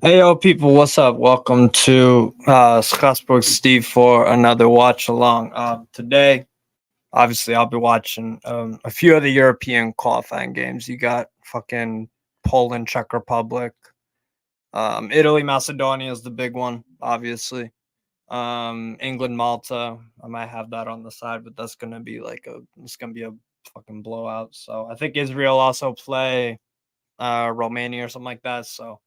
Hey yo, people, what's up? Welcome to Strasbourg Steve for another watch along. Today, obviously, I'll be watching a few of the European qualifying games. You got fucking Poland, Czech Republic, Italy, Macedonia is the big one, obviously. England, Malta. I might have that on the side, but that's gonna be it's gonna be a fucking blowout. So I think Israel also play Romania or something like that. So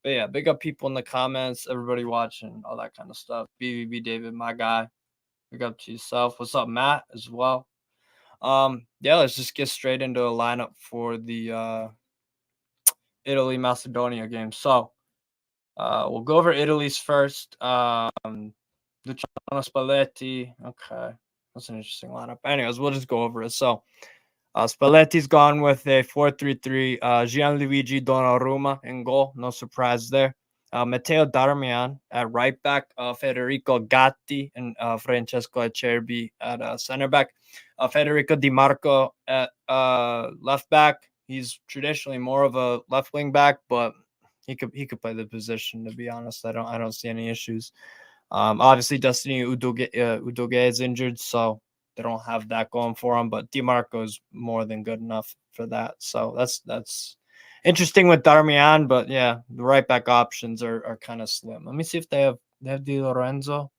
but yeah, big up people in the comments, everybody watching, all that kind of stuff. BVB David, my guy. Big up to yourself. What's up, Matt, as well? Yeah, let's just get straight into a lineup for the Italy Macedonia game. So we'll go over Italy's first. Luciano Spalletti. Okay. That's an interesting lineup. Anyways, we'll just go over it. So Spalletti's gone with a 4-3-3. Gianluigi Donnarumma in goal. No surprise there. Matteo Darmian at right back. Federico Gatti and Francesco Acerbi at center back. Federico Di Marco at left back. He's traditionally more of a left wing back, but he could play the position. To be honest, I don't see any issues. Obviously, Destiny Udoge is injured, so they don't have that going for him. But Dimarco is more than good enough for that. So that's interesting with Darmian, but yeah, the right back options are kind of slim. Let me see if they have Di Lorenzo.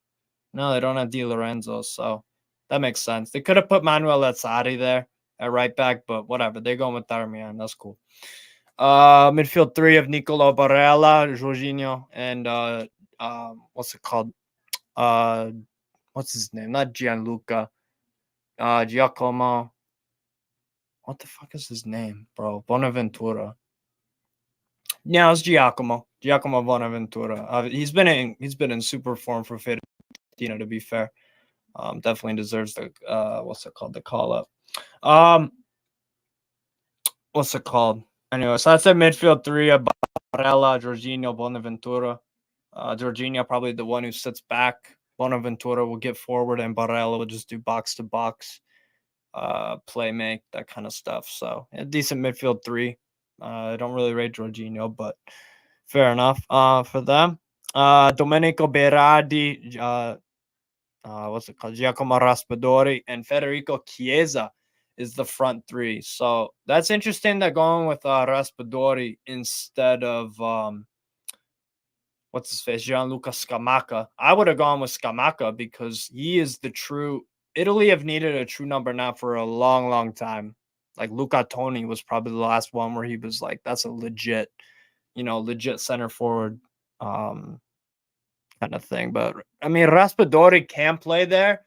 No, they don't have Di Lorenzo, so that makes sense. They could have put Manuel Lazzari there at right back, but whatever. They're going with Darmian. That's cool. Midfield three of Nicolo Barella, Jorginho, and what's it called? Uh, what's his name? Not Gianluca. Giacomo. What the fuck is his name, bro? Bonaventura. Yeah, it's Giacomo. Giacomo Bonaventura. He's been in super form for Fiorentina. To be fair, definitely deserves the what's it called, the call up. Um, what's it called? Anyway, so that's a midfield three of Barella, Jorginho, Bonaventura. Jorginho probably the one who sits back. Bonaventura will get forward, and Barella will just do box to box, play make, that kind of stuff. So a decent midfield three. I don't really rate Jorginho, but fair enough. For them, Domenico Berardi, what's it called? Giacomo Raspadori and Federico Chiesa is the front three. So that's interesting. That going with Raspadori instead of what's his face, Gianluca Scamacca. I would have gone with Scamacca because he is the true. Italy have needed a true number now for a long, long time. Like Luca Toni was probably the last one where he was like, that's a legit, legit center forward kind of thing. But I mean, Raspadori can play there.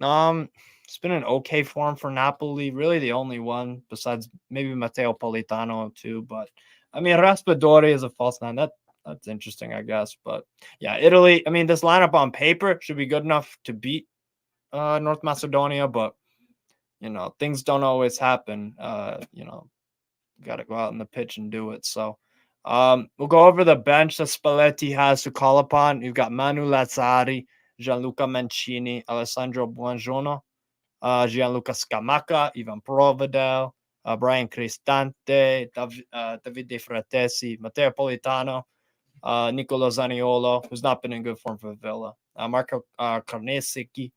It's been an okay form for Napoli. Really, the only one besides maybe Matteo Politano too. But I mean, Raspadori is a false nine. That's interesting, I guess. But yeah, Italy. I mean, this lineup on paper should be good enough to beat North Macedonia, but things don't always happen. Got to go out on the pitch and do it. So. We'll go over the bench that Spalletti has to call upon. You've got Manu Lazzari, Gianluca Mancini, Alessandro Buongiorno, Gianluca Scamacca, Ivan Provedel, Brian Cristante, Davide Fratesi, Matteo Politano, Nicolo Zaniolo, who's not been in good form for Villa, Marco Carnesecchi,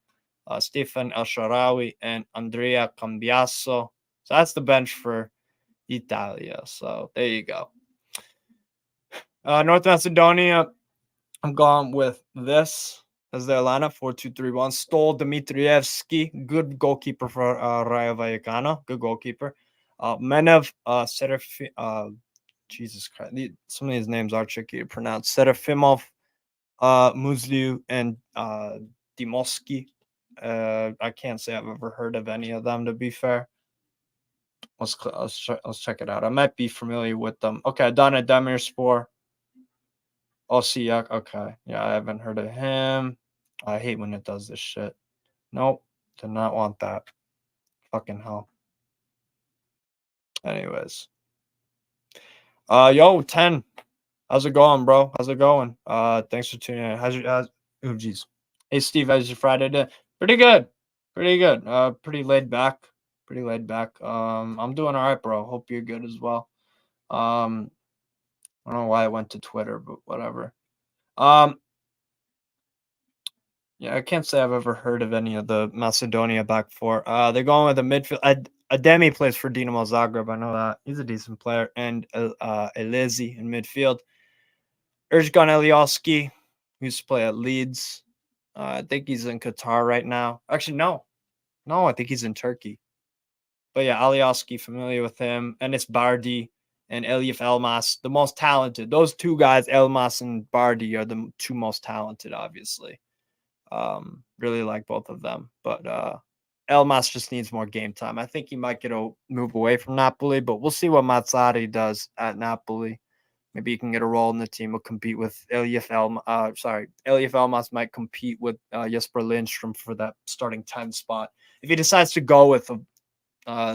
Stefan El Sharawi, and Andrea Cambiasso. So that's the bench for Italia. So there you go. North Macedonia, I'm going with this as their lineup 4-2-3-1. Stol Dmitrievski, good goalkeeper for Rayo Vallecano, good goalkeeper. Menev Jesus Christ, some of these names are tricky to pronounce. Serafimov, Musliu, and Dimoski. I can't say I've ever heard of any of them, to be fair. Let's check it out. I might be familiar with them. Okay, Donna Demirspor. Osiak, okay. Yeah, I haven't heard of him. I hate when it does this shit. Nope, did not want that. Fucking hell. Anyways. Yo, 10. How's it going, bro? How's it going? Thanks for tuning in. Oh jeez. Hey Steve, how's your Friday day? Pretty good. Pretty good. Pretty laid back. Pretty laid back. I'm doing all right, bro. Hope you're good as well. Um I don't know why I went to Twitter, but whatever. Um, yeah, I can't say I've ever heard of any of the Macedonia back four. They're going with a midfield. Ademi plays for Dinamo Zagreb. I know that he's a decent player, and Elezi in midfield. Erjgan Eliosky, who used to play at Leeds. I think he's in Qatar right now. Actually, no, I think he's in Turkey. But yeah, Alioski, familiar with him. Enes Bardi and Elif Elmas, the most talented. Those two guys, Elmas and Bardi, are the two most talented, obviously. Really like both of them. But Elmas just needs more game time. I think he might get a move away from Napoli, but we'll see what Mazzari does at Napoli. Maybe he can get a role in the team. Will compete with Elif Elmas might compete with Jesper Lindstrom for that starting 10 spot. If he decides to go with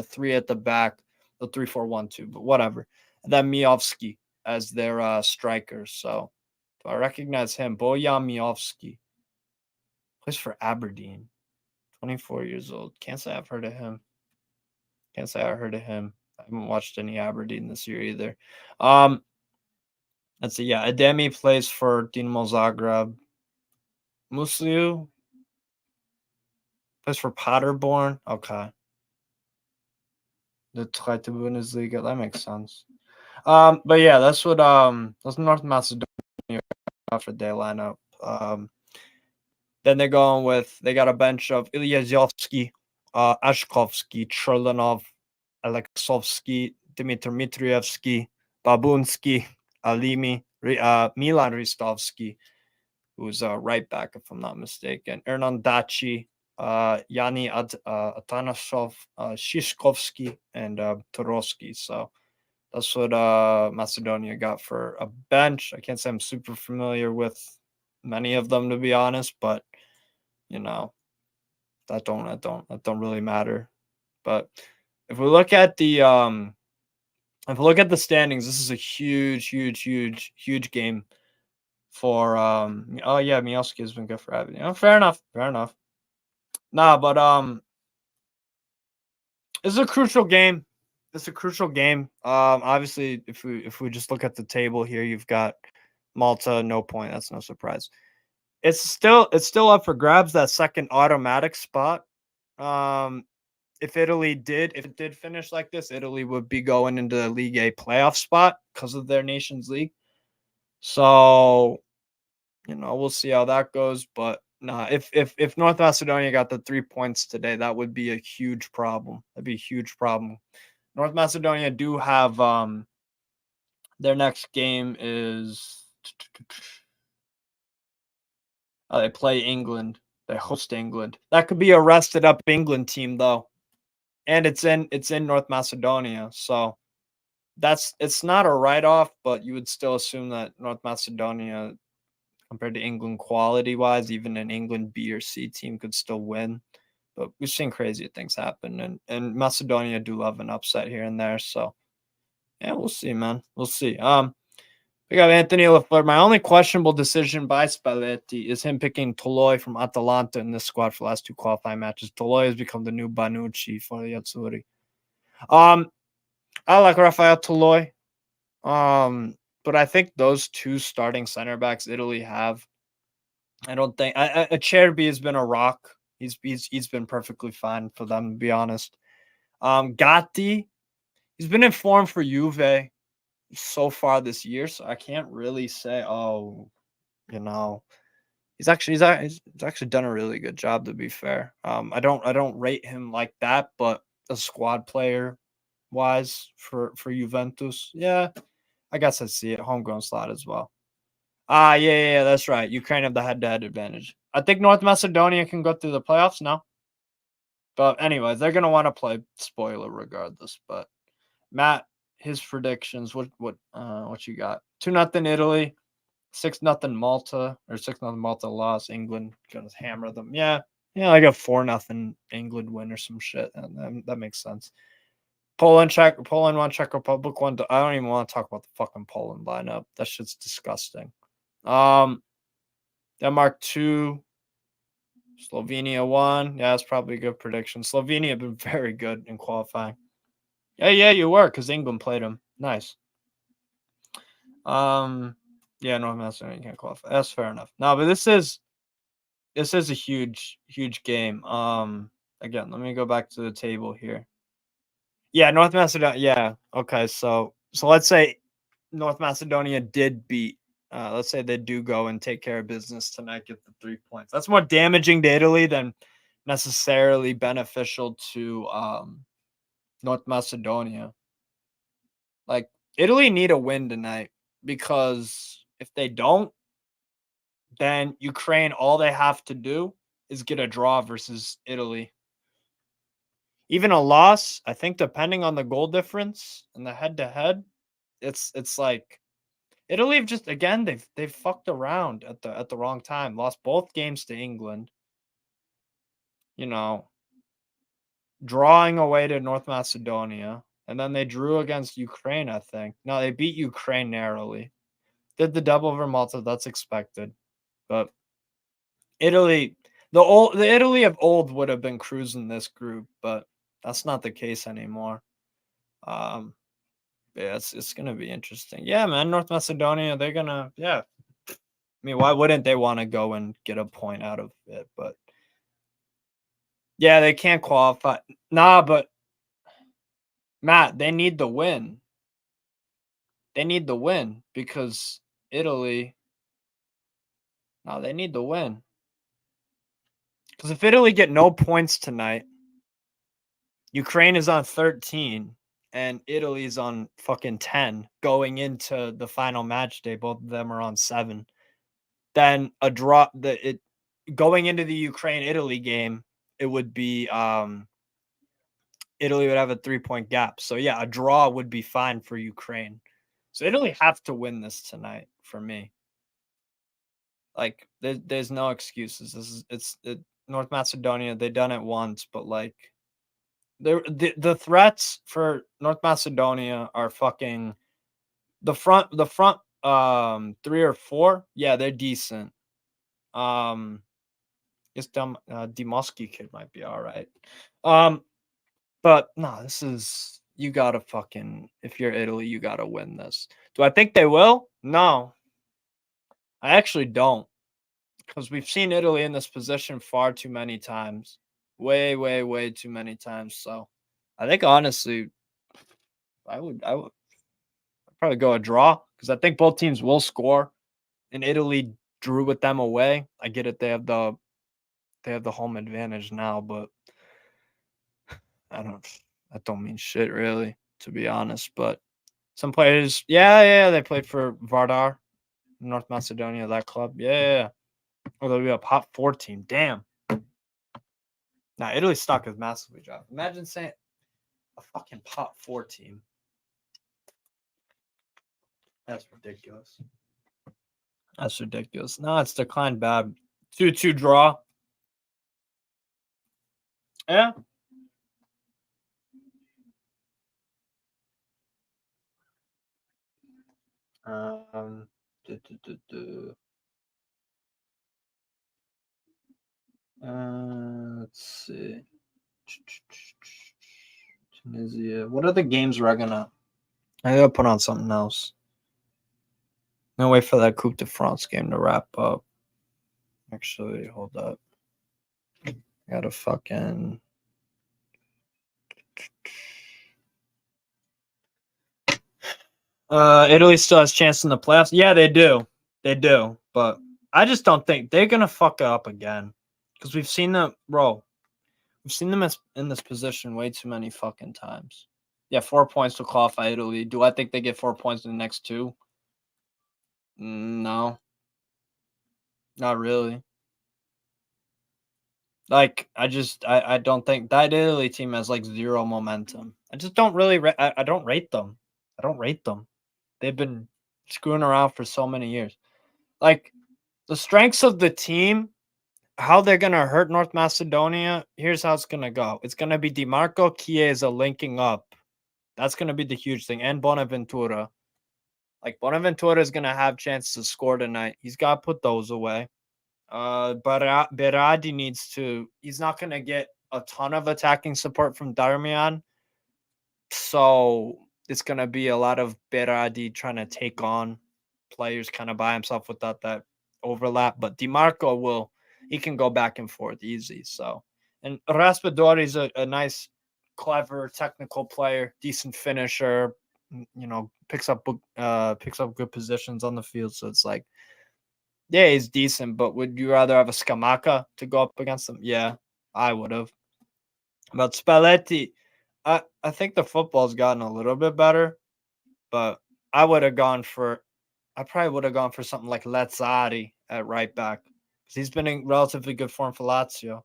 three at the back, the 3-4-1-2, but whatever. And then Miovski as their striker. So I recognize him. Bojan Miovski plays for Aberdeen. 24 years old. Can't say I've heard of him. I haven't watched any Aberdeen this year either. Let's see. Yeah, Ademi plays for Dinamo Zagreb. Musliu plays for Paderborn. Okay. The Zweite Bundesliga. That makes sense. But yeah, that's North Macedonia for their lineup. Then they're going with, they got a bench of Ilyazovsky, Ashkovsky, Cherlenov, Alexovsky, Dmitry Mitrievsky, Babunsky, Alimi, Milan Ristovsky, who's a right back, if I'm not mistaken, Ernan Daci, Yanni Atanasov, Shishkovsky, and Torosky. So that's what Macedonia got for a bench. I can't say I'm super familiar with many of them, to be honest, but you know, that don't really matter. But if we look at the standings, this is a huge game for oh yeah, Miowski has been good for Avenue. Oh, fair enough. Nah, but this is a crucial game. Obviously, if we just look at the table here, you've got Malta, no point. That's no surprise. It's still up for grabs, that second automatic spot. If it did finish like this, Italy would be going into the League A playoff spot because of their Nations League. So, we'll see how that goes. But nah, if North Macedonia got the 3 points today, that would be a huge problem. That'd be a huge problem. North Macedonia do have their next game is they play England. They host England. That could be a rested up England team though. And it's in North Macedonia. So it's not a write off, but you would still assume that North Macedonia, compared to England quality wise, even an England B or C team could still win. But we've seen crazy things happen, and Macedonia do love an upset here and there. So yeah, we'll see, man. We'll see. We got Anthony Lafleur. My only questionable decision by Spalletti is him picking Toloi from Atalanta in this squad for the last two qualifying matches. Toloi has become the new Banucci for the Azzurri. I like Rafael Toloi. But I think those two starting center backs Italy have, I don't think Acerbi has been a rock. He's been perfectly fine for them, to be honest. Gatti, he's been in form for Juve so far this year, so I can't really say, he's actually done a really good job, to be fair. I don't rate him like that, but a squad player wise for Juventus, yeah, I guess I see it. Homegrown slot as well. Yeah, that's right. Ukraine have the head-to-head advantage. I think North Macedonia can go through the playoffs now. But anyways, they're gonna want to play spoiler regardless. But Matt, his predictions. What you got? 2-0 Italy, 6-0 Malta, or 6-0 Malta loss. England gonna hammer them. Yeah, like a 4-0 England win or some shit. That makes sense. Poland 1, Czech Republic 1. I don't even want to talk about the fucking Poland lineup. That shit's disgusting. Denmark 2, Slovenia 1. Yeah, that's probably a good prediction. Slovenia have been very good in qualifying. Yeah, you were, because England played them. Nice. Yeah, North Macedonia can't qualify. That's fair enough. No, but this is a huge game. Again, let me go back to the table here. Yeah, North Macedonia. Yeah. Okay. So let's say North Macedonia did beat. Let's say they do go and take care of business tonight, get the 3 points. That's more damaging to Italy than necessarily beneficial to North Macedonia. Like Italy need a win tonight because if they don't, then Ukraine all they have to do is get a draw versus Italy. Even a loss, I think depending on the goal difference and the head to head, it's like Italy have just again they've fucked around at the wrong time. Lost both games to England. You know, drawing away to North Macedonia, and then they drew against Ukraine. I think no, they beat Ukraine narrowly. Did the double over Malta? That's expected, but Italy, the Italy of old would have been cruising this group, but that's not the case anymore. Um, yeah, it's gonna be interesting. Yeah, man, North Macedonia, they're gonna yeah. I mean, why wouldn't they want to go and get a point out of it? But yeah, they can't qualify. Nah, but Matt, they need the win. They need the win because Italy. No, they need the win because if Italy get no points tonight, Ukraine is on 13 and Italy's on fucking 10 going into the final match day. Both of them are on 7. Then a draw going into the Ukraine Italy game, it would be Italy would have a 3-point gap. So yeah, a draw would be fine for Ukraine. So Italy have to win this tonight for me. Like there's no excuses. North Macedonia, they done it once, but like the threats for North Macedonia are fucking the front 3 or 4. Yeah, they're decent. This dumb Demusky kid might be all right. But no, this is you gotta fucking if you're Italy, you gotta win this. Do I think they will? No, I actually don't, because we've seen Italy in this position far too many times, way too many times. So I think honestly, I would probably go a draw because I think both teams will score, and Italy drew with them away. I get it; they have the home advantage now, but I don't. That don't mean shit really, to be honest. But some players, yeah, they played for Vardar, North Macedonia, that club. Yeah. Oh, they'll be a top 4 team. Damn. Now Italy's stock is massively dropped. Imagine saying a fucking top 4 team. That's ridiculous. That's ridiculous. No, it's declined bad. 2-2 draw. Yeah. Um. du- du- du- du. Let's see. Tunisia. What are the games we're gonna? I gotta put on something else. I'm gonna wait for that Coupe de France game to wrap up. Actually, hold up. I gotta fucking. Italy still has chance in the playoffs. Yeah, they do. They do. But I just don't think they're gonna fuck it up again. Because we've seen them, bro. We've seen them in this position way too many fucking times. Yeah, 4 points to qualify Italy. Do I think they get 4 points in the next 2? No, not really. Like I don't think that Italy team has like zero momentum. I just don't really I don't rate them. I don't rate them. They've been screwing around for so many years. Like the strengths of the team, how they're gonna hurt North Macedonia. Here's how it's gonna go. It's gonna be DiMarco Chiesa linking up. That's gonna be the huge thing, and Bonaventura. Like Bonaventura is gonna have chances to score tonight. He's got to put those away. But Berardi needs to. He's not gonna get a ton of attacking support from Darmian, so it's gonna be a lot of Berardi trying to take on players kind of by himself without that overlap. But DiMarco he can go back and forth easy. So, and Raspadori is a nice, clever, technical player, decent finisher. Picks up good positions on the field. So it's like, yeah, he's decent. But would you rather have a Scamacca to go up against him? Yeah, I would have. But Spalletti, I think the football's gotten a little bit better, but I would have gone for I probably would have gone for something like Lazzari at right back because he's been in relatively good form for Lazio.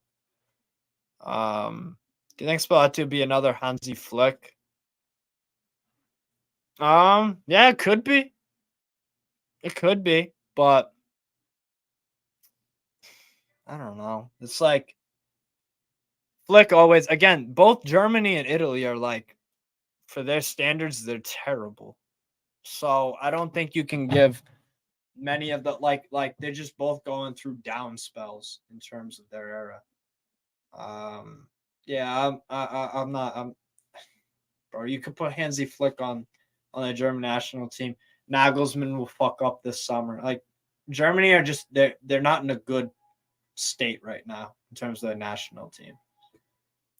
Do you think Spalletti would be another Hansi Flick? Yeah, it could be. It could be, but I don't know. It's like Flick always again. Both Germany and Italy are like, for their standards, they're terrible. So I don't think you can give many of the like they're just both going through down spells in terms of their era. Yeah, I'm not. Bro. You could put Hansi Flick on the German national team. Nagelsmann will fuck up this summer. Like Germany are just they're not in a good state right now in terms of their national team.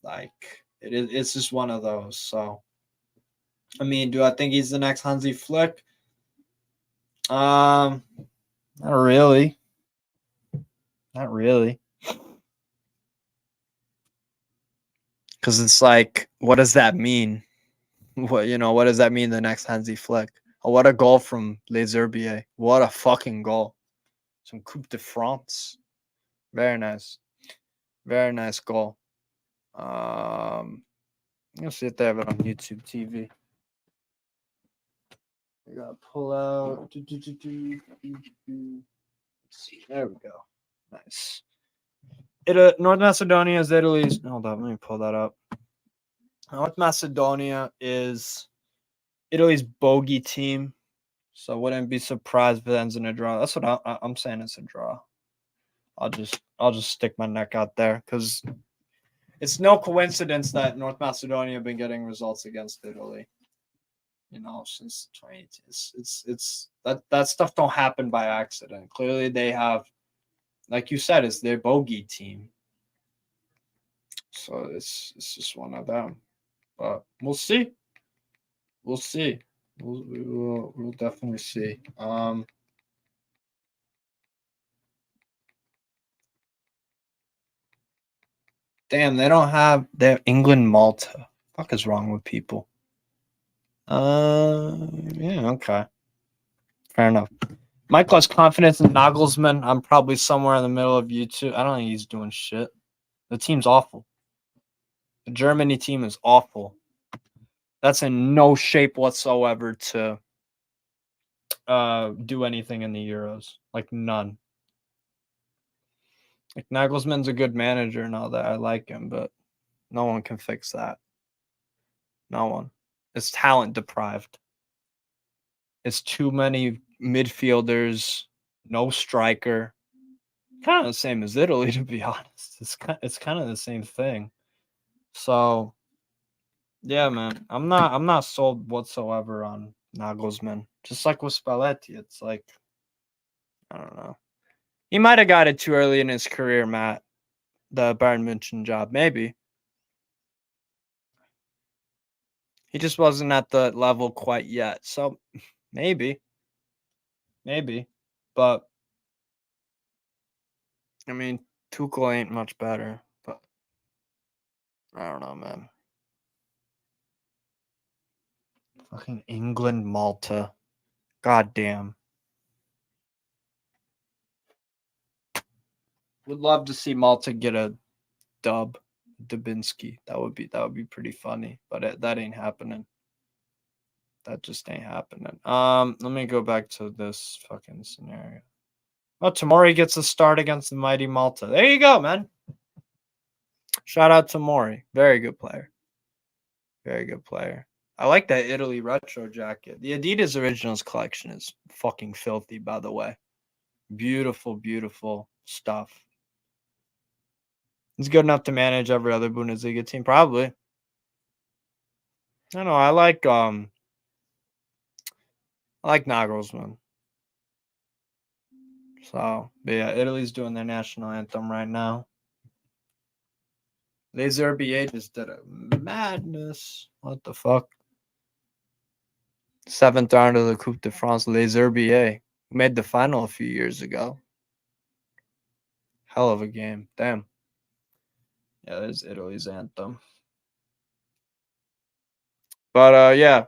Like it's just one of those. So I mean, do I think he's the next Hansi Flick? Not really. Not really. Because it's like, what does that mean? What does that mean? The next Hansi Flick? Oh, what a goal from Les Herbiers! What a fucking goal! Some Coupe de France. Very nice, very nice goal. Let's see if they have it on YouTube TV. We gotta pull out. Let's see. There we go. Nice. North Macedonia is Italy's. Hold on, let me pull that up. North Macedonia is Italy's bogey team, so wouldn't be surprised if it ends in a draw. That's what I'm saying. It's a draw. I'll just stick my neck out there because it's no coincidence that North Macedonia have been getting results against Italy. Since 2018. It's that stuff don't happen by accident. Clearly, they have, like you said, it's their bogey team. So it's just one of them. But we'll see. We'll see. We'll definitely see. Damn, they don't have their England Malta. Fuck is wrong with people? Yeah, okay. Fair enough. Michael has confidence in Nagelsmann. I'm probably somewhere in the middle of you two. I don't think he's doing shit. The team's awful. The Germany team is awful. That's in no shape whatsoever to do anything in the Euros. Like none. Like Nagelsmann's a good manager and all that. I like him, but no one can fix that. No one. It's talent deprived. It's too many midfielders, no striker. Kind of the same as Italy, to be honest. It's kind of the same thing. So, yeah, man, I'm not sold whatsoever on Nagelsmann. Just like with Spalletti, it's like, I don't know. He might have got it too early in his career, Matt. The Bayern München job, maybe. He just wasn't at the level quite yet. So maybe, but I mean, Tuchel ain't much better. But I don't know, man. Fucking England, Malta. God damn. Would love to see Malta get a dub. Dubinsky. That would be pretty funny, but that ain't happening. That just ain't happening. Let me go back to this fucking scenario. Oh, Tomori gets a start against the mighty Malta. There you go, man. Shout out to Mori. Very good player. Very good player. I like that Italy retro jacket. The Adidas Originals collection is fucking filthy, by the way. Beautiful, beautiful stuff. He's good enough to manage every other Bundesliga team, probably. I know. I like Nagelsmann. So, but yeah, Italy's doing their national anthem right now. Les RBA just did a madness. What the fuck? 7th round of the Coupe de France. Les RBA made the final a few years ago. Hell of a game. Damn. Yeah, there's Italy's anthem. But yeah.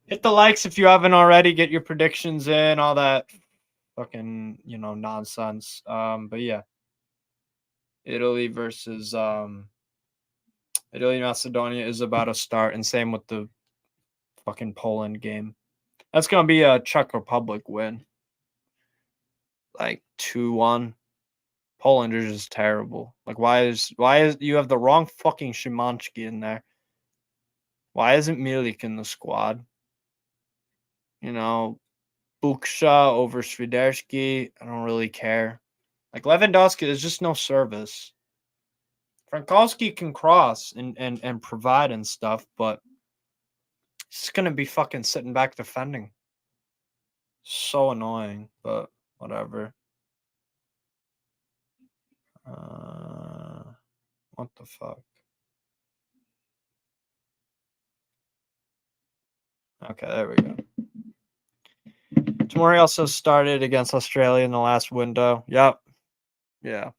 Hit the likes if you haven't already. Get your predictions in, all that fucking, nonsense. But yeah. Italy versus Italy Macedonia is about to start, and same with the fucking Poland game. That's gonna be a Czech Republic win. Like 2-1. Poland is just terrible. Like why is you have the wrong fucking Szymanski in there? Why isn't Milik in the squad? Buksha over Swiderski. I don't really care. Like Lewandowski, there's just no service. Frankowski can cross and provide and stuff, but he's gonna be fucking sitting back defending. So annoying, but whatever. What the fuck? Okay, there we go. Tomori also started against Australia in the last window. Yep. Yeah.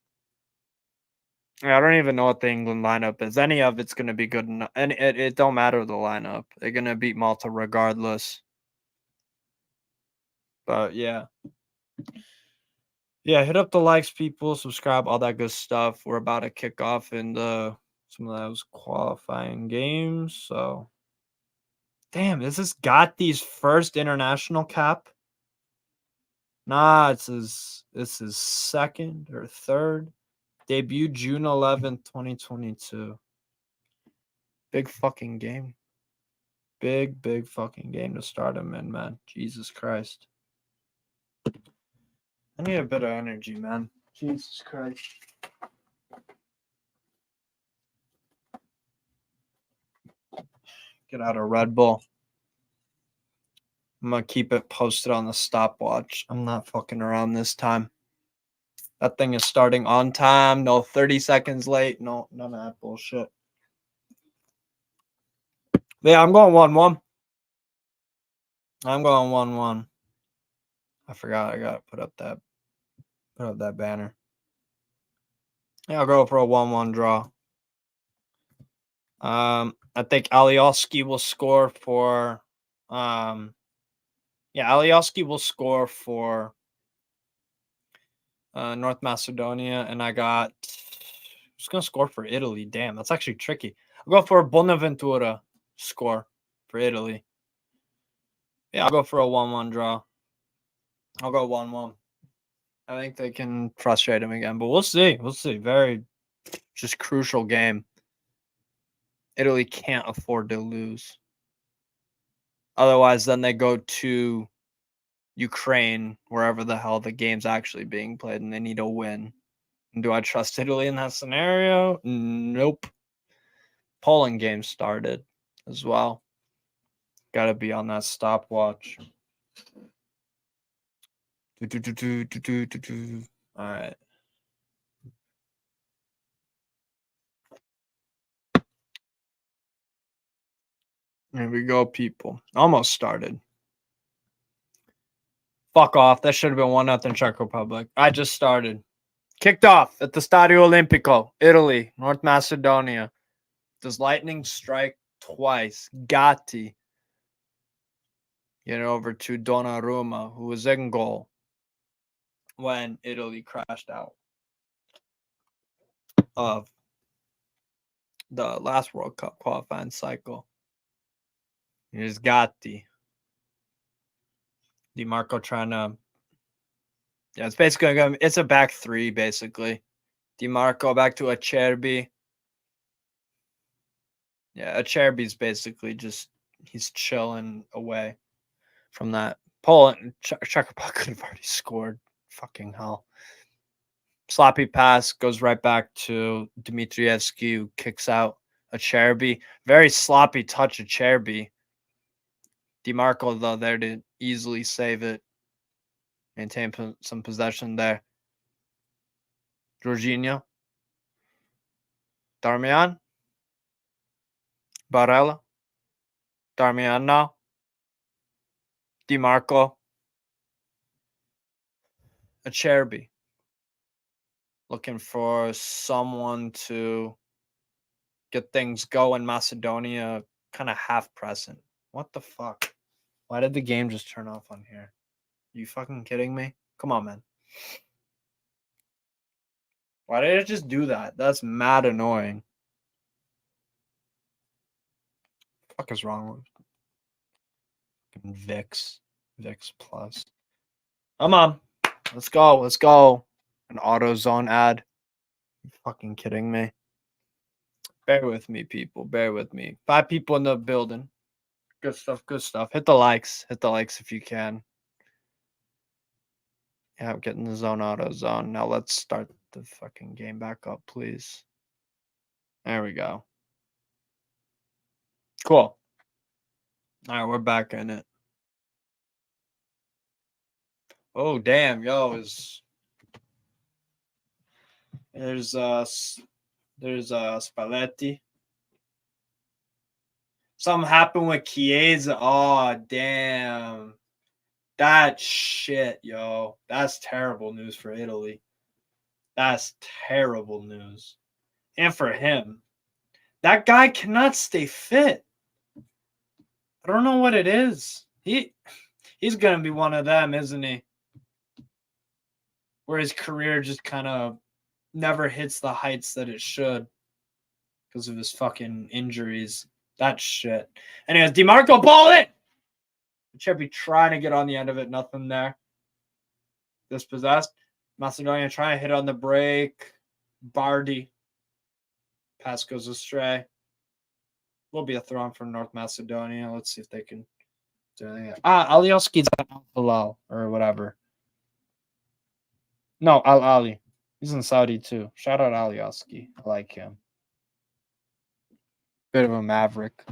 I don't even know what the England lineup is. Any of it's going to be good enough. And it don't matter the lineup. They're going to beat Malta regardless. But yeah. Yeah, hit up the likes, people. Subscribe, all that good stuff. We're about to kick off in some of those qualifying games. So, damn, is this Gotti's first international cap? Nah, this is second or third. Debut June 11th, 2022. Big fucking game. Big fucking game to start him in, man. Jesus Christ. I need a bit of energy, man. Jesus Christ. Get out a Red Bull. I'm going to keep it posted on the stopwatch. I'm not fucking around this time. That thing is starting on time. No 30 seconds late. No, none of that bullshit. Yeah, I'm going 1-1. I'm going 1-1. I forgot I got to put up that banner. Yeah, I'll go for a 1-1 draw. I think Alioski will score for Alioski will score for North Macedonia, and I got who's gonna score for Italy? Damn, that's actually tricky. I'll go for Bonaventura score for Italy. Yeah, I'll go for a 1-1 draw. I'll go 1-1. I think they can frustrate him again, but we'll see. We'll see. Very just crucial game. Italy can't afford to lose. Otherwise, then they go to Ukraine, wherever the hell the game's actually being played, and they need a win. And do I trust Italy in that scenario? Nope. Poland game started as well. Got to be on that stopwatch. All right. Here we go, people. Almost started. Fuck off. That should have been 1-0 Czech Republic. I just started. Kicked off at the Stadio Olimpico, Italy, North Macedonia. Does lightning strike twice? Gatti. Get over to Donnarumma, who was in goal when Italy crashed out of the last World Cup qualifying cycle. Here's Gatti. Di Marco trying to. Yeah, it's basically it's a back three, basically. Di Marco back to Acerbi. Yeah, Acerbi's basically just he's chilling away from that. Poland, Czech Republic could have already scored. Fucking hell. Sloppy pass goes right back to Dmitrievski, who kicks out Acerbi. Very sloppy touch Acerbi. Di Marco, though, there to easily save it. Maintain some possession there. Jorginho. Darmian. Barella. Darmian now. DiMarco. Acerbi. Looking for someone to get things going. Macedonia kind of half present. What the fuck? Why did the game just turn off on here? You fucking kidding me? Come on, man. Why did it just do that? That's mad annoying. What the fuck is wrong with Vix? Vix Plus. Come on. Let's go. Let's go. An AutoZone ad. You fucking kidding me? Bear with me, people. Bear with me. 5 people in the building. Good stuff. Good stuff. Hit the likes. Hit the likes if you can. Yeah, I'm getting the zone AutoZone. Now let's start the fucking game back up, please. There we go. Cool. All right, we're back in it. Oh damn, yo, there's Spalletti. Something happened with Chiesa. Oh damn. That shit, yo. That's terrible news for Italy. That's terrible news. And for him. That guy cannot stay fit. I don't know what it is. He's gonna be one of them, isn't he? Where his career just kind of never hits the heights that it should because of his fucking injuries. That shit. Anyways, DiMarco, ball it! Should be trying to get on the end of it. Nothing there. Dispossessed. Macedonia trying to hit on the break. Bardi. Pass goes astray. Will be a throw on for North Macedonia. Let's see if they can do anything. Alioski's at Al or whatever. No, Al Ali. He's in Saudi too. Shout out Alioski. I like him. Bit of a maverick.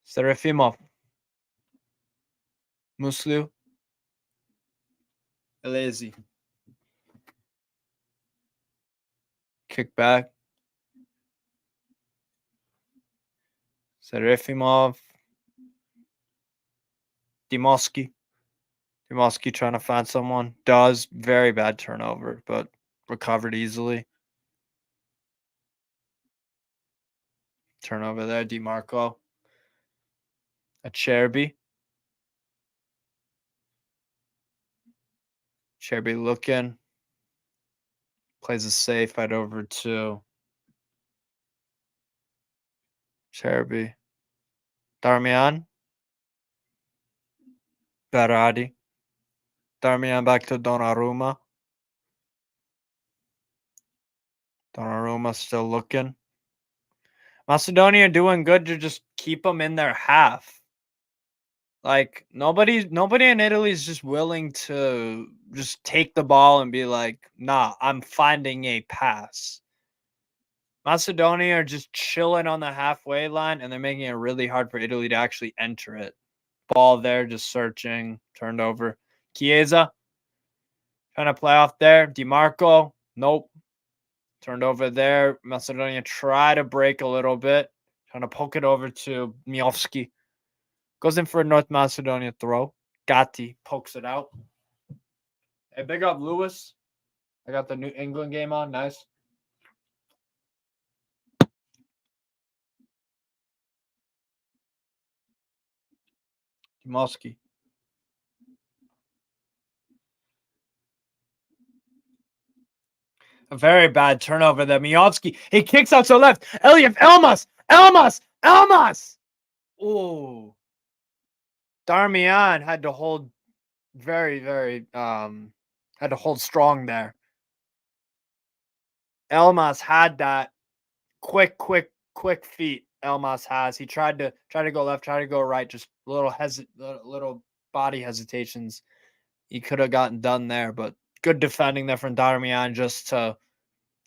Serafimov. Muslu. Elezi. Kick back. Serafimov. Dimoski. Dimoski trying to find someone. Does. Very bad turnover, but recovered easily. Turnover there. DiMarco. Acerbi. Acerbi looking. Plays a safe right over to Acerbi. Darmian. Berardi. Darmian back to Donnarumma. Donnarumma still looking. Macedonia doing good to just keep them in their half. Like nobody in Italy is just willing to just take the ball and be like, nah, I'm finding a pass. Macedonia are just chilling on the halfway line and they're making it really hard for Italy to actually enter it. Ball there, just searching, turned over. Chiesa trying to play off there. DiMarco, nope. Turned over there. Macedonia try to break a little bit. Trying to poke it over to Miovski. Goes in for a North Macedonia throw. Gatti pokes it out. Hey, big up Lewis. I got the New England game on. Nice. Miovski. A very bad turnover there. Miovski. He kicks out to left. Elliot Elmas. Oh. Darmian had to hold very had to hold strong there. Elmas had that quick feet. Elmas has. He tried to go left, tried to go right, just little body hesitations. He could have gotten done there, but good defending there from Darmian just to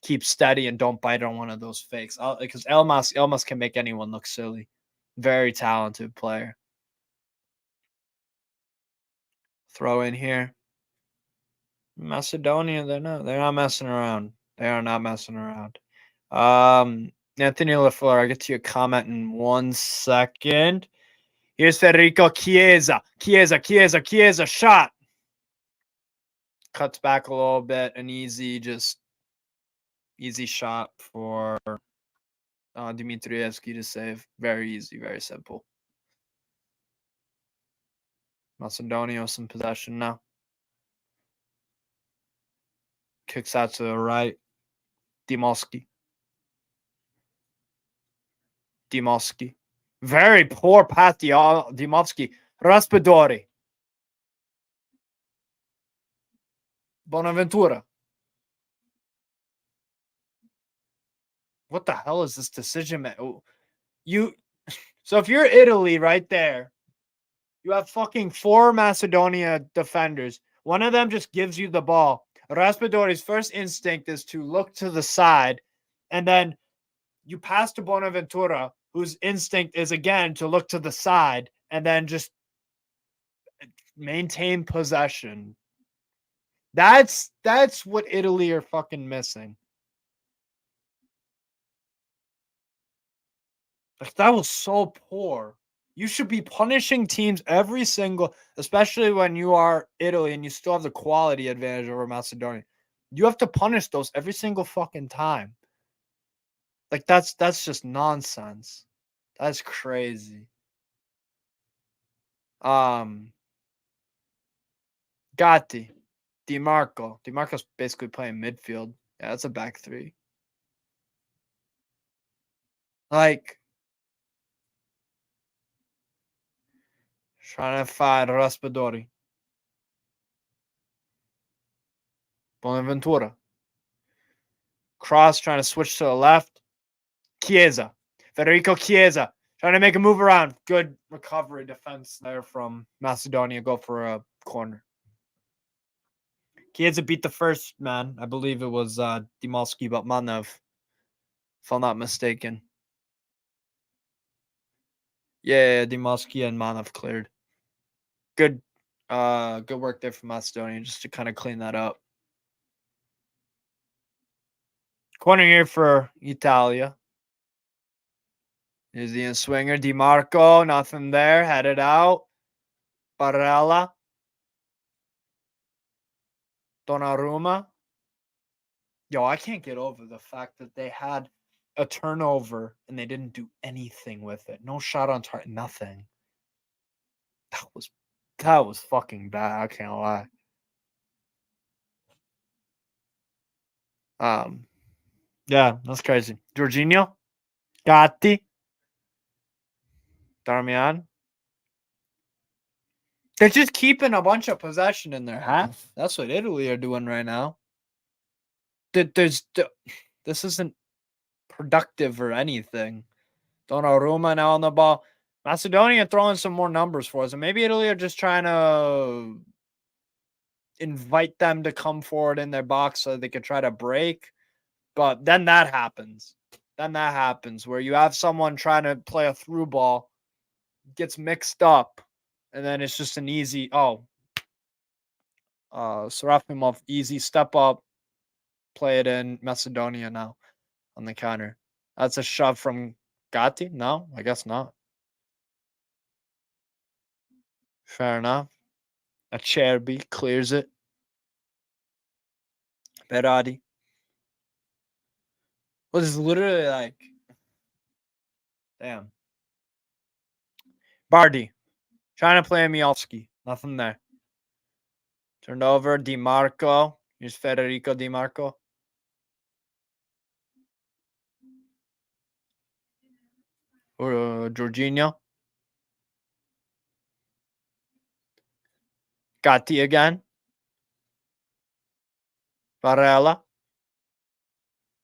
keep steady and don't bite on one of those fakes. Because Elmas can make anyone look silly. Very talented player. throw in here. Macedonia, they're not messing around. They are not messing around. Anthony LaFleur, I'll get to your comment in 1 second. Here's Federico Chiesa. Chiesa, shot. Cuts back a little bit. An easy shot for Dimitrievski to save. Very easy, very simple. Macedonia some possession now. Kicks out to the right. Dimowski. Very poor pass, Dimowski. Raspadori. Bonaventura. What the hell is this decision? So if you're Italy right there, you have fucking 4 Macedonia defenders. One of them just gives you the ball. Raspadori's first instinct is to look to the side, and then you pass to Bonaventura, whose instinct is again to look to the side, and then just maintain possession. That's what Italy are fucking missing. Like, that was so poor. You should be punishing teams every single, especially when you are Italy and you still have the quality advantage over Macedonia. You have to punish those every single fucking time. Like, that's just nonsense. That's crazy. Gatti, DiMarco. DiMarco's basically playing midfield. Yeah, that's a back 3. Like, trying to find Raspadori. Bonaventura. Cross trying to switch to the left. Chiesa. Federico Chiesa. Trying to make a move around. Good recovery defense there from Macedonia. Go for a corner. Chiesa beat the first man. I believe it was Dimowski, but Manev, if I'm not mistaken. Yeah, Dimowski and Manev cleared. Good work there from Macedonia just to kind of clean that up. Corner here for Italia. Here's the in-swinger. DiMarco, nothing there. Headed out. Barella. Donnarumma. Yo, I can't get over the fact that they had a turnover and they didn't do anything with it. No shot on target, nothing. That was fucking bad. I can't lie. Yeah, that's crazy. Jorginho, Gatti, Darmian. They're just keeping a bunch of possession in their half. That's what Italy are doing right now. This isn't productive or anything. Donnarumma now on the ball. Macedonia throwing some more numbers for us. And maybe Italy are just trying to invite them to come forward in their box so they could try to break. But then that happens. Where you have someone trying to play a through ball, gets mixed up, and then it's just an easy, Serafimov, easy step up, play it in. Macedonia now on the counter. That's a shove from Gatti? No, I guess not. Fair enough. Acerbi clears it. Berardi. Was literally like, damn. Bardi. Trying to play Miovski. Nothing there. Turned over. DiMarco. Here's Federico DiMarco. Jorginho. Gatti again. Barella.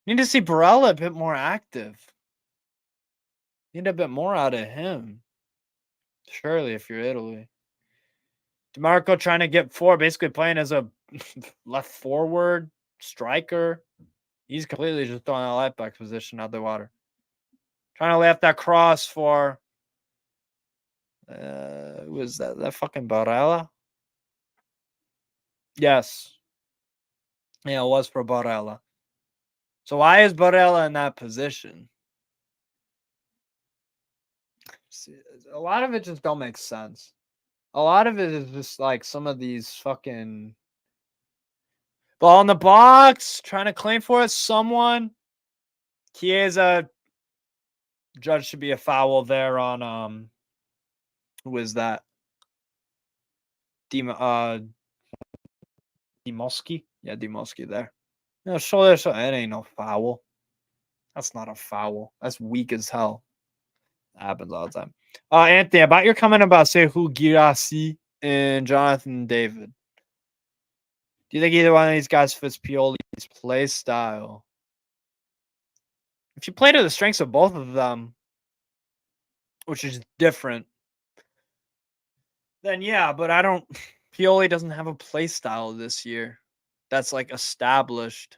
Need to see Barella a bit more active. Need a bit more out of him. Surely, if you're Italy. DiMarco trying to get forward, basically playing as a left forward striker. He's completely just throwing that left back position out the water. Trying to lay up that cross for was that fucking Barella? Yes. Yeah, it was for Barella. So why is Barella in that position? See, a lot of it just don't make sense. A lot of it is just like some of these fucking ball in the box, trying to claim for it. Someone. Chiesa, judge should be a foul there on who is that? Dimosky? Yeah, Dimosky there. No, shoulder, it ain't no foul. That's not a foul. That's weak as hell. That happens all the time. Anthony, about your comment about Sekou Girassi and Jonathan David. Do you think either one of these guys fits Pioli's play style? If you play to the strengths of both of them, which is different, then yeah, but I don't. Pioli doesn't have a play style this year that's like established.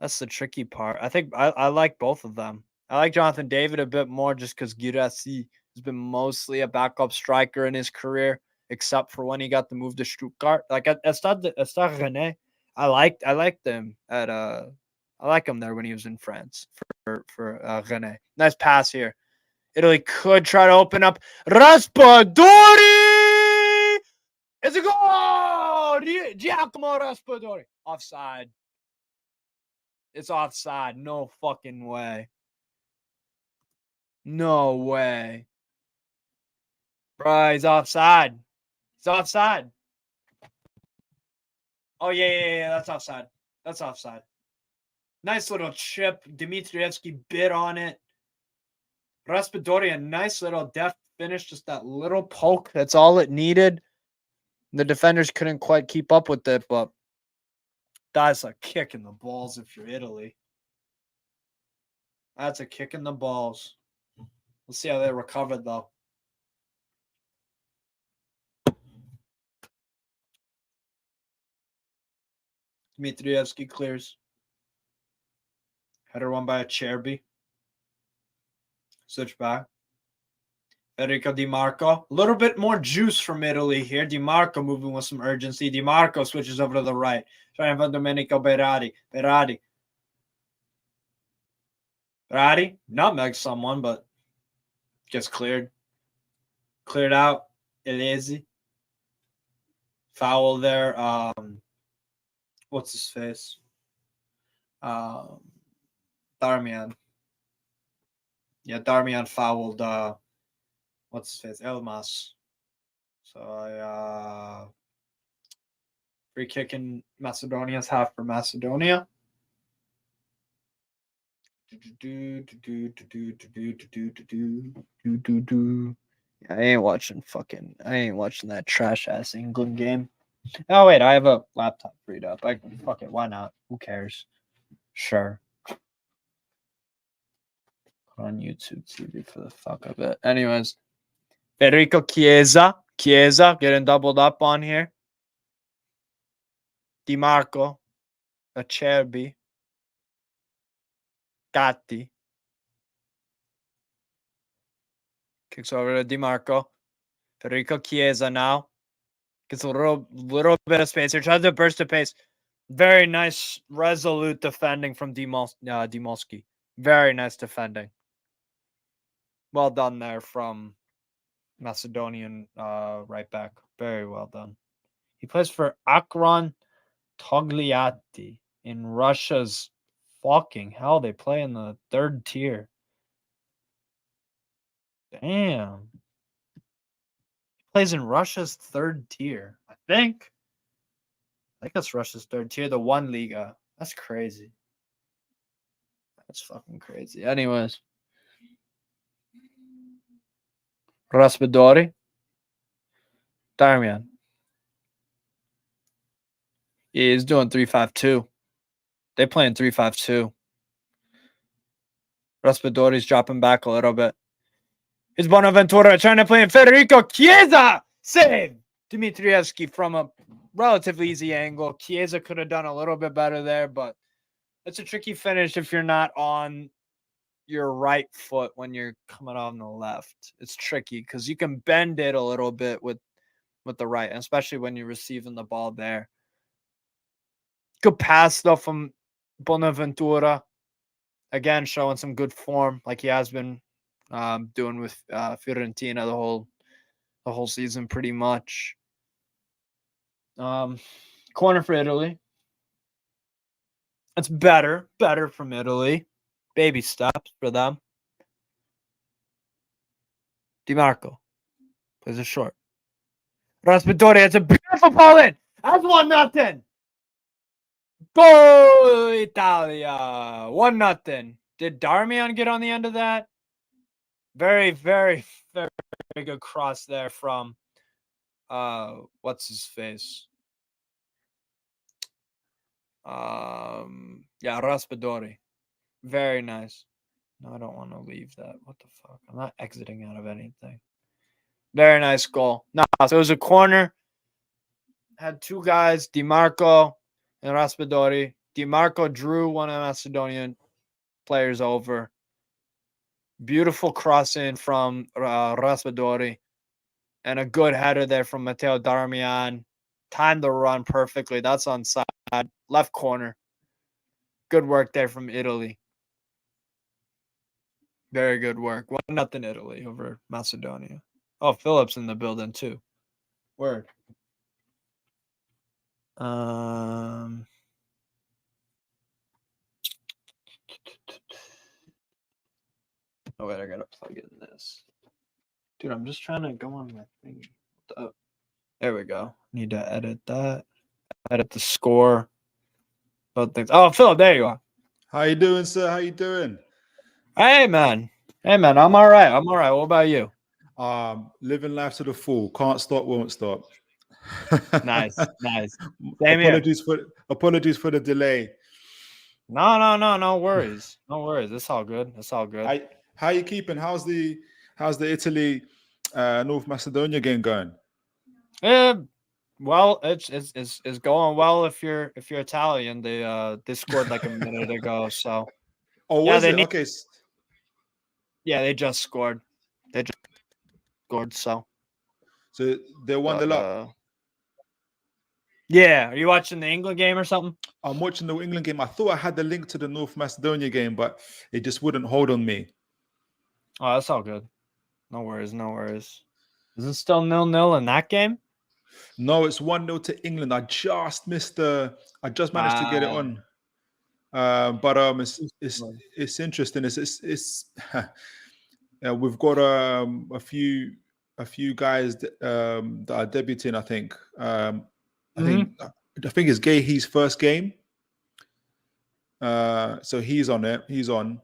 That's the tricky part. I think I like both of them. I like Jonathan David a bit more just because Girassi has been mostly a backup striker in his career, except for when he got the move to Stuttgart. Like at Stade Rennais, I liked him at I like him there when he was in France for Rennais. Nice pass here. Italy could try to open up. Raspadori! It's a goal! Giacomo Raspadori. Offside. It's offside. No fucking way. No way. Bro, he's offside. He's offside. Oh, yeah. That's offside. That's offside. Nice little chip. Dmitrievsky bit on it. Raspadori, a nice little deft finish. Just that little poke. That's all it needed. The defenders couldn't quite keep up with it, but that's a kick in the balls if you're Italy. That's a kick in the balls. We'll see how they recovered, though. Dmitrievsky clears. Header won by a Cherby. Switch back. Federico Di Marco. A little bit more juice from Italy here. Di Marco moving with some urgency. Di Marco switches over to the right. Trying to find Domenico Berardi. Berardi nutmegs someone, but gets cleared. Cleared out. Elezi. Foul there. What's his face? Darmian. Yeah, Darmian fouled what's his face? Elmas. So free kick in Macedonia's half for Macedonia. Yeah, I ain't watching that trash ass England game. Oh wait, I have a laptop freed up. Fuck it, why not? Who cares? Sure. Put on YouTube TV for the fuck of it. Anyways, Federico Chiesa getting doubled up on here. Di Marco, Acerbi, Gatti. Kicks over to Di Marco. Federico Chiesa now. Gets a little bit of space here. Tries to burst the pace. Very nice, resolute defending from Dimolski. Very nice defending. Well done there from Macedonian right back. Very well done. He plays for Akron Togliatti in Russia's fucking hell. They play in the third tier. Damn. He plays in Russia's third tier. I think that's Russia's third tier, the one Liga. That's crazy. That's fucking crazy. Anyways. Raspadori. Darmian. He's doing 3-5-2. They playing 3-5-2. Raspadori's dropping back a little bit. It's Bonaventura trying to play in Federico Chiesa. Save! Dmitrievsky from a relatively easy angle. Chiesa could have done a little bit better there, but it's a tricky finish if you're not on your right foot when you're coming on the left. It's tricky because you can bend it a little bit with the right, especially when you're receiving the ball there. Good pass though from Bonaventura. Again, showing some good form like he has been doing with Fiorentina the whole season pretty much. Corner for Italy. It's better from Italy. Baby steps for them. DiMarco plays it short. Raspadori, it's a beautiful ball in. That's 1-0. Go Italia. 1-0. Did Darmian get on the end of that? Very, very, very, very good cross there from what's his face? Raspadori. Very nice. No, I don't want to leave that. What the fuck? I'm not exiting out of anything. Very nice goal. No, so it was a corner. Had two guys, DiMarco and Raspadori. DiMarco drew one of the Macedonian players over. Beautiful cross in from Raspadori. And a good header there from Matteo Darmian. Timed the run perfectly. That's on side. Left corner. Good work there from Italy. Very good work. 1-0 Italy over Macedonia. Oh, Phillips in the building too. Word. Oh wait, I gotta plug in this. Dude, I'm just trying to go on my thing. There we go. Need to edit that. Edit the score. Both things. Oh, Philip, there you are. How you doing, sir? How you doing? Hey, man. I'm all right. What about you? Living life to the full. Can't stop, won't stop. Nice. Same apologies for the delay. No worries. No worries. It's all good. How you keeping? How's the Italy North Macedonia game going? Well, it's going well if you're Italian. They scored like a minute ago, so Okay. Yeah, they just scored. So they won the lot. Yeah, are you watching the England game or something? I'm watching the England game. I thought I had the link to the North Macedonia game, but it just wouldn't hold on me. Oh, that's all good. No worries. Is it still 0-0 in that game? No, it's 1-0 to England. I just managed to get it on. But it's interesting. It's we've got a few guys that are debuting. I think I think it's Gahey's first game. So he's on it. He's on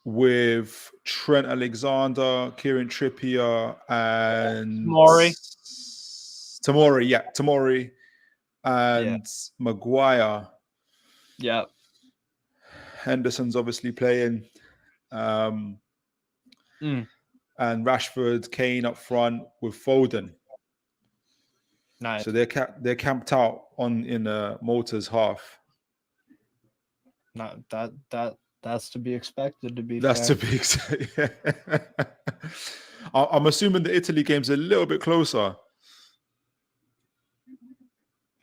with Trent Alexander, Kieran Trippier, and Tomori, and Maguire. Yeah. Henderson's obviously playing. And Rashford, Kane up front with Foden. Nice. So they're camped out in Malta's half. No, that's to be expected. I'm assuming the Italy game's a little bit closer.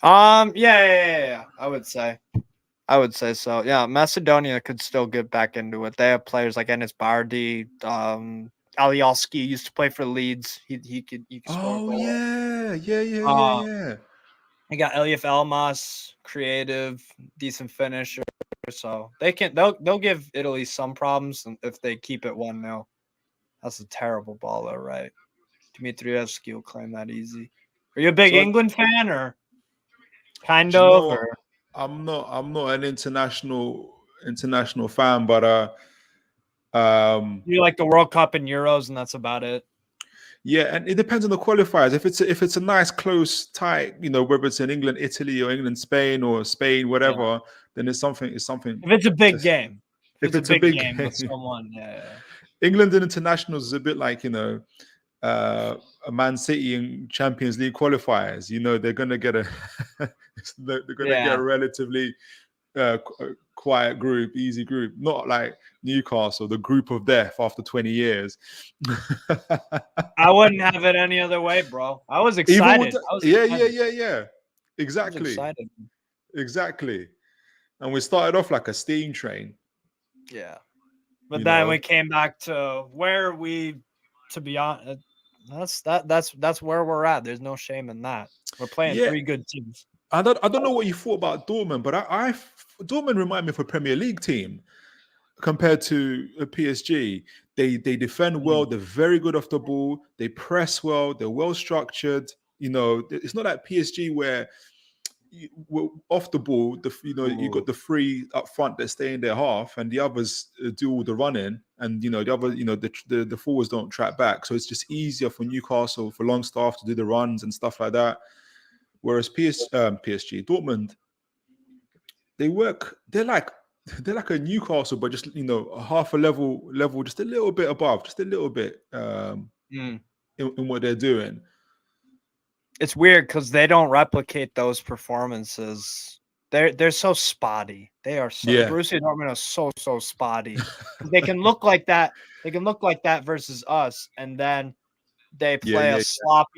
Yeah. I would say so. Yeah, Macedonia could still get back into it. They have players like Enes Bardi, Alioski used to play for Leeds. He could score a goal. Yeah. They got Elif Elmas, creative, decent finisher. So they'll give Italy some problems if they keep it 1-0. That's a terrible ball though, right? Dimitrievski will claim that easy. Are you a big England fan or kind of? Or? I'm not an international fan, but you like the World Cup and Euros, and that's about it. Yeah, and it depends on the qualifiers. If it's a nice close tight, whether it's in England, Italy, or England, Spain, or Spain, whatever, then it's something. If it's a big game, if it's a big game with someone, England and internationals is a bit like a Man City in Champions League qualifiers. They're going to get get a relatively quiet group, easy group, not like Newcastle, the group of death after 20 years. I wouldn't have it any other way, bro. I was excited. Yeah. Exactly. Exactly. And we started off like a steam train. Yeah. But then we came back to where we, to be honest, that's where we're at. There's no shame in that. We're playing 3 good teams. I don't know what you thought about Dortmund, but Dortmund remind me of a Premier League team compared to a PSG. They defend well. They're very good off the ball. They press well. They're well structured. It's not like PSG where off the ball, you got the 3 up front that stay in their half, and the others do all the running, and the other, the forwards don't track back. So it's just easier for Newcastle, for Longstaff to do the runs and stuff like that. Whereas PSG, Dortmund, they're like a Newcastle, but just a half a level, just a little bit above, just a little bit in what they're doing. It's weird because they don't replicate those performances. They're so spotty. They are so Borussia Dortmund is so spotty. They can look like that. They can look like that versus us, and then they play a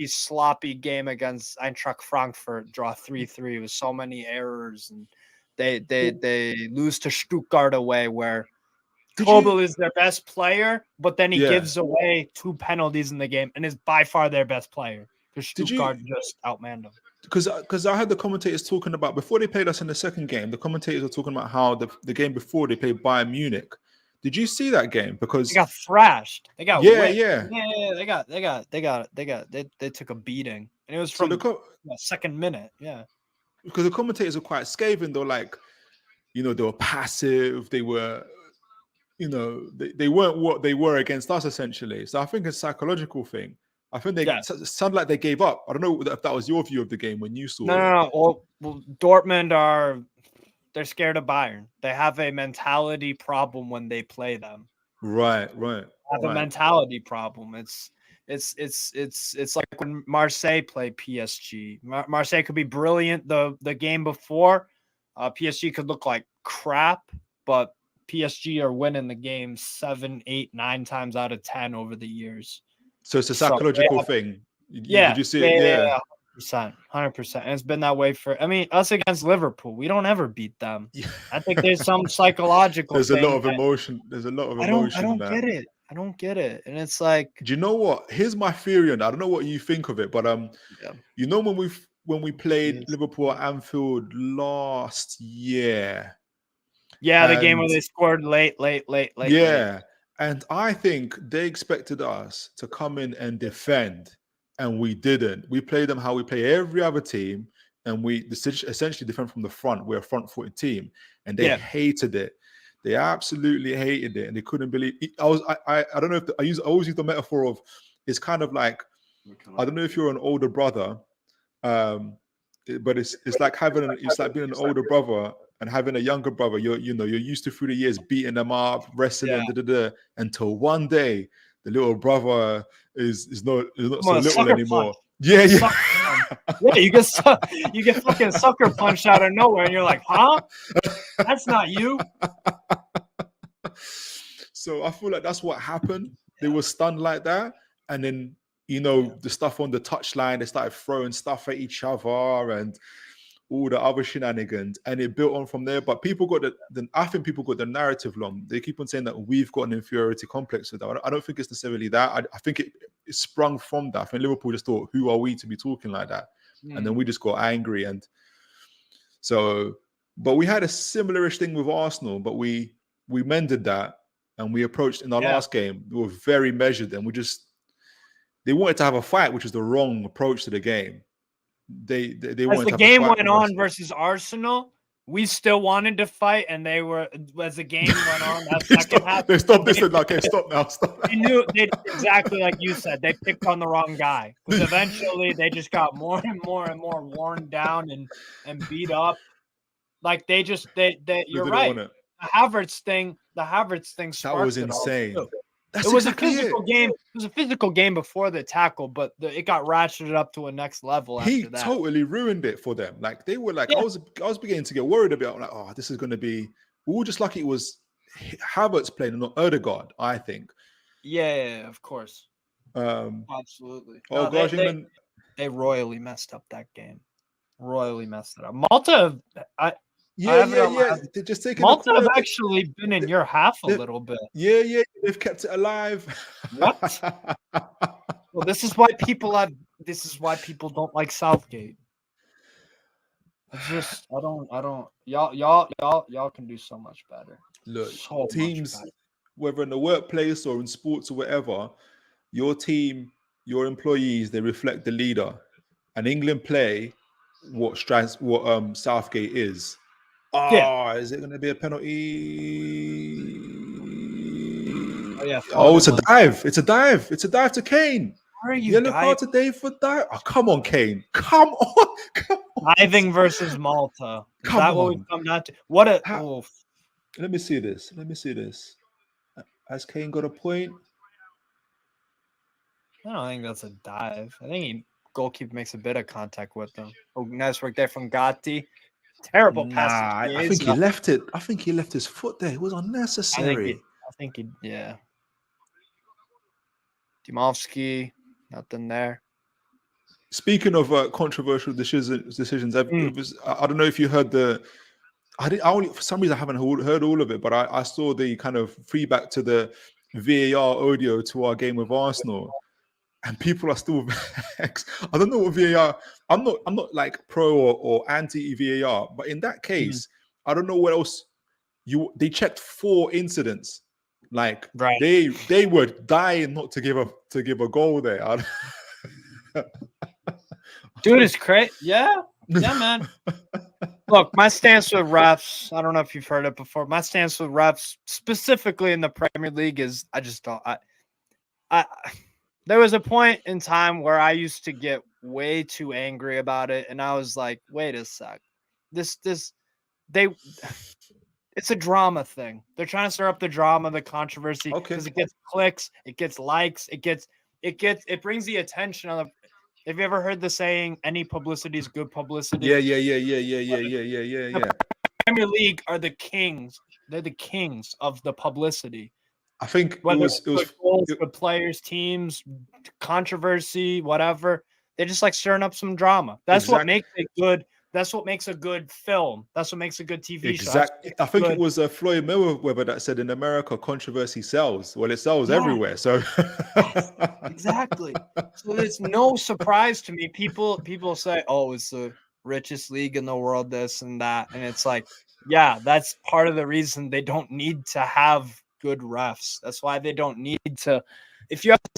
sloppy game against Eintracht Frankfurt, draw 3-3 with so many errors, and they lose to Stuttgart away where Kobel is their best player, but then he gives away 2 penalties in the game and is by far their best player because Stuttgart just outmanned them. Because I heard the commentators talking about, before they played us in the second game, the commentators were talking about how the game before they played Bayern Munich. Did you see that game? Because they got thrashed. They got They took a beating, and it was from the second minute. Yeah, because the commentators were quite scathing. They were like, they were passive. They were, they weren't what they were against us essentially. So I think it's a psychological thing. I think they sound like they gave up. I don't know if that was your view of the game when you saw it. No. Well, Dortmund they're scared of Bayern. They have a mentality problem when they play them. Right. Have a mentality problem. It's like when Marseille played PSG. Marseille could be brilliant the game before. PSG could look like crap, but PSG are winning the game 7, 8, 9 times out of 10 over the years. So it's a psychological thing. Did you see it? Yeah. 100%. And it's been that way us against Liverpool. We don't ever beat them. I think there's some psychological There's a lot of emotion. There's a lot of emotion. I don't get it. And it's like, do you know what? Here's my theory, and I don't know what you think of it, but when we played Liverpool at Anfield last year. Yeah, the game where they scored late. Yeah. And I think they expected us to come in and defend, and we didn't. We played them how we play every other team, and we essentially defend from the front. We're a front-footed team, and they hated it. They absolutely hated it, and they couldn't believe it. I don't know if I always use the metaphor of, it's kind of like, I don't know if you're an older brother, but it's like being an older brother and having a younger brother. You're used to through the years beating them up, wrestling, until one day the little brother is not so little anymore. Punch. Yeah. You get fucking sucker punched out of nowhere, and you're like, huh? That's not you. So I feel like that's what happened. They were stunned like that, and then the stuff on the touchline, they started throwing stuff at each other and all the other shenanigans, and it built on from there. But people got I think people got the narrative wrong. They keep on saying that we've got an inferiority complex with that. I don't think it's necessarily that. I think it sprung from that. I think Liverpool just thought, who are we to be talking like that? And then we just got angry. And so, but we had a similar-ish thing with Arsenal, but we mended that, and we approached in our last game. We were very measured, and they wanted to have a fight, which is the wrong approach to the game. They wanted to have a fight. As the game went on versus Arsenal, we still wanted to fight, and they were, as the game went on, that second half. They stopped this. Okay, stop now. Stop. They knew exactly like you said. They picked on the wrong guy, because eventually they just got more and more worn down and beat up. Like they you're right. The Havertz thing. That was insane. It was a physical game. It was a physical game before the tackle, but it got ratcheted up to a next level after that. He totally ruined it for them. Like they were like, I was beginning to get worried about. Like, oh, this is going to be. We were just lucky it was Havertz playing and not Odegaard, I think. Yeah, of course. Absolutely. Oh gosh, they royally messed up that game. royally messed it up. Malta, Yeah. They're just taking a Malta corner. have actually been in your half a little bit. Yeah. They've kept it alive. What? Well, this is why people don't like Southgate. It's just I don't y'all can do so much better. Look, So teams, whether in the workplace or in sports or whatever, your team, your employees, they reflect the leader. And England play what Southgate is. Is it going to be a penalty? Oh, it's a dive. It's a dive. It's a dive to Kane. Are you Yellow card today for dive? Oh, come on, Kane. Come on. Diving versus Malta. Is that what we've come down to? What a Let me see this. Has Kane got a point? I don't think that's a dive. I think goalkeeper makes a bit of contact with them. Oh, nice work there from Gatti. Terrible pass. I think he left it. I think he left his foot there. It was unnecessary. I think he Dimovsky, nothing there. Speaking of controversial decisions, I don't know if you heard for some reason I haven't heard all of it, but I saw the kind of feedback to the VAR audio to our game with Arsenal, and people are still vexed. I don't know what VAR. I'm not like pro or anti VAR, but in that case, I don't know what else. They checked 4 incidents. Like they were dying not to give a goal there. Dude, it's crazy. Yeah, man. Look, my stance with refs, I don't know if you've heard it before. My stance with refs, specifically in the Premier League, is I just don't. There was a point in time where I used to get way too angry about it, and I was like, wait a sec. It's a drama thing. They're trying to stir up the drama, the controversy, because it gets clicks, it gets likes, it brings the attention of the. Have you ever heard the saying, any publicity is good publicity? Yeah. The Premier League are the kings. They're the kings of the publicity. I think whether it was goals for players, teams, controversy, whatever. They just like stirring up some drama. That's what makes it good. That's what makes a good film. That's what makes a good TV show. I think it was Floyd Mayweather that said in America, controversy sells. Well, it sells everywhere. So yes, exactly. So it's no surprise to me. People say, "Oh, it's the richest league in the world," this and that, and it's like, yeah, that's part of the reason they don't need to have good refs. That's why they don't need to. If you have a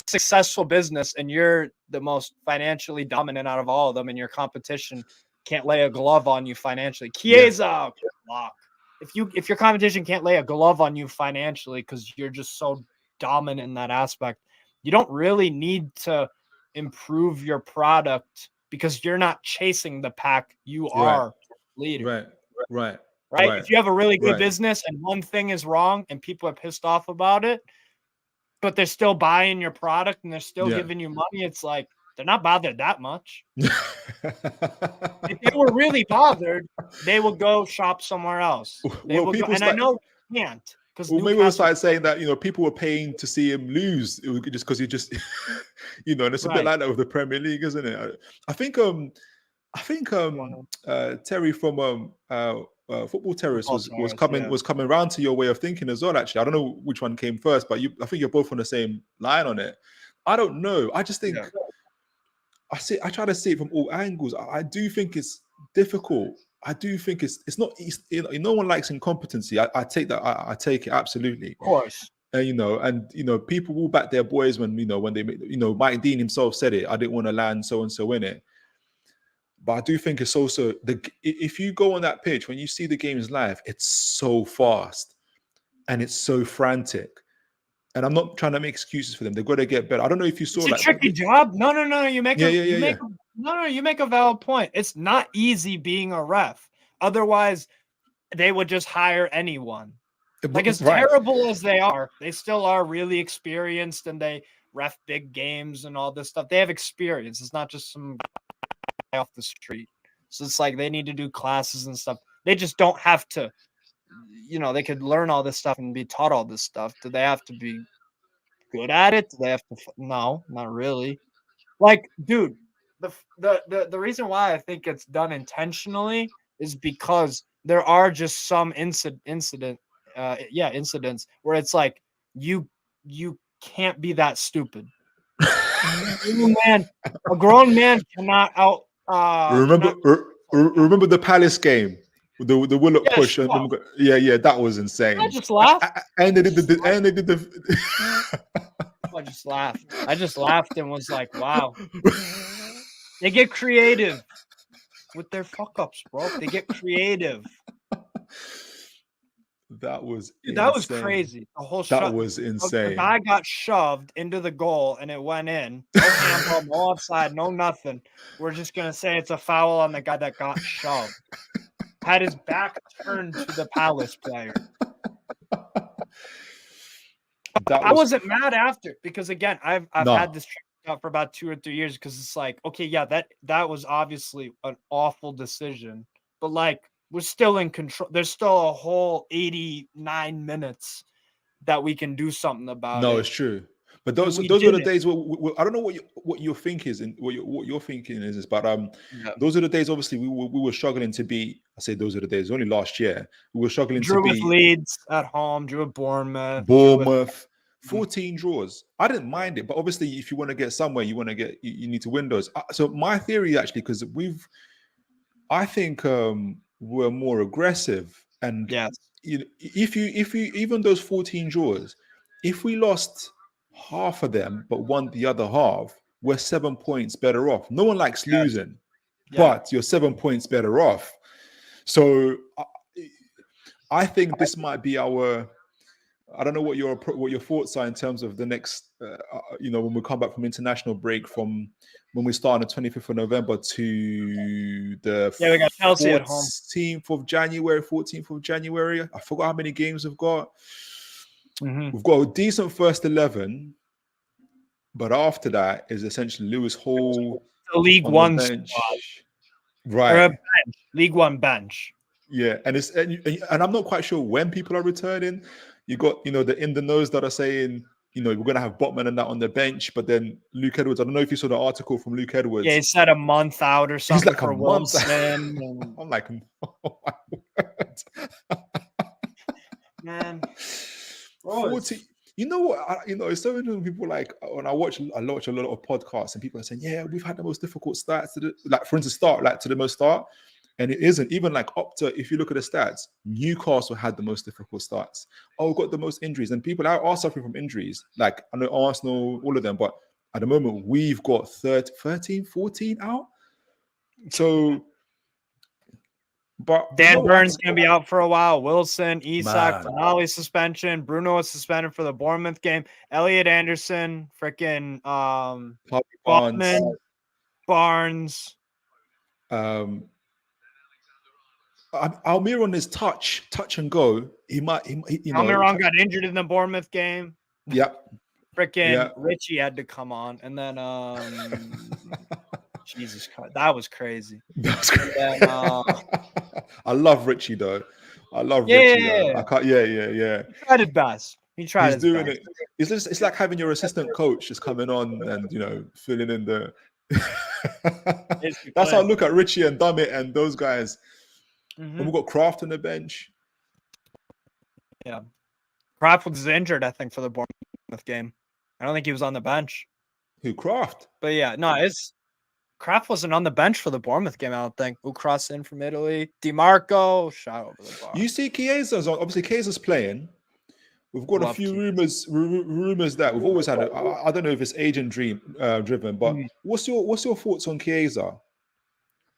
successful business and you're the most financially dominant out of all of them, and your competition can't lay a glove on you financially. Chiesa, block. If your competition can't lay a glove on you financially because you're just so dominant in that aspect, you don't really need to improve your product because you're not chasing the pack. You are leader. Right. If you have a really good business and one thing is wrong and people are pissed off about it, but they're still buying your product and they're still giving you money, it's like, they're not bothered that much. If they were really bothered, they would go shop somewhere else. I know you can't. Maybe we'll start saying that people were paying to see him lose just because he just and it's a bit like that with the Premier League, isn't it? I think Terry from Football Terrace was coming around to your way of thinking as well. Actually, I don't know which one came first, but I think you're both on the same line on it. I don't know. I just think. I try to see it from all angles. I do think it's difficult. I do think it's not. No one likes incompetency. I take that. I take it absolutely. Of course. And people will back their boys when they make. Mike Dean himself said it. I didn't want to land so and so in it. But I do think it's also if you go on that pitch when you see the games live, it's so fast and it's so frantic. And I'm not trying to make excuses for them. They've got to get better. I don't know if you saw it's a tricky job. No. You make a valid point. It's not easy being a ref. Otherwise, they would just hire anyone. Like as terrible as they are, they still are really experienced and they ref big games and all this stuff. They have experience. It's not just some guy off the street. So it's like they need to do classes and stuff. They just don't have to. They could learn all this stuff and be taught all this stuff. Do they have to be good at it? Do they have to? No, not really. Like, dude, the reason why I think it's done intentionally is because there are just some incidents where it's like you can't be that stupid. A grown man cannot out. Remember, remember the Palace game, the Willock push. Sure. Yeah, that was insane. I just laughed. And they did the. I just laughed. I just laughed and was like, "Wow." They get creative with their fuck ups, bro. They get creative. That was Dude, that was crazy. The whole that was insane. The guy got shoved into the goal and it went in. No handball, no offside, no nothing. We're just gonna say it's a foul on the guy that got shoved. Had his back turned to the Palace player. I wasn't mad after because again, I've had this out for about 2 or 3 years because it's like, okay, yeah, that was obviously an awful decision, but like we're still in control. There's still a whole 89 minutes that we can do something about it. No, it's true. But those were the days where I don't know what your think is and what your thinking is, but those are the days. Obviously, we were struggling to beat. I say those are the days. Only last year we were struggling to beat Leeds at home, drew with Bournemouth. 14 draws. I didn't mind it, but obviously, if you want to get somewhere, you need to win those. So my theory actually, because I think we're more aggressive, and if you even those 14 draws, if we lost half of them but won the other half, we're 7 points better off. No one likes losing, but you're 7 points better off. So I think this might be our. I don't know what your thoughts are in terms of the next, when we come back from international break, from when we start on the 25th of November to the we got Chelsea at home. 14th of January. I forgot how many games we've got. Mm-hmm. We've got a decent first 11, but after that is essentially Lewis Hall, the League One bench, right? Or a bench, League One bench. Yeah, and I'm not quite sure when people are returning. You got, the in the nose that are saying, we're going to have Botman and that on the bench, but then Luke Edwards, I don't know if you saw the article from Luke Edwards. Yeah, he said a month out or something. He's like for Wilson. I'm like, oh my word. Man. 40. You know what? It's so many people like when I watch a lot of podcasts and people are saying, yeah, we've had the most difficult starts to the most start. And it isn't even like up to, if you look at the stats, Newcastle had the most difficult starts. Oh, got the most injuries. And people are suffering from injuries. Like, I know Arsenal, all of them. But at the moment, we've got 13, 14 out. So, but Dan Burns going to be out for a while. Wilson, Isak, Tonali suspension. Bruno is suspended for the Bournemouth game. Elliot Anderson, freaking Barnes. Almiron is touch and go. Almiron got injured in the Bournemouth game. Yeah. Freaking Richie had to come on. And then Jesus Christ. That was crazy. Then, I love Richie though. Richie. I can't, yeah. He tried his best. He's doing it. It's like having your assistant coach just coming on and filling in the That's how I look at Richie and Dummett and those guys. Mm-hmm. And we've got Kraft on the bench. Yeah. Kraft was injured, I think, for the Bournemouth game. I don't think he was on the bench. Who, Kraft? But yeah, no, Kraft wasn't on the bench for the Bournemouth game, I don't think. Who crossed in from Italy? DiMarco, shot over the bar. You see Chiesa's on. Obviously, Chiesa's playing. We've got a few rumors that we've always had. I don't know if it's agent driven, but what's your thoughts on Chiesa?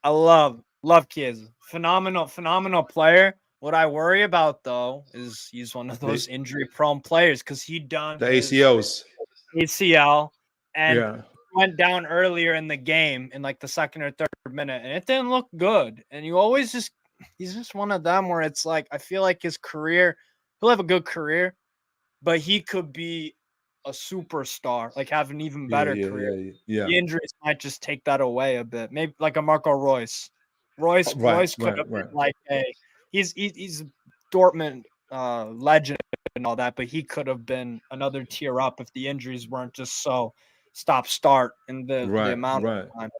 I love Chiesa. Phenomenal player. What I worry about though is he's one of those injury-prone players because he done the ACL and went down earlier in the game in like the second or third minute, and it didn't look good. And he's just one of them where it's like I feel like his career, he'll have a good career, but he could be a superstar, like have an even better career. Yeah. The injuries might just take that away a bit. Maybe like a Marco Royce. Royce could have been like he's Dortmund legend and all that, but he could have been another tier up if the injuries weren't just so stop-start in the amount of time.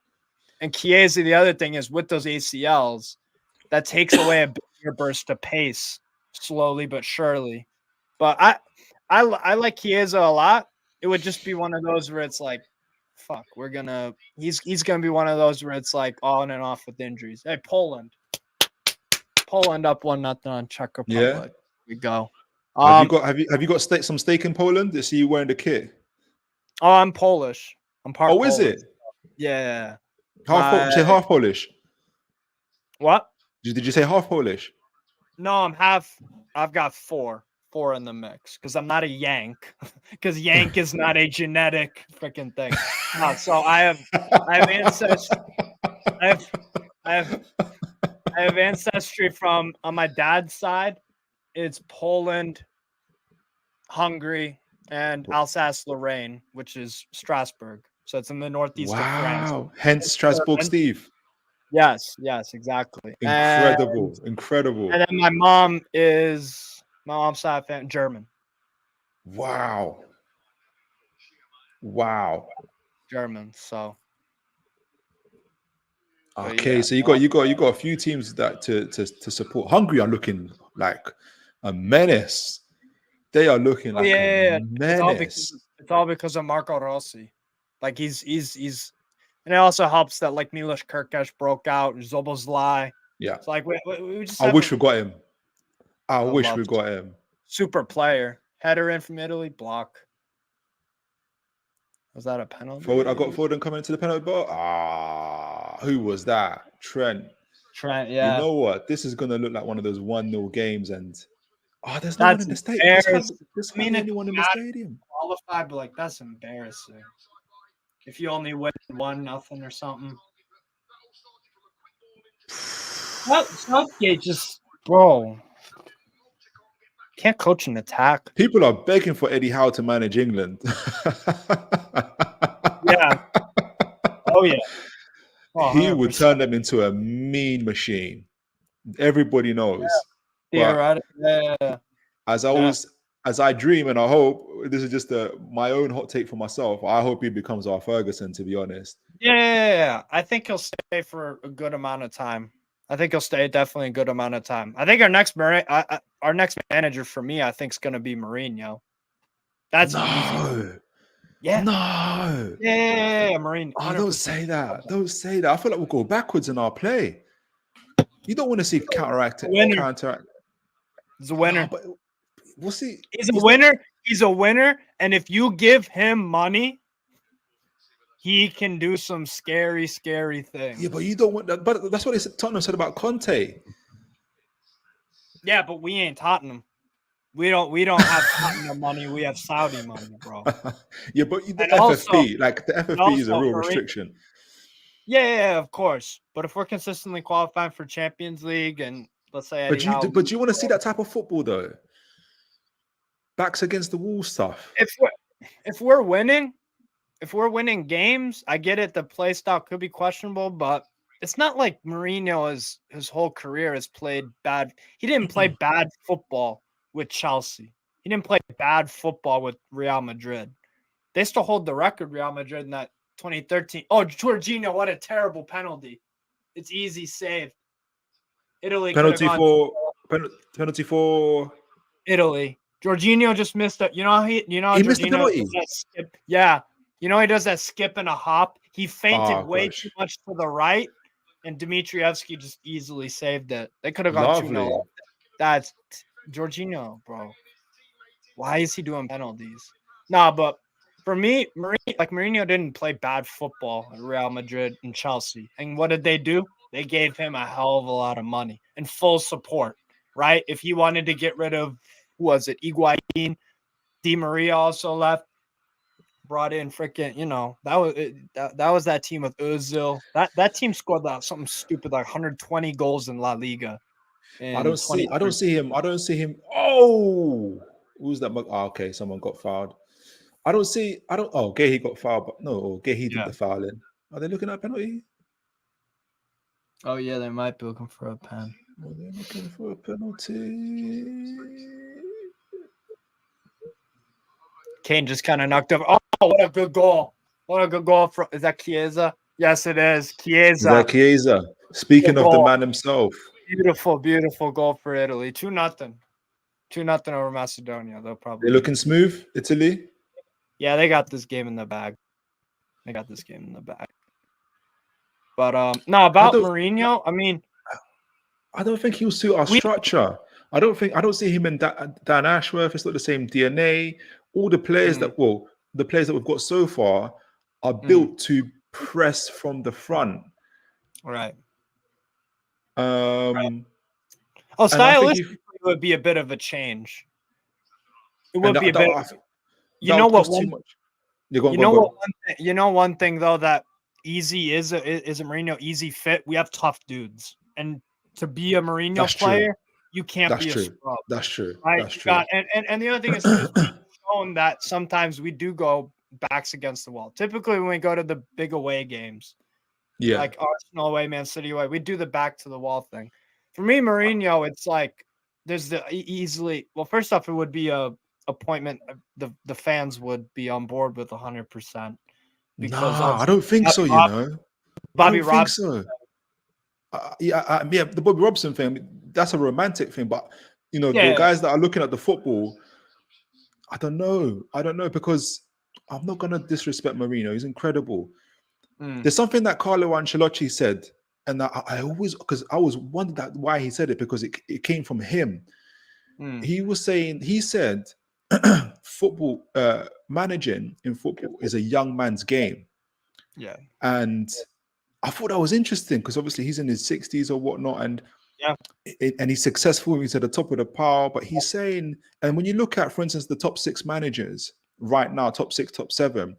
And Chiesa, the other thing is with those ACLs, that takes away a bigger burst of pace slowly but surely. But I like Chiesa a lot. It would just be one of those where it's like, fuck, he's gonna be one of those where it's like on and off with injuries. Hey, Poland up 1-0 on Czech Yeah. Republic. We go. Have you got some stake in Poland? To see you wearing the kit. Oh, I'm Polish. I'm part. Oh, is Polish. it? Yeah. Did you say half Polish? What? Did you say half Polish? No, I'm half. I've got four in the mix because I'm not a Yank. Because Yank is not a genetic freaking thing. No, so I have ancestry. I have ancestry from on my dad's side. It's Poland, Hungary, and Alsace-Lorraine, which is Strasbourg. So it's in the northeast of France. Wow. Hence Strasbourg Steve. Yes, exactly. Incredible. And then my mom's side fan German. Wow. German. So okay, yeah. so you got a few teams that to support. Hungary are looking like a menace. They are looking like a menace. It's all because of Marco Rossi. Like he's and it also helps that like Milos Kerkez broke out and Szoboszlai. Yeah. It's like we just I wish we got him. I wish we got him. Super player. Header in from Italy, block. Was that a penalty? I got Foden coming into the penalty box. Who was that? Trent, yeah. You know what? This is going to look like one of those 1-0 games and there's no one in the stadium. There's anyone in the stadium. Qualified, but like that's embarrassing. If you only win 1-0 or something. Southgate just, bro, can't coach an attack. People are begging for Eddie Howe to manage England. Yeah. Oh, yeah. Oh, he would turn them into a mean machine. Everybody knows. Yeah, right. Yeah. As I dream and I hope, this is just my own hot take for myself. I hope he becomes our Ferguson, to be honest. Yeah. I think he'll stay for a good amount of time. I think he'll stay definitely a good amount of time. I think our next manager for me, I think, is going to be Mourinho. That's easy. Yeah. No. Yeah, Mourinho. Oh, don't say that. Don't say that. I feel like we'll go backwards in our play. You don't want to see counteract. He's a winner. No, but we'll see. He's a winner. He's a winner. And if you give him money, he can do some scary, scary things. Yeah, but you don't want that. But that's what Tottenham said about Conte. Yeah, but we ain't Tottenham. We don't have Tottenham money. We have Saudi money, bro. Yeah, but the FFP is a real restriction. Yeah, of course. But if we're consistently qualifying for Champions League and let's say, but do you want to see that type of football though? Backs against the wall stuff. If we're winning games, I get it. The play style could be questionable, but it's not like Mourinho his whole career has played bad. He didn't play bad football with Chelsea. He didn't play bad football with Real Madrid. They still hold the record, Real Madrid, in that 2013. Oh, Jorginho, what a terrible penalty. It's easy save. Italy penalty for Italy. Jorginho just missed it. You know he missed the penalty. Skip. Yeah. You know he does that skip and a hop. He feinted way too much to the right, and Dimitrievski just easily saved it. They could have gone 2-0. That's Jorginho, bro. Why is he doing penalties? Nah, but for me, Mourinho didn't play bad football at Real Madrid and Chelsea. And what did they do? They gave him a hell of a lot of money and full support, right? If he wanted to get rid of, who was it? Higuain, Di Maria also left. Brought in freaking, that was that team with Ozil. That team scored something stupid like 120 goals in La Liga. I don't see him. Oh, who's that? Oh, okay, someone got fouled. Gay got fouled, but no, Gay did the fouling. Are they looking at penalty? Oh yeah, they might be looking for a pen. Oh, they're looking for a penalty. Kane just kind of knocked over. Oh, what a good goal! What a good goal! Is that Chiesa? Yes, it is. Is Chiesa. that Chiesa? Speaking of the goal. man himself. Beautiful, beautiful goal for Italy. 2-0. 2-0 over Macedonia. They'll probably They're looking smooth, Italy. Yeah, they got this game in the bag. But no, about Mourinho, I mean, I don't think he'll suit our structure. I don't see him in Dan Ashworth. It's not the same DNA. All the players the players that we've got so far are built to press from the front. Right. Stylistically, it would be a bit of a change. It would be a bit. You know what? Too much. You know one thing though that easy is a Mourinho easy fit. We have tough dudes, and to be a Mourinho player, you can't be a scrub. That's true. Right? That's true. And the other thing is too, is we've shown that sometimes we do go backs against the wall. Typically, when we go to the big away games, like Arsenal away, Man City away, we do the back to the wall thing. For me, Mourinho, it's like there's the easily. Well, first off, it would be a appointment. The fans would be on board with 100%. Because I don't think so. Bobby Robson. The Bobby Robson thing. That's a romantic thing, but the guys that are looking at the football, I don't know because I'm not gonna disrespect Mourinho. He's incredible. There's something that Carlo Ancelotti said, and I always, because I was wondered why he said it, because it came from him. He said football managing in football is a young man's game. Yeah. And I thought that was interesting because obviously he's in his 60s or whatnot, and he's successful. He's at the top of the pile, but he's saying, and when you look at, for instance, the top 6 managers right now, top 6, top 7,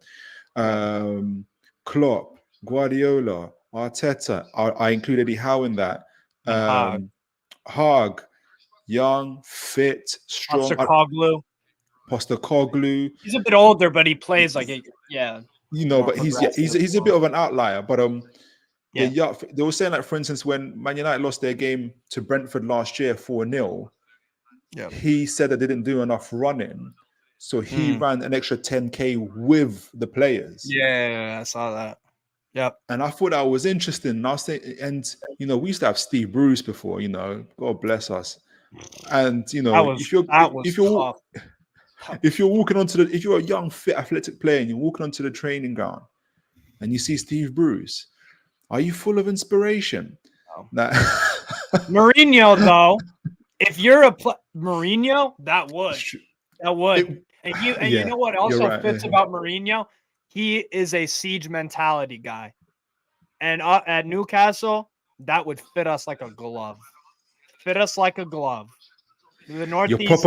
Klopp, Guardiola, Arteta, I include Eddie Howe in that. Haag, young, fit, strong. Postecoglou. He's a bit older, but he plays like but he's a bit of an outlier. But they were saying that, for instance, when Man United lost their game to Brentford last year 4-0, he said they didn't do enough running, so he ran an extra 10K with the players. Yeah, I saw that. Yep. And I thought that was interesting. And I was saying, and we used to have Steve Bruce before, God bless us. And if you're walking onto if you're a young, fit, athletic player and you're walking onto the training ground and you see Steve Bruce, are you full of inspiration? No. Mourinho, though, if you're Mourinho, that would. You know what also fits about Mourinho? He is a siege mentality guy. And at Newcastle, that would fit us like a glove. The Northeast.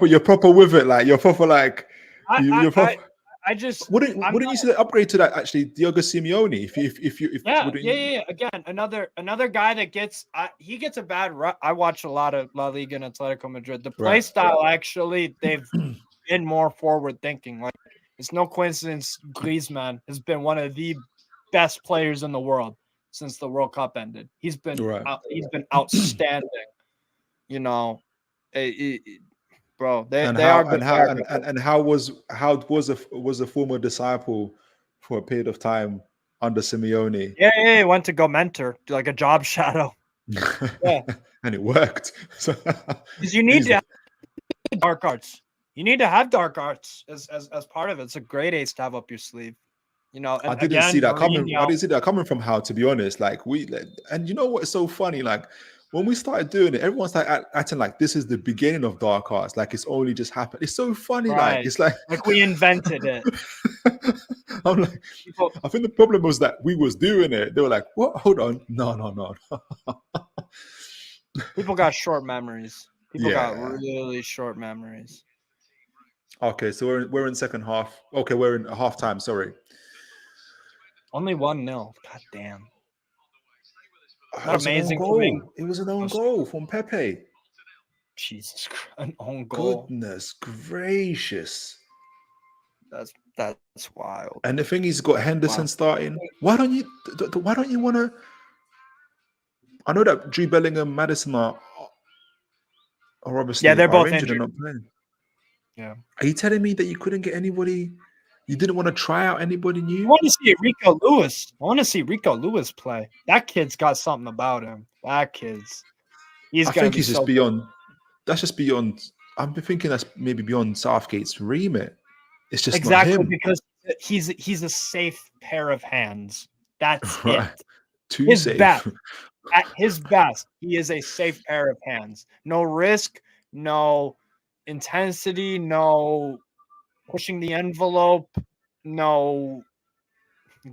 You're proper with it, like you're proper like. Wouldn't you say the upgrade to that actually, Diogo Simeone? Again, another guy that gets a bad rap. I watch a lot of La Liga and Atletico Madrid. The play style, actually, they've been more forward thinking. Like, it's no coincidence Griezmann has been one of the best players in the world since the World Cup ended. He's been outstanding. Bro, how was a former disciple for a period of time under Simeone? Yeah, he went to go mentor, do like a job shadow. Yeah, and it worked. Because you need to have dark arts. You need to have dark arts as part of it. It's a great ace to have up your sleeve. I didn't see that coming. I didn't see that coming from How, to be honest. Like and you know what's so funny? Like, when we started doing it, everyone started acting like this is the beginning of dark arts, like it's only just happened. It's so funny, like it's like we invented it. I'm like, I think the problem was that we was doing it. They were like, "What? Hold on, no." People got short memories. People got really short memories. Okay, so we're in second half. Okay, we're in halftime. Sorry. Only 1-0. God damn. Amazing goal. It was an own goal from Pepe. Jesus Christ, an own goal. Goodness gracious. That's wild. And the thing he's got Henderson starting. Why don't you want to? I know that Jude Bellingham, Maddison are obviously they're both injured and not playing. Yeah. Are you telling me that you couldn't get anybody? You didn't want to try out anybody I new? want to see Rico Lewis. I want to see Rico Lewis play. That kid's got something about him. He's I gonna think be he's just so beyond. That's just beyond. I'm thinking that's maybe beyond Southgate's remit. It's just not exactly him, because he's a safe pair of hands. That's it. right? Too His best. safe. At his best, he is a safe pair of hands. No risk, no intensity, no pushing the envelope, no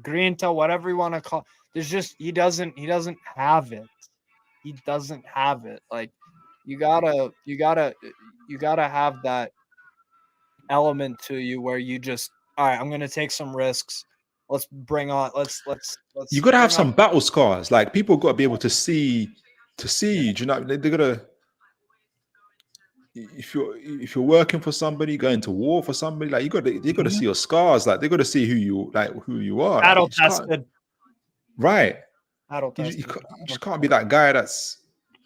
grinta, whatever you want to call. There's just he doesn't have it. He doesn't have it. Like you gotta have that element to you where you just all right, I'm gonna take some risks. Let's bring on let's You got to have bring on some battle scars. Like people got to be able to see. Do you know? They got to. If you're working for somebody, going to war for somebody, like you got to see your scars. Like they got to see who you are. Like battle you just can't. tested. Right. Battle You, tested. you just can't be that guy that's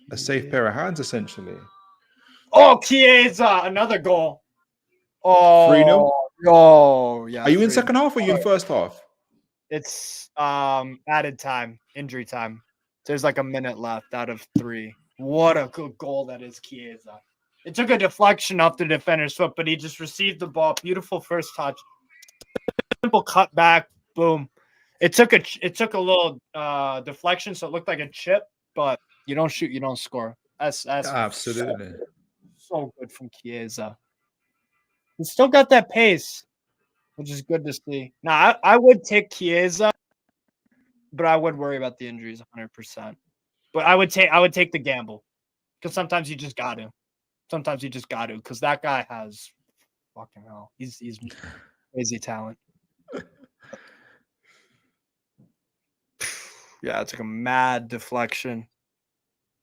a safe pair of hands essentially. Oh, Chiesa, another goal. 3-0. Oh, yeah. Are you in 3. second half or are you in first half? It's added time, injury time. There's like a minute left out of 3. What a good goal that is, Chiesa. It took a deflection off the defender's foot, but he just received the ball. Beautiful first touch. Simple cut back, boom. It took a little deflection, so it looked like a chip, but you don't shoot, you don't score. That's Absolutely. so good from Chiesa. He's still got that pace, which is good to see. Now, I would take Chiesa, but I would worry about the injuries 100%. But I would take the gamble because sometimes you just got to. Sometimes you just got to because that guy has fucking hell. He's crazy talent. Yeah, it's like a mad deflection.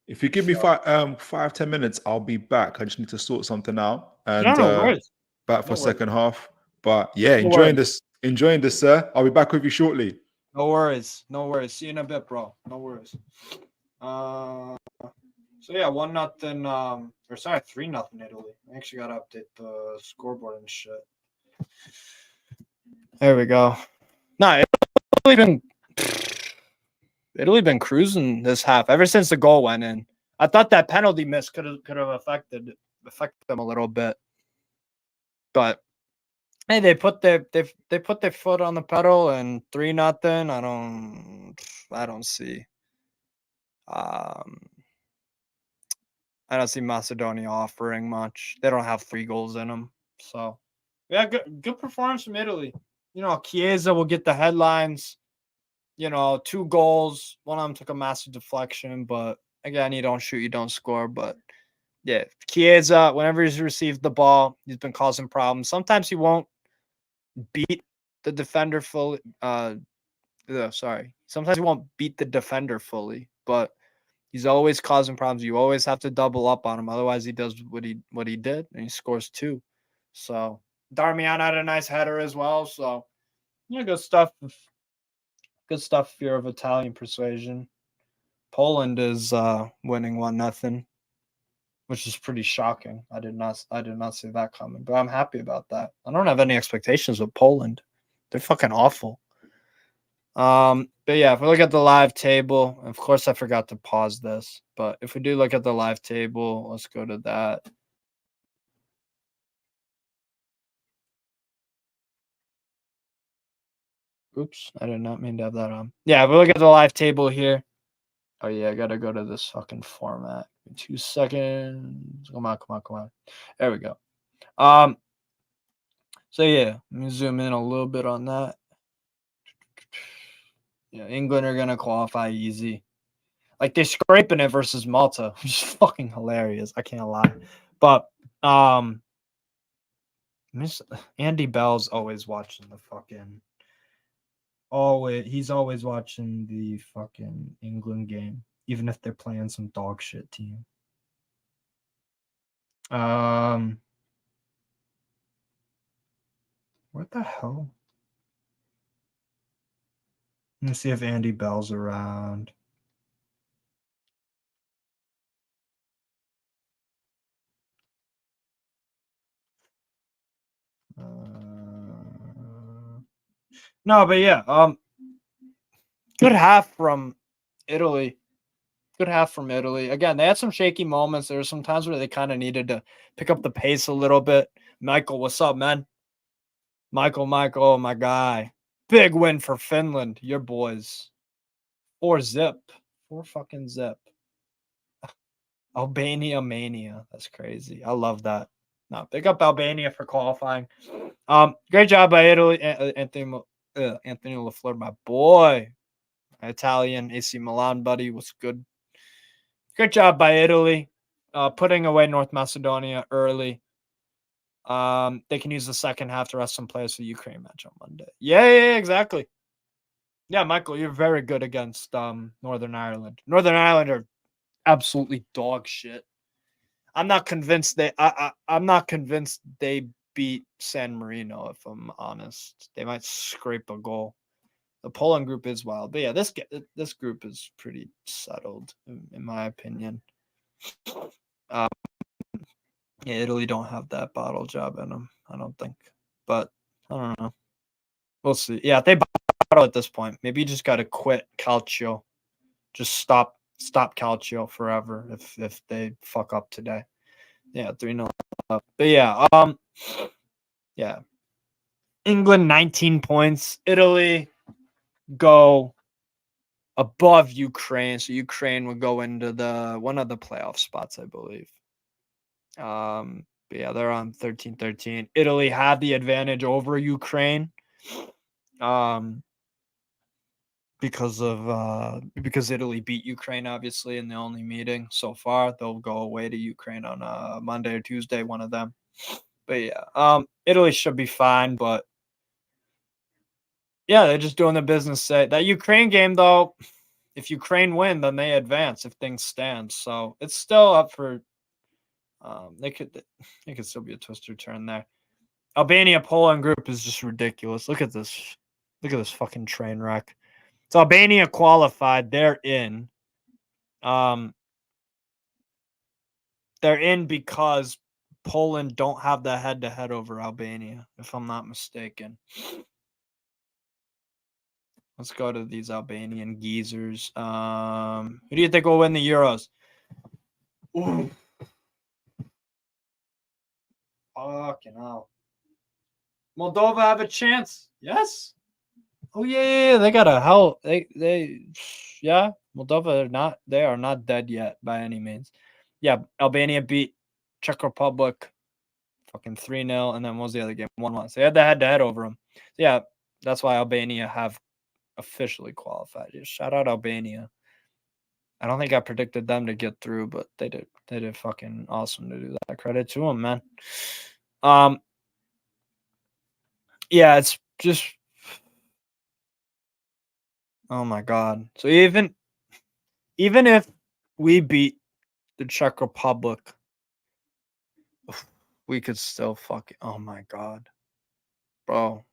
If you give me 5-10 minutes, I'll be back. I just need to sort something out and No worries. back for No worries. second half. But yeah, No worries. enjoying this, sir. I'll be back with you shortly. No worries. No worries. See you in a bit, bro. No worries. So yeah, 1-0. Or sorry, 3-0 Italy. I actually gotta update the scoreboard and shit. There we go. No, Italy been cruising this half ever since the goal went in. I thought that penalty miss could have affected them a little bit, but hey, they put their foot on the pedal and 3-0. I don't see. I don't see Macedonia offering much. They don't have 3 goals in them, so yeah, good performance from Italy. You know, Chiesa will get the headlines. 2 goals. One of them took a massive deflection, but again, you don't shoot, you don't score. But yeah, Chiesa, whenever he's received the ball, he's been causing problems. Sometimes he won't beat the defender fully. Sometimes he won't beat the defender fully, but he's always causing problems. You always have to double up on him. Otherwise, he does what he did, and he scores 2. So Darmian had a nice header as well. So good stuff. Good stuff if you're of Italian persuasion. Poland is winning 1-0, which is pretty shocking. I did not see that coming, but I'm happy about that. I don't have any expectations with Poland. They're fucking awful. But yeah, if we look at the live table, of course I forgot to pause this, but if we do look at the live table, let's go to that. Oops, I did not mean to have that on. Yeah, if we look at the live table here. Oh yeah, I gotta go to this fucking format. 2 seconds. Come on. There we go. So yeah, let me zoom in a little bit on that. Yeah, England are gonna qualify easy. Like they're scraping it versus Malta, which is fucking hilarious. I can't lie. But Andy Bell's always watching the fucking he's always watching the fucking England game, even if they're playing some dog shit team. What the hell? Let's see if Andy Bell's around. No, but yeah, good half from Italy. Good half from Italy. Again, they had some shaky moments. There were some times where they kind of needed to pick up the pace a little bit. Michael, what's up, man? Michael, my guy. Big win for Finland, your boys. 4-0. 4-zip. Albania mania. That's crazy. I love that. No, pick up Albania for qualifying. Great job by Italy. Anthony LaFleur, my boy. Italian AC Milan buddy was good. Great job by Italy, putting away North Macedonia early. They can use the second half to rest some players for the Ukraine match on Monday. Yeah, exactly. Yeah, Michael, you're very good against Northern Ireland. Northern Ireland are absolutely dog shit. I'm not convinced I'm not convinced they beat San Marino. If I'm honest, they might scrape a goal. The Poland group is wild, but yeah, this group is pretty settled in my opinion. Yeah, Italy don't have that bottle job in them, I don't think. But I don't know. We'll see. Yeah, if they bottle at this point, maybe you just got to quit Calcio. Just stop Calcio forever if they fuck up today. Yeah, 3-0 up. But yeah, yeah. England 19 points. Italy go above Ukraine, so Ukraine would go into the one of the playoff spots, I believe. But yeah, they're on 13-13. Italy had the advantage over Ukraine. Because Italy beat Ukraine obviously in the only meeting so far. They'll go away to Ukraine on Monday or Tuesday, one of them. But yeah, Italy should be fine, but yeah, they're just doing the business. That Ukraine game though, if Ukraine win, then they advance if things stand. So it's still up for they could still be a twist or turn there. Albania Poland group is just ridiculous. Look at this. Look at this fucking train wreck. So Albania qualified. They're in. They're in because Poland don't have the head-to-head over Albania, if I'm not mistaken. Let's go to these Albanian geezers. Who do you think will win the Euros? Ooh. Fucking hell. Moldova have a chance. Yes. Oh yeah. They got a hell. Yeah. Moldova they are not dead yet by any means. Yeah, Albania beat Czech Republic fucking 3-0, and then what was the other game? 1-1. So they had the head-to-head over them. So yeah, that's why Albania have officially qualified. Just shout out Albania. I don't think I predicted them to get through, but they did. They did fucking awesome to do that. Credit to them, man. Yeah, it's just oh my god. So even if we beat the Czech Republic, we could still fucking oh my god. Bro.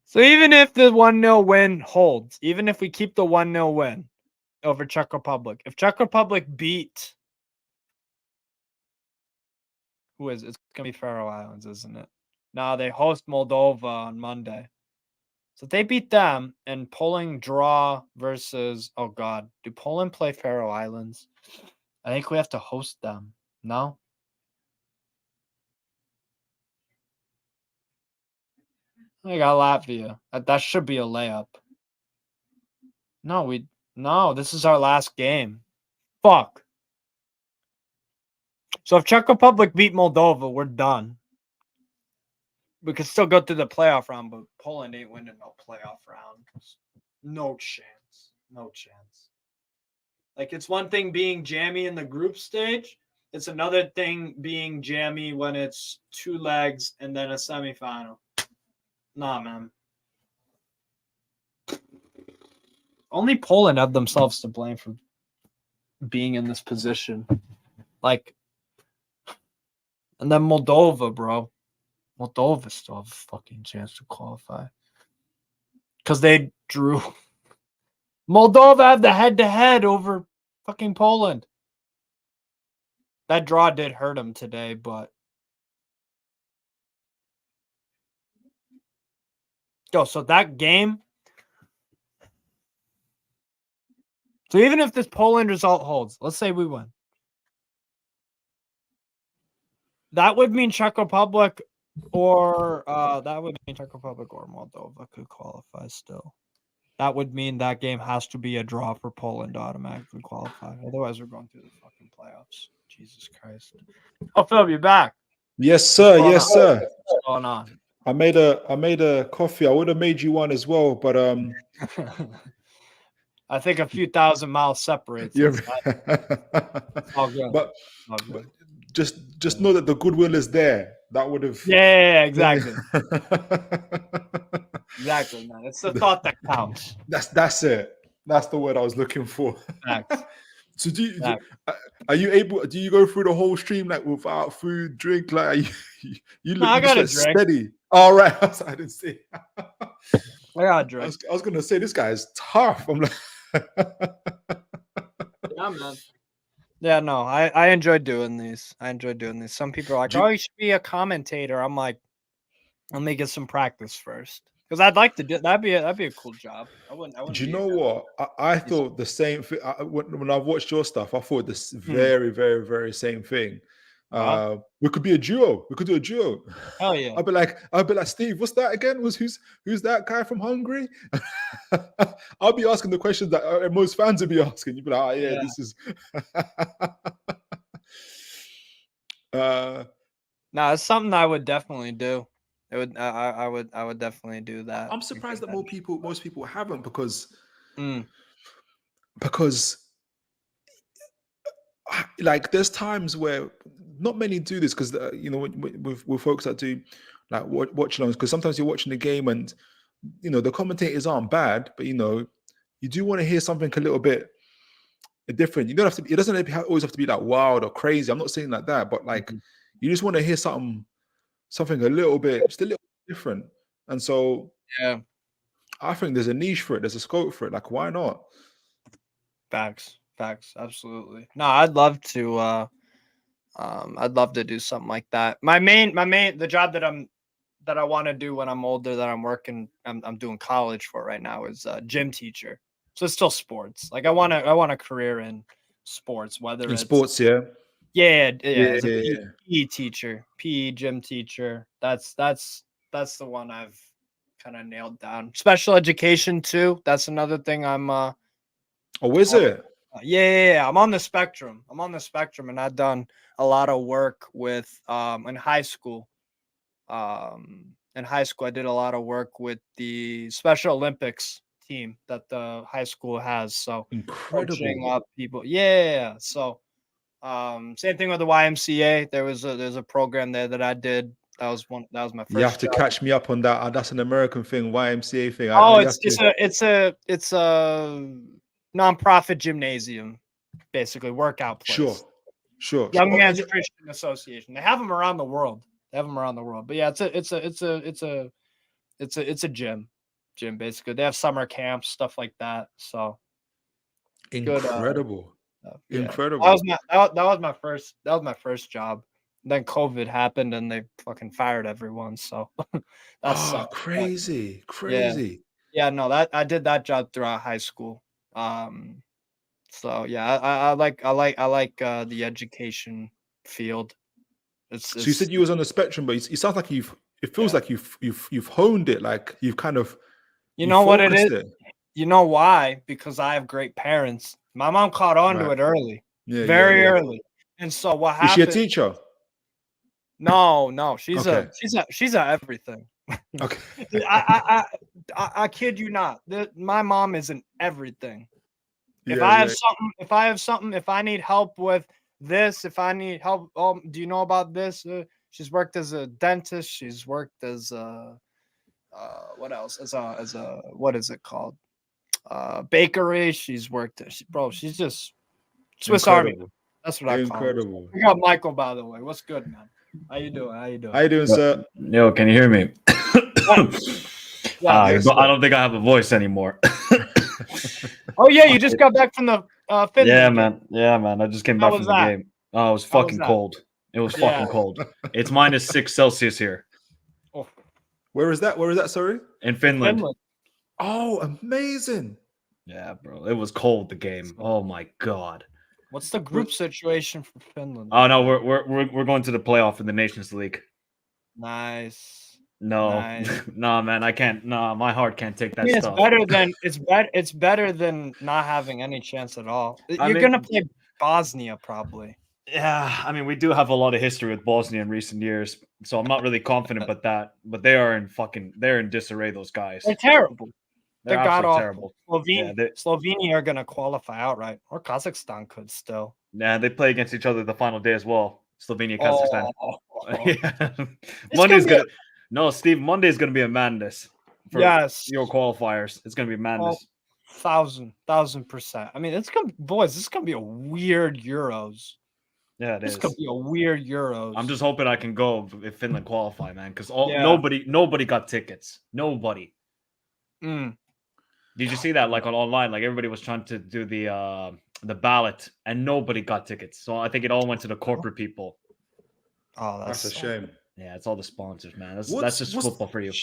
So even if the 1-0 win holds, even if we keep the 1-0 win over Czech Republic, if Czech Republic beat who is it? It's gonna be Faroe Islands, isn't it? No, they host Moldova on Monday. So if they beat them and Poland draw versus oh god, do Poland play Faroe Islands? I think we have to host them. No? I got Latvia. That should be a layup. No, this is our last game. Fuck. So if Czech Republic beat Moldova, we're done. We could still go through the playoff round, but Poland ain't winning no playoff round. No chance. No chance. Like it's one thing being jammy in the group stage. It's another thing being jammy when it's two legs and then a semifinal. Nah, man. Only Poland have themselves to blame for being in this position. Like, and then Moldova, bro. Moldova still have a fucking chance to qualify. Because they drew. Moldova had the head-to-head over fucking Poland. That draw did hurt them today, but Yo, so that game. So even if this Poland result holds, let's say we win. That would mean Czech Republic or Moldova could qualify still. That would mean that game has to be a draw for Poland to automatically qualify. Otherwise, we're going through the fucking playoffs. Jesus Christ. Oh, Phil, you're back. Yes, sir. Yes, sir. What's going on? I made a coffee. I would have made you one as well, but I think a few thousand miles separates us. All good. But just know that the goodwill is there. That would have. Yeah, exactly. Exactly, man. It's the thought that counts. That's it. That's the word I was looking for. Facts. So are you able? Do you go through the whole stream like without food, drink? Like you look I got a just drink. Steady. All right, I didn't see. I got a drink. I was gonna say this guy is tough. I'm like, yeah, man. Yeah, no, I enjoy doing these. Some people are like, "Oh, you should be a commentator." I'm like, let me get some practice first. Because I'd like to do that'd be a cool job. I wouldn't. Do you know what? I thought the same thing when I've watched your stuff. I thought this very, very, very same thing. We could be a duo. We could do a duo. Hell yeah! I'd be like, Steve, what's that again? Who's that guy from Hungary? I'll be asking the questions that most fans would be asking. You'd be like, yeah. This is. No, it's something I would definitely do. It would. I would definitely do that. I'm surprised that most people haven't because like there's times where not many do this because with folks that do like watch alongs, because sometimes you're watching the game and the commentators aren't bad, but you do want to hear something a little bit different. You don't have to. It doesn't always have to be like wild or crazy. I'm not saying like that, but like you just want to hear something a little bit, just a little different. And so I think there's a niche for it. There's a scope for it. Like, why not? Facts, absolutely. No, I'd love to do something like that. The job that I want to do when I'm older, that I'm doing college for right now, is gym teacher. So it's still sports. Like I want a career in sports, whether it's sports, as a PE teacher, PE gym teacher. That's the one I've kind of nailed down. Special education too. That's another thing I'm is it? Yeah. I'm on the spectrum. And I've done a lot of work with in high school. In high school, I did a lot of work with the Special Olympics team that the high school has. So coaching up people. Yeah. So same thing with the YMCA. There's a program there that I did. That was my first. You have to catch me up on that. That's an American thing, YMCA thing. It's a nonprofit gymnasium, basically workout place. Sure. Young Man's Christian Association. They have them around the world. But yeah, it's a gym basically. They have summer camps, stuff like that. So incredible. Incredible. That was my first job. Then COVID happened and they fucking fired everyone. So that's crazy. Yeah, no, that I did that job throughout high school. So yeah, I like the education field. So you said you was on the spectrum, but it sounds like it feels like you've honed it, like you've kind of what it is. You know why? Because I have great parents. My mom caught on to it early, very early. And so what happened? Is she a teacher? No, she's a everything. Okay. I kid you not. My mom is an everything. If I have something, if I need help with this, if I need help, do you know about this? She's worked as a dentist. She's worked as what else? As a what is it called? Bakery. She's worked. She's just Swiss Army. That's what I call her. Incredible. We got Michael, by the way. What's good, man? How you doing, sir? Yo, can you hear me? I don't think I have a voice anymore. Oh yeah, you just got back from the Finland. Yeah, man. I just came back from the game. Oh, it was fucking cold. It was fucking cold. It's -6 Celsius here. Where Where is that? Where is that? Sorry, in Finland. Oh, amazing! Yeah, bro, it was cold. The game. Oh my god. What's the group situation for Finland? Oh no, we're going to the playoff in the Nations League. Nice. No, Nice. no, man, I can't. No, my heart can't take that I mean, stuff. it's better than not having any chance at all. You're mean- gonna play Bosnia probably. Yeah, I mean, we do have a lot of history with Bosnia in recent years, so I'm not really confident about that. But they're in disarray. Those guys. They're terrible. They're god absolutely awful. terrible. Slovenia are gonna qualify outright, or Kazakhstan could still. Yeah, they play against each other the final day as well. Slovenia, Kazakhstan. Yeah. Monday's gonna. No, Steve. Monday is gonna be a madness. For your qualifiers, it's gonna be madness. 1,000%. I mean, this is gonna be a weird Euros. Yeah, this could be a weird Euros. I'm just hoping I can go if Finland qualify, man, because nobody got tickets. Nobody. Did you see that? Like online, like everybody was trying to do the ballot, and nobody got tickets. So I think it all went to the corporate people. Oh, that's a shame. Yeah, it's all the sponsors, man. That's just football for you.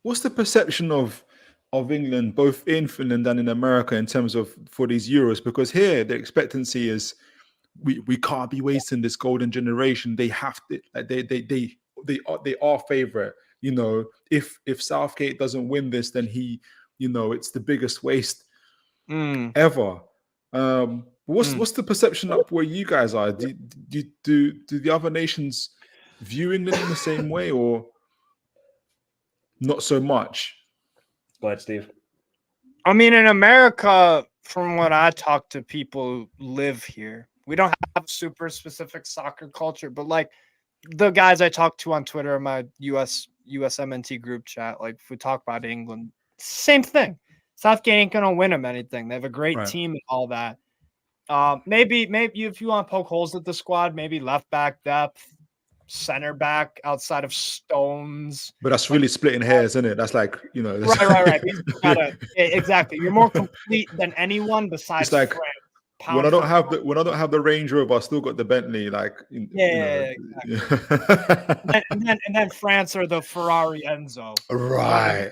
What's the perception of England, both in Finland and in America, in terms of for these Euros? Because here the expectancy is we can't be wasting this golden generation. They have to. They are favorite. You know, if Southgate doesn't win this, then it's the biggest waste ever. What's the perception up where you guys are? Do the other nations view England in the same way, or not so much? Go ahead, Steve. I mean, in America, from what I talk to people who live here, we don't have super specific soccer culture, but like the guys I talk to on Twitter, my USMNT group chat, like if we talk about England, same thing. Southgate ain't gonna win them anything. They have a great team and all that. Maybe if you want to poke holes at the squad, maybe left back depth, center back outside of Stones. But that's really splitting hairs, isn't it? That's like, right. Exactly. You're more complete than anyone besides it's like, France. When I don't have the Range Rover, I still got the Bentley. Like, exactly. and then France are the Ferrari Enzo. Right.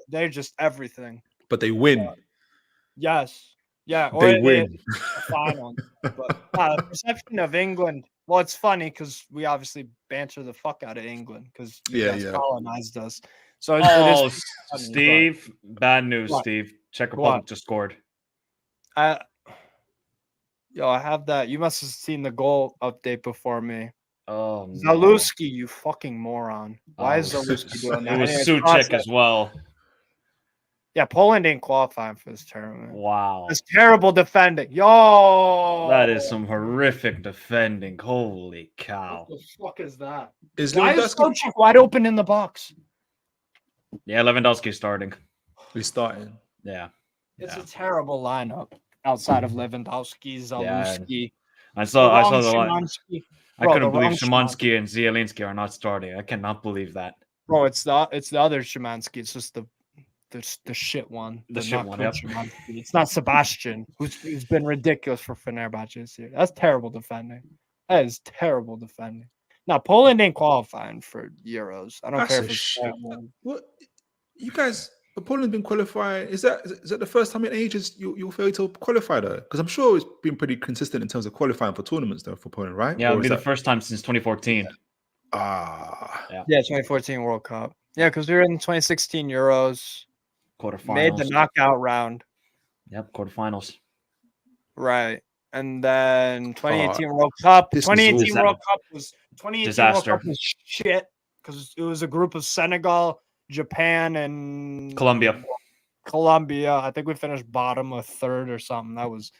They're just everything. But they win. Yes. Yeah. Or they win. Final. But the perception of England. Well, it's funny because we obviously banter the fuck out of England because you guys colonized us. So Steve, bad news, Steve. Czech Republic just scored. I have that. You must have seen the goal update before me. Oh, Zalewski, you fucking moron. Why is Zalewski doing that? It was Suchek as well. Yeah, Poland ain't qualifying for this tournament. Wow. It's terrible defending. Yo! That is some horrific defending. Holy cow. What the fuck is that? Why is Suchek wide open in the box? Yeah, Lewandowski starting. He's starting. Yeah. It's a terrible lineup outside of Lewandowski, Zalewski. I saw the line. I couldn't believe Szymanski and Zielinski are not starting. I cannot believe that. Bro, it's the other Szymanski. It's just the shit one. The shit one, yep. It's not Sebastian, who's been ridiculous for Fenerbahce this year. That's terrible defending. That is terrible defending. Now, Poland ain't qualifying for Euros. I don't care if it's what you guys. But Poland's been qualifying. Is that the first time in ages you'll fail to qualify though? Because I'm sure it's been pretty consistent in terms of qualifying for tournaments though for Poland, right? Yeah, it'll be the first time since 2014. Yeah, 2014 World Cup. Yeah, because we were in the 2016 Euros. Quarterfinals. Made the knockout round. Yep, quarterfinals. Right. And then 2018 World Cup. 2018 World Cup was shit because it was a group of Senegal, Japan, and Colombia. I think we finished bottom or third or something. That was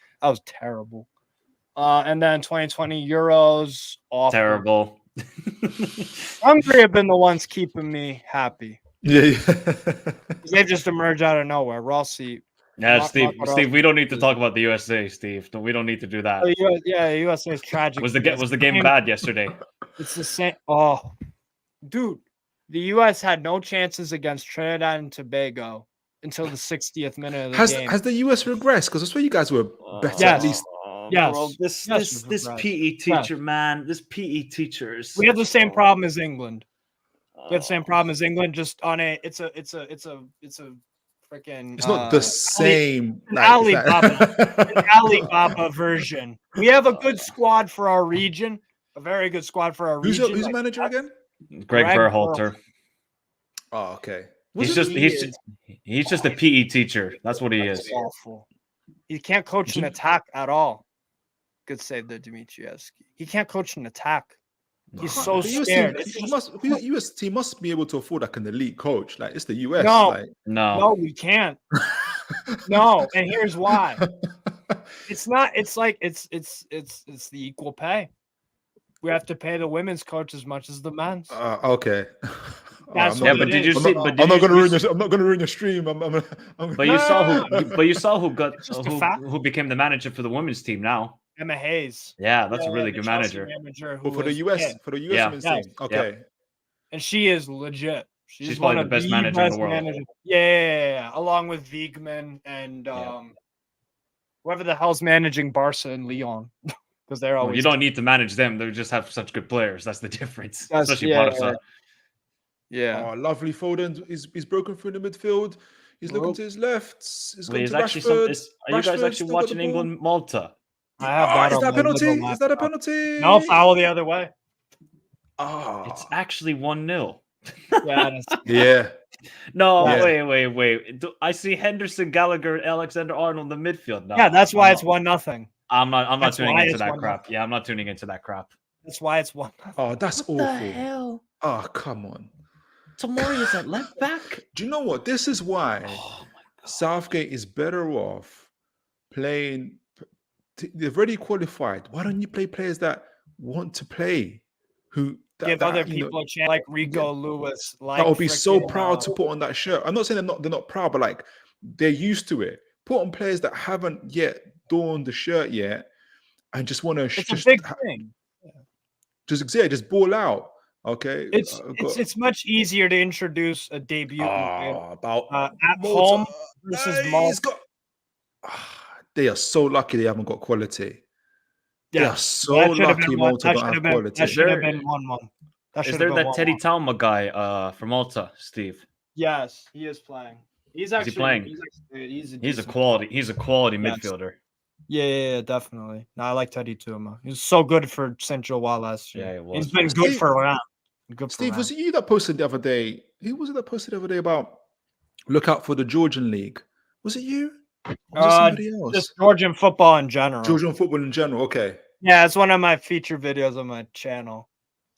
terrible. And then 2020 Euros, awful. Terrible. Hungary have been the ones keeping me happy. Yeah. They've just emerged out of nowhere. We'll see. Yeah, Steve, we don't need to talk about the USA, Steve. We don't need to do that. The USA is tragic. Was the game bad yesterday? It's the same. Oh, dude. The U.S. had no chances against Trinidad and Tobago until the 60th minute of the game. Has the U.S. regressed? Because I swear you guys were better at least. Yes. Bro, this PE teacher, man. This PE teacher is. We have the same problem as England. We have the same problem as England, just on it's a freaking. It's not the same. An Alibaba version. We have a good squad for our region, a very good squad for our region. Who's the manager again? Greg Berhalter. Oh, okay. He's just a PE teacher. That's what he is. Awful. He can't coach an attack at all. Good save there, Dimitrievski. He can't coach an attack. He's so scared. US team must be able to afford like an elite coach. Like it's the US. No, we can't. No, and here's why. It's not. It's like it's the equal pay. We have to pay the women's coach as much as the men's. Okay. That's yeah, but did you see? I'm not going to ruin this. I'm not going to ruin your stream. But you saw who became the manager for the women's team now. Emma Hayes. Yeah, that's a really good manager. For the US women's team. Okay. Yeah. And she is legit. She's probably the best manager in the world. Yeah. Along with Wiegman and whoever the hell's managing Barca and Lyon. Because they're always you don't need to manage them. They just have such good players. That's the difference. Especially Barca. Yeah. Oh, lovely Foden. He's broken through the midfield. He's looking to his left. He's going to Rashford. Are you guys actually watching England-Malta? I have that. Is that a penalty? Is that a penalty? No, foul the other way. Oh. It's actually 1-0. Yeah. No, wait. I see Henderson, Gallagher, Alexander-Arnold in the midfield now. Yeah, that's why it's 1-0. I'm not tuning into that crap. Yeah, I'm not tuning into that crap. That's why it's 1-0. Oh, that's awful. What the hell? Oh, come on. Tomori is at left back. Do you know what? This is why Southgate is better off playing. They've already qualified. Why don't you play players that want to play? Who give other people a chance, like Rico Lewis. That would be so proud to put on that shirt. I'm not saying they're not proud, but like they're used to it. Put on players that haven't yet donned the shirt yet, and just want to. It's a big thing. Just ball out. Okay, it's much easier to introduce a debut about at home versus Malta. They are so lucky they haven't got quality. Yeah, they are so lucky Malta don't have quality. That should have been 1-1. Is there that Teddy Talma guy from Malta, Steve? Yes, he is playing. He's playing. He's a quality midfielder. Yeah, definitely. No, I like Teddy Talma. He was so good for Central Wall last year. Yeah, he was. He's been good for around. Steve, was it you that posted the other day? Who was it that posted the other day about look out for the Georgian league? Was it you? Or was it somebody else? Just Georgian football in general. Georgian football in general. Okay. Yeah, it's one of my feature videos on my channel.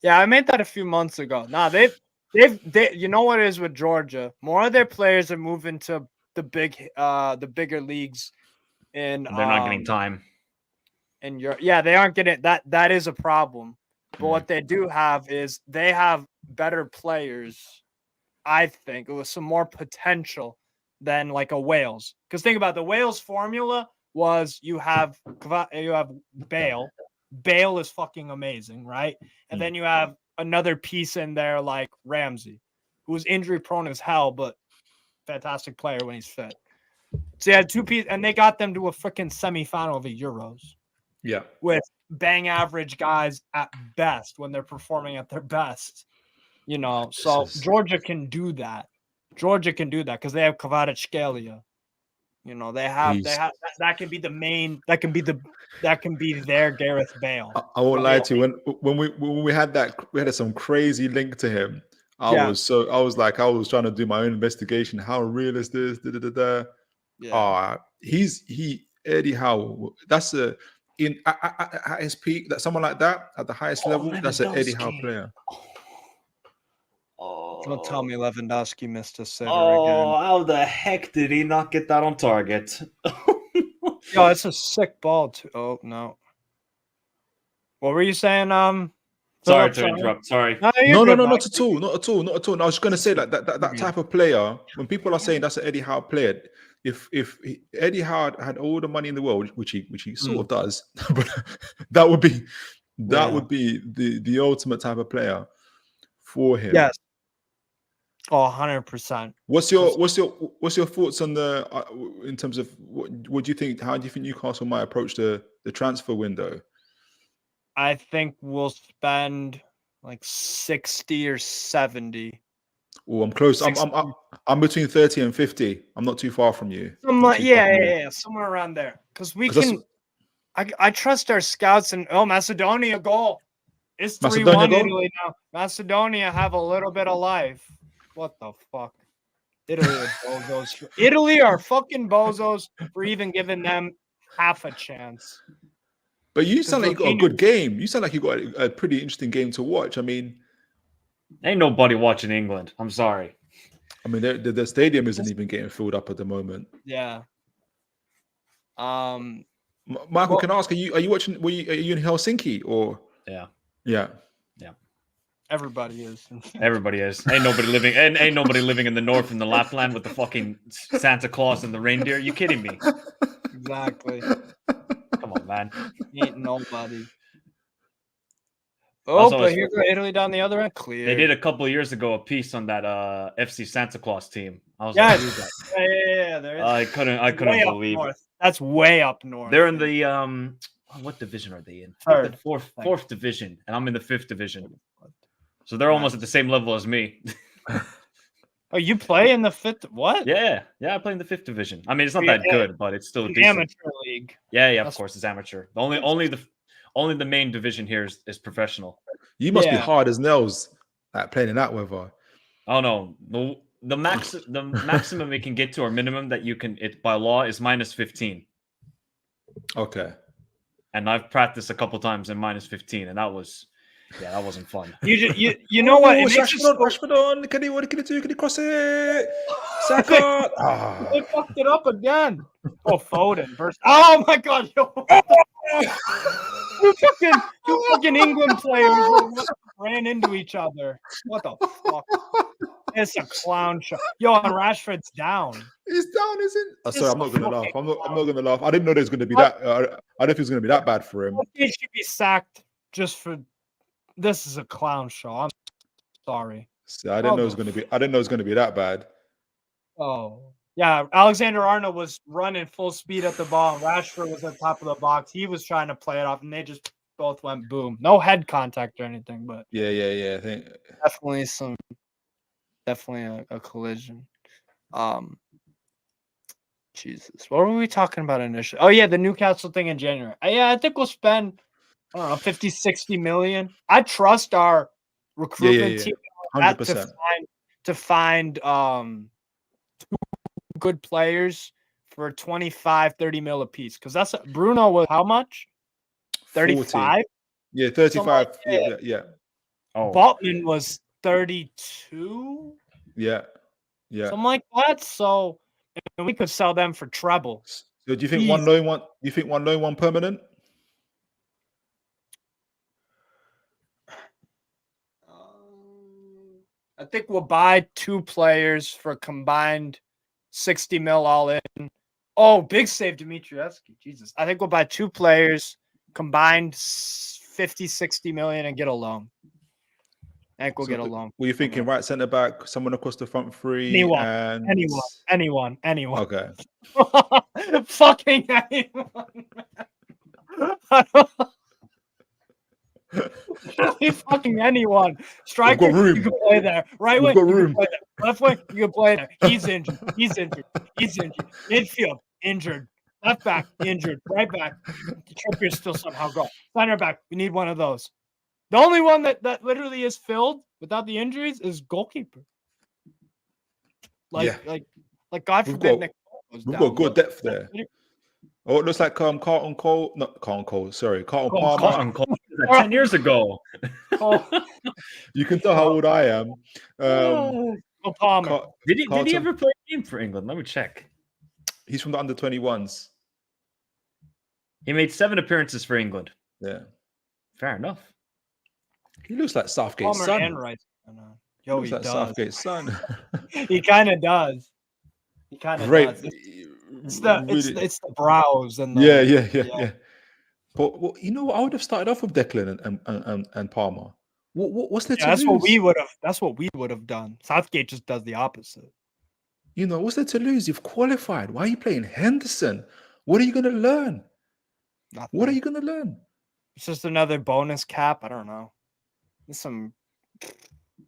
Yeah, I made that a few months ago. They you know what it is with Georgia? More of their players are moving to the bigger leagues, and they're not getting time. And they aren't getting that. That is a problem. But what they do have is they have better players, I think, with some more potential than like a Wales. Because think about the Wales formula was you have Bale. Bale is fucking amazing, right? And then you have another piece in there like Ramsey, who's injury prone as hell, but fantastic player when he's fit. So you had two pieces, and they got them to a freaking semifinal of the Euros. Yeah. With bang average guys at best when they're performing at their best. So Georgia can do that. Because they have Kvaratskhelia. They have that can be the main, that can be their Gareth Bale. I won't lie to you. When we had some crazy link to him. I was trying to do my own investigation. How real is this? Yeah. Eddie Howe. That's at his peak. That someone like that at the highest level. That's an Eddie Howe player. Don't tell me Lewandowski missed a sitter again. How the heck did he not get that on target? Yo, it's a sick ball too. Oh no. What were you saying? Sorry to interrupt. Sorry. No, not at all. Not at all. I was just gonna say that type of player. When people are saying that's an Eddie Howe player, if Eddie Howe had all the money in the world, which he sort of does, but that would be the ultimate type of player for him. Yes. Oh, 100%. What's your thoughts on in terms of what do you think? How do you think Newcastle might approach the transfer window? I think we'll spend like 60 or 70. Oh, I'm close. I'm between 30 and 50. I'm not too far from you. Yeah, somewhere around there. Because we can. I trust our scouts and Macedonia goal. It's 3-1 Italy now. Macedonia have a little bit of life. What the fuck? Italy are bozos. Italy are fucking bozos for even giving them half a chance. But you sound like you got a good game. You sound like you got a pretty interesting game to watch. I mean, ain't nobody watching England. I'm sorry. I mean, the stadium isn't even getting filled up at the moment. Yeah. Michael, can I ask? Are you watching? Are you in Helsinki or? Yeah. Everybody is. Everybody is. Ain't nobody living in the north in the Lapland with the fucking Santa Claus and the reindeer. You kidding me? Exactly. Come on, man. Ain't nobody. But here go Italy down the other end. Clear. They did a couple of years ago a piece on that FC Santa Claus team. I was like, yeah. There is. I couldn't believe it. That's way up north. They're in the what division are they in? Third. Fourth division, and I'm in the 5th division. So they're almost at the same level as me. Oh, you play in the 5th? What? Yeah, I play in the 5th division. I mean, it's not that good, but it's still decent. Amateur league. Yeah, of course, it's amateur. Only the main division here is professional. You must be hard as nails at playing in that weather. Oh no, the maximum it can get to, or minimum that you can by law is -15. Okay. And I've practiced a couple times in -15, and that wasn't fun. You know what? Rashford on. Can he do? Can he cross it? Saka. They fucked it up again. Oh, Foden first. Oh my god, you fucking England players ran into each other. What the fuck? It's a clown show. And Rashford's down. He's down, isn't? Sorry, I'm not gonna laugh. I'm not gonna laugh. I didn't know there's gonna be that. I don't know if it's gonna be that bad for him. He should be sacked just for. This is a clown show. I'm sorry. See, I didn't know it was gonna be that bad. Oh. Yeah, Alexander-Arnold was running full speed at the ball. Rashford was at the top of the box. He was trying to play it off, and they just both went boom. No head contact or anything, but yeah. I think definitely a collision. Jesus, what were we talking about initially? Oh yeah, the Newcastle thing in January. I think we'll spend 50, 60 million. I trust our recruitment team 100%. to find good players for 25, 30 mil a piece. Because that's Bruno was how much? 35? Yeah, 35. Yeah. Oh. Botman was 32? Yeah. Something like that. So we could sell them for treble. So do you think 191? Do you think 191 permanent? I think we'll buy 2 players for a combined 60 mil all in. Oh, big save, Dimitrievski. Jesus. I think we'll buy 2 players, combined 50, 60 million, and get a loan. I think we'll get a loan. Were you thinking right centre back, someone across the front three? Anyone. Okay. Fucking anyone. Really fucking anyone. Striker, you can play there. Right wing, you can play there. Left wing, you can play there. He's injured. Midfield, injured. Left back, injured. Right back, Trippier's still somehow gone. Center back, we need one of those. The only one that literally is filled without the injuries is goalkeeper. Like God forbid, we've got good depth there. Oh, it looks like Carlton Palmer. 10 years ago. You can tell how old I am. Palmer. Did he ever play a game for England? Let me check. He's from the under-21s. He made 7 appearances for England. Yeah. Fair enough. He looks like Southgate's son. And Rice. He looks like Southgate's son. He kind of does. Does. It's the brows and the, yeah. But you know what? I would have started off with Declan and Palmer. What's there to lose? That's what we would have done. Southgate just does the opposite. You know, what's there to lose? You've qualified. Why are you playing Henderson? What are you going to learn? Nothing. What are you going to learn? It's just another bonus cap. I don't know.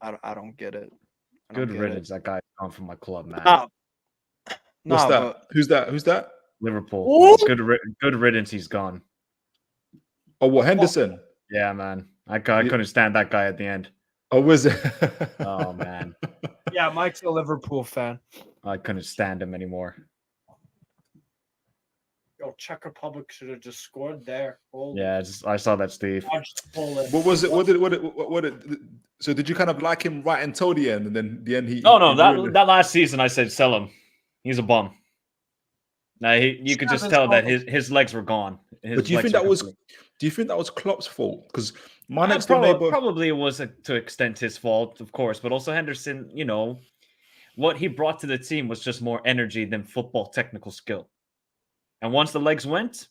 I don't get it. Good riddance. That guy's gone from my club, man. What's that? But... Who's that? Liverpool. Good riddance. He's gone. Oh, what, Henderson? Yeah, man. I couldn't stand that guy at the end. Oh, was it? Oh, man. Yeah, Mike's a Liverpool fan. I couldn't stand him anymore. Yo, Czech Republic should have just scored there. Holy. Yeah, I saw that, Steve. What was it? So did you kind of like him right until the end, and then the end he? That last season I said sell him. He's a bum. Now you could just tell that his legs were gone. But do you think that was Klopp's fault? Because my next door neighbor probably it was to extent his fault, of course, but also Henderson. You know, what he brought to the team was just more energy than football technical skill. And once the legs went,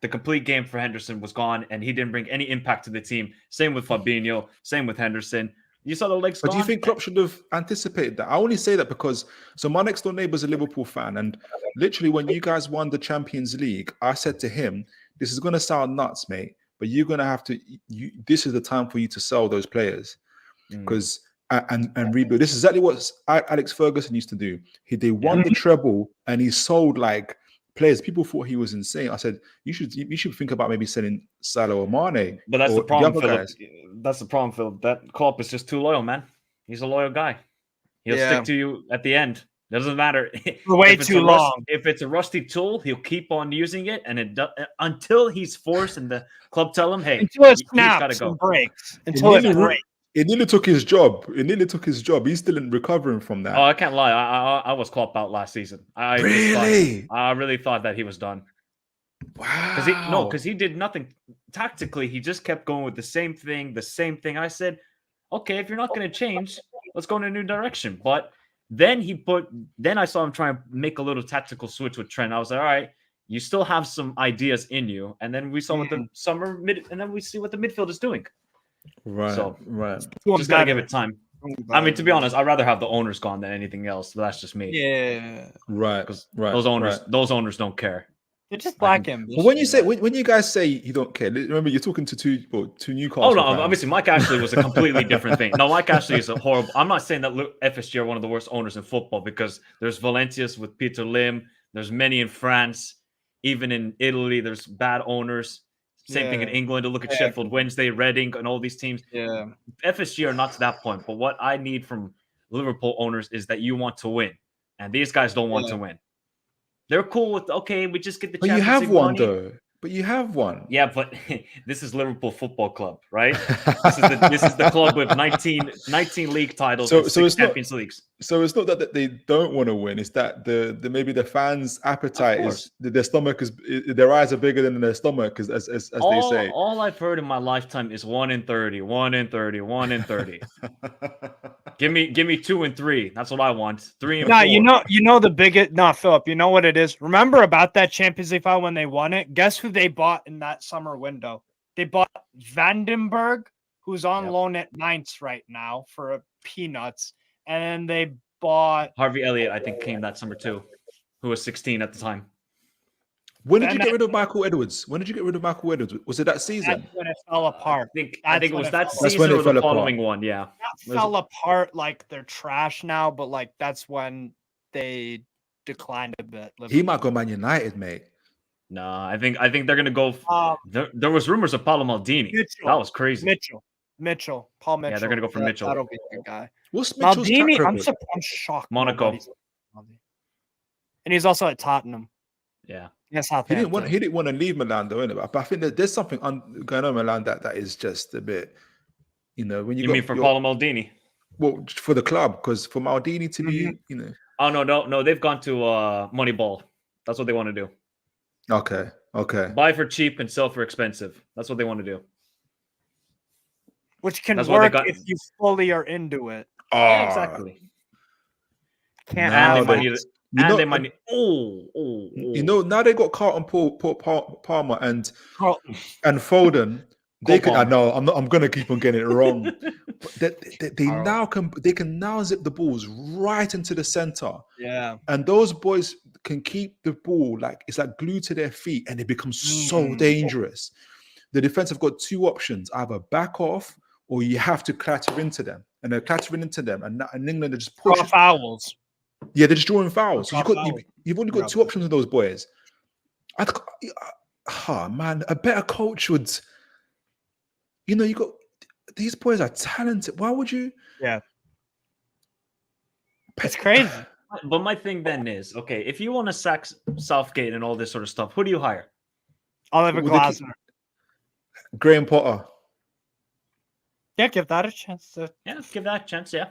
the complete game for Henderson was gone, and he didn't bring any impact to the team. Same with Fabinho, same with Henderson. You saw the legs gone. But do you think Klopp should have anticipated that? I only say that because my next door neighbor is a Liverpool fan, and literally when you guys won the Champions League, I said to him, "This is going to sound nuts, mate, but you're going to have to. This is the time for you to sell those players, because and rebuild. This is exactly what Alex Ferguson used to do. They won the treble, and he sold like." Players, people thought he was insane. I said, you should think about maybe selling Salah or Mane. But that's the problem, Philip. That's the problem, Philip. That Klopp is just too loyal, man. He's a loyal guy. He'll stick to you at the end. Doesn't matter. Way too long. If it's a rusty tool, he'll keep on using it, and until he's forced and the club tell him, hey, until it snaps and breaks. Until it breaks. It nearly took his job. He's still recovering from that. Oh, I can't lie. I was Klopp out last season. I really thought that he was done. Wow. Because he did nothing tactically. He just kept going with the same thing. I said, okay, if you're not going to change, let's go in a new direction. But then I saw him try and make a little tactical switch with Trent. I was like, all right, you still have some ideas in you. And then we saw what the summer and then we see what the midfield is doing. Right. Just gotta give it time. I mean, to be honest, I'd rather have the owners gone than anything else. But that's just me. Yeah. Right. Because those owners don't care. They're just black ambition. But when you guys say you don't care, remember you're talking to two Newcastle. Oh no, fans. obviously Mike Ashley was a completely different thing. No, Mike Ashley is a horrible. I'm not saying that FSG are one of the worst owners in football because there's Valencias with Peter Lim. There's many in France, even in Italy. There's bad owners. Same thing in England. To look at Sheffield Wednesday, Reading, and all these teams. Yeah, FSG are not to that point. But what I need from Liverpool owners is that you want to win, and these guys don't want to win. They're cool with we just get the. But you have one though. But you have one. Yeah, but this is Liverpool Football Club, right? this is the club with 19 league titles and 6 Champions Leagues. So it's not that they don't want to win. It's that the maybe the fans' appetite is their stomach is their eyes are bigger than their stomach, as they say. All I've heard in my lifetime is 1 in 30, 1 in 30, 1 in 30. Give me 2 and 3. That's what I want. 3 and 4. You know the biggest. No, Philip, you know what it is. Remember about that Champions League final when they won it? Guess who they bought in that summer window? They bought Vandenberg, who's on loan at Mainz right now for peanuts, and they bought Harvey Elliott. I think came that summer too, who was 16 at the time. When did you get rid of Michael Edwards? Was it that season? That's when it fell apart. I think it was that season or the following one. Yeah, that fell apart. Like they're trash now, but like that's when they declined a bit. He might go Man United, mate. No, I think they're gonna go. There was rumors of Paolo Maldini. Mitchell, that was crazy. Mitchell, Paul Mitchell. Yeah, they're gonna go for Mitchell. That'll be the guy. What's Mitchell's Maldini? I'm shocked. Monaco, and he's also at Tottenham. Yeah. Yes, he didn't want to leave Milan though, innit? But I think that there's something going on in Milan that is just a bit, when you mean for Paolo Maldini? Well, for the club, because for Maldini to be, Oh no, they've gone to Moneyball. That's what they want to do. Okay. Buy for cheap and sell for expensive. That's what they want to do. Which can work if you fully are into it. Oh, yeah, exactly. Now they might need. Now they got Carlton Palmer and Foden. They can. I know. I'm gonna keep on getting it wrong. But they can now zip the balls right into the center. Yeah. And those boys can keep the ball it's like glued to their feet, and it becomes so dangerous. The defense have got 2 options: either back off or you have to clatter into them, and they're clattering into them, and England are just pushing fouls. Yeah, they're just drawing fouls. So you've only got two options with those boys. Man, a better coach would. You got these boys are talented. Why would you? Yeah, it's crazy. But my thing then is, okay, if you want to sack Southgate and all this sort of stuff, who do you hire? Oliver Glasner. Graham Potter. Yeah, give that a chance. Yeah, give that a chance. Yeah,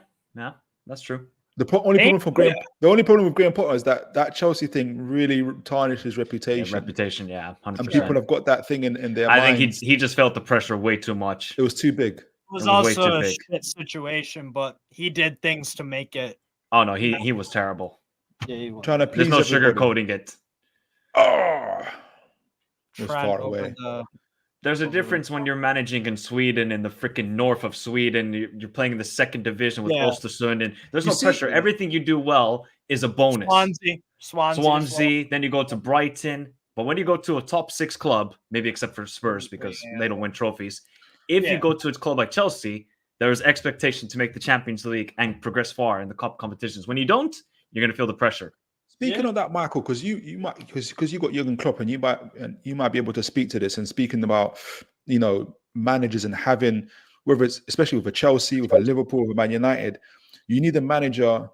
that's true. The only problem with Graham Potter is that Chelsea thing really tarnished his reputation. Yeah, reputation, yeah, 100%. And people have got that thing in their minds. I think he just felt the pressure way too much. It was too big. It was also a shit situation, but he did things to make it. Oh no, he was terrible. Yeah, he was. Trying to please There's no sugarcoating it. Oh, it was far away. There's a difference when you're managing in Sweden, in the freaking north of Sweden. You're playing in the second division with Östersund, and there's no pressure. Everything you do well is a bonus. Swansea. Then you go to Brighton. But when you go to a top 6 club, maybe except for Spurs because they don't win trophies, if you go to a club like Chelsea, there's expectation to make the Champions League and progress far in the cup competitions. When you don't, you're going to feel the pressure. Speaking of that, Michael, because you got Jurgen Klopp, and you might be able to speak to this, and speaking about managers and having, whether it's especially with a Chelsea, with a Liverpool, with a Man United, you need a manager.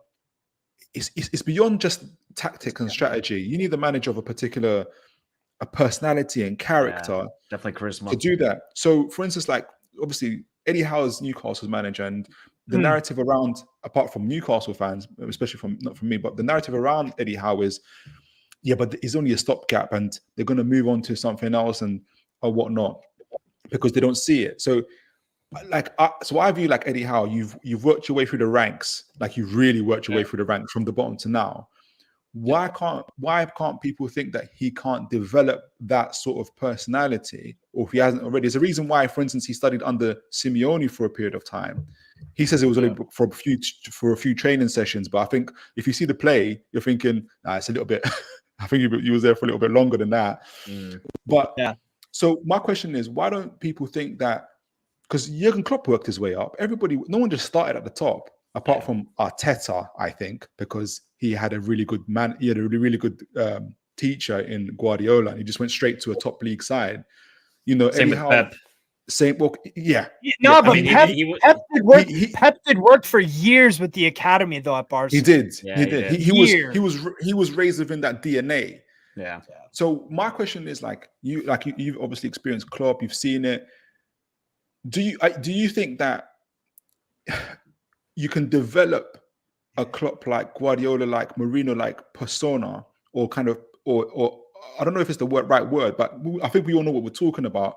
It's beyond just tactics and strategy. You need the manager of a personality and character, definitely charisma to do that. So, for instance, like obviously Eddie Howe's Newcastle's manager, and the narrative around, apart from Newcastle fans, especially not from me, but the narrative around Eddie Howe is, but it's only a stopgap, and they're going to move on to something else or whatnot because they don't see it. So, I view like Eddie Howe. You've worked your way through the ranks, like you've really worked your way through the ranks from the bottom to now. Why can't people think that he can't develop that sort of personality, or if he hasn't already? There's a reason why, for instance, he studied under Simeone for a period of time. He says it was only for a few training sessions, but I think if you see the play, you're thinking, it's a little bit. I think he was there for a little bit longer than that. But so my question is, why don't people think that? Because Jurgen Klopp worked his way up. No one just started at the top. Apart from Arteta, I think, because he had a really good man, he had a really good teacher in Guardiola, and he just went straight to a top league side. Same with Pep. Pep did work for years with the academy though at Barcelona. He did. He was raised within that DNA. Yeah. So my question is, you've obviously experienced Klopp, you've seen it. Do you think that you can develop a Klopp like Guardiola, like Mourinho, like persona, or kind of, or I don't know if it's the right word, but I think we all know what we're talking about.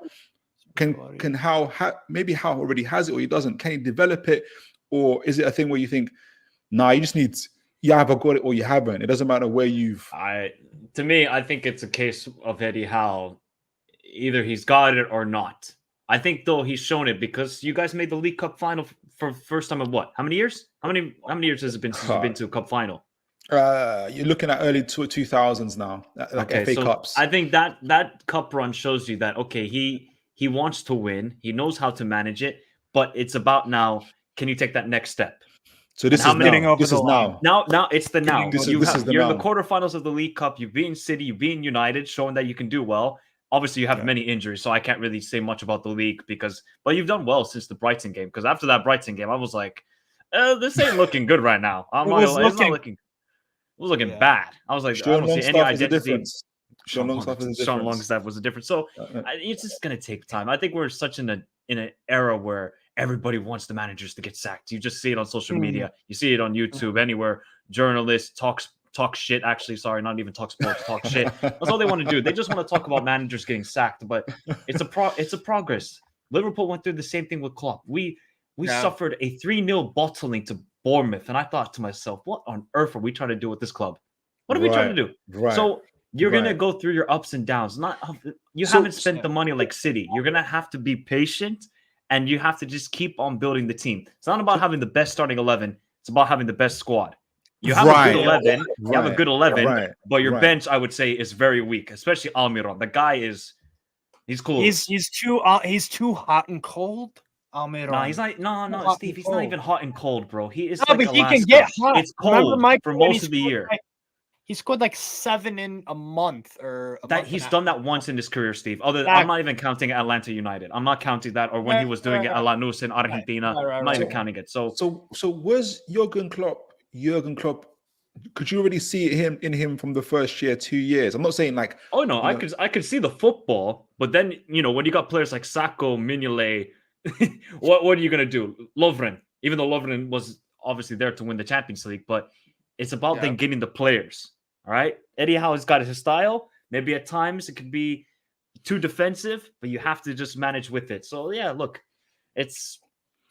Can Howe maybe Howe already has it, or he doesn't? Can he develop it, or is it a thing where you think, you just need you either got it or you haven't? It doesn't matter where you've. To me, I think it's a case of Eddie Howe. Either he's got it or not. I think though he's shown it, because you guys made the League Cup final for first time in what? How many years? How many years has it been since you've been to a cup final? You're looking at early 2000s now, FA Cups. I think that cup run shows you that he wants to win, he knows how to manage it, but it's about now. Can you take that next step? So this is now. This is now. Now it's the now. You're in the now. quarterfinals of the League Cup. You've beaten City. You've beaten United, showing that you can do well. Obviously, you have many injuries, so I can't really say much about the league but you've done well since the Brighton game. Because after that Brighton game, I was like, this ain't looking good right now. It was looking bad. I was like, I don't see any identity. Sean Longstaff was a difference. So it's just gonna take time. I think we're such in an era where everybody wants the managers to get sacked. You just see it on social media. You see it on YouTube, anywhere. Journalists talk shit. Actually, sorry, not even talk sports. Talk shit. That's all they want to do. They just want to talk about managers getting sacked. But it's a progress. Liverpool went through the same thing with Klopp. We suffered a 3-0 bottling to Bournemouth, and I thought to myself, what on earth are we trying to do with this club? What are we trying to do? Right. So you're gonna go through your ups and downs. You haven't spent the money like City. You're gonna have to be patient, and you have to just keep on building the team. It's not about having the best starting 11. It's about having the best squad. You have a good 11. You have a good 11, but your bench, I would say, is very weak. Especially Almiron. The guy he's cool. He's too hot and cold. Almiron. No, he's not. No, Steve. He's not even hot and cold, bro. He is no, like but Alaska. He can get hot. It's cold for most of the year. He scored like 7 in a month or a month. He's done that once in his career, Steve. I'm not even counting Atlanta United. I'm not counting that, or when he was doing it at Lanús in Argentina. I'm not even counting it. So was Jurgen Klopp? Could you already see him from the first year, 2 years? I'm not saying like. Oh no, I could see the football, but then when you got players like Sacco, Mignolet, what are you gonna do? Lovren, even though Lovren was obviously there to win the Champions League, but it's about then getting the players. All right, Eddie Howe's got his style. Maybe at times it could be too defensive, but you have to just manage with it. So yeah, look, it's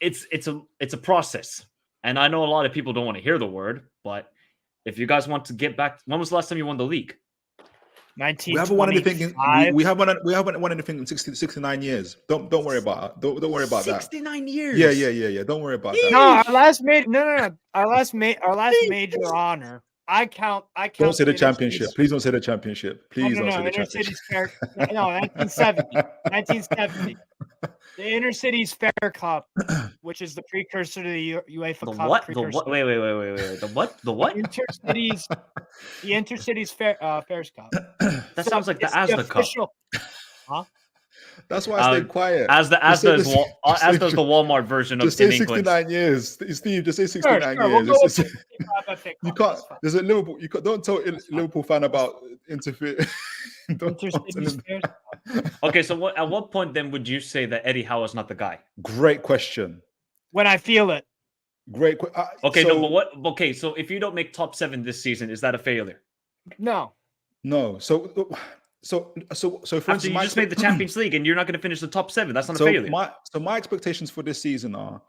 a process, and I know a lot of people don't want to hear the word, but if you guys want to get back, when was the last time you won the league? 1925. We haven't won anything. We haven't won anything in 69 years. Don't worry about that. Don't worry about 69 years. Yeah. Don't worry about that. No, our last major honor. I count. Don't say the championship. Please don't say the championship. Please don't say the championship. No, 1970. The Intercities Fair Cup, which is the precursor to the UEFA Cup. What? The what? Wait. The what? The what? The Intercities Fairs Cup. That sounds like the Asda Cup. Huh? That's why I stayed quiet. As does the Walmart version of just say in England. 69 years, Steve. Just say 69 years. You can't. There's a Liverpool. You can't, don't tell a Liverpool fan about interfere. Okay, so at what point then would you say that Eddie Howe is not the guy? Great question. When I feel it. Great. Okay, no, but what? Okay, so if you don't make top 7 this season, is that a failure? No. So for instance, you just made the Champions League and you're not going to finish the top 7. That's not a failure. My expectations for this season are,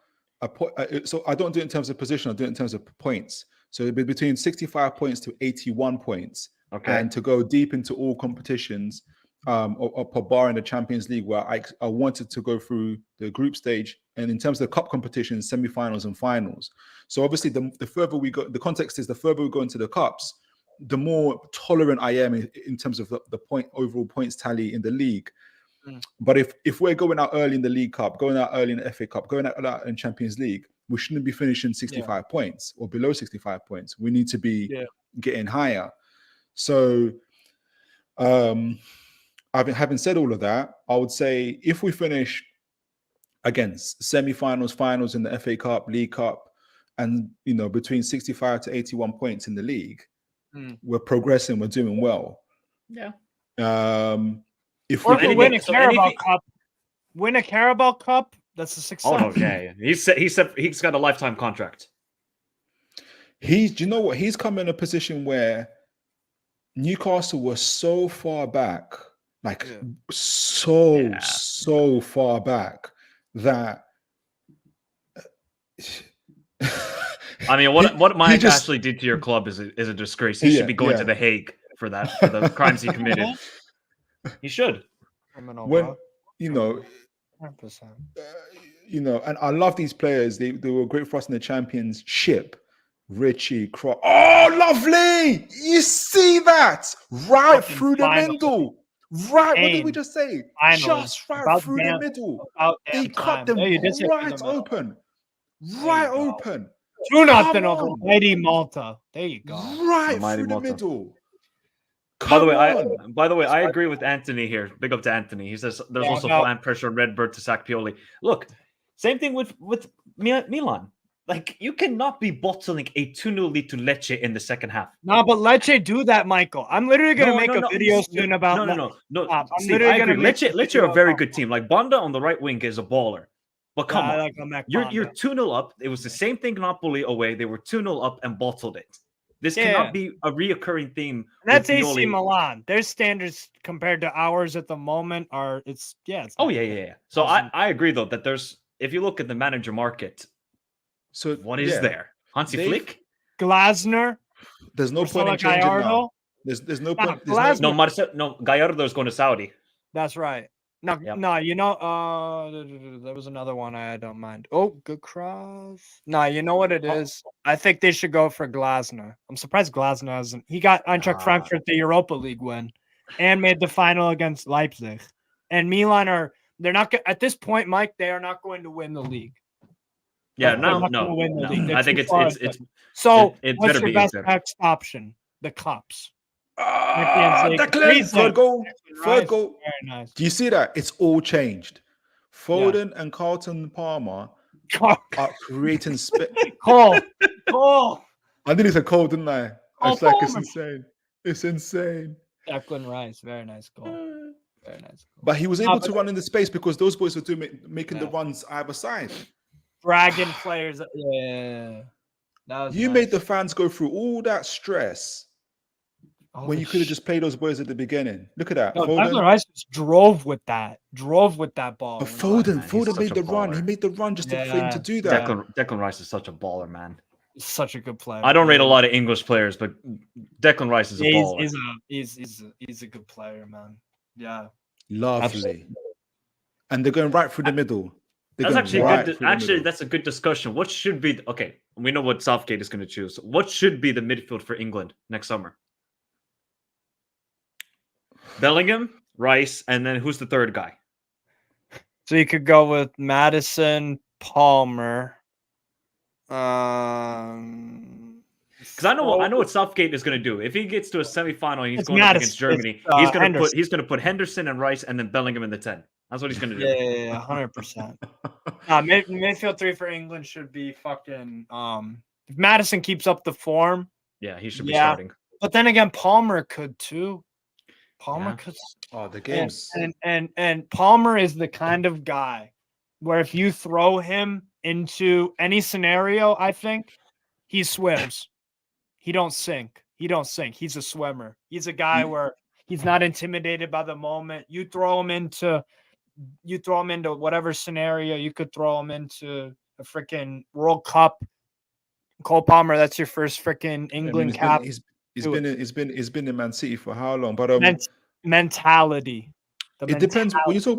so I don't do it in terms of position. I do it in terms of points. So it'd be between 65 points to 81 points. Okay. And to go deep into all competitions, or bar in the Champions League, where I wanted to go through the group stage, and in terms of the cup competitions, semi-finals and finals. So obviously, the further we go, the context is the further we go into the cups, the more tolerant I am in terms of the overall points tally in the league. But if we're going out early in the League Cup, going out early in the FA Cup, going out in Champions League, we shouldn't be finishing 65 points or below 65 points. We need to be getting higher. So, having said all of that, I would say if we finish again semi-finals, finals in the FA Cup, League Cup, and between 65 to 81 points in the league, we're progressing, we're doing well. Yeah. If we can win a Carabao Cup, that's a success. Oh, okay. He's got a lifetime contract. You know what? He's come in a position where Newcastle was so far back, so far back that. I mean, what Mike Ashley did to your club is a disgrace. He should be going to the Hague for that, for the crimes he committed. He should. When 100%. And I love these players. They were great for us in the championship. Richie, oh, lovely! You see that right through the middle. Right, what did we just say? Just right through the middle. They cut them right open. Right open. 2-0 over Mighty Malta. There you go. Right through the middle. By the way, I agree with Anthony here. Big up to Anthony. He says there's also planned pressure on Redbird to sack Pioli. Look, same thing with Milan. Like, you cannot be bottling a 2-0 lead to Lecce in the second half. No, but Lecce do that, Michael. I'm literally going to make a video soon about No. Steve, I agree. Lecce are a very good team. Like, Bonda on the right wing is a baller. But come on. You're 2-0 up. It was the same thing Napoli away. They were 2-0 up and bottled it. This cannot be a reoccurring theme. And that's AC Milan. Their standards compared to ours at the moment are So I agree though that if you look at the manager market, so what is there? Hansi Flick? Glasner? There's no point in changing now. There's no point. Gallardo's going to Saudi. That's right. No, there was another one I don't mind. Oh, good cross. No, you know what it is? I think they should go for Glasner. I'm surprised Glasner hasn't. He got Eintracht Frankfurt the Europa League win and made the final against Leipzig. And Milan are They're not at this point, Mike. They are not going to win the league. Yeah, No. I think it's so. It what's better your be best Inter. next option? The cups. Declan, third goal. Third goal. Very nice. Do you see that? It's all changed. Foden and Carlton Palmer are creating Cole. I did it a call, didn't I? Cole It's like Palmer. it's insane. It's insane. Declan Rice, very nice goal. Very nice goal. But he was able to run in the space because those boys were making the runs either side. Dragon players. Yeah. That was You nice. made the fans go through all that stress when you could have just played those boys at the beginning. Look at that. No, Declan Rice just drove with that ball. But Foden made the run. He made the run just for him to do that. Declan Rice is such a baller, man. He's such a good player. I don't rate a lot of English players, but Declan Rice is a baller. He's a good player, man. Yeah. Lovely. Absolutely. And they're going right through the middle. That's actually good. Actually, that's a good discussion. What should be we know what Southgate is going to choose. What should be the midfield for England next summer? Bellingham, Rice, and then who's the third guy? So you could go with Madison, Palmer. Because I know what Southgate is going to do. If he gets to a semifinal and he's going up against Germany, he's going to put Henderson and Rice and then Bellingham in the 10. That's what he's going to do. Yeah, 100%. Midfield 3 for England should be fucking. If Madison keeps up the form, yeah, he should be starting. But then again, Palmer could too. Palmer could. Oh, the games. And Palmer is the kind of guy where if you throw him into any scenario, I think he swims. He don't sink. He's a swimmer. He's a guy where he's not intimidated by the moment. You throw him into whatever scenario. You could throw him into a freaking World Cup. Cole Palmer, that's your first freaking England cap. He's been in Man City for how long? But mentality. It depends when you talk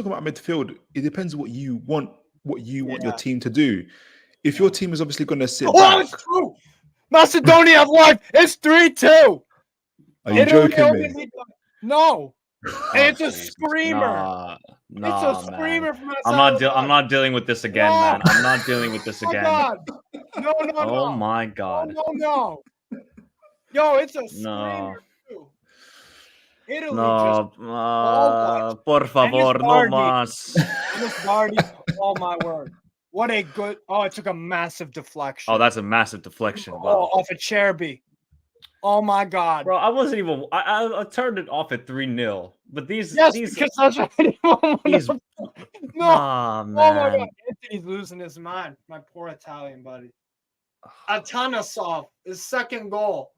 about midfield. It depends what you want your team to do. If your team is obviously going to sit back, it's true. Macedonia have won. It's 3-2. Are you joking me? No. It's a screamer. It's a screamer from Macedonia. I'm not dealing with this again, man. I'm not dealing with this again. God. No. Oh my God. No. Yo, it's a screamer too. Italy por favor, no más. Oh my word. What a good. Oh, it took a massive deflection. Oh, that's a massive deflection. Wow. Oh, off a Cherby. Oh my God. Bro, I wasn't even. I turned it off at 3-0. But these. Because that's right. These. No. Man. Oh my God. Anthony's losing his mind. My poor Italian buddy. Atanasov, his second goal.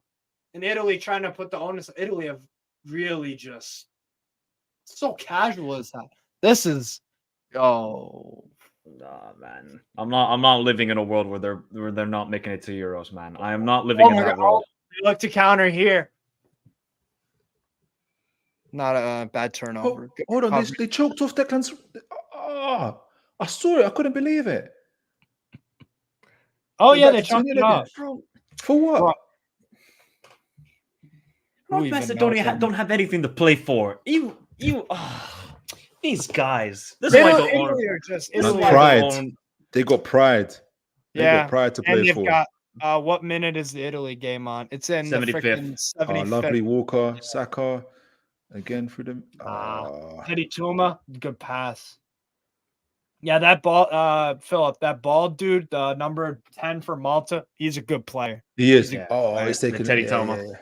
In Italy, trying to put the onus. Italy have really just so casual as that. This is. Oh. Nah, man. I'm not living in a world where they're not making it to Euros, man. I am not living in that world. Look to counter here. Not a bad turnover. Hold on, they choked off Declan's. Oh, I saw it. I couldn't believe it. Oh yeah, they choked it off. For what? North Macedonia don't have anything to play for. These guys. This is why I don't pride. They got pride. They got pride to play for. Got, what minute is the Italy game on? It's in 75th. 75th. Lovely Walker, Saka, again for them. Teddy Tuma, good pass. Yeah, that ball, Philip, that ball dude, the number 10 for Malta, he's a good player. He is. He's taking Teddy Tuma. Yeah.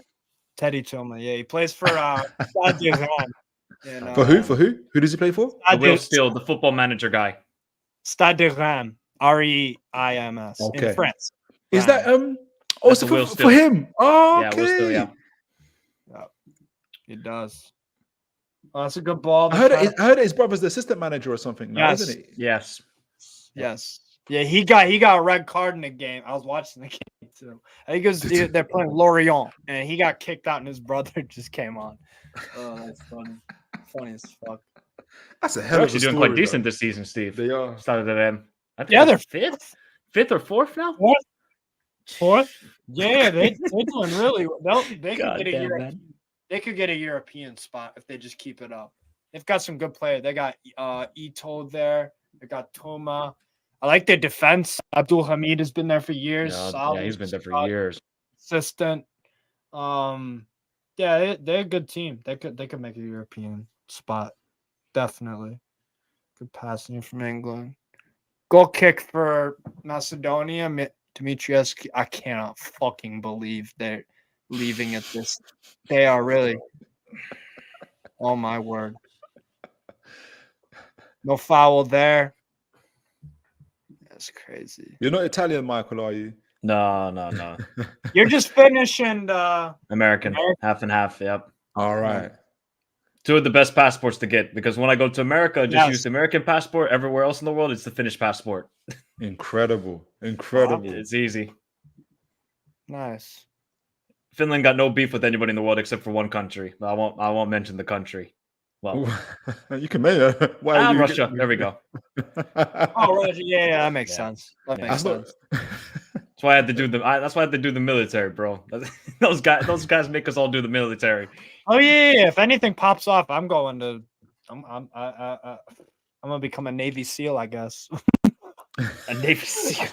Teddy Tuma, yeah, he plays for Stade de Reims. For who? For who? Who does he play for? Will Steele, the football manager guy. Stade de Reims, REIMS, in France. Is that also for him? Oh, okay. Yeah, Will Steele, yeah. It does. Oh, that's a good ball. I heard his brother's the assistant manager or something now, isn't he? Yes. Yeah, he got a red card in the game. I was watching the game too. I think they're playing Lorient, and he got kicked out, and his brother just came on. Oh, that's funny. Funny as fuck. That's a hell of a story. They're actually doing quite decent this season, Steve. They are. Started at them. They're fifth or fourth now. Fourth? Yeah, they're doing really well. They could get a European spot if they just keep it up. They've got some good players. They got Ito there. They got Toma. I like their defense. Abdul Hamid has been there for years. Yeah, he's been there for years. Consistent. Yeah, they're a good team. They could make a European spot. Definitely. Good passing from England. Goal kick for Macedonia. Dimitrievski. I cannot fucking believe they're leaving it this. They are really. Oh my word. No foul there. That's crazy. You're not Italian, Michael, are you? No. You're just finishing American, half and half. Yep. All right. Two of the best passports to get, because when I go to America, I just use the American passport. Everywhere else in the world, it's the Finnish passport. Incredible. It's easy. Nice. Finland got no beef with anybody in the world except for one country. I won't mention the country. Well, you can mention Russia. There we go. Oh, Russia. Yeah, that makes sense. That makes sense. That's why I had to do that's why I had to do the military, bro. Those guys make us all do the military. Oh yeah. If anything pops off, I'm going to. I'm gonna become a Navy SEAL, I guess. A Navy SEAL.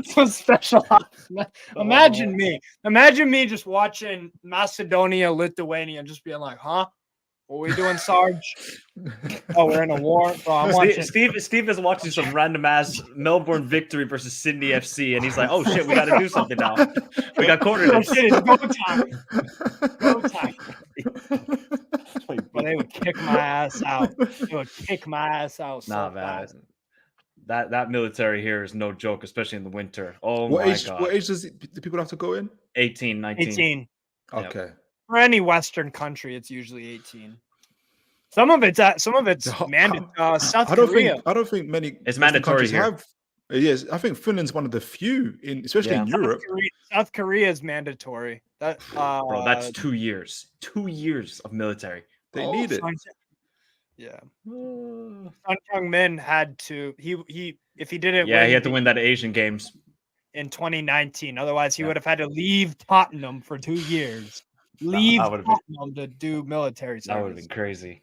Some special. Imagine me just watching Macedonia, Lithuania, and just being like, "Huh? What are we doing, Sarge? Oh, we're in a war." Bro, Steve is watching some random ass Melbourne victory versus Sydney FC, and he's like, "Oh shit, we got to do something now. We got cornered." Oh shit, it's go time. Go time. But they would kick my ass out. They would kick my ass out. Nah, so man. fast. That military here is no joke, especially in the winter. Oh what my age, god. What age do people have to go in? 18, 19. 18. Okay. Yep. For any Western country, it's usually 18. Some of it's mandatory. South Korea. I don't think many. It's mandatory here. Have. Yes, I think Finland's one of the few, especially in Europe. South Korea is mandatory. That bro, that's 2 years. 2 years of military. They need it. Yeah. Sun Heung-min had to. He if he didn't. Yeah, he had to win that Asian Games in 2019. Otherwise, he would have had to leave Tottenham for 2 years. Leave Tottenham to do military service. That would have been crazy.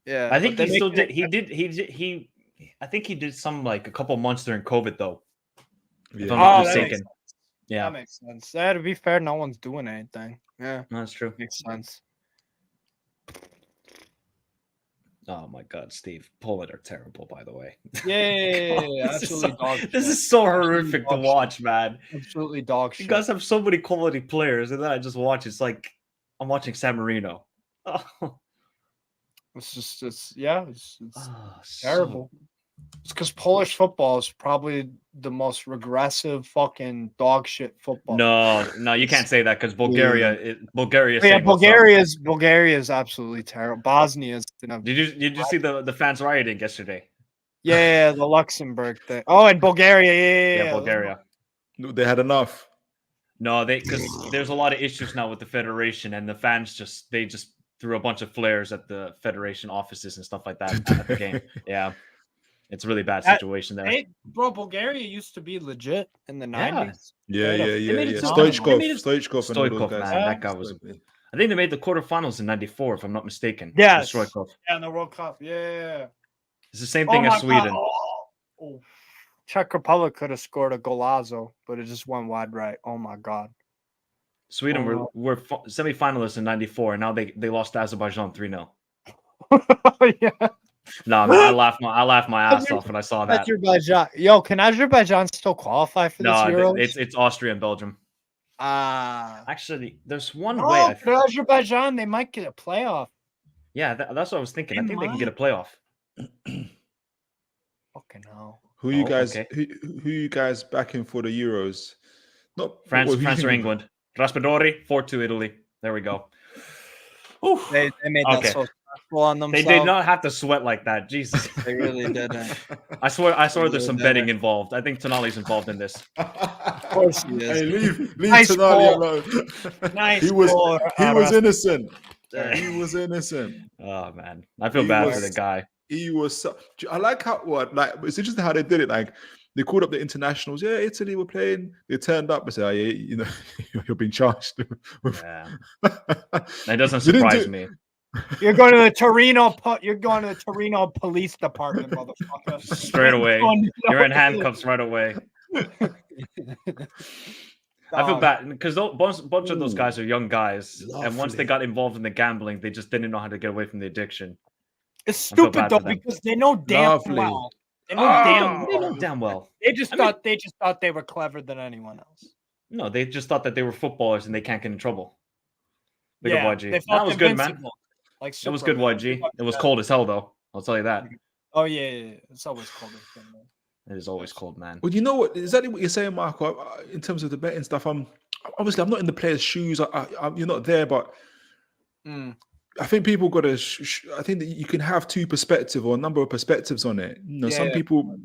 Yeah, I think he still did. He I think he did some like a couple months during COVID though. Yeah. If I'm not mistaken. That makes sense. To be fair, no one's doing anything. Yeah, that's true. Makes sense. Oh my God, Steve! Poland are terrible, by the way. Yeah, absolutely. This is so horrific to watch, man. Absolutely dog shit. You guys have so many quality players, and then I just watch. It's like I'm watching San Marino. Oh. It's terrible. It's because Polish football is probably the most regressive fucking dog shit football. No, you can't say that because Bulgaria. Bulgaria Did you see the fans rioting yesterday? Yeah, the Luxembourg thing. Oh, and Bulgaria. Yeah, Bulgaria. They had enough. No, because there's a lot of issues now with the federation, and the fans just threw a bunch of flares at the federation offices and stuff like that at the game. Yeah. It's a really bad situation there. Bro, Bulgaria used to be legit in the 90s. Yeah. Stoichkov, man. That guy was. I think they made the quarterfinals in '94, if I'm not mistaken. Yeah. Stoichkov. Yeah, in the World Cup. Yeah. It's the same thing as Sweden. Oh. Czech Republic could have scored a golazo, but it just went wide right. Oh my God. Sweden were semifinalists in '94, and now they lost to Azerbaijan 3-0. Yeah. No, man, I laughed my ass off when I saw that. Azerbaijan. Yo, can Azerbaijan still qualify for this Euros? It's Austria and Belgium. Actually, there's one way. For Azerbaijan, they might get a playoff. Yeah, that's what I was thinking. I think they can get a playoff. Fucking hell. Who you guys? Okay. Who you guys backing for the Euros? Not France or England. Raspadori 4-2 Italy. There we go. Oof. They made that so stressful on themselves. They did not have to sweat like that. Jesus. They really didn't. I swear there's some betting involved. I think Tonali's involved in this. Of course he is. Hey, leave nice Tonali alone. Nice. He was innocent. He was innocent. Oh man. I feel bad for the guy. He was I like how it's interesting how they did it. Like they called up the internationals. Yeah, Italy were playing. They turned up and said, "Yeah, you're being charged." Yeah. That doesn't surprise me. You're going to the Torino. You're going to the Torino Police Department, motherfucker. Straight away. You're in handcuffs right away. I feel bad because a bunch of those guys are young guys, and once they got involved in the gambling, they just didn't know how to get away from the addiction. It's stupid though because they know damn well. They know damn well. They just thought they were clever than anyone else. No, they just thought that they were footballers and they can't get in trouble. Big up YG. That was good, man. Like it was good, YG. It was cold as hell, though. I'll tell you that. Oh yeah. It's always cold as hell, man. It is always cold, man. Well, you know what? Exactly what you're saying, Marco. In terms of the betting stuff, I'm not in the players' shoes. You're not there, but I think people got to. I think that you can have two perspectives or a number of perspectives on it. You know, some people,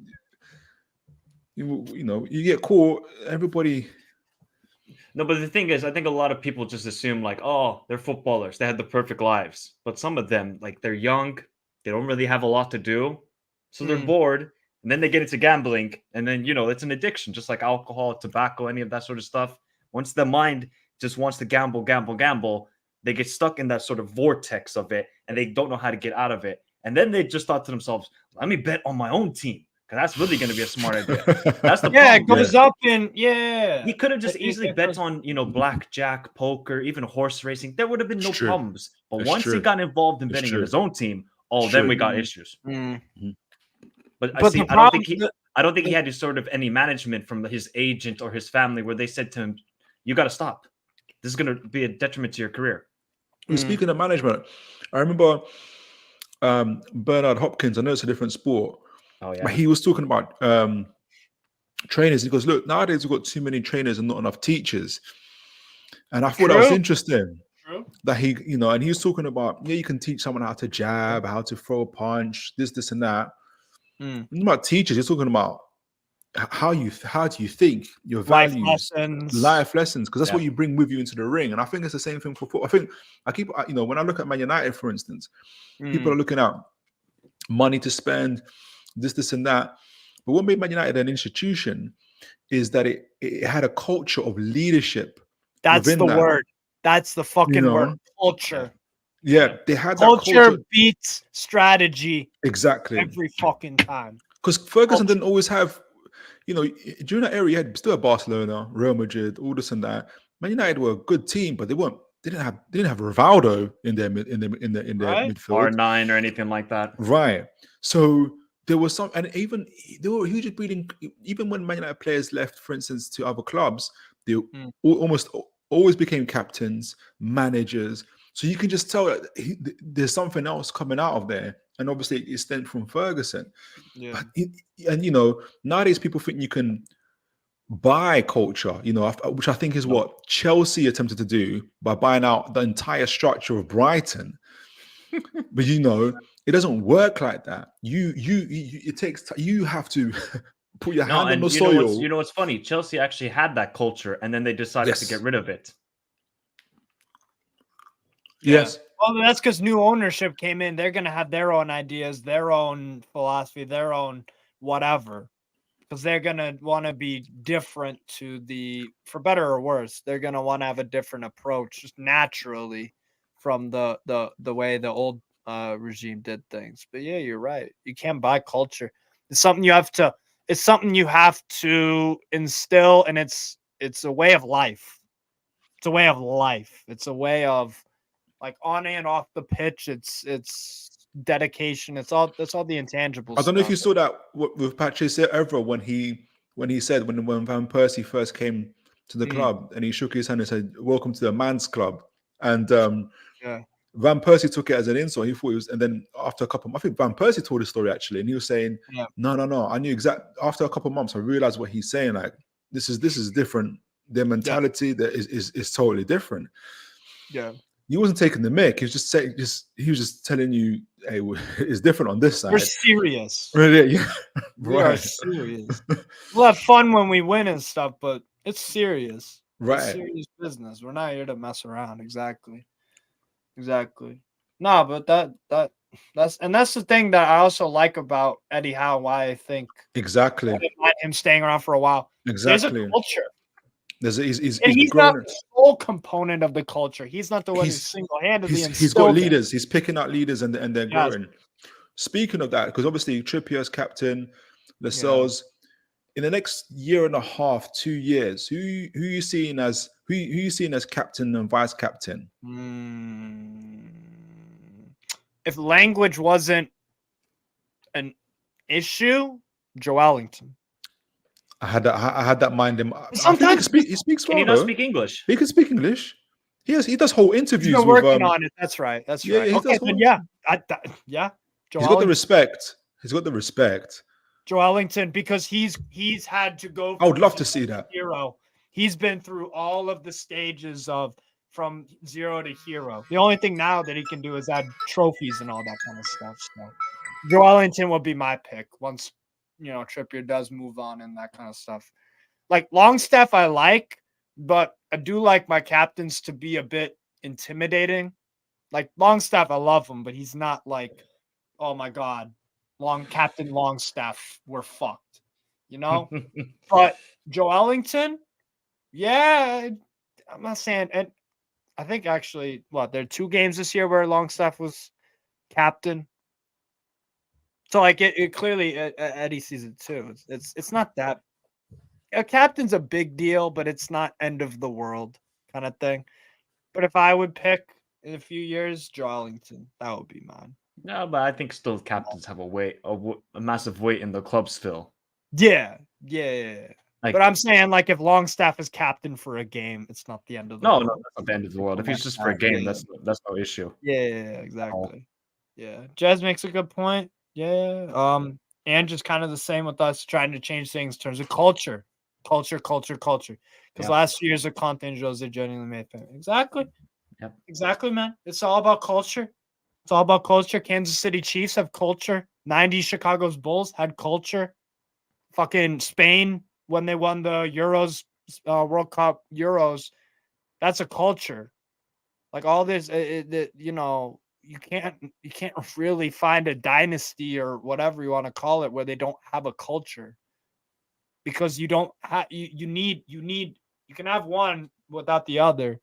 you get caught. Everybody. No, but the thing is, I think a lot of people just assume like, oh, they're footballers. They had the perfect lives. But some of them, like, they're young. They don't really have a lot to do. So they're bored. And then they get into gambling. And then, it's an addiction, just like alcohol, tobacco, any of that sort of stuff. Once the mind just wants to gamble, they get stuck in that sort of vortex of it. And they don't know how to get out of it. And then they just thought to themselves, let me bet on my own team. Because that's really going to be a smart idea. That's the problem. It goes up in, He could have just easily bet on, blackjack, poker, even horse racing. There would have been no problems. But once he got involved in betting on his own team, then we got issues. But I don't think he had sort of any management from his agent or his family where they said to him, you got to stop. This is going to be a detriment to your career. Speaking of management, I remember Bernard Hopkins. I know it's a different sport. Oh, yeah. But he was talking about trainers. He goes, look, nowadays we've got too many trainers and not enough teachers. And I thought that was interesting. That he, and he was talking about, you can teach someone how to jab, how to throw a punch, this and that. About teachers, you're talking about how do you think, your values, life lessons, because that's what you bring with you into the ring. And I think it's the same thing for football. I think when I look at Man United, for instance, people are looking at money to spend, this and that. But what made Man United an institution is that it had a culture of leadership. That's the word. That's the fucking word. Culture. Yeah, they had culture beats strategy exactly every fucking time. Because Ferguson didn't always have, during that era, you had still Barcelona, Real Madrid, all this and that. Man United were a good team, but they didn't have Rivaldo in their midfield, R9 or anything like that. Right. So there was some, and even they were hugely breeding. Even when Man United players left, for instance, to other clubs, they almost always became captains, managers. So you can just tell that there's something else coming out of there, and obviously it stemmed from Ferguson. Yeah. And nowadays people think you can buy culture, which I think is what Chelsea attempted to do by buying out the entire structure of Brighton. But it doesn't work like that. It takes you have to put your hand on the soil. You know what's funny? Chelsea actually had that culture, and then they decided to get rid of it. Yes. Well, that's because new ownership came in. They're gonna have their own ideas, their own philosophy, their own whatever. Because they're gonna want to be different for better or worse. They're gonna want to have a different approach, just naturally, from the way the old regime did things. But yeah, you're right. You can't buy culture. It's something you have to. It's something you have to instill, and it's a way of life. It's a way of life. It's a way of like on and off the pitch. It's dedication. It's all the intangibles. I don't know if you saw that with Patrice Evra when he said when Van Persie first came to the club and he shook his hand and said, "Welcome to the man's club." And Van Persie took it as an insult. He thought it was, and then after a couple, I think Van Persie told the story actually, and he was saying, "No. I knew after a couple of months, I realized what he's saying. Like this is different. Their mentality that is totally different." Yeah. He wasn't taking the mick. He was just saying, he was just telling you, "Hey, it's different on this side." We're serious. Really? Yeah. We are serious. We'll have fun when we win and stuff, but it's serious. Right. It's serious business. We're not here to mess around. Exactly. No, but that's the thing that I also like about Eddie Howe. Why I think exactly him staying around for a while. Exactly. There's a culture. He's not the sole component of the culture. He's not the one who's single-handedly instilled. He's got leaders. He's picking out leaders, and they're growing. Speaking of that, because obviously Trippier's captain, Lascelles, in the next year and a half, 2 years, who you seeing as captain and vice captain? If language wasn't an issue, Joe Ellington. I had that mind him. Sometimes he speaks well. Can he not speak English? He can speak English. He does whole interviews. He's been working on it. That's right. Okay, yeah. He's got the respect. Joe Ellington, because he's had to go. I would love to see that. Hero. He's been through all of the stages from zero to hero. The only thing now that he can do is add trophies and all that kind of stuff. So Joe Ellington will be my pick once Trippier does move on and that kind of stuff. Like Longstaff, I like, but I do like my captains to be a bit intimidating. Like Longstaff, I love him, but he's not like, oh my God, Captain Longstaff, we're fucked, But Joe Ellington, yeah, I'm not saying, and I think actually, there are 2 games this year where Longstaff was captain. So like it clearly Eddie sees it too. It's not that a captain's a big deal, but it's not end of the world kind of thing. But if I would pick in a few years, Joe Ellington, that would be mine. No, but I think still captains have a massive weight in the club still. Yeah. Like, but I'm saying, like, if Longstaff is captain for a game, it's not the end of the world. No, that's not the end of the world. If he's just for a game, that's no issue. Yeah, exactly. Yeah, Jez makes a good point. Yeah. And just kind of the same with us trying to change things in terms of culture. Because last few years of Conte and Jose genuinely made it. Exactly. Yep. Exactly, man. It's all about culture. Kansas City Chiefs have culture. 90s Chicago's Bulls had culture. Fucking Spain, when they won the Euros, World Cup Euros, that's a culture. Like all this, you can't really find a dynasty or whatever you want to call it where they don't have a culture, because you don't have you can have one without the other.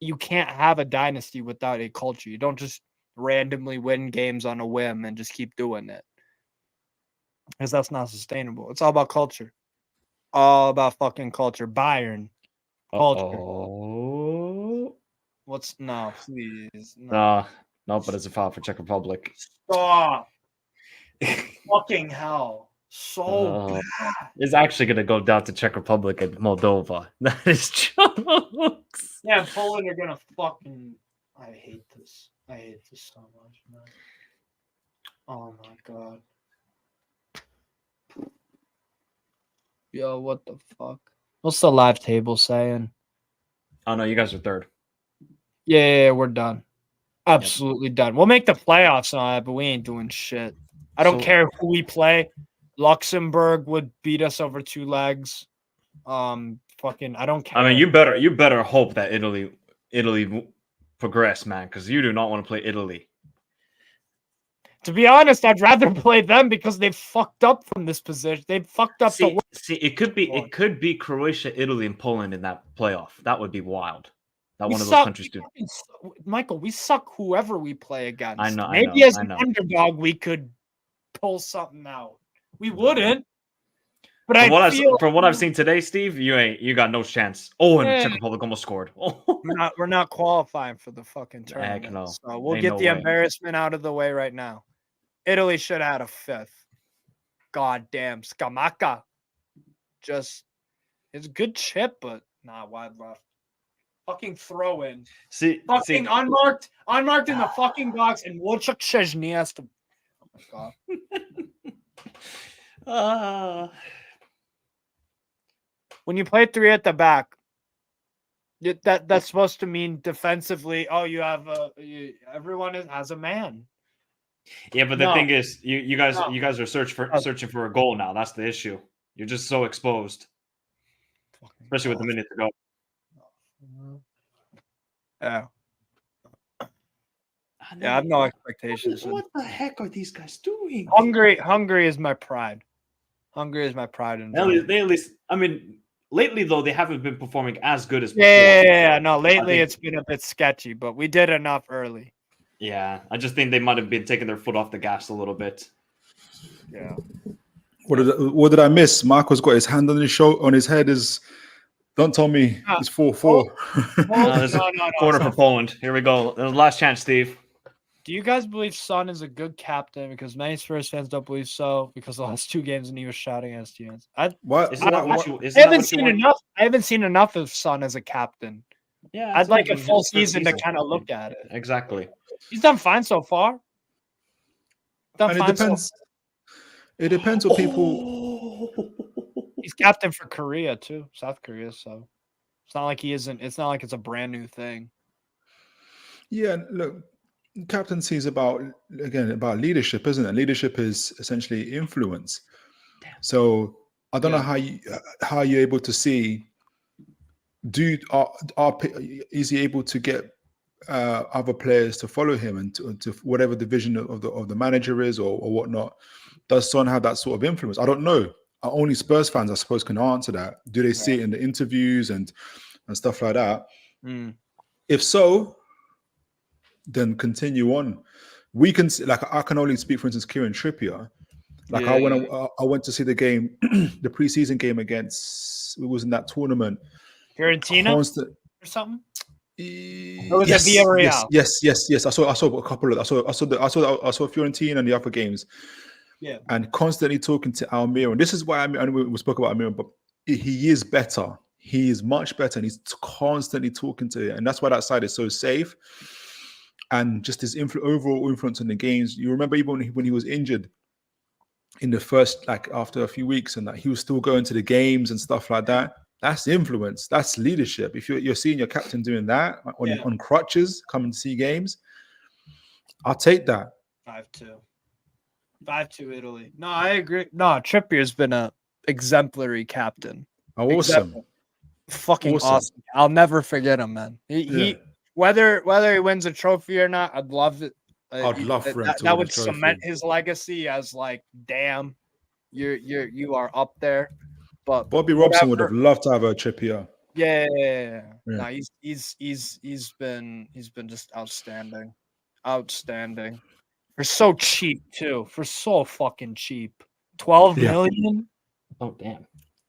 You can't have a dynasty without a culture. You don't just randomly win games on a whim and just keep doing it, because that's not sustainable. It's all about culture. All about fucking culture. Bayern culture. No, please. No, but it's a foul for Czech Republic. Stop. Fucking hell. So bad. It's actually going to go down to Czech Republic and Moldova. That is jokes. Yeah, Poland are going to fucking... I hate this so much, man. Oh my God. Yo, what the fuck? What's the live table saying? Oh, no, you guys are third. Yeah, we're done. Absolutely done. We'll make the playoffs on it, but we ain't doing shit. I don't care who we play. Luxembourg would beat us over 2 legs. Fucking, I don't care. I mean, you better hope that Italy progress, man, because you do not want to play Italy. To be honest, I'd rather play them because they've fucked up from this position. They've fucked up. It could be Croatia, Italy, and Poland in that playoff. That would be wild. That one of those countries do. Michael, we suck whoever we play against. I know. Maybe as an underdog, we could pull something out. We wouldn't. But from what I've seen today, Steve, you got no chance. Oh, and the Czech Republic almost scored. We're not qualifying for the fucking tournament. Heck no. So we'll get the embarrassment out of the way right now. Italy should have had a 5th. Goddamn Scamacca. It's a good chip, but wide left. Fucking throw in. Unmarked in the fucking box, and Wojciech Szczęsny has to. Oh my God. When you play 3 at the back, that's supposed to mean defensively. Oh, you have everyone has a man. Yeah, but the thing is, you guys are searching for a goal now. That's the issue. You're just so exposed, especially with a minute to go. Yeah. I have no expectations. What the heck are these guys doing? Hungary is my pride. Hungary is my pride. They at least. I mean, lately though they haven't been performing as good as before. Yeah. No, lately it's been a bit sketchy, but we did enough early. Yeah, I just think they might have been taking their foot off the gas a little bit. Yeah. What did I miss? Marco's got his hand on his head. Don't tell me it's 4-4. There's a corner for Poland. Here we go. Last chance, Steve. Do you guys believe Son is a good captain? Because many Spurs fans don't believe so. Because the last 2 games and he was shouting at students. I haven't seen enough. I haven't seen enough of Son as a captain. Yeah, I'd like a full season to kind of look at it. Exactly. He's done fine so far. It depends what people. He's captain for Korea too, South Korea. So it's not like he isn't. It's not like it's a brand new thing. Yeah, look, captaincy is about leadership, isn't it? Leadership is essentially influence. So I don't know how you're able to see. Is he able to get other players to follow him and to whatever the vision of the manager is or whatnot? Does Son have that sort of influence? I don't know. Only Spurs fans, I suppose, can answer that. Do they see it in the interviews and stuff like that? If so, then continue on. We can I can only speak, for instance, Kieran Trippier. I went to see the game, the preseason game against, it was in that tournament. Fiorentina or something? Or was yes, it Villarreal? Yes. I saw a couple of. I saw Fiorentina and the other games. Yeah. And constantly talking to Almir, and this is why we spoke about Almir, but he is better. He is much better, and he's constantly talking to it, and that's why that side is so safe. And just his overall influence in the games. You remember even when he was injured in the first, after a few weeks, and that he was still going to the games and stuff like that. That's influence. That's leadership. If you're seeing your captain doing that on crutches, coming to see games, I'll take that. 5-2 Italy. No, I agree. No, Trippier's been a exemplary captain. Oh, awesome. Fucking awesome. I'll never forget him, man. He whether he wins a trophy or not, I'd love it. I'd love for him to that win would a trophy. cement his legacy as damn, you are up there. But Bobby Robson would have loved to have a Trippier. Yeah. No, he's been just outstanding. For so cheap too. For so fucking cheap. 12 million. Oh damn.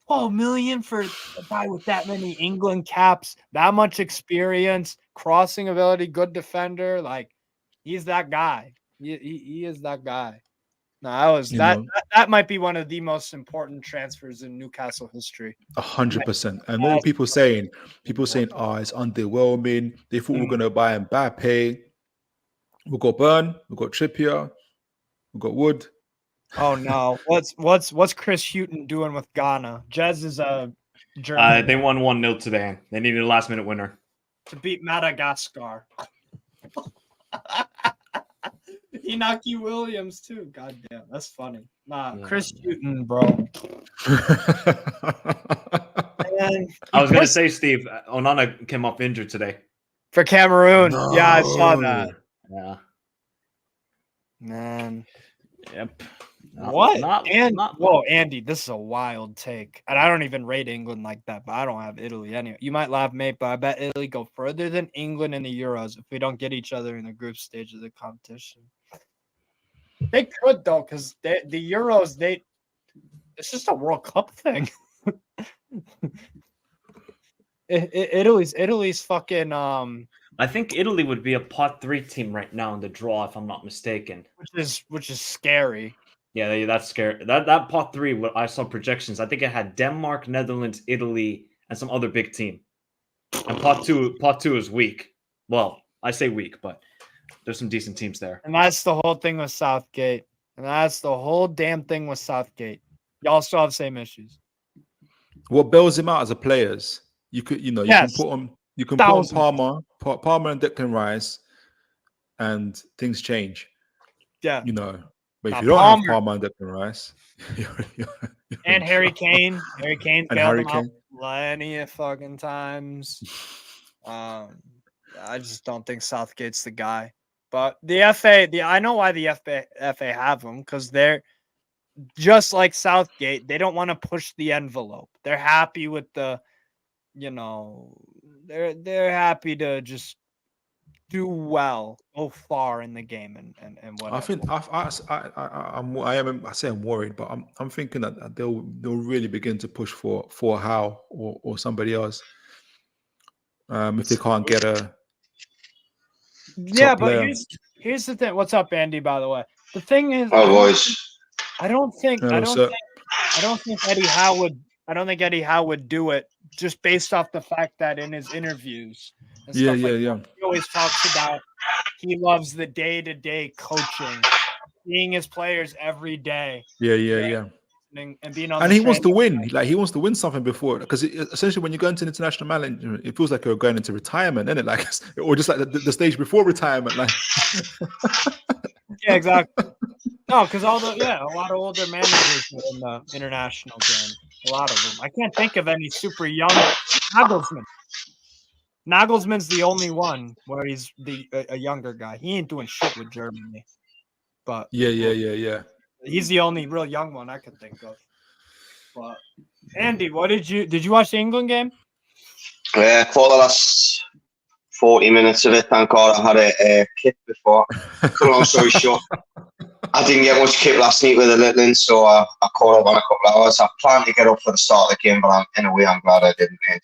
12 million for a guy with that many England caps, that much experience, crossing ability, good defender. He's that guy. He is that guy. No, that might be one of the most important transfers in Newcastle history. 100%. And what were people saying? People saying, it's underwhelming. They thought we were going to buy Mbappe. We've got Burn, we've got Trippier, we've got Wood. Oh no! What's Chris Hughton doing with Ghana? Jez is a German. They won 1-0 today. They needed a last-minute winner to beat Madagascar. Inaki Williams too. God damn, that's funny. Chris Hughton, bro. I was gonna say, Steve, Onana came up injured today for Cameroon. No. Yeah, I saw that. Yeah. Man. Yep. What? Whoa, Andy, this is a wild take. And I don't even rate England like that, but I don't have Italy anyway. You might laugh, mate, but I bet Italy go further than England in the Euros if we don't get each other in the group stage of the competition. They could, though, because the Euros, it's just a World Cup thing. Italy's fucking I think Italy would be a pot 3 team right now in the draw, if I'm not mistaken. Which is scary. Yeah, that's scary. That pot 3, what I saw projections, I think it had Denmark, Netherlands, Italy, and some other big team. And pot two is weak. Well, I say weak, but there's some decent teams there. And that's the whole thing with Southgate. And that's the whole damn thing with Southgate. Y'all still have the same issues. What bails him out as a players, you can put on Palmer and Declan Rice, and things change. Yeah. But if you don't have Palmer and Declan Rice, and Harry Kane. Harry Kane bailed him out plenty of fucking times. I just don't think Southgate's the guy. But the FA, I know why the FA have him, because they're just like Southgate, they don't want to push the envelope. They're happy with the, they're happy to just do well, go far in the game, and whatever. I think I say I'm worried, but I'm thinking that they'll really begin to push for Howe or somebody else. If they can't get a but player. here's the thing. What's up, Andy? By the way, the thing is, boys. I don't think Eddie Howe would do it just based off the fact that in his interviews and stuff that, he always talks about he loves the day-to-day coaching, seeing his players every day. Yeah. And being on. And he wants to win. Like he wants to win something before, because essentially when you go into international management, it feels like you're going into retirement, isn't it? Like, or just like the stage before retirement, like. Yeah, exactly. No, because a lot of older managers are in the international game. A lot of them. I can't think of any super young. Nagelsmann's the only one where he's a younger guy. He ain't doing shit with Germany. But Yeah. He's the only real young one I can think of. But Andy, did you watch the England game? Yeah, for the last 40 minutes of it, thank God I had a kip before. So long story short, I didn't get much kip last night with the little one, so I caught up on a couple of hours. I planned to get up for the start of the game, but in a way I'm glad I didn't, mate.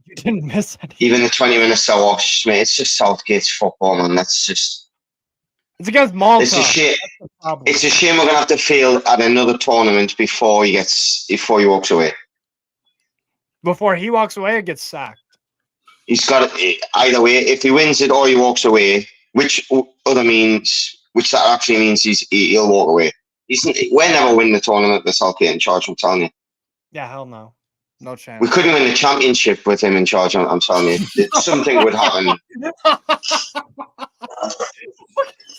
You didn't miss it. Even the 20 minutes I watched, mate, it's just Southgate's football, man. That's just... It's against Malta. It's a shame. It's a shame we're gonna have to fail at another tournament before he walks away. Before he walks away or gets sacked. He's got either way. If he wins it or he walks away, which that actually means he'll walk away. We're never winning the tournament with Southgate in charge. I'm telling you. Yeah, hell no. No chance. We couldn't win the championship with him in charge. I'm telling you, something would happen.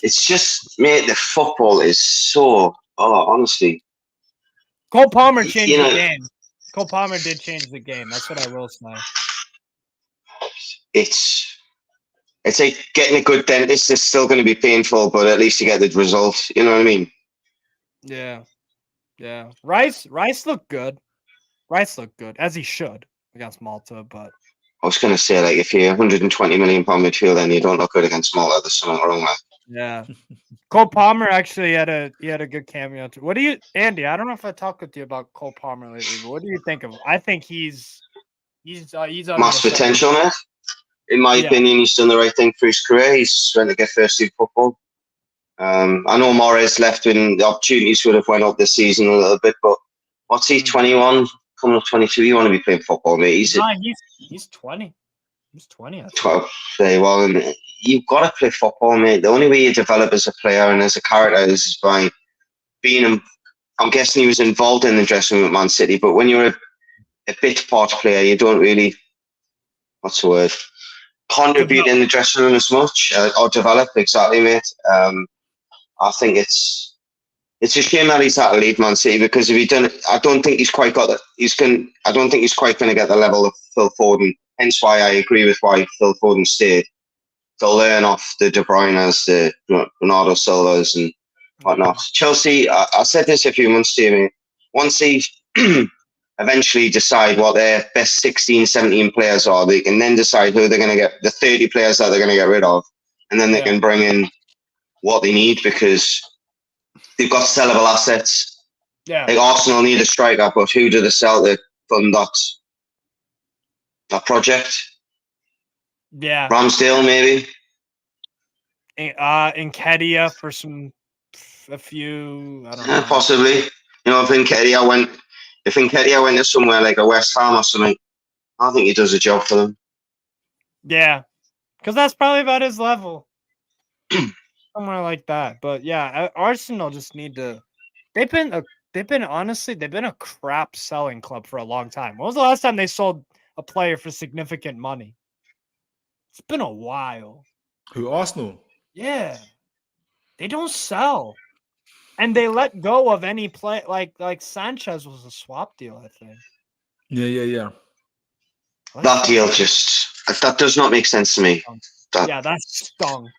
It's just, mate, the football is so. Oh, honestly. Cole Palmer changed the game. Cole Palmer did change the game. That's what I will say. It's like getting a good dentist is still going to be painful, but at least you get the result. You know what I mean? Yeah. Rice looked good. Rice looked good, as he should against Malta, but I was going to say, like, if you're a £120 million midfielder and you don't look good against Malta, there's something wrong there. Yeah. Cole Palmer actually had a good cameo too. What do you, Andy? I don't know if I talked with you about Cole Palmer lately, but what do you think of him? I think he's mass potential, man. In my opinion, he's done the right thing for his career. He's trying to get first team football. I know Morris left when the opportunities would have went up this season a little bit, but what's he, 21, coming up 22? You want to be playing football, mate. He's 20. He's 20. 12. Very well, and you've got to play football, mate. The only way you develop as a player and as a character is by being. I'm guessing he was involved in the dressing room at Man City, but when you're a bit part player, you don't really. What's the word? Contribute in the dressing room as much or develop, exactly, mate. I think it's a shame that he's had to leave Man City, because if he done it, I don't think he's quite got that. I don't think he's quite going to get the level of Phil Foden. Hence why I agree with why Phil Foden stayed. To learn off the De Bruyne's, the Bernardo Silva's and whatnot. Chelsea, I said this a few months to you, mate. Once they eventually decide what their best 16, 17 players are, they can then decide who they're going to get, the 30 players that they're going to get rid of, and then they can bring in what they need, because they've got sellable assets. Yeah. Like Arsenal need a striker, but who do they sell to fund that project? Yeah. Ramsdale, maybe. Nketiah for a few. I don't know. Possibly. You know, if Nketiah went to somewhere like a West Ham or something, I think he does a job for them. Yeah, because that's probably about his level. Somewhere like that. But yeah, Arsenal just need to. They've been a crap selling club for a long time. When was the last time they sold a player for significant money? It's been a while. Who, Arsenal? Yeah, they don't sell, and they let go of any play. Like Sanchez was a swap deal, I think. Yeah. That deal that does not make sense to me. That stunk.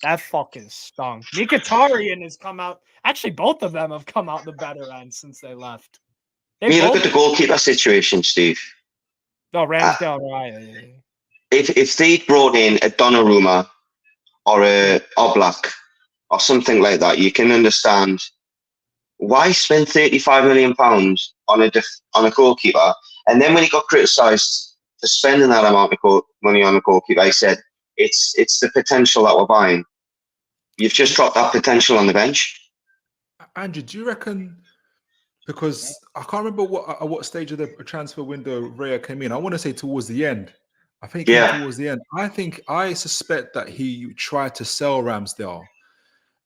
That fucking stung. Mkhitaryan has come out. Actually, both of them have come out the better end since they left. You look at the goalkeeper situation, Steve. No, Ramsdale and Raya. If they brought in a Donnarumma or a Oblak or something like that, you can understand why spend £35 million on a goalkeeper. And then when he got criticised for spending that amount of money on a goalkeeper, I said it's the potential that we're buying. You've just dropped that potential on the bench. Andrew, do you reckon? Because I can't remember what stage of the transfer window Raya came in. I want to say towards the end. I think he came towards the end. I suspect that he tried to sell Ramsdale,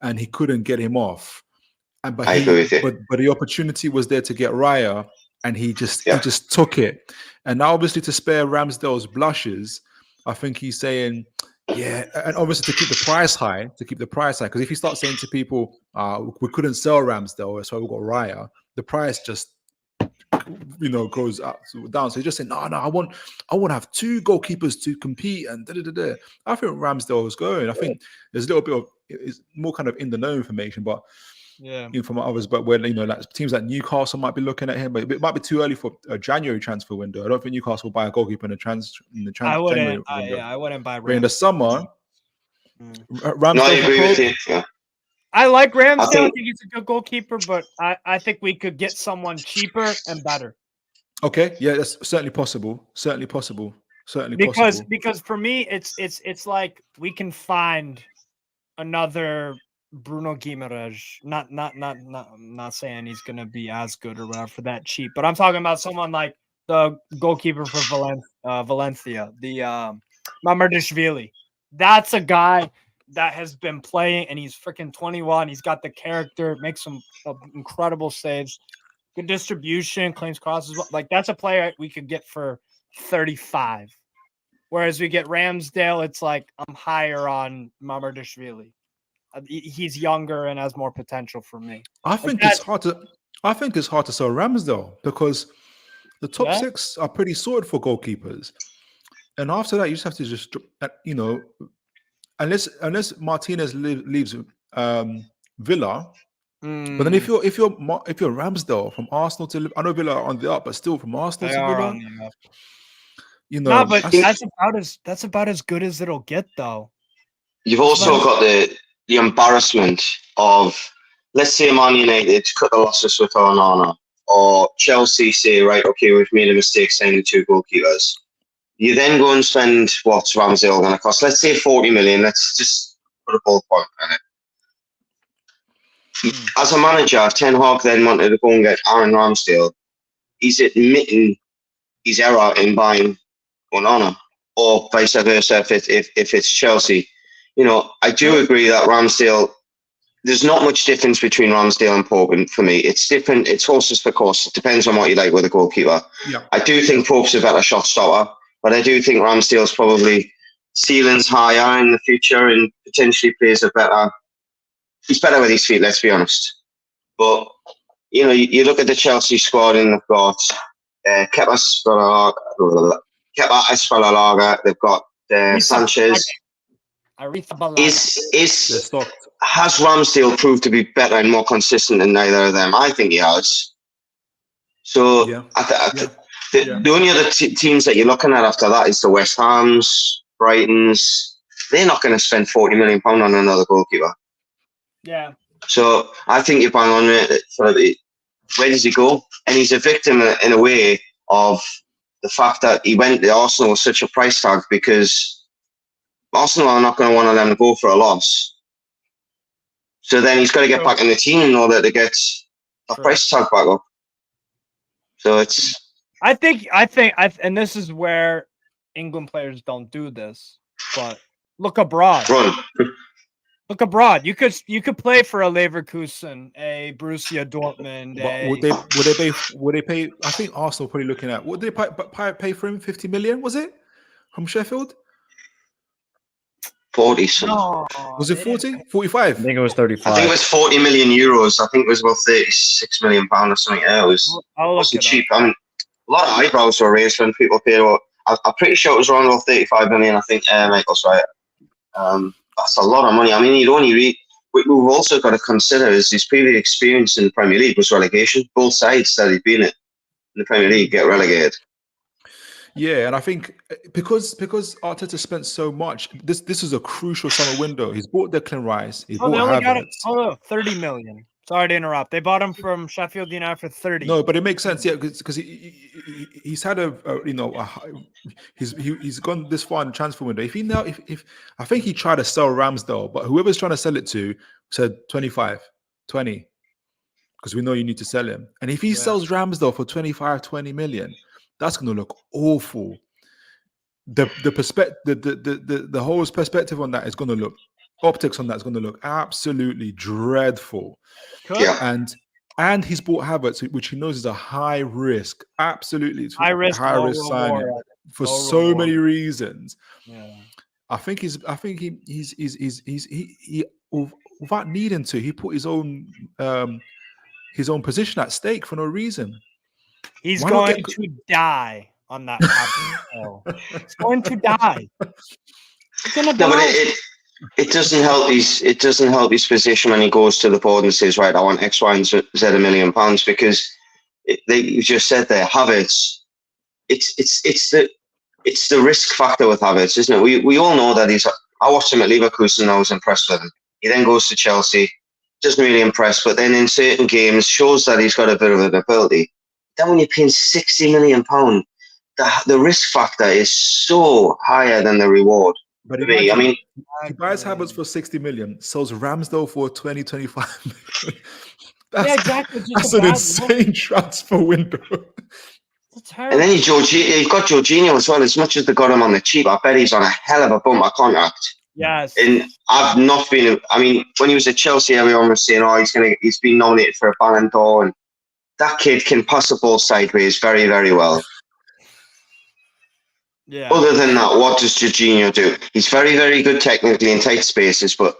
and he couldn't get him off. But the opportunity was there to get Raya, and he just took it. And now, obviously, to spare Ramsdale's blushes, I think he's saying, yeah, and obviously to keep the price high. Because if you start saying to people, we couldn't sell Ramsdale, that's why we got Raya, the price just goes up down. So he's just saying, no, I want to have two goalkeepers to compete, and da-da-da-da. I think Ramsdale is going. I think there's a little bit of it's more kind of in the know information, but from others. But when like teams like Newcastle might be looking at him, but it might be too early for a January transfer window. I don't think Newcastle will buy a goalkeeper in the January window. I wouldn't buy. But in the summer, Ramsdale. No, I agree with you. Yeah. I like Ramsdale. I think he's a good goalkeeper, but I think we could get someone cheaper and better. Okay, yeah, that's certainly possible. Because for me, it's like we can find another Bruno Guimaraes. I'm not saying he's gonna be as good or whatever for that cheap, but I'm talking about someone like the goalkeeper for Valencia, the Mamardashvili. That's a guy that has been playing, and he's freaking 21. He's got the character, makes some incredible saves, good distribution, claims crosses. Like that's a player we could get for 35. Whereas we get Ramsdale, it's like I'm higher on Mamardashvili. He's younger and has more potential for me. I think it's hard to sell Ramsdale because the top six are pretty sorted for goalkeepers, and after that you just have to unless Martinez leaves Villa. But then if you're Ramsdale from Arsenal to, I know Villa are on the up, but still from Arsenal to Villa, No, but that's about as good as it'll get, though. You've also got the embarrassment of, let's say Man United cut the losses with Onana, or Chelsea say, right, okay, we've made a mistake signing two goalkeepers. You then go and spend what's Ramsdale going to cost? Let's say 40 million. Let's just put a ballpark on it. As a manager, if Ten Hag then wanted to go and get Aaron Ramsdale, he's admitting his error in buying Onana, or vice versa if it's Chelsea. I do agree that Ramsdale, there's not much difference between Ramsdale and Pope for me. It's different. It's horses for course. It depends on what you like with a goalkeeper. Yeah. I do think Pope's a better shot stopper, but I do think Ramsdale's probably ceiling's higher in the future and potentially plays he's better with his feet, let's be honest. But, you look at the Chelsea squad and they've got Kepa Arrizabalaga, they've got Sanchez. Has Ramsdale proved to be better and more consistent than either of them? I think he has. So the only other teams that you're looking at after that is the West Hams, Brightons. They're not going to spend £40 million on another goalkeeper. Yeah. So I think you're bang on it. Where does he go? And he's a victim in a way of the fact that he went to Arsenal with such a price tag, because Arsenal are not going to want to let him go for a loss. So then he's got to get back in the team in order to get the price tag back up. So it's. I think, and this is where England players don't do this, but look abroad. Look abroad. You could play for a Leverkusen, a Borussia Dortmund. Would they pay? I think Arsenal probably looking at. Would they pay for him 50 million? Was it from Sheffield? 40. No, was it 40? 45? I think it was 35. I think it was 40 million euros. I think it was about 36 million pounds or something. Yeah, it wasn't cheap. I mean, a lot of eyebrows were raised when people paid. I'm pretty sure it was around about 35 million. I think Michael's right. that's a lot of money. I mean, we've also got to consider is his previous experience in the Premier League was relegation. Both sides that he's been in the Premier League get relegated. Yeah, and I think because Arteta spent so much, this is a crucial summer window. He's bought Declan Rice. He bought they only Havertz. got him, 30 million. Sorry to interrupt. They bought him from Sheffield United for 30. No, but it makes sense, yeah, because he's had he's gone this far in the transfer window. If I think he tried to sell Ramsdale, but whoever's trying to sell it to said 25, 20, because we know you need to sell him. And if he sells Ramsdale for 25, 20 million, that's going to look awful. The whole perspective on that is going to look, optics on that is going to look absolutely dreadful. Yeah. And he's bought Havertz, which he knows is a high risk, absolutely high risk signing for so many reasons. Yeah. I think he's without needing to, he put his own position at stake for no reason. He's going to die on that hill. He's going to die. He's gonna die. No, but it doesn't help his position when he goes to the board and says, right, I want X, Y, and Z £1 million, because you just said there, Havertz. It's the risk factor with Havertz, isn't it? We all know that I watched him at Leverkusen and I was impressed with him. He then goes to Chelsea, doesn't really impress, but then in certain games shows that he's got a bit of an ability. Then when you're paying £60 million, the risk factor is so higher than the reward. But he buys Havertz for 60 million, sells Ramsdale for 25 million. Exactly. That's an insane transfer window. And then you've got Jorginho as well. As much as they got him on the cheap, I bet he's on a hell of a bumper contract. Yes. And I've not been. I mean, when he was at Chelsea, everyone was saying, "Oh, he's been nominated for a Ballon d'Or," and that kid can pass the ball sideways very, very well. Yeah. Other than that, what does Jorginho do? He's very, very good technically in tight spaces, but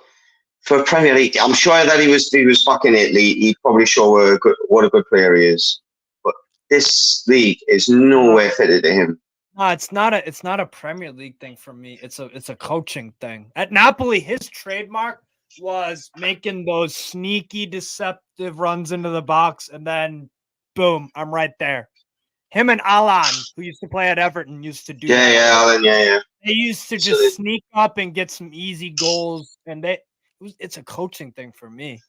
for Premier League, I'm sure that he was back in Italy. He'd probably show what a good player he is. But this league is nowhere fitted to him. No, it's not a Premier League thing for me. It's a coaching thing. At Napoli, his trademark was making those sneaky, deceptive runs into the box, and then boom, I'm right there. Him and Alan, who used to play at Everton, used to do that. Yeah, Alan, yeah. They used to just sneak up and get some easy goals, and it's a coaching thing for me.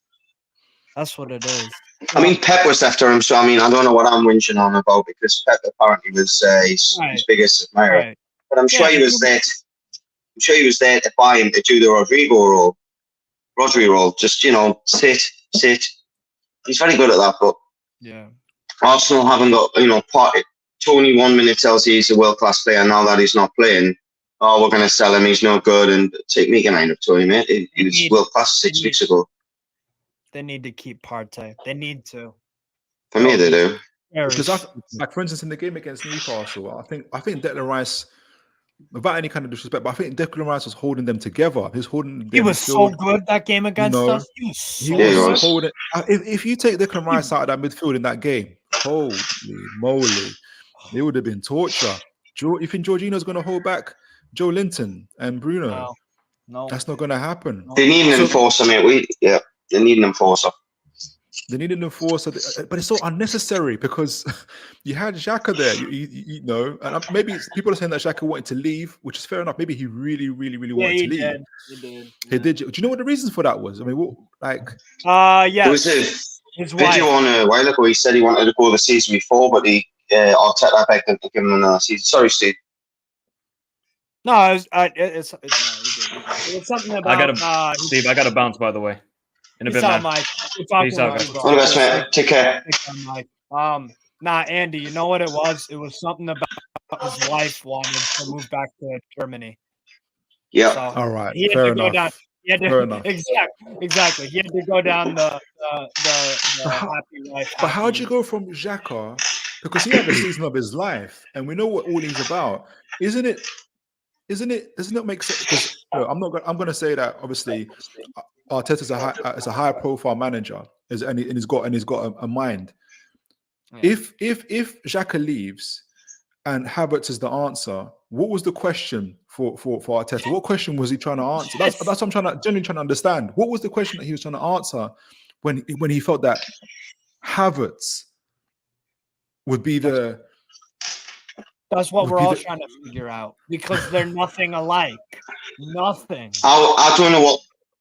That's what it is. I mean, Pep was after him, so I mean, I don't know what I'm whinging on about, because Pep apparently was his biggest admirer. Right. But I'm sure he was there. I'm sure he was there to buy him to do the Rodri role. Just sit. He's very good at that, but yeah. Arsenal haven't got, Tony 1 minute tells you he's a world-class player. Now that he's not playing, we're going to sell him. He's no good. And take me a mind of Tony, mate. He was world-class 6 weeks ago. They need to keep Partey. They need to. For me, they do. Because, for instance, in the game against Newcastle, I think Declan Rice, without any kind of disrespect, but I think Declan Rice was holding them together. He was so good that game against us. He was holding. If you take Declan Rice out of that midfield in that game, holy moly, it would have been torture. You think Jorginho's going to hold back Joe Linton and Bruno? No, that's not going to happen. They need an enforcer, mate. They need an enforcer. They need an enforcer, but it's so unnecessary because you had Xhaka there, you know, and maybe people are saying that Xhaka wanted to leave, which is fair enough. Maybe he really wanted to leave. He did. Do you know what the reasons for that was? I mean, There was a video on a while ago. He said he wanted to go the season before, but Arteta begged him to give him another season. Sorry, Steve. No, it's something about. Steve, I got to bounce, by the way. In a bit, man. Peace out. All the best, man. Take care. Andy, you know what it was? It was something about his wife wanted to move back to Germany. Yeah. So all right. Fair enough. Fair enough. Exactly. He had to go down the happy life. But how'd you go from Xhaka? Because he had the season of his life, and we know what all he's about. Doesn't it make sense? Because I'm going to say that obviously. Arteta is a high profile manager, and he's got a mind. Yeah. If Xhaka leaves, and Havertz is the answer. What was the question for Arteta? What question was he trying to answer? That's what I'm genuinely trying to understand. What was the question that he was trying to answer when he felt that Havertz would be the... That's what we're all trying to figure out, because they're nothing alike. Nothing. I don't know what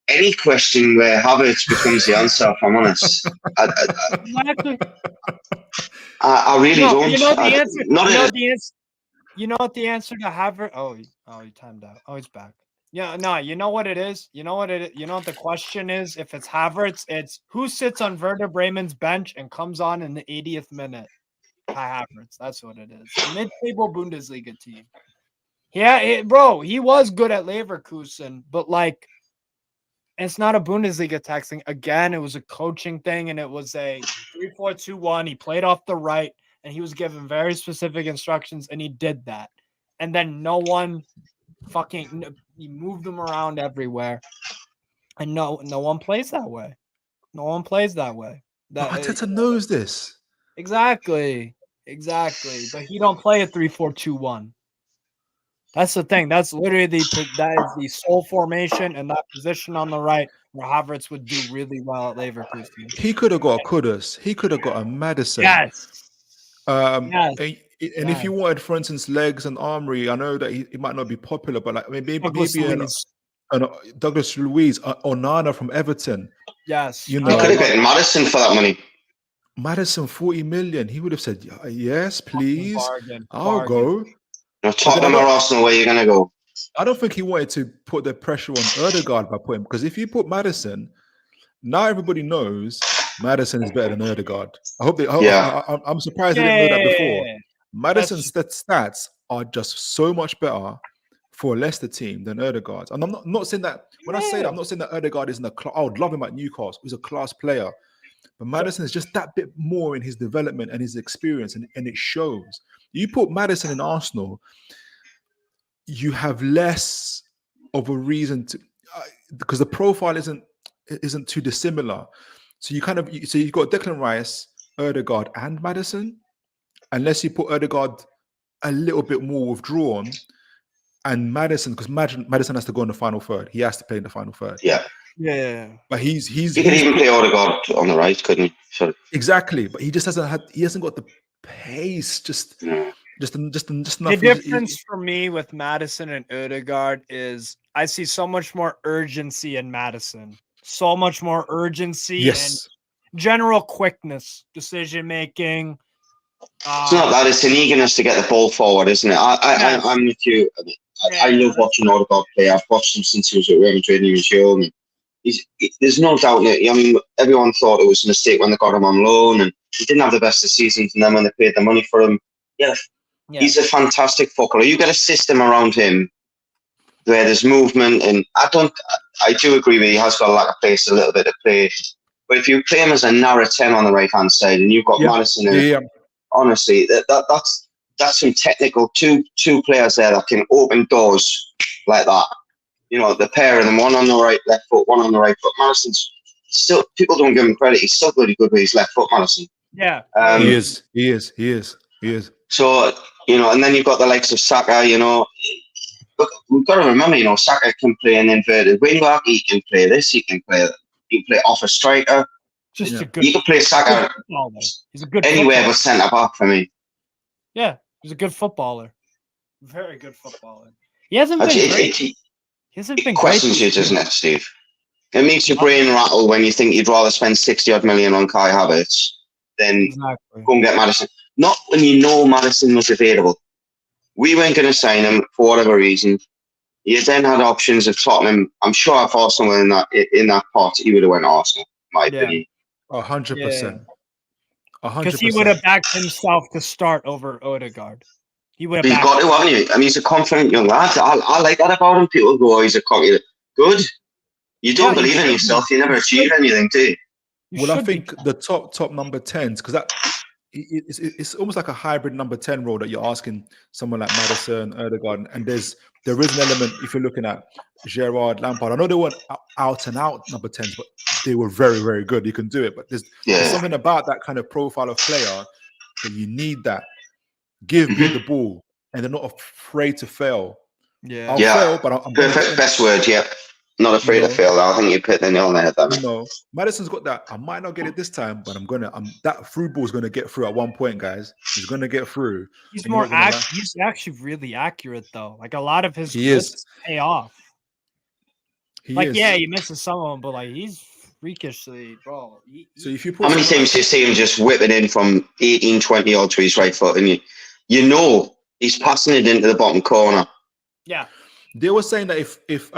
any question where Havertz becomes the answer, if I'm honest. I really don't. You know the answer. You know what the answer to Havertz? Oh, he timed out. Oh, he's back. Yeah, no, you know what it is? You know what the question is? If it's Havertz, it's who sits on Werder Bremen's bench and comes on in the 80th minute? Kai Havertz. That's what it is. Mid-table Bundesliga team. Yeah, bro, he was good at Leverkusen, but like, it's not a Bundesliga taxing. Again, it was a coaching thing, and it was a 3-4-2-1. He played off the right, and he was given very specific instructions, and he did that. And then no one he moved them around everywhere, and no one plays that way. No one plays that way. Arteta knows this. Exactly. But he don't play a 3-4-2-1. That's the thing. That's literally that is the sole formation and that position on the right where Havertz would do really well at Leverkusen. He could have got a Kudus. He could have got a Maddison. Yes. And if you wanted, for instance, legs and armory, I know that he might not be popular, but like maybe Douglas Luiz or Nana from Everton. Yes. You know, could have gotten Maddison for that money. Maddison, 40 million. He would have said, yes, please. Bargain. I'll go. No, Tottenham or Arsenal, where you're going to go? I don't think he wanted to put the pressure on Ødegaard by putting, because if you put Maddison, now everybody knows Maddison is better than Ødegaard. I'm surprised they didn't know that before. Maddison's stats are just so much better for a Leicester team than Ødegaard's. And I'm not saying that, when I say that, I'm not saying that Ødegaard isn't I would love him at Newcastle. He's a class player. But Maddison is just that bit more in his development and his experience, and it shows. You put Maddison in Arsenal, you have less of a reason to, because the profile isn't too dissimilar. So you've got Declan Rice, Ødegaard, and Maddison, unless you put Ødegaard a little bit more withdrawn, and Maddison, because Maddison has to go in the final third. He has to play in the final third. Yeah. Yeah. But he could even play Ødegaard on the right, couldn't he? Sorry. Exactly, but he just hasn't got the pace. Just enough. The difference for me with Maddison and Ødegaard is I see so much more urgency in Maddison. So much more urgency and general quickness, decision making. It's not that; it's an eagerness to get the ball forward, isn't it? I'm with you. I love watching Ødegaard play. I've watched him since he was at Real Madrid and he was young. There's no doubt. I mean, everyone thought it was a mistake when they got him on loan, and he didn't have the best of seasons. And then when they paid the money for him, he's a fantastic footballer. You get a system around him where there's movement, and I do agree with you. He has got a lack of pace, a little bit of play. But if you play him as a narrow 10 on the right hand side, and you've got Maddison, honestly, that's some technical two players there that can open doors like that. You know, the pair of them, one on the right, left foot, one on the right foot. Maddison's still, people don't give him credit. He's still really good with his left foot, Maddison. Yeah. He is. So, you know, and then you've got the likes of Saka, you know. Look, we've got to remember, you know, Saka can play an inverted wing back. He can play this. He can play off a striker. You can play Saka he's a good anywhere but centre back for me. Yeah, he's a good footballer. Very good footballer. He hasn't been great. It questions you, doesn't it, Steve? It makes your brain rattle when you think you'd rather spend 60-odd million on Kai Havertz than go and get Maddison. Not when you know Maddison was available. We weren't going to sign him for whatever reason. You then had options of Tottenham. I'm sure if Arsenal were in that pot, he would have went Arsenal, in my opinion. 100%. 100%. Because he would have backed himself to start over Ødegaard. You've got to, haven't you? I mean, he's a confident young lad. I like that about him. People go, oh, he's a cocky. Good. You don't believe in yourself. You never achieve anything, do you? Well, I think the top number 10s, because that it's almost like a hybrid number 10 role that you're asking someone like Maddison, Ødegaard, and there is an element, if you're looking at Gerrard, Lampard. I know they weren't out and out number 10s, but they were very, very good. You can do it, but there's something about that kind of profile of player that you need that. give me the ball, and they're not afraid to fail. Yeah. I'll fail, but I'm perfect. Best word. Yep. Not afraid to fail. I think you put the nail on the head. That, you know, Madison's got that. I might not get it this time, but that through ball's gonna get through at one point, guys. He's gonna get through. He's more he's actually really accurate though. Like a lot of his blitzes pay off. He misses some of them, but like he's freakishly, bro. So if you put how many times do you see him just whip it in from 18, 20 yards to his right foot, and you know he's passing it into the bottom corner. Yeah. They were saying that if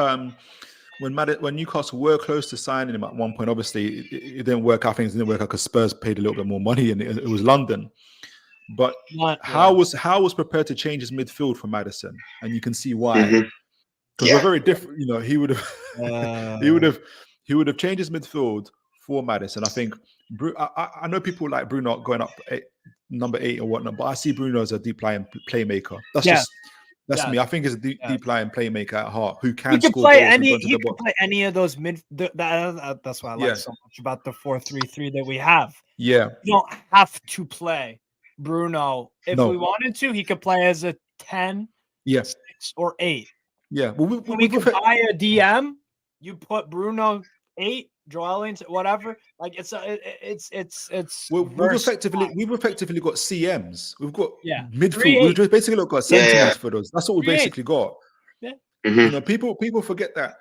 when Newcastle were close to signing him at one point, obviously it didn't work out. Things didn't work out because Spurs paid a little bit more money, and it was London. But Howe was prepared to change his midfield for Maddison, and you can see why. Because we're very different. You know, he would have he would have changed his midfield for Maddison. I think. I know people like Bruno going up number 8 or whatnot, but I see Bruno as a deep lying playmaker. That's me. I think he's a deep lying playmaker at heart who can score goals. He can play any of those mid. That's why I like so much about the 4-3-3 that we have. Yeah, you don't have to play Bruno. If we wanted to, he could play as a 10, 6, or 8. Yeah, well, we could buy a DM. You put Bruno 8. Joelinton, whatever, like it's we've effectively got CMs. We've got midfield. We've just basically got sentinels for those. That's what we basically got. Yeah. You know, people forget that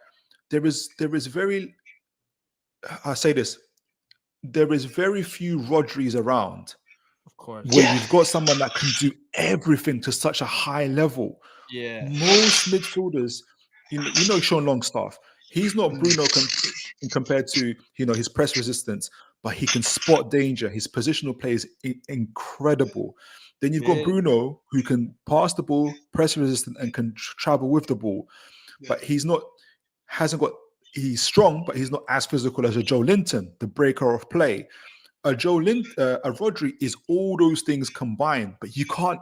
there is very. I say this. There is very few Rodris around. Of course. Where you've got someone that can do everything to such a high level. Yeah. Most midfielders, you know Sean Longstaff. He's not Bruno compared to his press resistance, but he can spot danger. His positional play is incredible. Then you've got Bruno who can pass the ball, press resistant, and can travel with the ball. But he's strong, but he's not as physical as a Joelinton, the breaker of play. A Rodri is all those things combined, but you can't.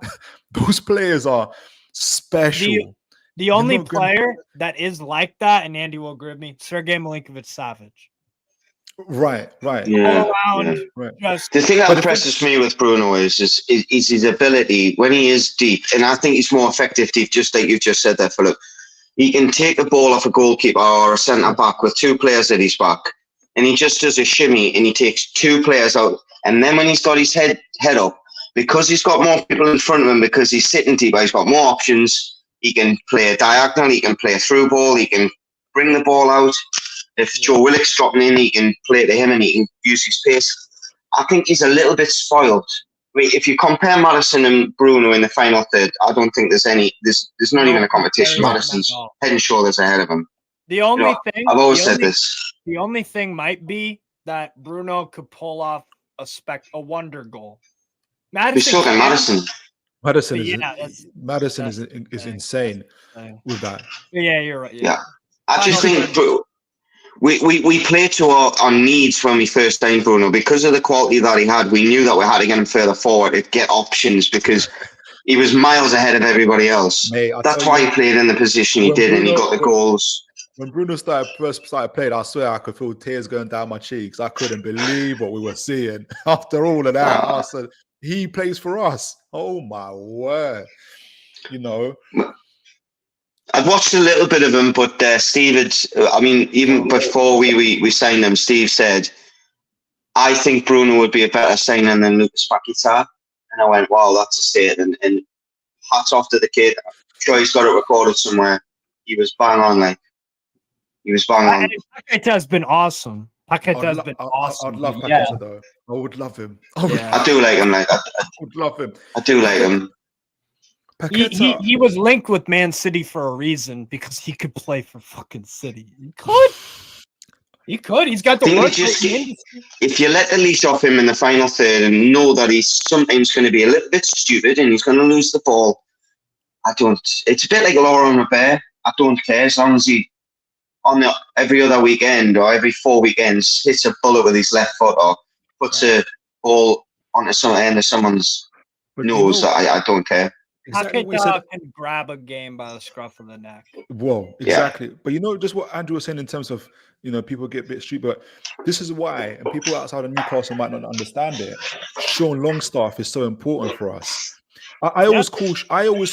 Those players are special. The only player that is like that, and Andy will agree with me, Sergei Milinkovic-Savic. Right. Yeah. All around, right. The thing that impresses me with Bruno is his ability when he is deep, and I think he's more effective deep, just like you just said there, Philip. He can take the ball off a goalkeeper or a centre back with 2 players at his back, and he just does a shimmy and he takes 2 players out. And then when he's got his head up, because he's got more people in front of him, because he's sitting deep, he's got more options. He can play a diagonal, he can play a through ball, he can bring the ball out. If Joe Willock's dropping in, he can play to him and he can use his pace. I think he's a little bit spoiled. I mean, if you compare Maddison and Bruno in the final third, I don't think there's not even a competition. Maddison's head and shoulders ahead of him. The only thing I've always said this. The only thing might be that Bruno could pull off a wonder goal. Maddison is insane with that. Yeah, you're right. Yeah. I just think we play to our needs when we first signed Bruno. Because of the quality that he had, we knew that we had to get him further forward to get options because he was miles ahead of everybody else. Mate, that's why he played in the position he did, and he got the goals. When Bruno first started playing, I swear I could feel tears going down my cheeks. I couldn't believe what we were seeing. After all of that, I said, he plays for us. Oh my word! I'd watched a little bit of him, but Steve even before we signed him, Steve said, I think Bruno would be a better signing than Lucas Paquetá. And I went, wow, that's a statement. And hats off to the kid. I'm sure he's got it recorded somewhere. He was bang on, He was bang on. Paquetá's been awesome. Paquetá's been awesome. I'd love Paquetá, though. I would love him. I do like him. I would love him. I do like him. He was linked with Man City for a reason because he could play for fucking City. He could. He's got the work. If you let the leash off him in the final third and know that he's sometimes going to be a little bit stupid and he's going to lose the ball, it's a bit like Laurent Robert. I don't care as long as he every other weekend or every 4 weekends hits a bullet with his left foot or puts a ball onto someone's nose. I don't care. Paquetá can grab a game by the scruff of the neck. Whoa, exactly. Yeah. But just what Andrew was saying in terms of, people get a bit stupid, but this is why, and people outside of Newcastle might not understand it, Sean Longstaff is so important for us. I always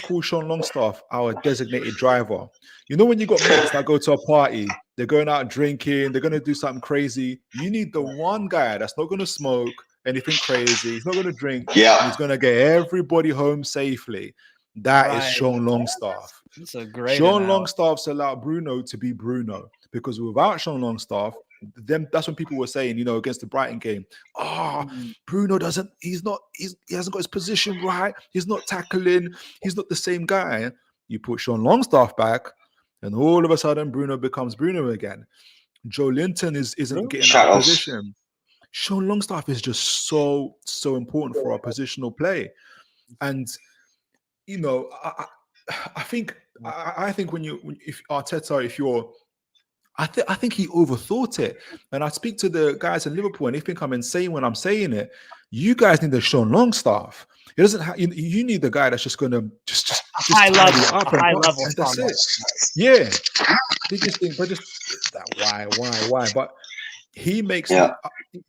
call Sean Longstaff our designated driver. You know, when you got mates that go to a party, they're going out drinking, they're going to do something crazy. You need the one guy that's not going to smoke anything crazy. He's not going to drink, and he's going to get everybody home safely. That is Sean Longstaff. That's a great Sean analogy. Longstaff's allowed Bruno to be Bruno, because without Sean Longstaff, then that's when people were saying, you know, against the Brighton game, Bruno he hasn't got his position right. He's not tackling. He's not the same guy. You put Sean Longstaff back, and all of a sudden Bruno becomes Bruno again. Joe Linton isn't getting out of position. Sean Longstaff is just so important for our positional play. And you know, I think if Arteta, I think he overthought it. And I speak to the guys in Liverpool, and they think I'm insane when I'm saying it. You guys need a Sean Longstaff. It doesn't have, you need the guy that's just going to just high level, up high level. and that's it. Yeah, biggest thing, but just why? But he makes it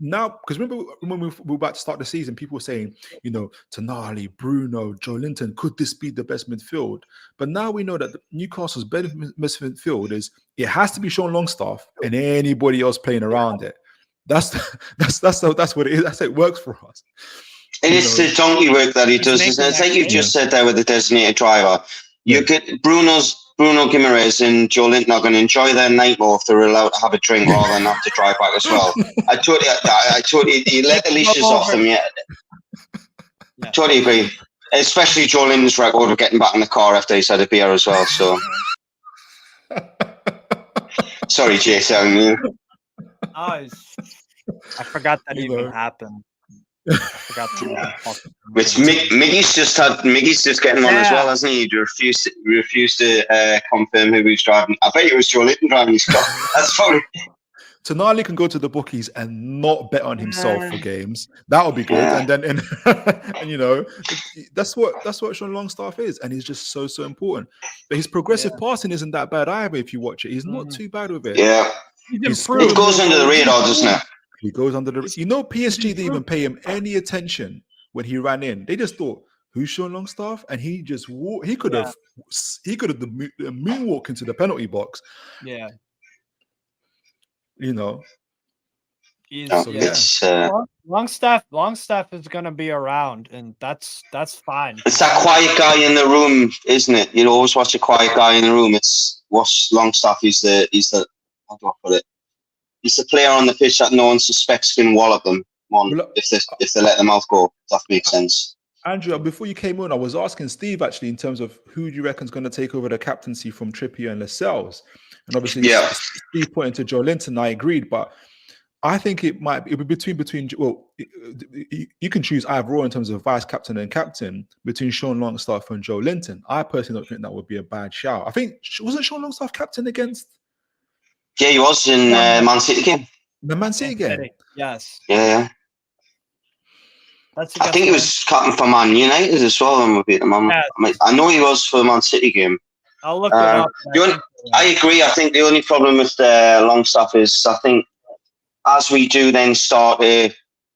now, because remember when we were about to start the season, people were saying, you know, Tonali, Bruno, Joe Linton, could this be the best midfield? But now we know that Newcastle's best midfield is, it has to be Sean Longstaff and anybody else playing around it. That's what it is. That's how it works for us. It is the donkey work that he does. It's like you just said there with the designated driver. You get Bruno Guimaraes and Joe Linton are going to enjoy their night more if they're allowed to have a drink rather than have to drive back as well. I totally, you let the leashes off them, yeah. Totally agree. Especially Joe Linton's record of getting back in the car after he's had a beer as well. So, sorry, Jason. I forgot that even happened. I forgot to. Which Miggy's just getting on as well, hasn't he? He refused to confirm who he was driving. I bet it was Joe Linton driving his car. That's funny. Tonali can go to the bookies and not bet on himself for games. That would be good. And then and you know, that's what Sean Longstaff is, and he's just so important. But his progressive passing isn't that bad either. If you watch it, he's not too bad with it. Yeah, it goes under the radar, doesn't it? He goes under the. You know, PSG didn't even pay him any attention when he ran in. They just thought, who's Sean Longstaff? And he just walked. He could have the moonwalk into the penalty box. Yeah. You know. Longstaff is gonna be around, and that's fine. It's that quiet guy in the room, isn't it? You always watch a quiet guy in the room. It's Longstaff. He's the how do I put it? He's the player on the pitch that no one suspects can wallop them if they let them out go. That makes sense. Andrew, before you came on, I was asking Steve actually in terms of who do you reckon is going to take over the captaincy from Trippier and Lascelles, and obviously Steve pointed to Joe Linton. I agreed, but I think it'll be between. Well, you can choose either or in terms of vice captain and captain between Sean Longstaff and Joe Linton. I personally don't think that would be a bad shout. I think wasn't Sean Longstaff captain against? Yeah, he was in Man City game. The Man City game? Yes. Yeah. I think he was captain for Man United as well when we beat them. I know he was for the Man City game. I'll look it up. I agree. I think the only problem with the Longstaff is I think as we do then start to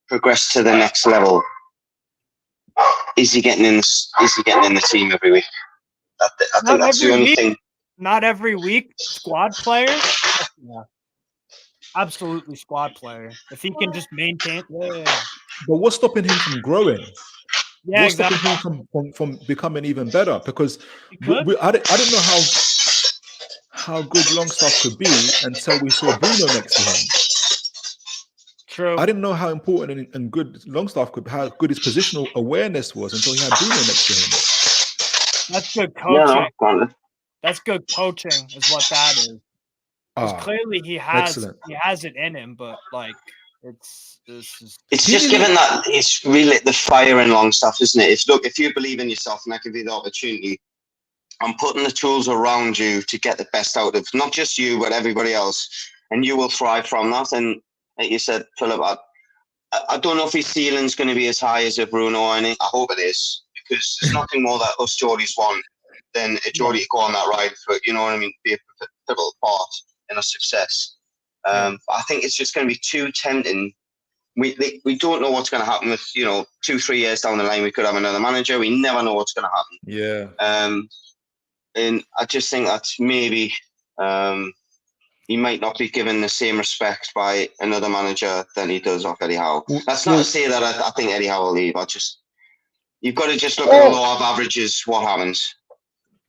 progress to the next level, is he getting in the team every week? I think that's the only thing. Not every week, squad player. Yeah. Absolutely squad player. If he can just maintain. Yeah. But what's stopping him from growing? Yeah, what's stopping him from becoming even better? Because I didn't know how good Longstaff could be until we saw Bruno next to him. True. I didn't know how important and good Longstaff could, how good his positional awareness was until he had Bruno next to him. That's good coaching. That's good coaching, is what that is. Because clearly he has it in him, but like it's just given that it's relit the fire in Longstaff, isn't it? If you believe in yourself and I give you the opportunity, I'm putting the tools around you to get the best out of not just you but everybody else, and you will thrive from that. And like you said, Philip, I don't know if his ceiling's going to be as high as a Bruno or anything. I hope it is, because there's nothing more that us Geordies want than a Geordie to go on that ride for, you know what I mean, be a pivotal part in our success. But I think it's just going to be too tempting. we don't know what's going to happen with 2-3 years down the line. We could have another manager. We never know what's going to happen. Yeah. And I just think that maybe he might not be given the same respect by another manager than he does off Eddie Howe. That's not to say that I think Eddie Howe will leave. You've got to just look at the law of averages. What happens?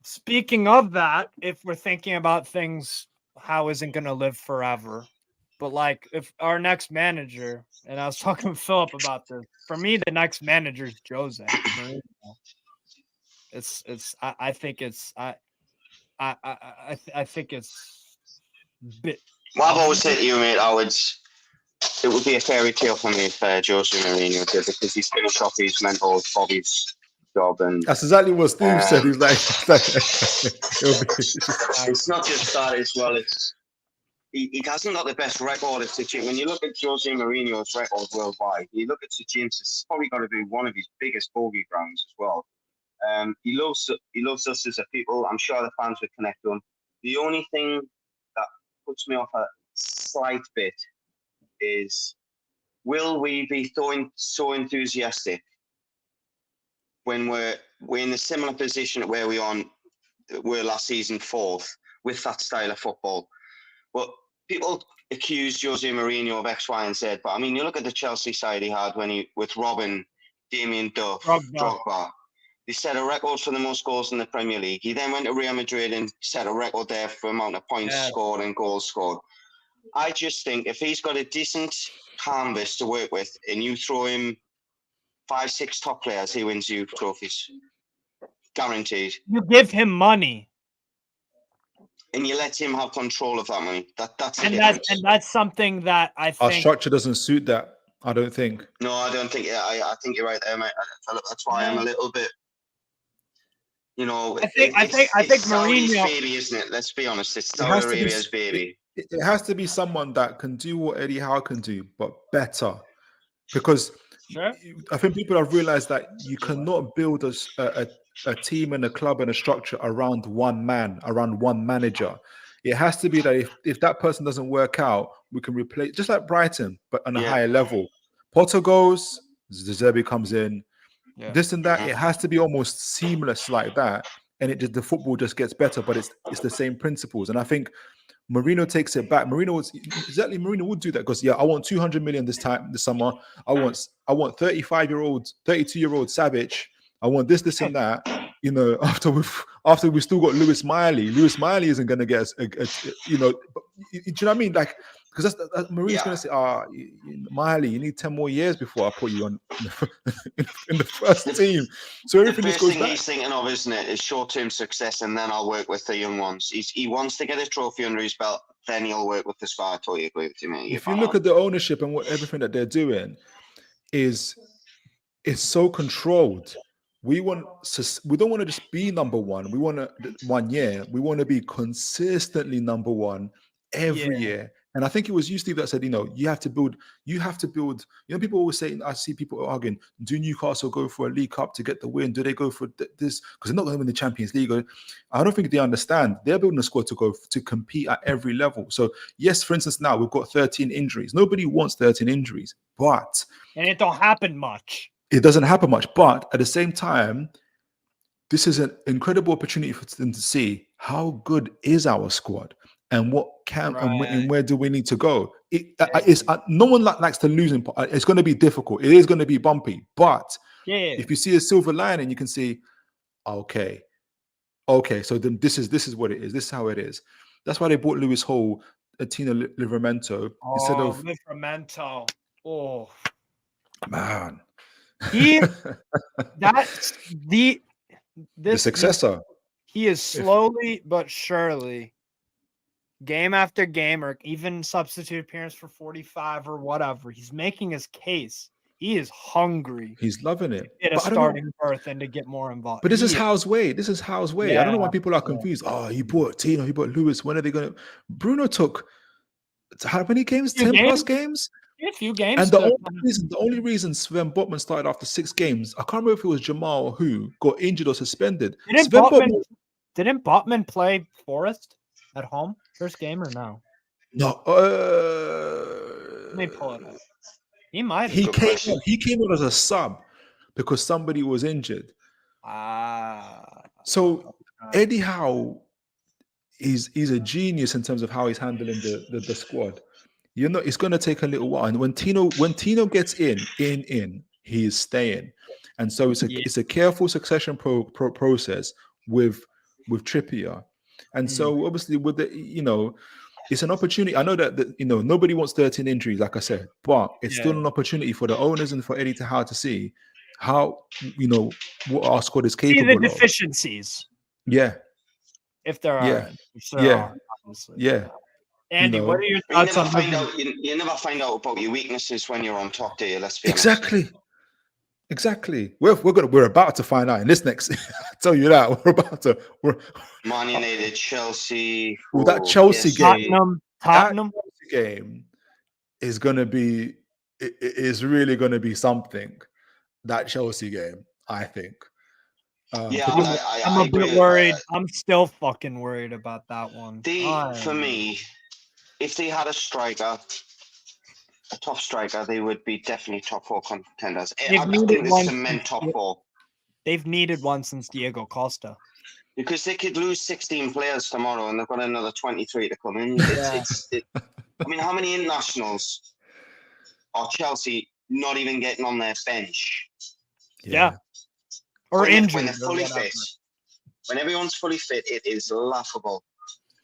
Speaking of that, if we're thinking about things, Howe isn't going to live forever. But like, if our next manager, and I was talking with Philip about this, for me, the next manager is Jose Mourinho. I think it's bit. Well, I've always said to you, mate, it would be a fairy tale for me if Jose Mourinho did, because he's finished off his mental Bobby's job, and that's exactly what Steve said. He's like it's not just that as well. He hasn't got the best record at Sir James. When you look at Jose Mourinho's record worldwide, you look at Sir James, it's probably got to be one of his biggest bogey grounds as well. He loves us as a people. I'm sure the fans would connect to him. The only thing that puts me off a slight bit is, will we be so enthusiastic when we're in a similar position where we were last season, fourth, with that style of football? Well, people accuse Jose Mourinho of X, Y, and Z, but I mean, you look at the Chelsea side he had with Robin, Damien Duff, Drogba. He set a record for the most goals in the Premier League. He then went to Real Madrid and set a record there for the amount of points scored and goals scored. I just think if he's got a decent canvas to work with, and you throw him 5-6 top players, he wins you trophies. Guaranteed. You give him money. And you let him have control of that money. That's something that I think our structure doesn't suit that. I don't think. No, I don't think. I think you're right there, mate. That's why I'm a little bit. I think Mourinho, baby, isn't it? Let's be honest. It's Saudi Arabia's baby. It has to be someone that can do what Eddie Howe can do, but better. Because I think people have realized that you cannot build a team and a club and a structure around one man, around one manager. It has to be that if that person doesn't work out, we can replace, just like Brighton, but on a higher level. Potter goes, De Zerbi comes in, this and that. It has to be almost seamless like that, and the football just gets better. But it's the same principles, and I think Mourinho takes it back. Mourinho would do that because I want 200 million this summer. I want 32-year-old Savic. I want this and that. After we've still got Lewis Miley. Lewis Miley isn't going to get us. Do you know what I mean? Like, because that's Mourinho's going to say, Miley, you need 10 more years before I put you on in the first team. So everything just goes back. He's thinking of, isn't it, is short-term success, and then I'll work with the young ones. He wants to get a trophy under his belt, then he'll work with the squad. I totally agree with you, mate. If you look at the ownership and everything that they're doing, it's so controlled. We don't want to just be number one. We want to 1 year. We want to be consistently number one every year. And I think it was you, Steve, that said, you have to build. People always say, I see people arguing, do Newcastle go for a League Cup to get the win? Do they go for this? Because they're not going to win the Champions League. I don't think they understand. They're building a squad to compete at every level. So yes, for instance, now we've got 13 injuries. Nobody wants 13 injuries, but and it don't happen much. It doesn't happen much. But at the same time, this is an incredible opportunity for them to see how good is our squad. And what and where do we need to go? No one likes to lose. It's going to be difficult. It is going to be bumpy. But if you see a silver lining, you can see, okay. So then this is what it is. This is how it is. That's why they bought Lewis Hall, Tino Livramento instead of Livramento. Oh man, that's the successor. He is slowly but surely, game after game, or even substitute appearance for 45 or whatever, he's making his case. He is hungry. He's loving it. Get a starting berth and to get more involved. But this is Howe's way. I don't know why people are confused. Oh, he bought Tino, he bought Lewis. When are they going to? Bruno took how many games? 10 plus games? A few games. And the only reason Sven Botman started after 6 games, I can't remember if it was Jamal or who got injured or suspended. Didn't Botman play Forest at home first game or no? No. Let me pull it up. He might. He came on as a sub because somebody was injured. So Eddie Howe, he's a genius in terms of how he's handling the squad. You know, it's going to take a little while, and when Tino gets in, he is staying, and so it's a careful succession process with Trippier, and so obviously with the it's an opportunity. I know that nobody wants 13 injuries, like I said, but it's still an opportunity for the owners and for Eddie Howe to see how what our squad is capable the deficiencies. Yeah. If there are. Yeah. If there are, obviously. Yeah. Andy, what are your thoughts on you never find out about your weaknesses when you're on top, do you? Let's be honest. Exactly. We're about to find out in this next. I tell you that we're about to. Man United, Chelsea. Well, that Chelsea game, Tottenham game is gonna be. It is really gonna be something. That Chelsea game, I think. I'm a bit worried. I'm still fucking worried about that one. For me, if they had a top striker, they would be definitely top 4 contenders. I think they cement top 4. They've needed one since Diego Costa. Because they could lose 16 players tomorrow and they've got another 23 to come in. I mean, how many internationals are Chelsea not even getting on their bench? Yeah. Or injured. When they're fully fit. When everyone's fully fit, it is laughable.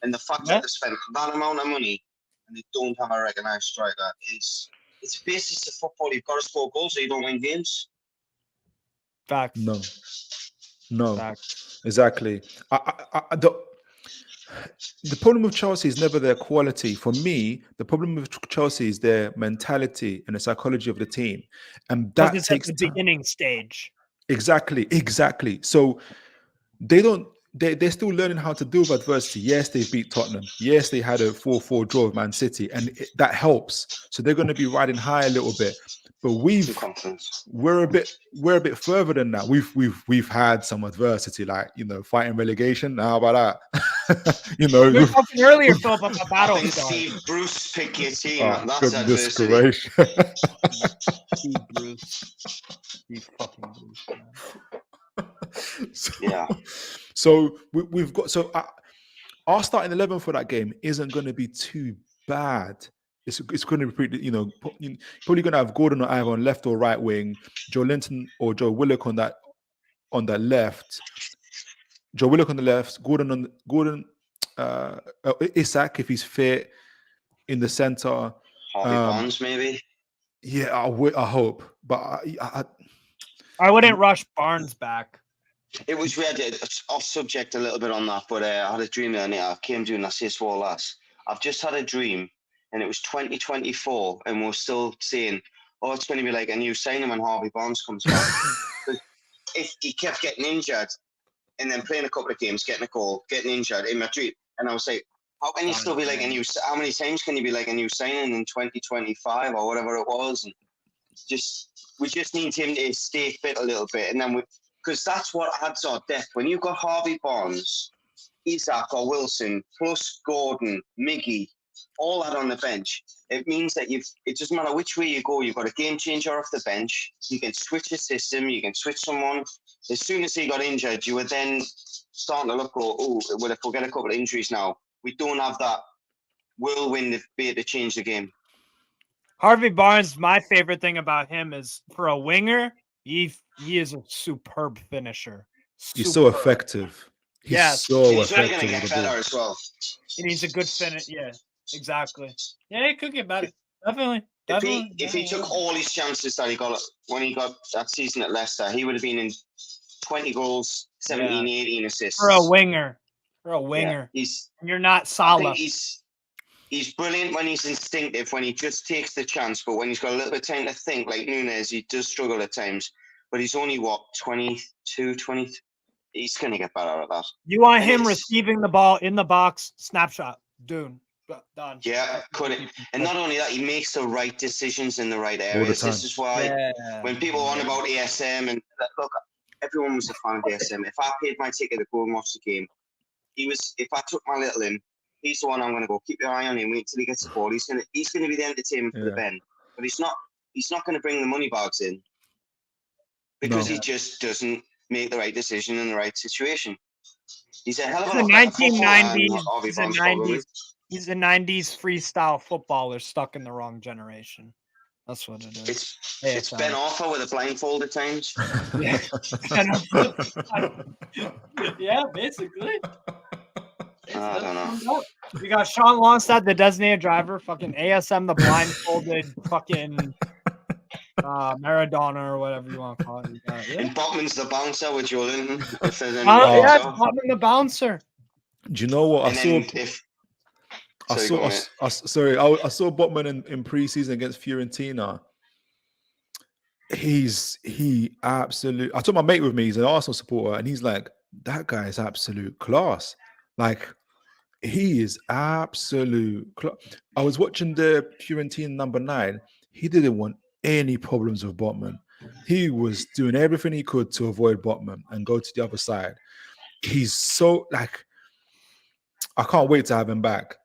And the fact that they spent that amount of money and they don't have a recognised striker it's the basis of football. You've got to score goals or you don't win games. Facts. No. Facts. Exactly. The problem with Chelsea is never their quality. For me, the problem with Chelsea is their mentality and the psychology of the team, and that takes the beginning stage. Exactly. So they're still learning how to deal with adversity. Yes, they beat Tottenham. Yes, they had a 4-4 draw with Man City, and that helps. So they're going to be riding high a little bit. But we're a bit further than that. We've had some adversity, like fighting relegation. How about that? We were talking earlier, Philip, about battle. Steve Bruce pick your team. That's adversity. Steve Bruce. Steve fucking Bruce, man. So we've got our starting 11 for that game isn't going to be too bad. It's going to be pretty, probably going to have Gordon or either on left or right wing, Joe Linton or Joe Willock on that left, Joe Willock on the left, Gordon Isak if he's fit in the center. Harvey Barnes maybe. Yeah, I hope, but I wouldn't rush Barnes back. It was weird. Off subject a little bit on that, but I had a dream the other night. I came doing assist for last. I've just had a dream, and it was 2024, and we're still saying, "Oh, it's going to be like a new signing when Harvey Barnes comes back." If he kept getting injured, and then playing a couple of games, getting a goal, getting injured in my dream, and I was like, "How can you still be like a new? How many times can you be like a new signing in 2025 or whatever it was?" And we just need him to stay fit a little bit, and then because that's what adds our depth. When you've got Harvey Barnes, Isak or Wilson, plus Gordon, Miggy, all that on the bench, it means that it doesn't matter which way you go, you've got a game changer off the bench. You can switch a system, you can switch someone. As soon as he got injured, you were then starting to look, well, if we get a couple of injuries now, we don't have that whirlwind to be able to change the game. Harvey Barnes, my favorite thing about him is for a winger, he is a superb finisher. He's so effective. He's so he's effective. He's going to get better as well. And he's a good finish. Yeah, exactly. Yeah, he could get better. Definitely. If he took all his chances that he got when he got that season at Leicester, he would have been in 20 goals, 17, 18 assists. For a winger. Yeah, you're not Salah. I think he's brilliant when he's instinctive, when he just takes the chance, but when he's got a little bit of time to think, like Nunes, he does struggle at times. But he's only, 22, 20? He's going to get better at that. You want him receiving the ball in the box, snapshot, done. Yeah, and not only that, he makes the right decisions in the right areas. This is why when people want about ASM, and look, everyone was a fan of ASM. If I paid my ticket to go and watch the game, if I took my little in, he's the one I'm going to go. Keep your eye on him. Wait till he gets the ball. He's going to be the entertainment for the Ben. But he's he's not going to bring the money bags in because he just doesn't make the right decision in the right situation. He's a hell of a lot better footballer than Harvey Barnes probably. He's a 90s freestyle footballer stuck in the wrong generation. That's what it is. It's Ben Arthur with a blindfold at times. Yeah, basically. I don't know. We got Sean Longstaff, the designated driver, fucking ASM, the blindfolded fucking Maradona or whatever you want to call it. And Botman's the bouncer with Joe Linton. If there's any Botman the bouncer. Do you know what I saw? I saw Botman in preseason against Fiorentina. He absolute. I took my mate with me. He's an Arsenal supporter, and he's like, that guy is absolute class. Like, he is absolute class. I was watching the Fiorentina number 9. He didn't want any problems with Botman. He was doing everything he could to avoid Botman and go to the other side. He's so like, I can't wait to have him back.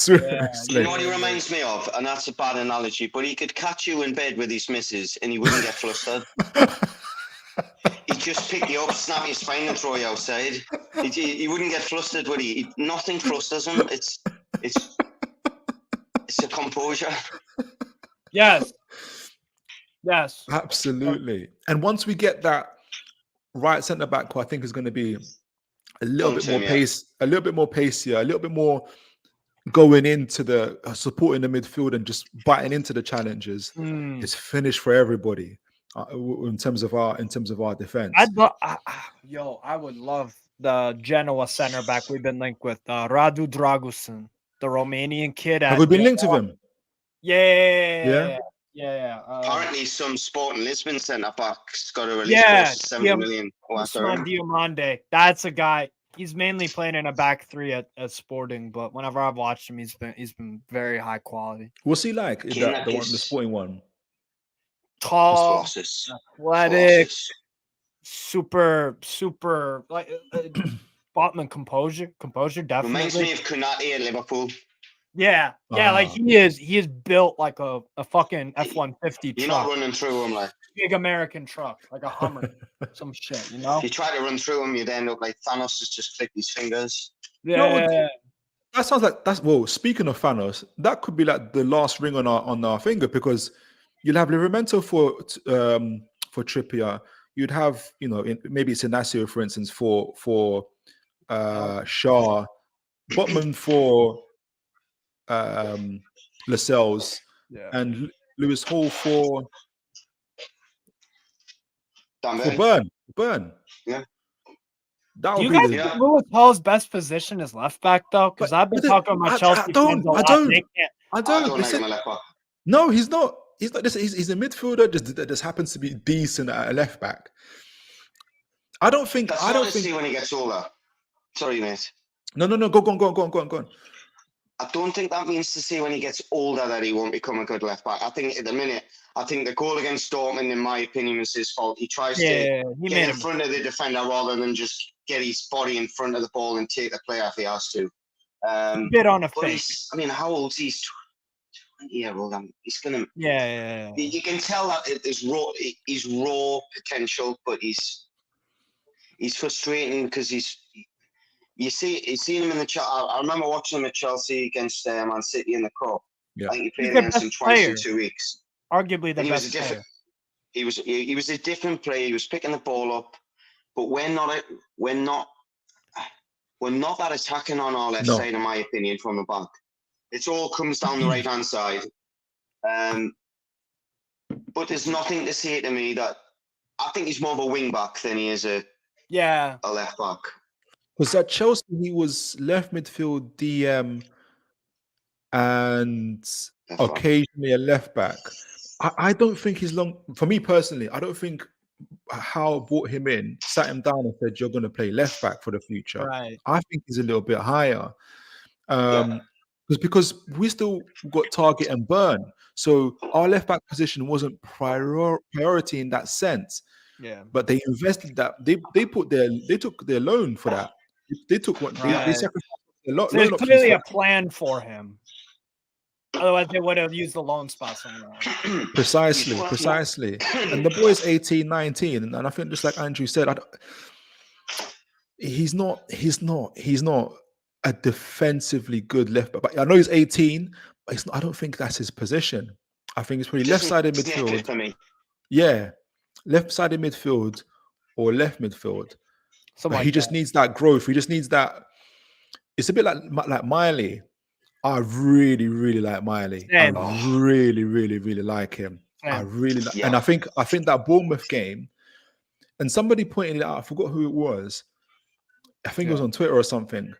You know what he reminds me of? And that's a bad analogy, but he could catch you in bed with his missus and he wouldn't get flustered. He'd just pick you up, snap your spine and throw you outside. He wouldn't get flustered, would he? Nothing flusters him. It's a composure. Yes. Absolutely. And once we get that right centre back, who I think is going to be a little bit more pacier, a little bit more going into the supporting the midfield and just biting into the challenges, it's finished for everybody in terms of our defense. I would love the Genoa center back we've been linked with, Radu Dragusin, the Romanian kid. Have we been linked with him? Yeah. Apparently, some Sporting Lisbon centre backs got a release for 70 million. Usman Diomande. That's a guy. He's mainly playing in a back 3 at Sporting, but whenever I've watched him, he's been very high quality. What's he like? The Sporting one? Tall, athletic, super like Botman composure, definitely. Reminds me of Konate at Liverpool. Yeah, like he is built like a fucking F-150 You're truck. not running through him like big American truck, like a Hummer, some shit, you know? If you try to run through him, you'd end up like Thanos just clicked his fingers. Yeah. That sounds like speaking of Thanos, that could be like the last ring on our finger, because you'll have Livramento for Trippier. You'd have, maybe it's Inacio, for instance, for Shaw, Botman for Lascelles, and Lewis Hall for Burn. Yeah. Do you guys think Lewis Hall's best position is left back though? Because I've been talking about Chelsea fans a lot. I don't like him at left back. No, he's not. He's not. He's a midfielder that just happens to be decent at a left back. I don't think. See when he gets older. Sorry, mate. No. Go on. I don't think that means to say when he gets older that he won't become a good left back. I think at the minute, the goal against Dortmund, in my opinion, was his fault. He tries to get in front of the defender rather than just get his body in front of the ball and take the play if he has to. Bit on a face. How old is he? 20-year-old. He's gonna. Yeah. You can tell that he's raw potential, but he's frustrating because you see him in the chat. I remember watching him at Chelsea against Man City in the Cup. Yeah. I think he played against him twice in 2 weeks. Arguably the best player. He was a different player. He was picking the ball up, but we're not that attacking on our left side, in my opinion, from the back. It all comes down the right hand side. But there's nothing to say to me that I think he's more of a wing back than he is a left back. Because at Chelsea he was left midfield DM and occasionally a left back. I don't think he's long. For me personally, I don't think Howe brought him in, sat him down and said, you're going to play left back for the future. Right. I think he's a little bit higher. Because we still got Target and Burn. So our left back position wasn't priority in that sense. Yeah. But they invested that. They took their loan for that. They took what they sacrificed a lot. So there's clearly a plan for him. Otherwise, they would have used the loan spot somewhere else. Precisely. And the boy's 18, 19. And I think just like Andrew said, he's not a defensively good left back. But I know he's 18, but I don't think that's his position. I think it's probably left-sided midfield. For me. Yeah. Left-sided midfield or left midfield. But he just needs that growth. He just needs that. It's a bit like Miley. I really, really like Miley. I really, really, really like him. I really like, and I think that Bournemouth game, and somebody pointed it out. I forgot who it was. I think it was on Twitter or something.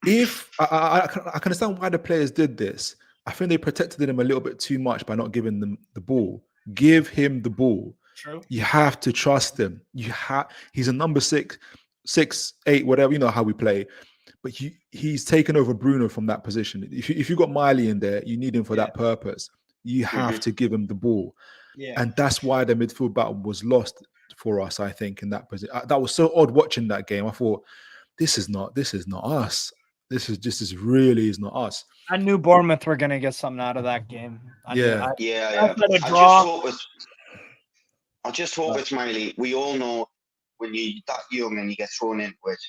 If I can understand why the players did this. I think they protected him a little bit too much by not giving them the ball. Give him the ball. True. You have to trust him. He's a number 6, 8, whatever. You know how we play. But he's taken over Bruno from that position. If you got Miley in there, you need him for that purpose. You have to give him the ball. Yeah. And that's why the midfield battle was lost for us, I think, in that position. That was so odd watching that game. I thought, this is not us. This really is not us. I knew Bournemouth were going to get something out of that game. I just hope it's Miley. We all know when you're that young and you get thrown into it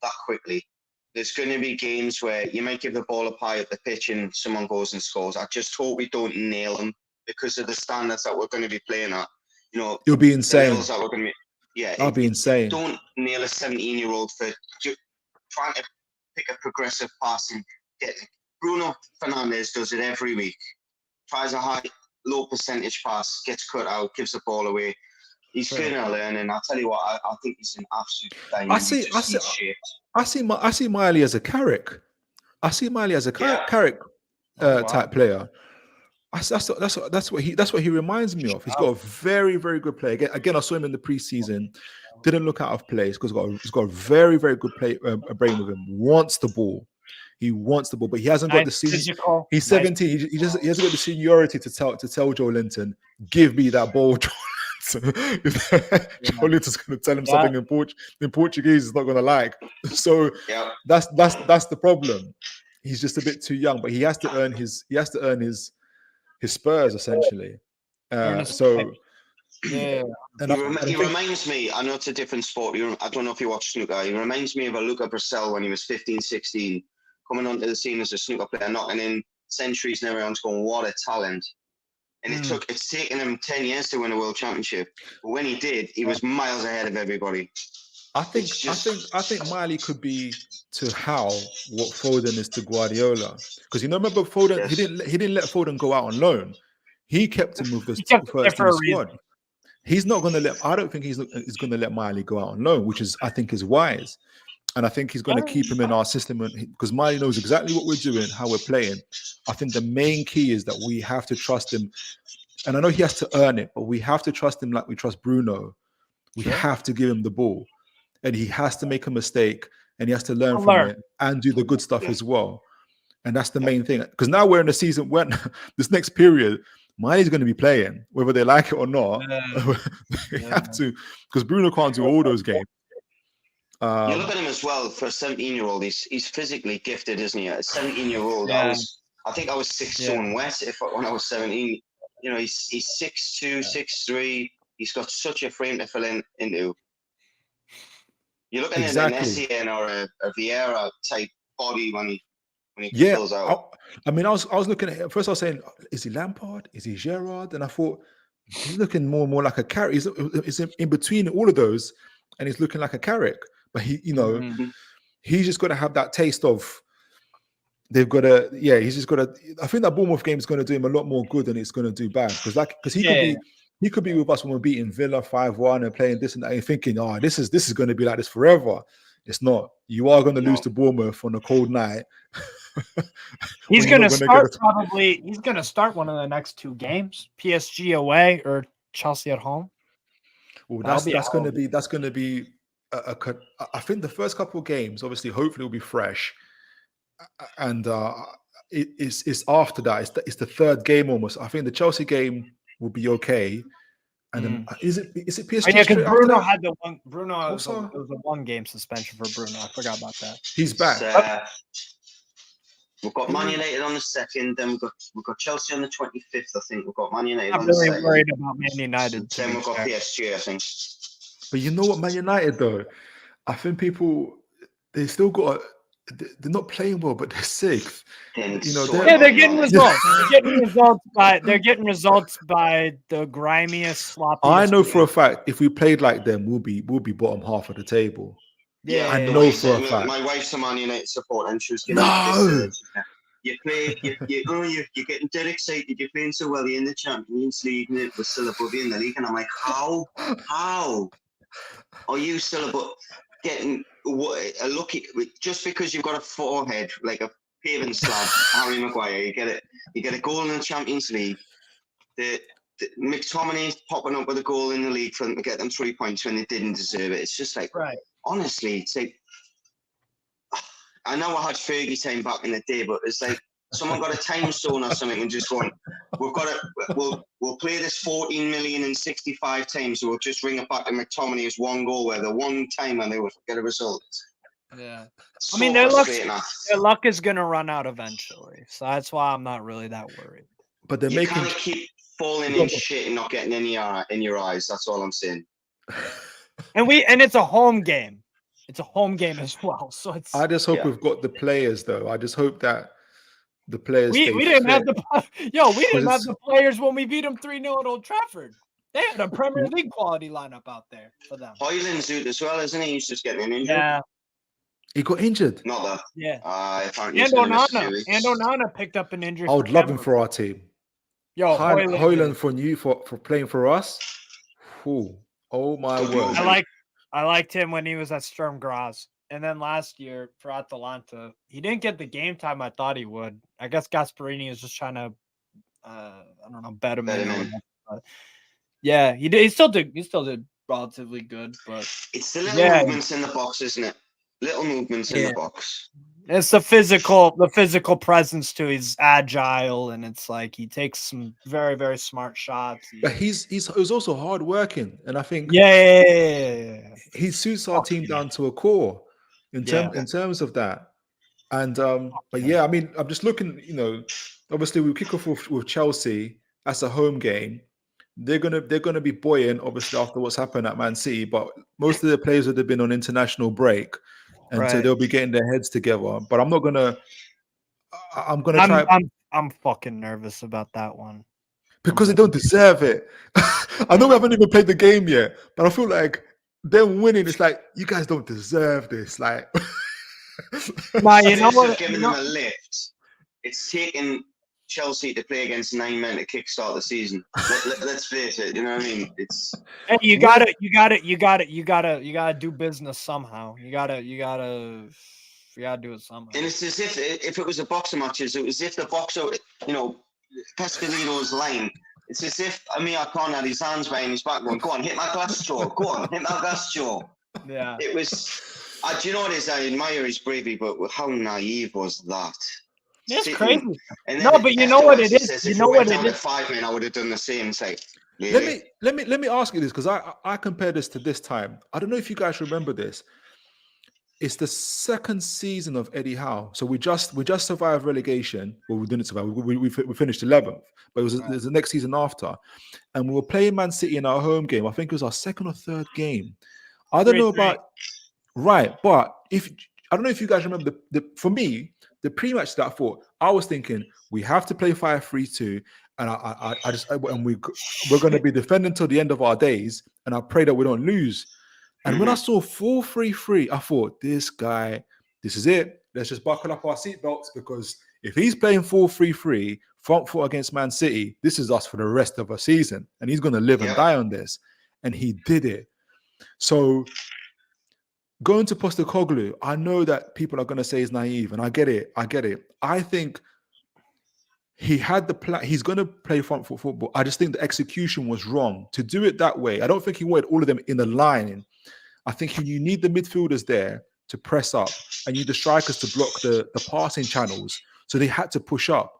that quickly, there's going to be games where you might give the ball a pie up the pitch and someone goes and scores. I just hope we don't nail them because of the standards that we're going to be playing at. You know, it'll be insane. That we're going to be, that'll be insane. Don't nail a 17-year-old for trying to pick a progressive pass and get it. Bruno Fernandes does it every week. Tries a low percentage pass, gets cut out, gives the ball away. He's going to learn, and I'll tell you what, I think he's an absolute diamond. I see Miley as a Carrick. I see Miley as a Carrick type player. That's what he reminds me of. He's got a very, very good play. Again, I saw him in the preseason. Didn't look out of place because he's got a very, very good play brain with him. Wants the ball. He wants the ball, but he hasn't got the senior. He's 17. He hasn't got the seniority to tell Joe Linton, give me that ball. Joe Linton's going to tell him something in Portuguese he's not going to like. So that's the problem. He's just a bit too young, but he has to earn his spurs essentially. He reminds me, I know it's a different sport. I don't know if you watch snooker. He reminds me of a Luca Bracel when he was 15, 16, coming onto the scene as a snooker player, knocking in centuries, and everyone's going, what a talent. And it's taken him 10 years to win a world championship. But when he did, he was miles ahead of everybody. I think Miley could be to Howe what Foden is to Guardiola. Because remember Foden, he didn't let Foden go out on loan. He kept him with the first team squad. He's not going to let. I don't think he's going to let Miley go out on loan, which I think is wise. And I think he's going to keep him in our system because Miley knows exactly what we're doing, how we're playing. I think the main key is that we have to trust him. And I know he has to earn it, but we have to trust him like we trust Bruno. We have to give him the ball. And he has to make a mistake and he has to learn from it and do the good stuff as well. And that's the main thing. Because now we're in a season when this next period, Miley's going to be playing, whether they like it or not. They have to, because Bruno can't do all those games. You look at him as well for a 17-year-old. He's physically gifted, isn't he? A 17-year-old. I think I was 6 stone wet when I was 17. You know, he's 6'2", 6'3". He's got such a frame to fill into. You're looking at an Essien or a Vieira type body when he fills out. I mean, I was looking at him. First I was saying, is he Lampard? Is he Gerrard? And I thought, he's looking more and more like a Carrick. He's in between all of those, and he's looking like a Carrick. But he's just got to have that taste of. They've got to, he's just got to. I think that Bournemouth game is going to do him a lot more good than it's going to do bad because he could be with us when we're beating Villa 5-1 and playing this and that and thinking, this is going to be like this forever. It's not. You are going to lose to Bournemouth on a cold night. He's going to start probably. He's going to start one of the next 2 games: PSG away or Chelsea at home. Well, that's going to be. I think the first couple of games, obviously, hopefully, will be fresh, and it's after that. It's the third game almost. I think the Chelsea game will be okay. And then, is it PSG? Yeah, because Bruno had the one. Bruno was a 1-game suspension for Bruno. I forgot about that. He's back. We've got Man United on the 2nd, then we've got Chelsea on the 25th, I think. We've got Man United I'm on really the 2nd. worried about Man United. Then we've got PSG, I think. But you know what, Man United though, I think people they still got. They're not playing well, but they're safe. They're getting results. They're getting results by the grimiest, sloppiest. I know for a fact if we played like them, we'll be bottom half of the table. Yeah, I know for a fact. My wife's a Man United support, and she was getting you play, you're getting dead excited. You're playing so well. You're in the Champions League, and we're still above you in the league. And I'm like, how are you still above? Getting a lucky just because you've got a forehead like a paving slab, Harry Maguire. You get a goal in the Champions League. The McTominay's popping up with a goal in the league for them to get them 3 points when they didn't deserve it. It's just like, honestly, it's like, I know I had Fergie time back in the day, but it's like someone got a time stone or something and just going, we'll play this 14 million and 65 times, so we'll just ring it back to McTominay's one goal where the one time and they will get a result. Yeah. So I mean, their luck is going to run out eventually. So that's why I'm not really that worried. But they're you can't keep falling in shit and not getting any in your eyes. That's all I'm saying. And it's a home game. It's a home game as well. So it's. I just hope we've got the players, though. I just hope that the players. We didn't have the players when we beat them 3-0 at Old Trafford. They had a Premier League quality lineup out there for them. Hoyland's out as well, isn't he? He's just getting an injury. Yeah. He got injured. Not that. Yeah. And Onana picked up an injury. I would love him for our team. Yo, Hoyland for playing for us. Ooh. Oh my word! I liked him when he was at Sturm Graz, and then last year for Atalanta, he didn't get the game time I thought he would. I guess Gasperini is just trying to, bet him in. Yeah, he did. He still did relatively good, but it's the little movements in the box, isn't it? Little movements in the box. It's the physical presence too. He's agile, and it's like he takes some very, very smart shots. But he's also hard working, and I think he suits our team down to a core in terms of that. And but I mean, I'm just looking. Obviously we kick off with Chelsea. That's a home game. They're gonna be buoyant, obviously, after what's happened at Man City. But most of the players would have been on international break. And so they'll be getting their heads together. But I'm gonna try. I'm fucking nervous about that one. Because they don't deserve it. I know we haven't even played the game yet, but I feel like them winning, it's like, you guys don't deserve this. Like you know what? Giving them a lift. It's taken Chelsea to play against 9 men to kickstart the season. Let's face it. You know what I mean? It's you gotta do business somehow. You gotta do it somehow. And it's as if it was a boxing matches, it was as if the boxer, Pescadino's line. It's as if Amir Khan had his hands behind his back going, go on, hit my glass jaw. Go on, hit my glass jaw. Yeah. It was. Do you know what it is? I admire his bravery, but how naive was that? It's crazy. No, but you know what it is. You know what it is. 5 men, I would have done the same. Say, really? Let me ask you this, because I compare this to this time. I don't know if you guys remember this. It's the second season of Eddie Howe. So we just survived relegation. Well, we didn't survive. We finished 11th, but it was the next season after, and we were playing Man City in our home game. I think it was our second or third game. I don't know about but I don't know if you guys remember for me. The pre-match that I thought, I was thinking we have to play 5-3-2, and we're going to be defending till the end of our days, and I pray that we don't lose. And when I saw 4-3-3, I thought, this is it. Let's just buckle up our seatbelts, because if he's playing 4-3-3 front foot against Man City, this is us for the rest of the season, and he's going to live and die on this. And he did it. So going to Postecoglou, I know that people are going to say he's naive, and I get it. I think he had the plan. He's going to play front foot football. I just think the execution was wrong to do it that way. I don't think he wanted all of them in the line. I think you need the midfielders there to press up, and you need the strikers to block the passing channels. So they had to push up.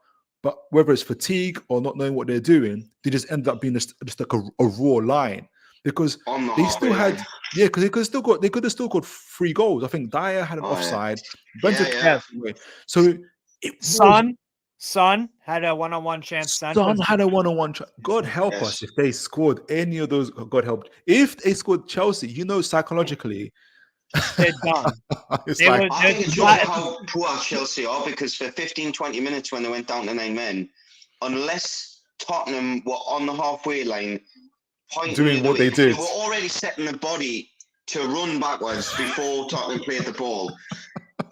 But whether it's fatigue or not knowing what they're doing, they just ended up being just like a raw line. Because they still had, because they could have still got 3 goals. I think Dyer had an offside. So Son had a one-on-one chance. Son had a one-on-one chance. God help us if they scored any of those. God help. If they scored Chelsea, psychologically, they're done. I think it shows how poor Chelsea are, because for 15, 20 minutes when they went down to 9 men, unless Tottenham were on the halfway line, doing what they did, they were already setting the body to run backwards before Tottenham played the ball.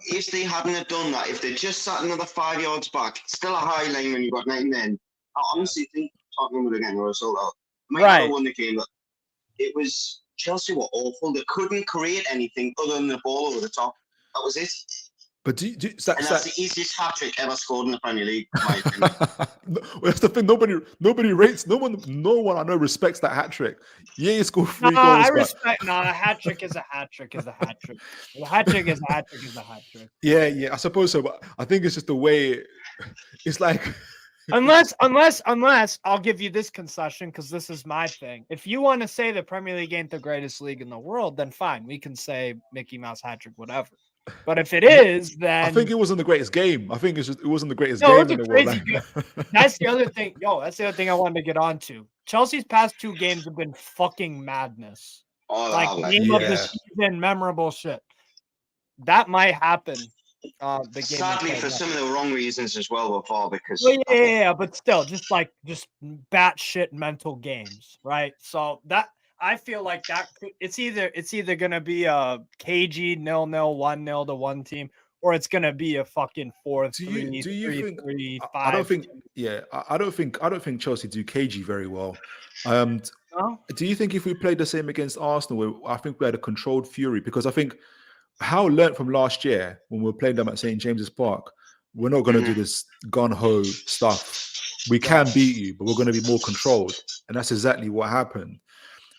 If they hadn't have done that, if they just sat another 5 yards back, still a high line when you've got 9 men, I honestly think Tottenham would have gotten a result out. Might not have won the game, but it was Chelsea were awful. They couldn't create anything other than the ball over the top. That was it. But and that's the easiest hat trick ever scored in the Premier League, in my opinion. That's the thing. Nobody rates. No one I know respects that hat trick. Yeah, he scored 3 goals. I respect. No, a hat trick is a hat trick. Is a hat trick. A hat trick is a hat trick. Is a hat trick. Yeah, I suppose so. But I think it's just the way. It's like. Unless I'll give you this concession, because this is my thing. If you want to say the Premier League ain't the greatest league in the world, then fine. We can say Mickey Mouse hat trick, whatever. But if it is, then I think it wasn't the greatest game. I think it wasn't the greatest game in the world. That's the other thing. That's the other thing I wanted to get onto. Chelsea's past 2 games have been fucking madness. Game of the season, memorable shit. That might happen. The game sadly for some of the wrong reasons as well, before, because but still, just batshit mental games, right? So that. I feel like that it's either gonna be a cagey 0-0, 1-0 to one team, or it's gonna be a fucking 4-3. Do you think? 3-5. I don't think. Yeah, I don't think Chelsea do cagey very well. No? Do you think if we played the same against Arsenal, I think we had a controlled fury? Because I think Howe learned from last year when we were playing them at St. James's Park. We're not going to do this gun-ho stuff. We can beat you, but we're going to be more controlled, and that's exactly what happened.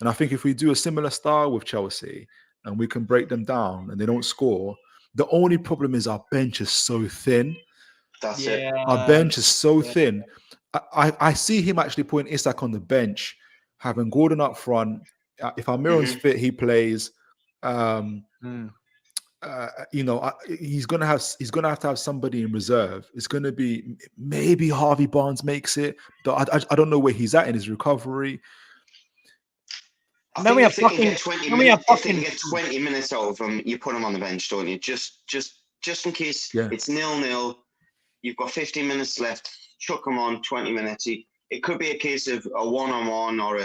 And I think if we do a similar style with Chelsea and we can break them down and they don't score, the only problem is our bench is so thin. That's it. Our bench is so thin. I see him actually putting Isak on the bench, having Gordon up front. If Almiron's fit, he plays. He's gonna have to have somebody in reserve. It's gonna be maybe Harvey Barnes makes it, but I don't know where he's at in his recovery. Then we have fucking 20 minutes. If they can get 20 minutes out of him, you put him on the bench, don't you? Just in case it's 0-0, you've got 15 minutes left. Chuck him on 20 minutes. It could be a case of a one-on-one or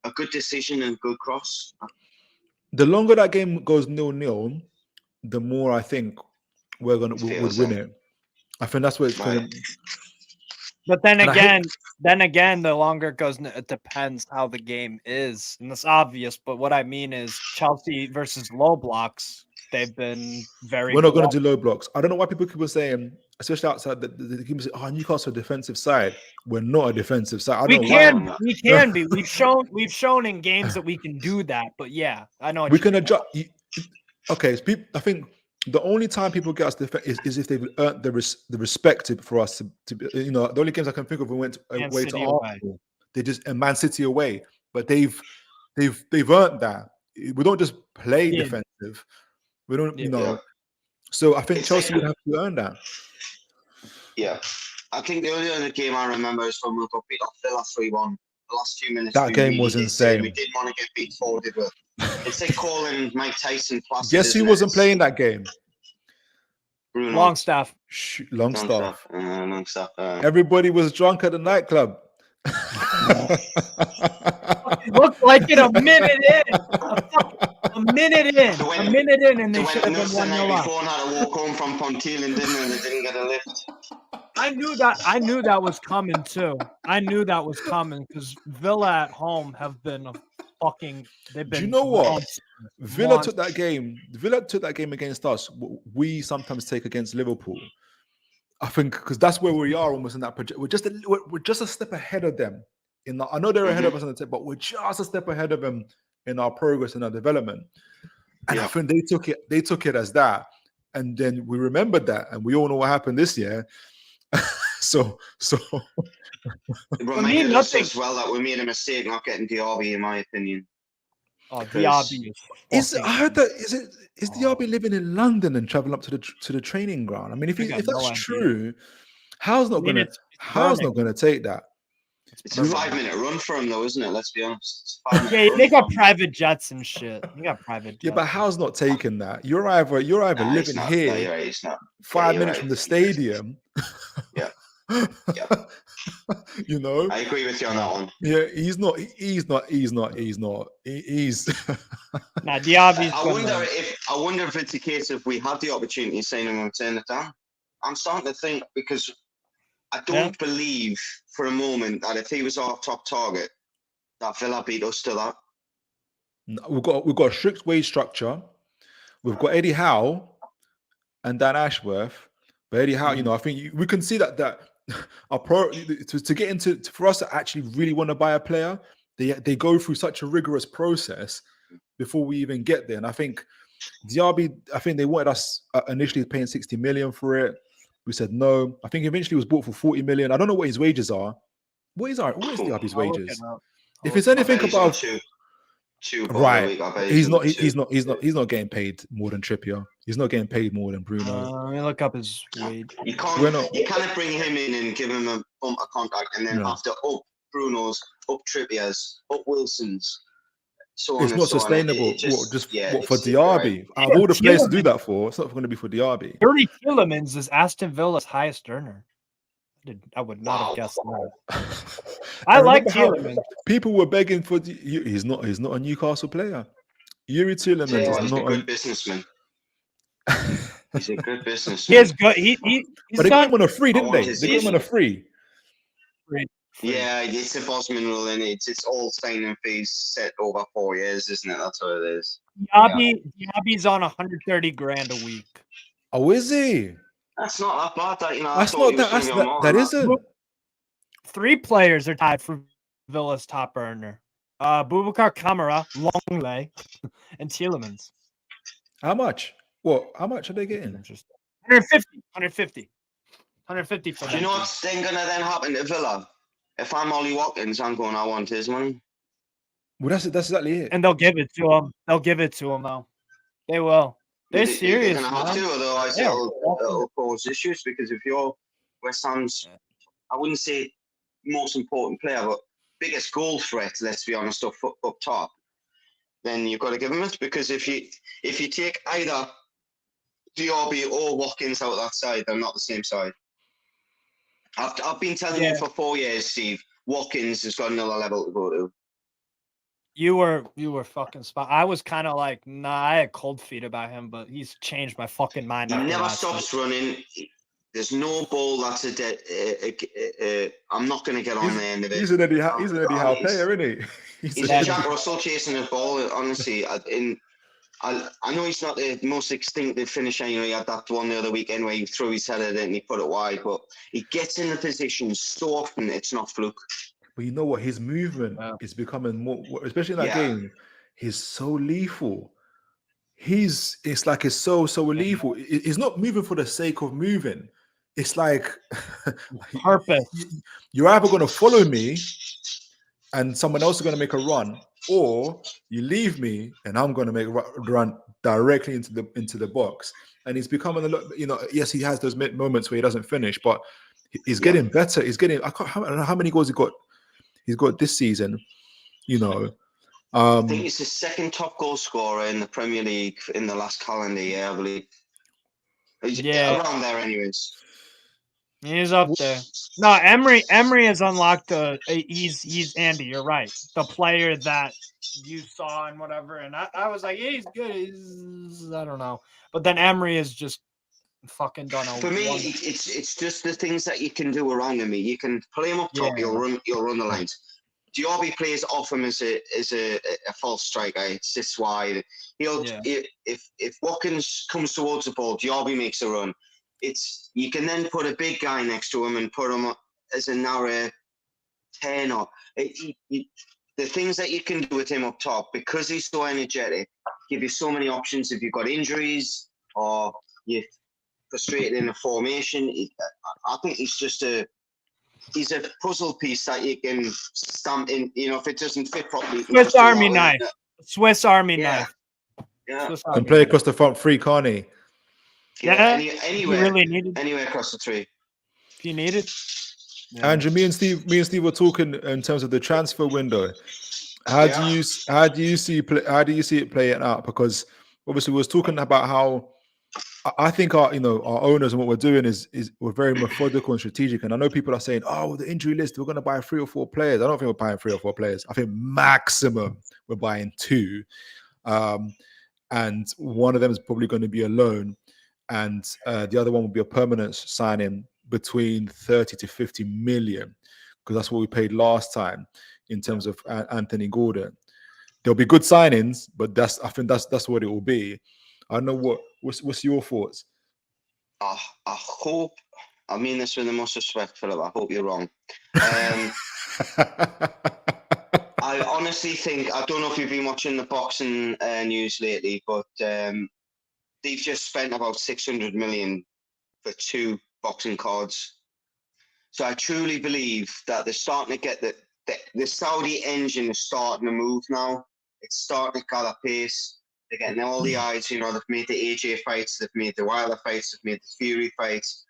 a good decision and a good cross. The longer that game goes 0-0, the more I think we'll win it. I think that's where it's going. But then again, the longer it goes, it depends how the game is, and it's obvious. But what I mean is Chelsea versus low blocks. They've been very. We're not going to do low blocks. I don't know why people keep saying, especially outside the people say, "Oh, Newcastle defensive side." We're not a defensive side. We can be. We've shown in games that we can do that. But yeah, I know we can adjust. Okay, I think. The only time people get us is if they've earned the respect for us to be, the only games I can think of we went away to Arsenal. They just Man City away, but they've earned that. We don't just play defensive. We don't, So I think Chelsea would have to earn that. Yeah, I think the only other game I remember is when we got beat off Villa 3-1. The last few minutes. That game was insane. We didn't want to get beat forward, did we? It's like calling Mike Tyson plus. Guess who wasn't playing that game? Bruno. Longstaff. Longstaff. Longstaff. Everybody was drunk at the nightclub. It looked like it a minute in, and they should have been 1-0 up. Before had to walk home from Ponteland, didn't they? And they didn't get a lift. I knew that was coming too. I knew that was coming because Villa at home have been fucking. They've been. Do you know what? Villa took that game. Villa took that game against us. We sometimes take against Liverpool. I think because that's where we are almost in that project. We're just a step ahead of them. I know they're ahead of us on the tip, but we're just a step ahead of them in our progress and our development. And I think they took it as that, and then we remembered that, and we all know what happened this year. so it reminded us as well that we made a mistake not getting Diaby, in my opinion. Oh, Diaby I heard that is Diaby living in London and traveling up to the training ground? I mean, if that's true, how's not gonna take that? It's a 5-minute run for him, though, isn't it? Let's be honest. Yeah, they got private jets and shit. You got private jets. Yeah, but how's not taking that? You're either living here, you're right, it's not. 5 minutes from the stadium. Yeah. You know, I agree with you on that one. Yeah, he's not. Nah, Diaby's. I wonder if it's a case if we had the opportunity, saying him and turn it down. I'm starting to think, because I don't believe for a moment that if he was our top target, that Villa beat us to that. We've got a strict wage structure. We've got Eddie Howe and Dan Ashworth. But Eddie Howe, I think we can see that our to get into for us to actually really want to buy a player, they go through such a rigorous process before we even get there. And I think Diaby, they wanted us initially paying 60 million for it. We said no. I think eventually it was bought for 40 million. I don't know what his wages are. What is Diaby's wages? If it's anything above right, he's not getting paid more than Trippier. He's not getting paid more than Bruno. Let me look up his wage. You can't bring him in and give him a bump of contract and then after up Bruno's, up Trippier's, up Wilson's. So it's not sustainable. For Diaby? Out of all the players to do that for, it's not going to be for Diaby. 30 Tielemans is Aston Villa's highest earner. I would not have guessed that. I like Tielemans. People were begging for. He's not a Newcastle player. Yuri Tielemans is not a good businessman. He's a good businessman. He is good. But they got him on a free, didn't they? They got him on a free. Yeah, it's a Bosman rule, and it's all signing fees set over 4 years, isn't it? That's what it is. Diaby's on 130 grand a week. Oh, is he? That's not that bad. That isn't. 3 players are tied for Villa's top earner. Boubacar Kamara, Longley, and Tielemans. How much? How much are they getting? 150 for them. Do you know what's then going to happen to Villa? If I'm Ollie Watkins, I'm going, I want his money. Well, that's exactly it. And they'll give it to him. Though. They will. They're serious. They're going to have to, otherwise it'll cause issues. Because if you're West Ham's, I wouldn't say most important player, but biggest goal threat, let's be honest, up top, then you've got to give him it. Because if you take either Diaby or Watkins out that side, they're not the same side. I've been telling you for 4 years, Steve, Watkins has got another level to go to. You were fucking spot. I was kind of like, nah, I had cold feet about him, but he's changed my fucking mind. He never stops running. There's no ball that's a dead. I'm not going to get on the end of it. He's an Eddie Howe player, isn't he? He's Jack Russell chasing the ball. Honestly, I know he's not the most instinctive finisher. He had that one the other weekend where he threw his head at it and he put it wide. But he gets in the position so often, it's not fluke. But you know what? His movement is becoming more, especially in that game. He's so lethal. It's so lethal. He's not moving for the sake of moving. It's like purpose. You're either going to follow me, and someone else is going to make a run, or you leave me and I'm going to make a run directly into the box. And he's becoming a lot, yes, he has those moments where he doesn't finish, but he's getting better. He's getting, I don't know how many goals he's got this season, I think he's the second top goal scorer in the Premier League in the last calendar year, I believe. He's around there anyways. He's up there. No, Emery has unlocked he's Andy, you're right. The player that you saw and whatever. And I was like, yeah, he's good. I don't know. But then Emery is just fucking done. For me, it's just the things that you can do around him. You can play him up top, you'll run the lines. Diaby plays off him as a false striker. It's this wide. If Watkins comes towards the ball, Diaby makes a run. You can then put a big guy next to him and put him as a narrow 10 or the things that you can do with him up top, because he's so energetic, give you so many options if you've got injuries or you're frustrated in a formation. I think he's a puzzle piece that you can stamp in. If it doesn't fit properly, Swiss Army knife. Swiss Army knife. Yeah. And play across the front three, can't he? Yeah. Anywhere. Really needed. Anywhere across the three. If you need it. Yeah. Andrew, me and Steve were talking in terms of the transfer window. How do you see it playing out? Because obviously we was talking about how I think our owners and what we're doing is we're very methodical and strategic. And I know people are saying, "Oh, the injury list, we're going to buy 3 or 4 players." I don't think we're buying 3 or 4 players. I think maximum we're buying 2, and one of them is probably going to be a loan, and the other one will be a permanent signing between 30 to 50 million, because that's what we paid last time in terms of Anthony Gordon. There'll be good signings, but I think that's what it will be. I don't know what's your thoughts. I hope, I mean this with the most respect, Philip. I hope you're wrong. I honestly think, I don't know if you've been watching the boxing news lately, but they've just spent about 600 million for 2 boxing cards. So I truly believe that they're starting to get the Saudi engine is starting to move now. It's starting to gather pace. They're getting all the eyes, they've made the AJ fights, they've made the Wilder fights, they've made the Fury fights.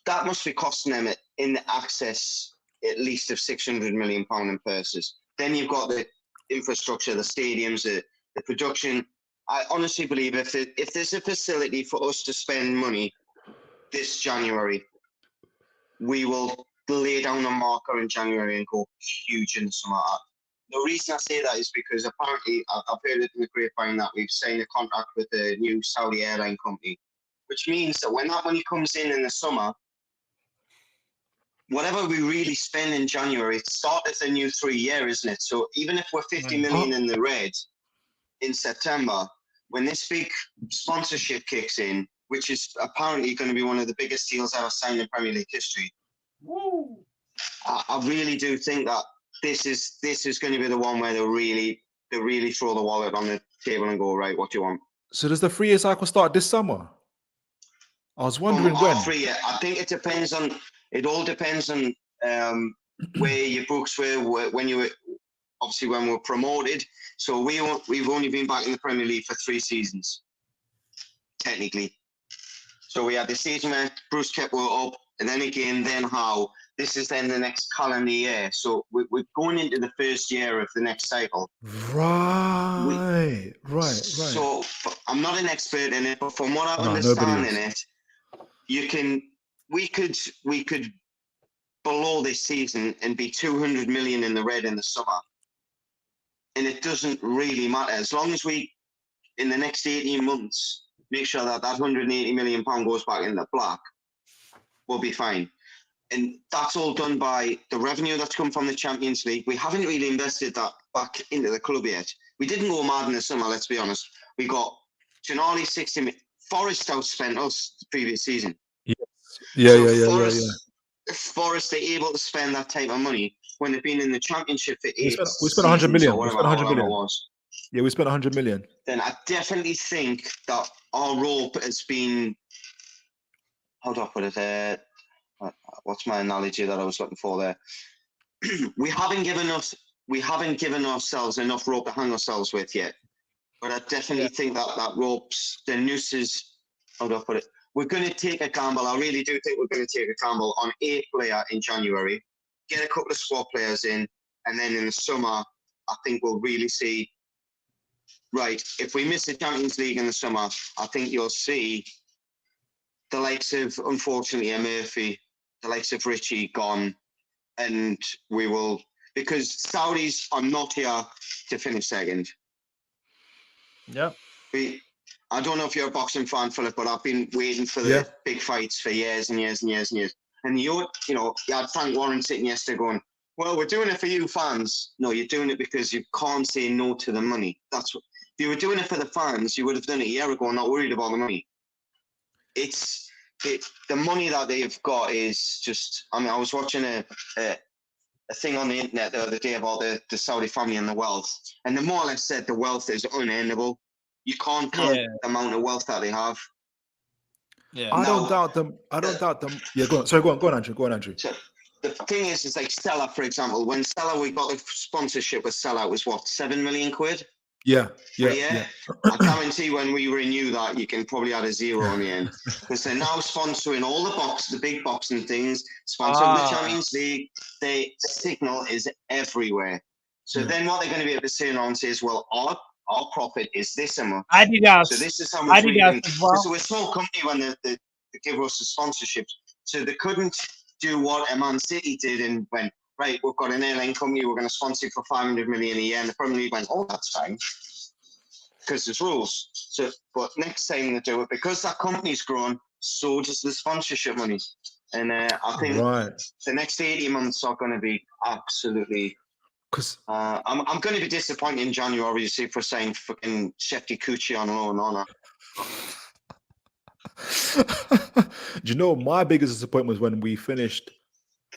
That must be costing them in the access at least of £600 million in purses. Then you've got the infrastructure, the stadiums, the production. I honestly believe if there's a facility for us to spend money this January, we will lay down a marker in January and go huge in the summer. The reason I say that is because apparently I've heard it in the grapevine that we've signed a contract with a new Saudi airline company, which means that when that money comes in the summer, whatever we really spend in January, it starts a new 3-year, isn't it? So even if we're 50 million in the red in September, when this big sponsorship kicks in, which is apparently going to be one of the biggest deals ever signed in Premier League history, I really do think that this is going to be the one where they really throw the wallet on the table and go, right, what do you want? So does the 3-year cycle start this summer? I was wondering when. 3 year. I think it all depends on where your books were when you were, obviously when we were promoted. So we've only been back in the Premier League for 3 seasons, technically. So we had the season where Bruce kept up, and then again, then how. This is then the next calendar year. So we're going into the first year of the next cycle. Right. So I'm not an expert in it, but from what I understand in it, we could below this season and be 200 million in the red in the summer. And it doesn't really matter. As long as we, in the next 18 months, make sure that 180 million pound goes back in the black, we'll be fine. And that's all done by the revenue that's come from the Champions League. We haven't really invested that back into the club yet. We didn't go mad in the summer, let's be honest. We got Gennari 60 million. Forest outspent us the previous season. Yeah. Forest are able to spend that type of money when they've been in the Championship for 8 seasons. We spent 100 million. Or whatever, we spent 100 million. It was. Yeah, we spent 100 million. Then I definitely think that our rope has been, how do I put it? What's my analogy that I was looking for there? we haven't given ourselves enough rope to hang ourselves with yet. But I definitely think that rope's, the nooses, how do I put it? We're going to take a gamble. I really do think we're going to take a gamble on a player in January, get a couple of squad players in, and then in the summer, I think we'll really see, right, if we miss the Champions League in the summer, I think you'll see the likes of, unfortunately, Murphy, the likes of Richie gone, and we will, because Saudis are not here to finish second. Yep. I don't know if you're a boxing fan, Philip, but I've been waiting for the big fights for years and years and years and years. And you had Frank Warren sitting yesterday going, well, we're doing it for you fans. No, you're doing it because you can't say no to the money. That's what, if you were doing it for the fans, you would have done it a year ago, not worried about the money. The money that they've got is just, I mean, I was watching a thing on the internet the other day about the Saudi family and the wealth. And they more or less said the wealth is unendable. You can't count the amount of wealth that they have. Yeah, I don't doubt them. Yeah, go on. Sorry, go on, Andrew. So the thing is like Stella, for example. When Stella, we got the sponsorship with Stella, it was what, 7 million quid? Yeah. I guarantee when we renew that, you can probably add a 0 on the end because they're now sponsoring all the big boxing things, sponsoring the Champions League. The signal is everywhere. So then what they're going to be able to say around is, well, our profit is this amount. Adidas. So this is how much we can. Well. So we're a small company when they give us the sponsorships. So they couldn't do what a Man City did and went, right, we've got an airline company, we're going to sponsor you for 500 million a year. And the Premier League went, oh, that's fine. Because there's rules. So, but next time they do it, because that company's grown, so does the sponsorship money. And I think the next 80 months are going to be absolutely. Because I'm going to be disappointed in January, obviously, for saying fucking Shefty Kuchi on loan. Do you know my biggest disappointment was when we finished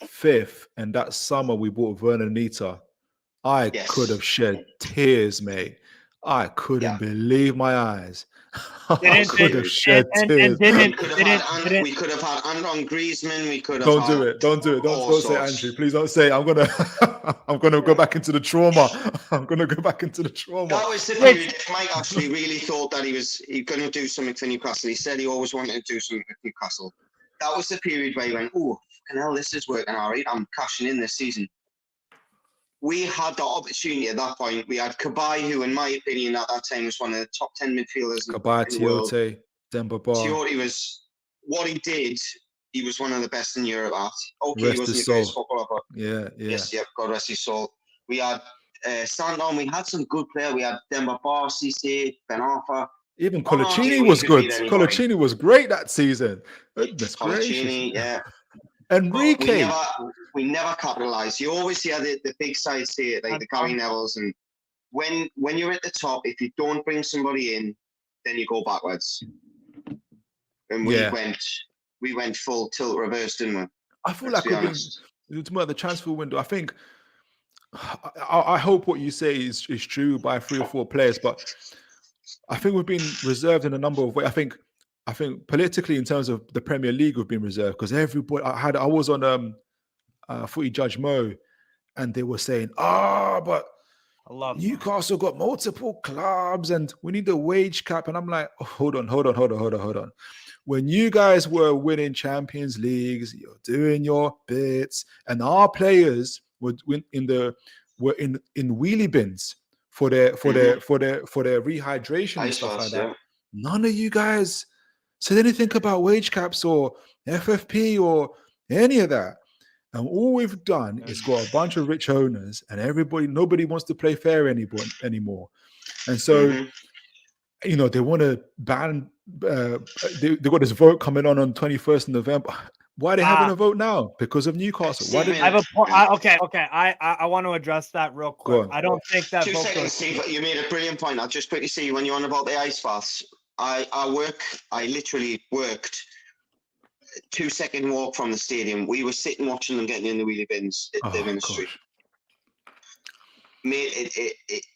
5th, and that summer we bought Vernon Anita. I could have shed tears, mate. I couldn't believe my eyes. I could have shed tears. We could have had Anton Griezmann. We could have. Don't do it. Don't say Andrew. Please don't say it. I'm gonna go back into the trauma. I'm gonna go back into the trauma. That was the period. Mike actually really thought that he was going to do something for Newcastle. He said he always wanted to do something for Newcastle. That was the period where he went, "Oh, fucking hell, this is working all right. I'm cashing in this season." We had the opportunity at that point. We had Cabaye, who, in my opinion, at that time was one of the top 10 midfielders in the world. Tiote, Demba Ba. Tiote was what he did. He was one of the best in Europe at. Okay, he wasn't the greatest footballer, but yes, God rest his soul. We had Santon. We had some good players. We had Demba Ba, Cisse, Ben Arfa. Even Colaccini was good. Colaccini was great that season. Goodness gracious. Yeah. Enrique. We never capitalised. You always see the big sides here, like the Gary Nevilles, and when you're at the top, if you don't bring somebody in, then you go backwards. And we went full tilt reverse, didn't we? I feel like we've been about the transfer window. I think I hope what you say is true by 3 or 4 players, but I think we've been reserved in a number of ways. I think politically, in terms of the Premier League, we've been reserved because everybody. I was on Footy Judge Mo, and they were saying, but Newcastle got multiple clubs and we need the wage cap. And I'm like, hold on. When you guys were winning Champions Leagues, you're doing your bits, and our players were in wheelie bins for their rehydration and stuff like that. None of you guys said anything about wage caps or FFP or any of that. And all we've done is got a bunch of rich owners, and nobody wants to play fair anymore. And so, they want to ban. They got this vote coming on 21st of November. Why are they having a vote now? Because of Newcastle. Why did I have a point? Okay. I want to address that real quick. I don't think that. 2 seconds, Steve. You made a brilliant point. I'll just quickly see when you're on about the ice baths. I literally worked 2-second walk from the stadium. We were sitting watching them getting in the wheelie bins at the ministry. Mate,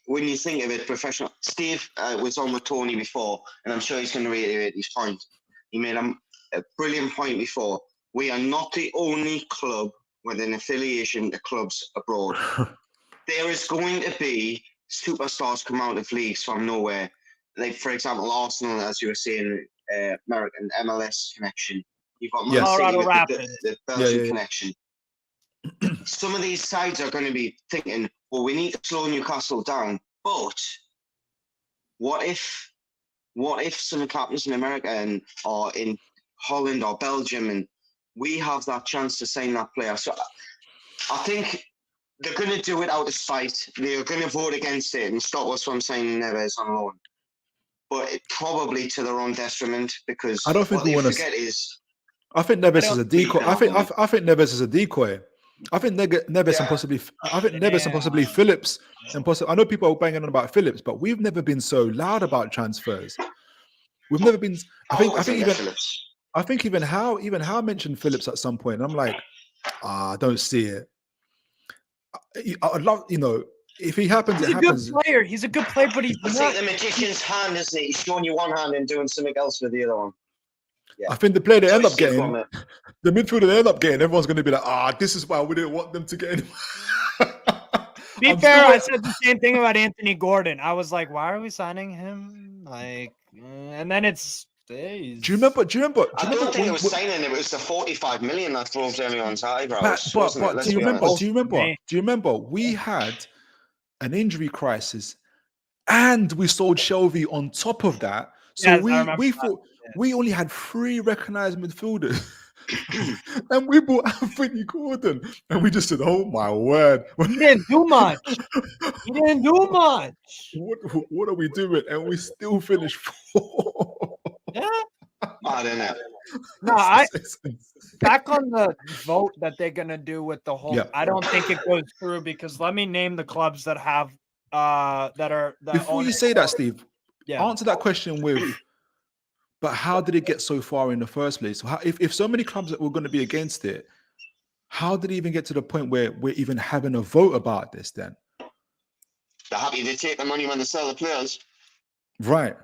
when you think of it, professional. Steve was on with Tony before, and I'm sure he's going to reiterate his point. He made a brilliant point before. We are not the only club with an affiliation to clubs abroad. There is going to be superstars come out of leagues from nowhere. Like, for example, Arsenal, as you were saying, American MLS connection. You've got Colorado Rapids, the Belgian connection. Some of these sides are going to be thinking, well, we need to slow Newcastle down. But what if something happens in America or in Holland or Belgium, and we have that chance to sign that player? So I think they're going to do it out of spite. They're going to vote against it and stop us from signing Neves on loan. But probably to their own detriment, because I don't think what we want to forget is. I think Neves is a decoy. I think Neves is a decoy. I think Neves and possibly. I think Neves and possibly Phillips and possibly. I know people are banging on about Phillips, but we've never been so loud about transfers. We've never been. I think even Howe mentioned Phillips at some point. And I'm like, I don't see it. I'd love, if he happens, it happens. He's a good player, but he's not. It's like the magician's hand, isn't it? He's showing you one hand and doing something else with the other one. Yeah. I think the player they end up getting, the midfielder they end up getting, everyone's going to be like, this is why we didn't want them to get in. be fair, I said the same thing about Anthony Gordon. I was like, why are we signing him? Like, and then it's. Days. Do you remember? I don't think it was signing. It was the 45 million that drove everyone's eyebrows. But do you remember? Honest. Do you remember? We had an injury crisis, and we sold Shelby on top of that. So we thought we only had 3 recognized midfielders. And we bought Anthony Gordon, and we just said, "Oh my word, he didn't do much. What are we doing?" And we still finished 4. Yeah, I don't know. No, back on the vote that they're gonna do with the whole. Yeah. I don't think it goes through because let me name the clubs that have that are. Before you say that, Steve, answer that question with. But how did it get so far in the first place? So if so many clubs that were going to be against it, how did it even get to the point where we're even having a vote about this then? They're happy to take the money when they sell the players. Right.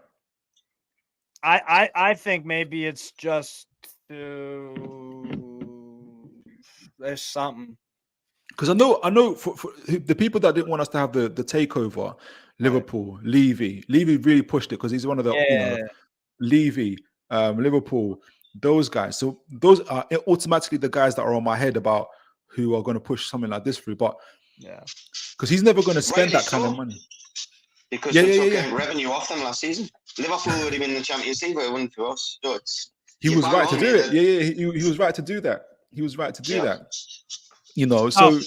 I think maybe it's just there's something. Because I know for the people that didn't want us to have the takeover, Liverpool, Levy really pushed it because he's one of the Levy, Liverpool, those guys. So those are automatically the guys that are on my head about who are going to push something like this through. But because he's never going to spend that kind of money. Because we took revenue off them last season. Liverpool would have been in the Champions League, but it wouldn't for us. So he was right to do it. He was right to do that. He was right to do that. You know, so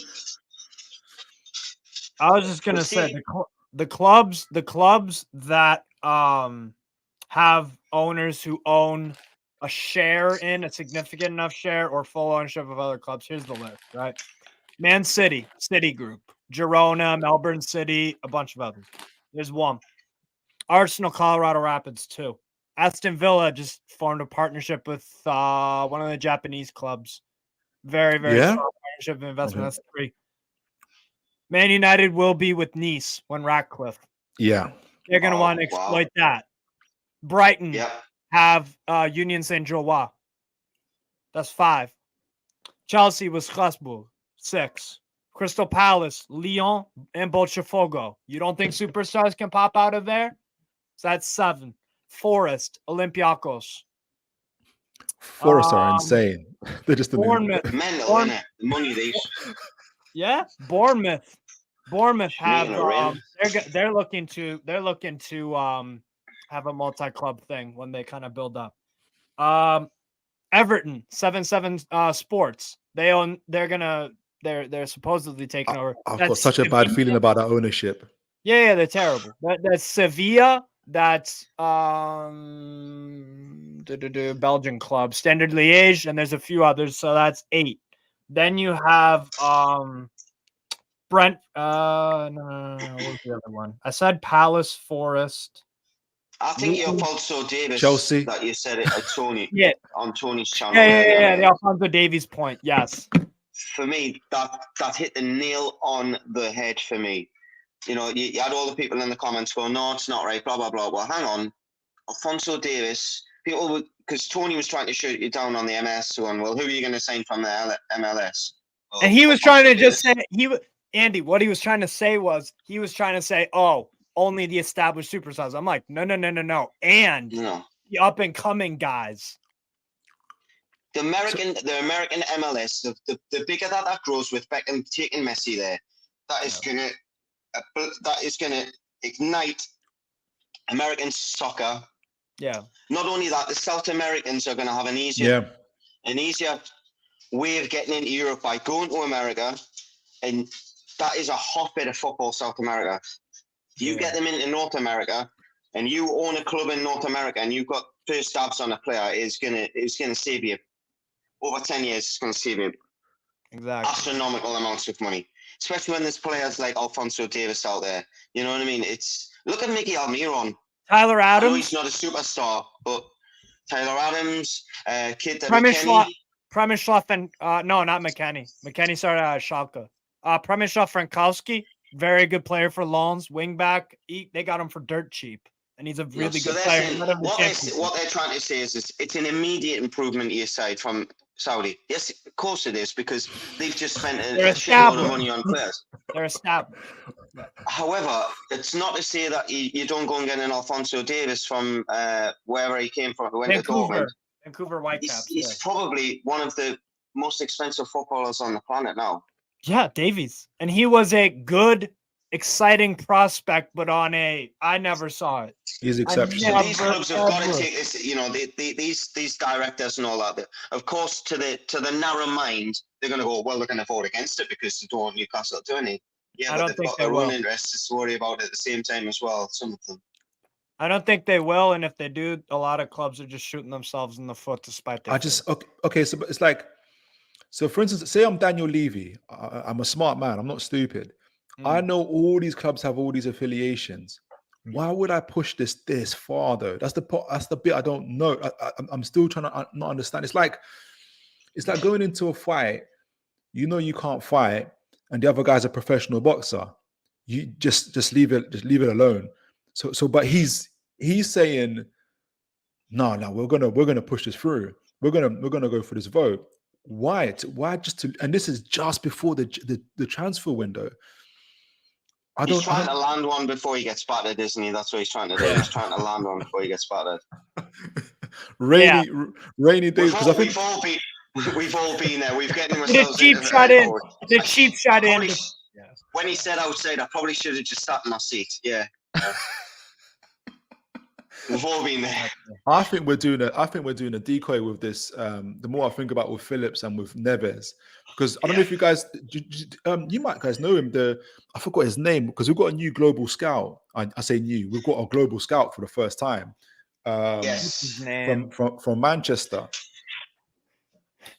I was just gonna say the clubs that have owners who own a share in a significant enough share or full ownership of other clubs. Here's the list, right? Man City, Citigroup, Girona, Melbourne City, a bunch of others. There's one. Arsenal, Colorado Rapids, 2. Aston Villa just formed a partnership with one of the Japanese clubs. Very, very strong partnership and investment. That's 3. Man United will be with Nice when Ratcliffe. Yeah. They're going to want to exploit that. Brighton have Union Saint-Gilloise. That's 5. Chelsea was Strasbourg. 6. Crystal Palace, Lyon, and Botafogo. You don't think superstars can pop out of there? So that's 7. Forest, Olympiacos. Forest are insane. They're just Bournemouth. Mental, innit? The money they. Yeah, Bournemouth. Bournemouth have they're looking to have a multi-club thing when they kind of build up. Everton, 7-7 Sports. They're supposedly taking over. I've got such a bad feeling about our ownership. Yeah, they're terrible. That's Sevilla. That's the Belgian club, Standard Liège, and there's a few others. So that's 8. Then you have Brent. No, what was the other one? I said Palace, Forest. I think the Alfonso Davis, Chelsea, that you said it at Tony, on Tony's channel. Yeah, the Alfonso Davies point. Yes. For me, that hit the nail on the head for me. You know, you had all the people in the comments going, "No, it's not right." Blah blah blah. Well, hang on, Alfonso Davis. People would, because Tony was trying to shoot you down on the MS one. Well, who are you going to sign from the MLS? Well, and he was trying to just say Andy. What he was trying to say was oh, only the established superstars. I'm like, no, and the up and coming guys. The American MLS, the bigger that grows with Beckham taking Messi there, that is gonna ignite American soccer. Yeah. Not only that, the South Americans are gonna have an easier way of getting into Europe by going to America, and that is a hotbed of football, South America. You get them into North America, and you own a club in North America, and you've got first stabs on a player. It's gonna save you over 10 years. It's gonna save you astronomical amounts of money, especially when there's players like Alfonso Davis out there. You know what I mean? Look at Mickey Almiron. Tyler Adams. I know he's not a superstar, but Tyler Adams, Kid Przemysław and no, not McKennie. McKennie started out at Schalke. Przemysław Frankowski, very good player for loans, wing back. They got him for dirt cheap, and he's a really good player. What they're trying to say is it's an immediate improvement to your side from Saudi? Yes, of course it is, because they've just spent a shitload of money on players. They're established. However, it's not to say that you don't go and get an Alphonso Davies from wherever he came from, who went to Dortmund. Vancouver Whitecaps. He's probably one of the most expensive footballers on the planet now. Yeah, Davies. And he was a good, exciting prospect, but I never saw it. He's exceptional. So these clubs have got to take this, these directors and all that. Of course, to the narrow mind, they're going to go, well, they're going to vote against it because they don't want Newcastle doing it. Yeah, but they've got their own interests to worry about at the same time as well, some of them. I don't think they will, and if they do, a lot of clubs are just shooting themselves in the foot to spite their okay, so it's like, so for instance, say I'm Daniel Levy. I'm a smart man. I'm not stupid. I know all these clubs have all these affiliations. Why would I push this far though? That's the bit I don't know. I'm still trying to not understand. It's like going into a fight. You know you can't fight, and the other guy's a professional boxer. You just leave it alone. So but he's saying, no, we're gonna push this through. We're gonna go for this vote. Why just to? And this is just before the transfer window. He's trying to land one before he gets battered, isn't he? That's what he's trying to do. He's trying to land one before he gets battered. Rainy days. Because I think we've all been there. We've getting ourselves the cheap shot in. When he said outside, I probably should have just sat in my seat. Yeah. We've all been there. I think we're doing a decoy with this. The more I think about with Phillips and with Neves, because I don't know if you guys, you might guys know him. I forgot his name, because we've got a new global scout. I say new. We've got a global scout for the first time. Yes. From Manchester.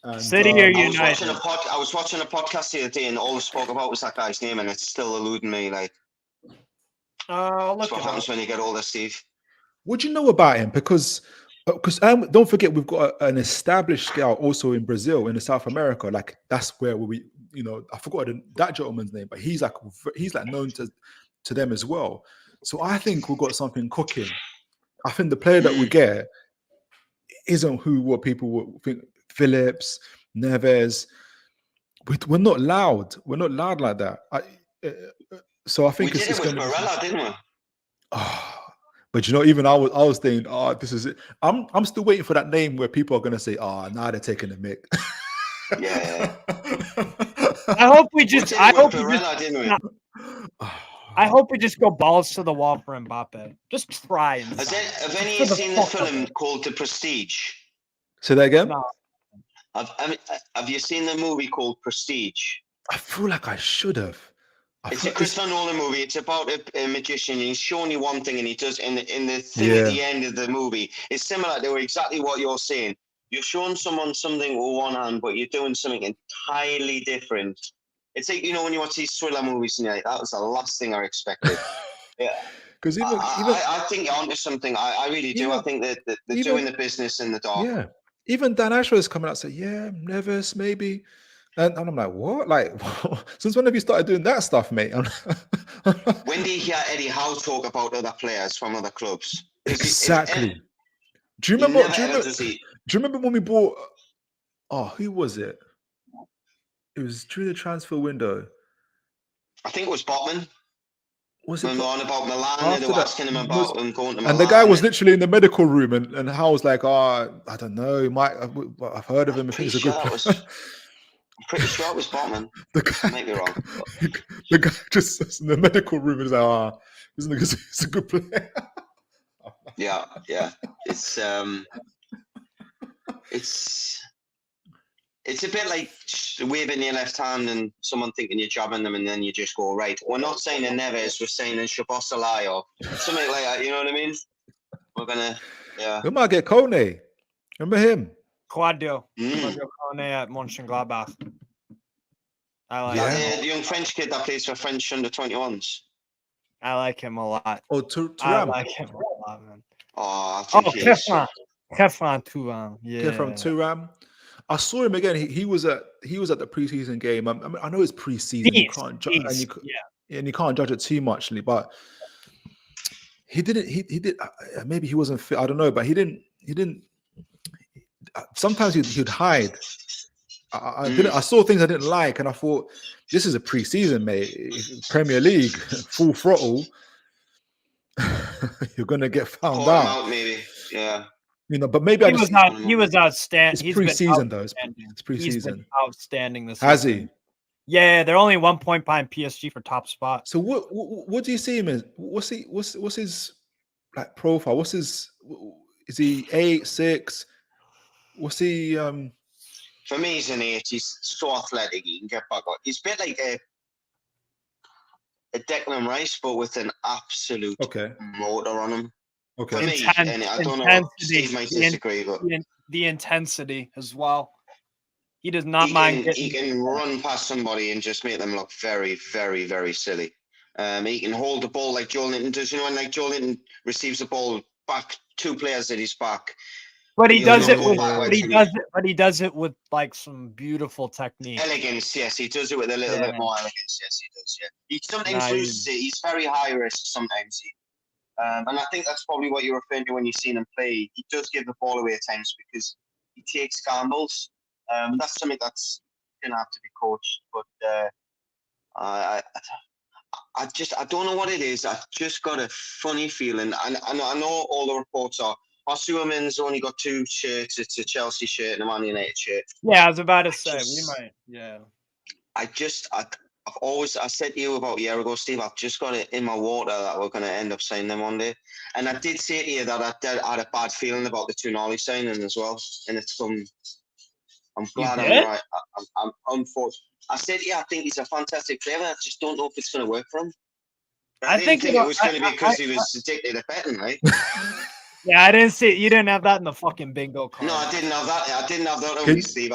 And, City or United? I was watching a podcast the other day, and all I spoke about was that guy's name, and it's still eluding me. Like, that's what happens when you get older, Steve. What do you know about him? Because don't forget, we've got an established scout also in Brazil, in the South America. Like, that's where we, I forgot that gentleman's name, but he's like known to them as well. So I think we've got something cooking. I think the player that we get isn't what people would think. Phillips, Neves. We're not loud. We're not loud like that. So I think it's going to be Barella, didn't we? But even I was thinking, this is it. I'm still waiting for that name where people are going to say, now they're taking the mick. Yeah. I hope we just. I hope we just go balls to the wall for Mbappe. Just try. Have any of you seen the film called The Prestige? Say that again. No. Have you seen the movie called Prestige? I feel like I should have. It's a Christopher Nolan movie. It's about a magician. He's showing you one thing, and he does in the thing at the end of the movie. It's similar to exactly what you're saying. You're showing someone something with one hand, but you're doing something entirely different. It's like, when you watch these thriller movies, and you're like, that was the last thing I expected. Yeah. Because I think you're onto something. I really do. I think that they're doing the business in the dark. Yeah. Even Dan Ashworth is coming out and saying, Neves, maybe. And I'm like, what? Like, since when have you started doing that stuff, mate? When do you hear Eddie Howe talk about other players from other clubs? Exactly. Do you remember when we bought? Who was it? It was during the transfer window. I think it was Botman. Was it on about Milan? They were asking him about him going to Milan. And the guy was literally in the medical room, and Howe was like, I don't know, I've heard of him. I think he's a good player. I'm pretty sure it was Botman. I might be wrong. The guy just sits in the medical room and is like, he's a good player. Yeah. It's a bit like waving your left hand and someone thinking you're jabbing them, and then you just go, right. We're not saying in Neves, we're saying in Szoboszlai or something like that. You know what I mean? We're gonna, We might get Kone. Remember him? Claudio Kone at Mönchengladbach. I like the young French kid that plays for French under-21s. I like him a lot. Oh, Thuram. I like him a lot, man. Kefran Thuram. Yeah. Kefran Thuram. I saw him again. He was at the preseason game. I know it's preseason. You can't judge, and you can't judge it too muchly. But he didn't. He did. Maybe he wasn't fit. I don't know. But he didn't. Sometimes he'd hide. I saw things I didn't like, and I thought, this is a pre-season, mate. Premier League, full throttle. You're gonna get found out. Maybe, yeah. But maybe he was outstanding. It's pre-season though. It's pre-season. He's been outstanding this Has season. he? Yeah, they're only 1 point behind PSG for top spot. So what do you see him as? What's his like profile? Is he 8, 6? What's he? For me, he's an 8. He's so athletic. He can get back up. He's a bit like a Declan Rice, but with an absolute motor on him. Okay. For me, and I don't know. Steve might disagree, but the intensity as well. He does not mind. He can run past somebody and just make them look very, very, very silly. He can hold the ball like Joel Linton does. When like Joel Linton receives the ball back, 2 players at his back. But he does it with. But he does it with like some beautiful technique. Elegance, yes. He does it with a little bit more elegance. Yes, he does. Yeah. He sometimes loses it. He's very high risk sometimes. And I think that's probably what you're referring to when you've seen him play. He does give the ball away at times because he takes gambles. That's something that's gonna have to be coached. But I don't know what it is. I've just got a funny feeling, and I know all the reports are Osuamin's only got 2 shirts. It's a Chelsea shirt and a Man United shirt. Yeah, I was about to say we might. Yeah. I said to you about a year ago, Steve, I've just got it in my water that we're going to end up signing them one day. And I did say to you that I had a bad feeling about the Tonali signing as well. And it's I'm glad I'm right. I'm unfortunate. I said to you, I think he's a fantastic player. I just don't know if it's going to work for him. I didn't think it was going to be because he was addicted to betting, right? Yeah, I didn't see. You didn't have that in the fucking bingo card. No, I didn't have that. I didn't have that. Steve.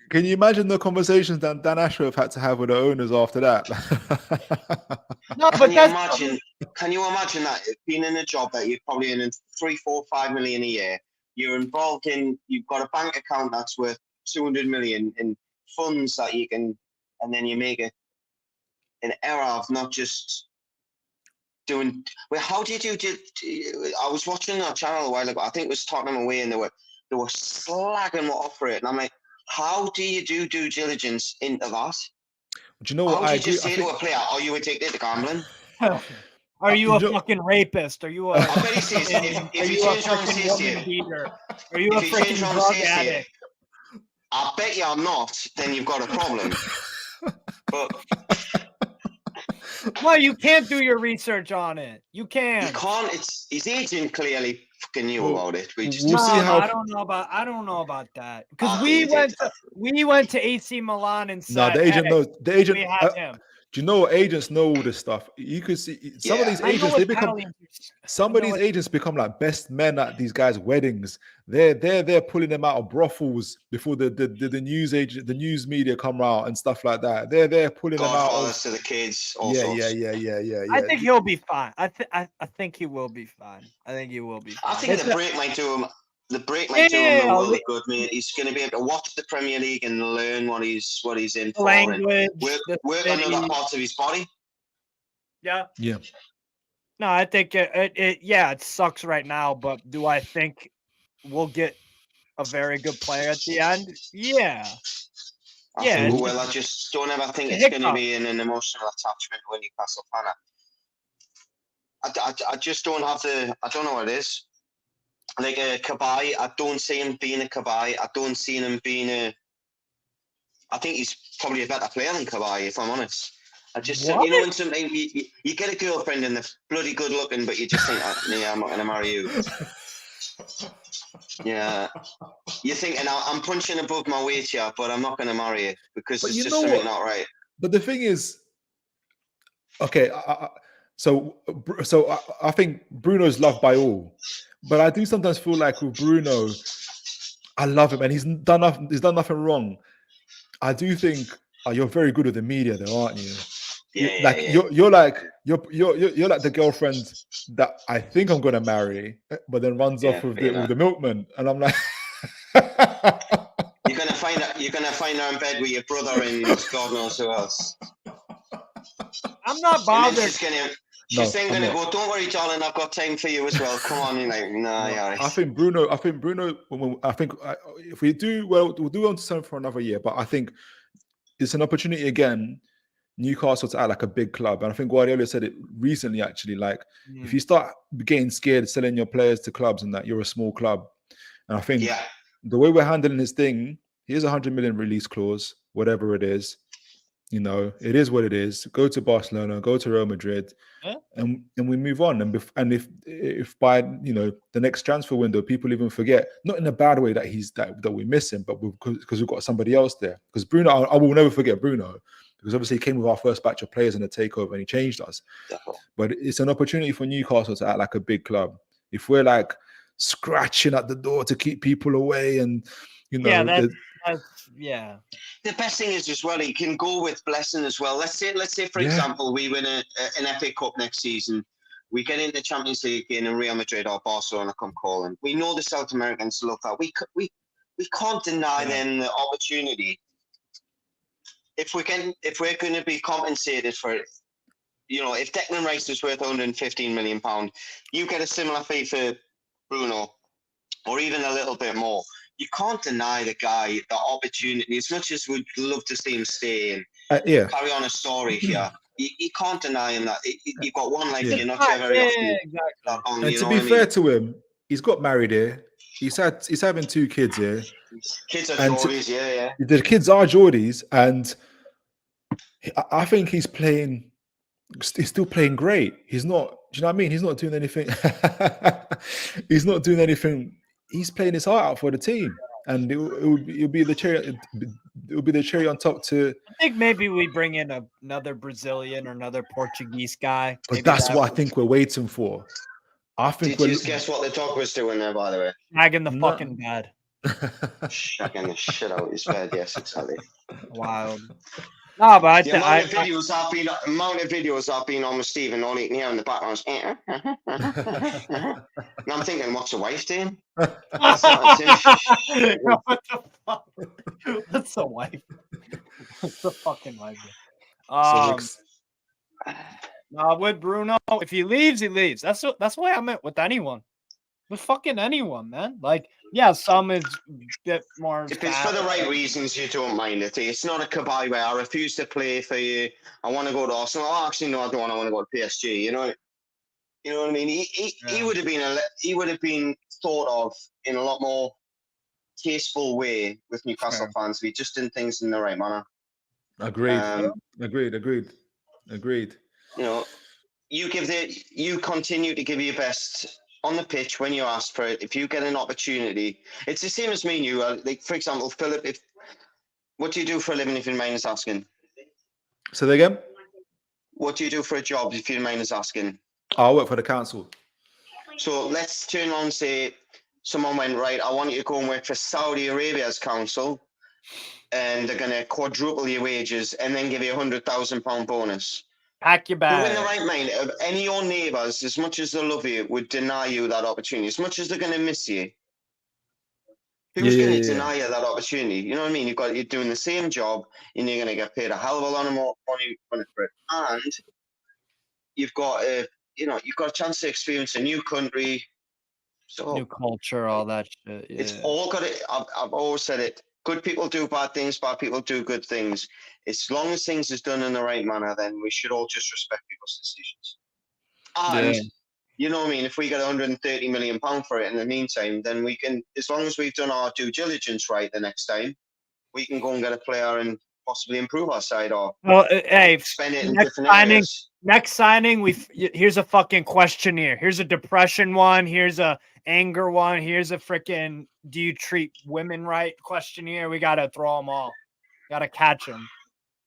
Can you imagine the conversations that Dan Ashworth had to have with the owners after that? No, but can you imagine that being in a job that you're probably in 3, 4, 5 million a year? You're involved in. You've got a bank account that's worth 200 million in funds that you can, and then you make an error of not just doing. Well, how do you do? I was watching a channel a while ago. I think it was Tottenham away, and they were slagging what off for it, and I'm like, how do you do due diligence into that? Do you know what? How do you just say to a player, "Are you addicted to gambling? Are you a fucking rapist? Are you a? I bet he says if you change around and says to you, are you a freaking drug addict? I bet you I'm not. Then you've got a problem. But well, you can't do your research on it. You can't. You can't. It's his agent clearly fucking knew about it. We just I don't know about that because we went to AC Milan and said, the agent knows. The agent. We had him. Do you know agents know all this stuff? You could see some of these agents. They become some of these agents become like best men at these guys' weddings. They're pulling them out of brothels before the news media come out and stuff like that. They're pulling them out to the kids. Yeah. I think he'll be fine. I think he will be fine. I think he will be fine. I think the break might do him. The break might do him a world of good, mate. He's going to be able to watch the Premier League and learn what he's in for. Language, work on other parts of his body. Yeah. No, I think it sucks right now, but do I think we'll get a very good player at the end? Yeah. I just don't ever think it's going to be an emotional attachment when you pass a planner. I just don't have I don't know what it is. Like a Cabaye, I don't see him being a Cabaye. I don't see him being I think he's probably a better player than Cabaye, if I'm honest. I just, when sometimes you get a girlfriend and they're bloody good looking, but you just think, I'm not going to marry you. Yeah. You're thinking, I'm punching above my weight here, but I'm not going to marry you because it's just something not right. But the thing is, okay, so I think Bruno's loved by all. But I do sometimes feel like with Bruno, I love him and he's done nothing wrong. I do think you're very good with the media, though, aren't you? You're like the girlfriend that I think I'm gonna marry, but then runs off with the milkman, and I'm like, you're gonna find her in bed with your brother and God knows who else. I'm not bothered. She's saying gonna go. Don't worry, darling. I've got time for you as well. Come on, yeah. I think Bruno. If we do well, we'll do on to something for another year. But I think it's an opportunity again, Newcastle to act like a big club. And I think Guardiola said it recently, actually. Like, if you start getting scared selling your players to clubs and that, you're a small club. And I think the way we're handling this thing, here's 100 million release clause, whatever it is. It is what it is. Go to Barcelona, go to Real Madrid, and we move on. And if by the next transfer window, people even forget, not in a bad way that we miss him, but because we've got somebody else there. Because Bruno, I will never forget Bruno, because obviously he came with our first batch of players in the takeover and he changed us. But it's an opportunity for Newcastle to act like a big club. If we're like scratching at the door to keep people away, and the best thing is as well, he can go with blessing as well. Let's say for example, we win an FA Cup next season. We get into Champions League again and Real Madrid or Barcelona come calling. We know the South Americans love that. We can't deny them the opportunity. If we're going to be compensated for it, if Declan Rice is worth £115 million, you get a similar fee for Bruno, or even a little bit more. You can't deny the guy the opportunity. As much as we'd love to see him stay and carry on a story here, you can't deny him that. You've got one life. You're not very often. Exactly. And to be fair to him, he's got married here. He's having 2 kids here. Kids are Geordies, yeah. The kids are Geordies, and I think he's still playing great. He's not. Do you know what I mean? He's not doing anything. He's not doing anything. He's playing his heart out for the team, and it'll be the cherry. It'll be the cherry on top. I think maybe we bring in another Brazilian or another Portuguese guay. But that's what I think we're waiting for. I think. Did you just guess what the dog was doing there? By the way, shagging the fucking bed. Shagging the shit out of his bed. Yes, exactly. Wild. No, but the amount of videos I've been on with Stephen all eating here in the background. And I'm thinking, what's the wife doing? What the fuck? What's the wife? What's the fucking wife? With Bruno, if he leaves, he leaves. That's why I meant with anyone. With fucking anyone, man. Like, some is a bit more. If it's for the right reasons, you don't mind it. It's not a kabay where I refuse to play for you. I want to go to Arsenal. Oh, actually, no, I don't. I want to go to PSG. You know what I mean? He would have been thought of in a lot more tasteful way with Newcastle fans. We just did things in the right manner. Agreed. You continue to give your best on the pitch when you ask for it. If you get an opportunity, it's the same as me and you. Like, for example, Philip, what do you do for a living if you mind us asking? Say that again? What do you do for a job if you don't mind us asking? I work for the council. So let's turn on and say someone went, right, I want you to go and work for Saudi Arabia's council, and they're going to quadruple your wages and then give you £100,000 bonus. Pack your bag. Who in the right mind of any of your neighbours, as much as they love you, would deny you that opportunity? As much as they're going to miss you, who's going to deny you that opportunity? You know what I mean? You're doing the same job, and you're going to get paid a hell of a lot more money for it, and you've got a chance to experience a new country, new culture, all that shit. Yeah. It's all got it. I've always said it. Good people do bad things, bad people do good things. As long as things is done in the right manner, then we should all just respect people's decisions. And you know what I mean? If we get £130 million for it in the meantime, then we can, as long as we've done our due diligence right the next time, we can go and get a player and possibly improve our side or spend it in different areas. Next signing, here's a fucking questionnaire. Here's a depression one. Here's a anger one. Here's a freaking do you treat women right questionnaire. We gotta throw them all. Gotta catch them.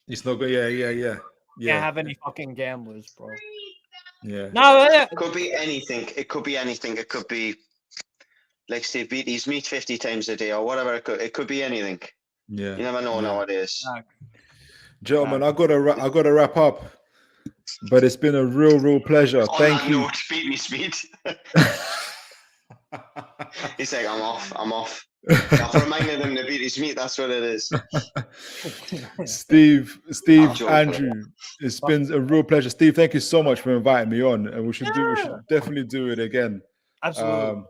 It's not good. Yeah. Can't have any fucking gamblers, bro. Yeah. No, it could be anything. It could be like Steve Beattie's meat 50 times a day or whatever. It could be anything. Yeah. You never know nowadays. Gentlemen, I gotta wrap up. But it's been a real pleasure. Thank you. Beat me, Speed. He's like, I'm off. I've reminded him to beat his meat. That's what it is. Steve, Andrew, it's been a real pleasure. Steve, thank you so much for inviting me on, and we should definitely do it again. Absolutely.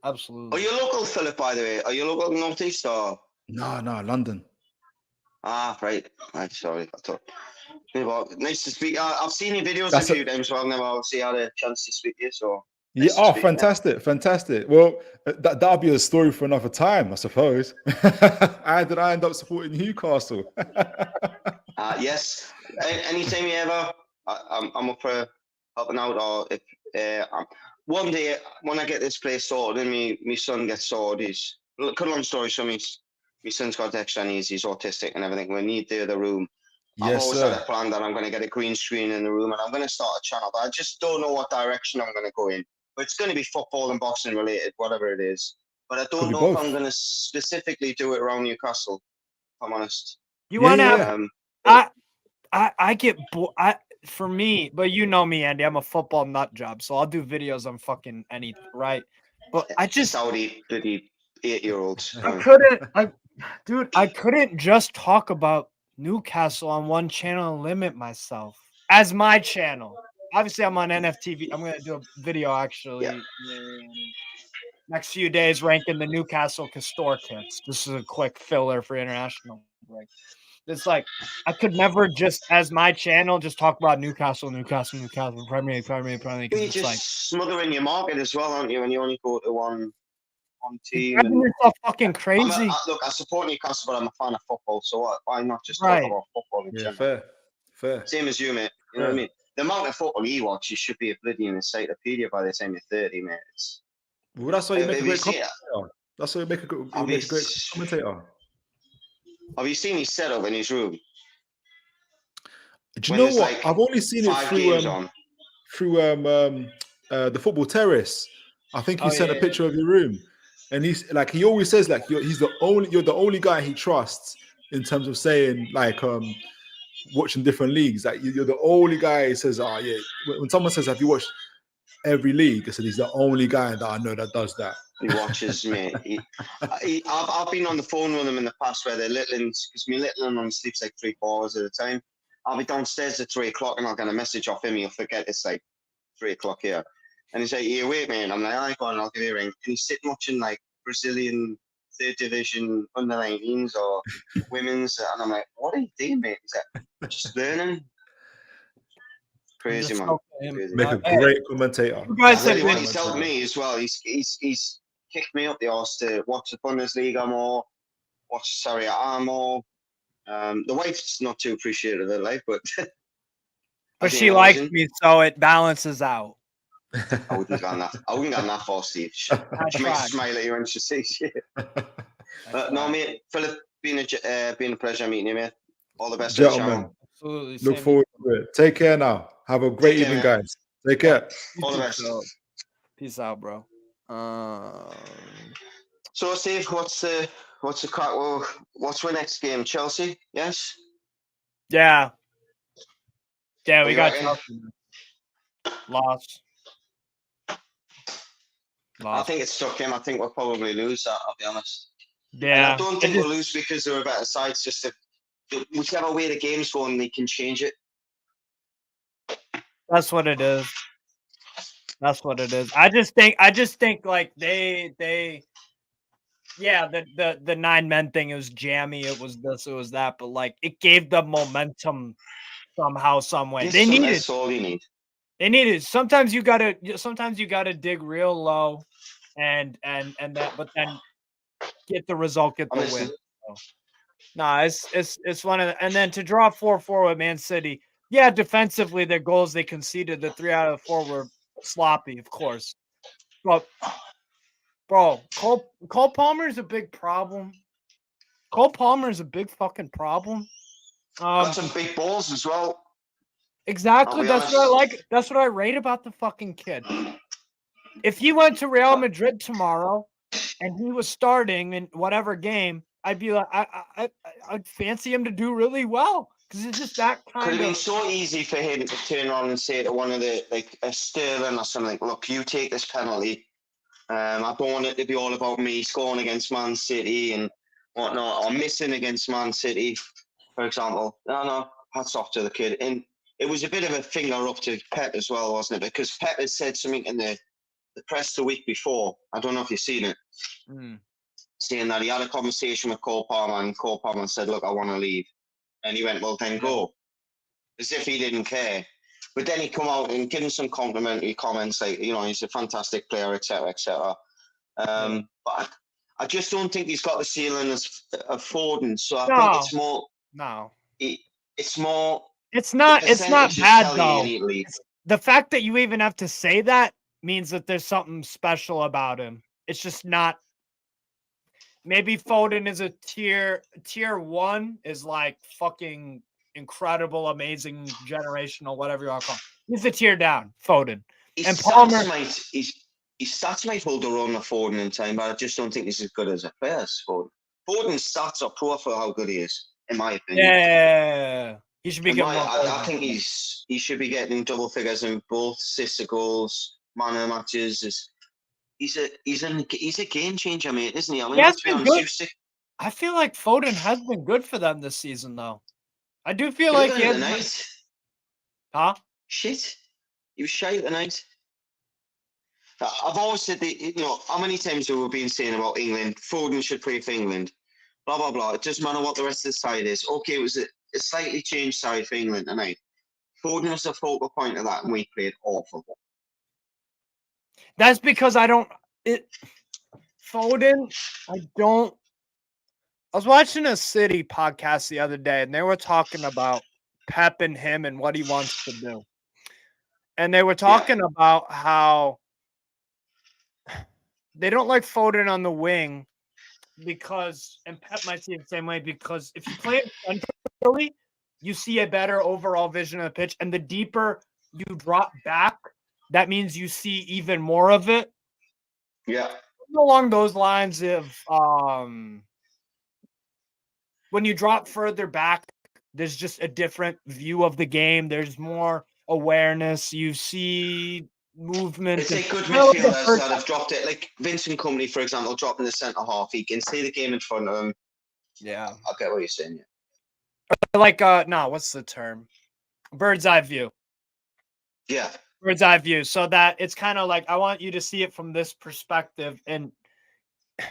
Absolutely. Are you local, Philip, by the way? Are you local Northeast or? No, London. Ah, right. I'm sorry. I thought. Well, nice to speak. I've seen your videos a few times, but I've never obviously had a chance to speak to you. So nice fantastic. Well, that'll be a story for another time, I suppose. How did I end up supporting Newcastle? Yes. Anytime you ever, I'm up for helping out. Or if one day when I get this place sorted and my son gets sorted, cut a long story short, my son's got extra needs. He's autistic and everything. We need the other room. I've always had a plan that I'm going to get a green screen in the room and I'm going to start a channel, but I just don't know what direction I'm going to go in. But it's going to be football and boxing related, whatever it is. But I don't know if I'm going to specifically do it around Newcastle, if I'm honest. You want to I get for me, but you know me, Andy, I'm a football nut job, so I'll do videos on fucking anything, right? But I just Saudi bloody 8-year-olds. I couldn't just talk about Newcastle on one channel and limit myself as my channel. Obviously, I'm on NFTV. I'm going to do a video actually next few days ranking the Newcastle Castor kits. This is a quick filler for international break. It's like I could never just as my channel just talk about Newcastle, Premier. You're just smothering your market as well, aren't you? When you only go to one team. You're so fucking crazy. Look, I support Newcastle, but I'm a fan of football, so why not just talk about football in general? Fair. Same as you, mate. You know what I mean? The amount of football you watch, you should be a bloody encyclopedia by the time you're 30, mate. Well, that's why you make a great commentator. That's why you make a great commentator. Have you seen his setup in his room? Do you know what? I've only seen it through the football terrace. I think he sent a picture of your room, and he's like, he always says like you're the only guy he trusts in terms of saying like watching different leagues. Like you're the only guy he says, oh yeah. When someone says, have you watched every league? I said he's the only guy that I know that does that. He watches me. I've been on the phone with him in the past where they're little ones, because my little one sleeps like 3 hours at a time. I'll be downstairs at 3 o'clock and I'll get a message off him. He'll forget it's like 3 o'clock here. And he's like, "Are you awake, man?" I'm like, "I go on, I'll give you a ring." And he's sitting watching like Brazilian 3rd division under 19s or women's. And I'm like, "What are you doing, mate?" He's like, "Just learning." Crazy, man. Crazy. Make a great commentator. Really, what he's helped me as well. He's kicked me up the arse to watch the Bundesliga more, watch Serie A more. The wife's not too appreciative of life, but she likes me, so it balances out. I wouldn't go that far, Steve. She might smile at you when she sees you. No, mate, Philip, been a pleasure meeting you, mate. All the best, gentlemen. Absolutely. Look forward to it. Take care now. Have a great evening, guys. Take care. All the best. Peace out, bro. So, Steve, what's the crack? Well, what's our next game? Chelsea? Yes. Yeah. Yeah, we got Chelsea. Lost. I think it's stuck him. I think we'll probably lose that, I'll be honest. Yeah. And I don't think we'll lose because they're a better side. It's just that whichever way the game's going, they can change it. That's what it is. That's what it is. I just think like the 9-men thing, it was jammy, it was this, it was that, but like it gave them momentum somehow, some way. They need it. That's all you need. They need it. Sometimes you gotta dig real low and that, but then get the result, get the win. So, it's one of the, and then to draw 4-4 with Man City. Yeah, defensively, their goals they conceded, the 3 out of 4 were sloppy, of course. But bro, Cole Palmer is a big problem. Cole Palmer is a big fucking problem. Got some big balls as well. Exactly. That's what I like. That's what I rate about the fucking kid. If he went to Real Madrid tomorrow and he was starting in whatever game, I'd be like, I'd fancy him to do really well. Because it's just that kind of. Could have been so easy for him to turn around and say to one of the, like a Sterling or something, "Look, you take this penalty, I don't want it to be all about me scoring against Man City and whatnot, or missing against Man City, for example. No, hats off to the kid. And it was a bit of a finger up to Pep as well, wasn't it? Because Pep had said something in the press the week before. I don't know if you've seen it. Saying that he had a conversation with Cole Palmer, and Cole Palmer said, look, I want to leave. And he went, well, then go. As if he didn't care. But then he come out and give him some complimentary comments, like, you know, he's a fantastic player, etc., etc. But I just don't think he's got the ceiling of Foden. So I think it's more. No. It's more. It's not bad though. The fact that you even have to say that means that there's something special about him. It's just not. Maybe Foden is a tier 1 is like fucking incredible, amazing, generational, whatever you want to call it. He's a tier down, Foden. And Palmer, his stats might hold their own of Foden in time, but I just don't think he's as good as a player as Foden. Foden's stats are poor for how good he is, in my opinion. Yeah. He should be getting more. I think he should be getting double figures in both sister goals, man of matches. He's a game changer, mate, isn't he? I mean, let's be honest. I feel like Foden has been good for them this season, though. I do feel like he has. Tonight. Huh? Shit. He was shy tonight. I've always said that, you know, how many times have we been saying about England? Foden should play for England. Blah, blah, blah. It doesn't matter what the rest of the side is. Okay, it was a slightly changed side for England tonight. Foden was the focal point of that, and we played awful. That's because I was watching a City podcast the other day, and they were talking about Pep and him and what he wants to do. And they were talking about how they don't like Foden on the wing because, and Pep might see it the same way, because if you play it centrally, you see a better overall vision of the pitch. And the deeper you drop back, that means you see even more of it. Yeah. Along those lines of when you drop further back, there's just a different view of the game. There's more awareness. You see movement. It's like good midfielders that have dropped it. Like Vincent Kompany, for example, dropping the centre half. He can see the game in front of him. Yeah. I get what you're saying. Yeah. Like, what's the term? Bird's eye view. Yeah. Bird's eye view. So that it's kind of like, I want you to see it from this perspective. And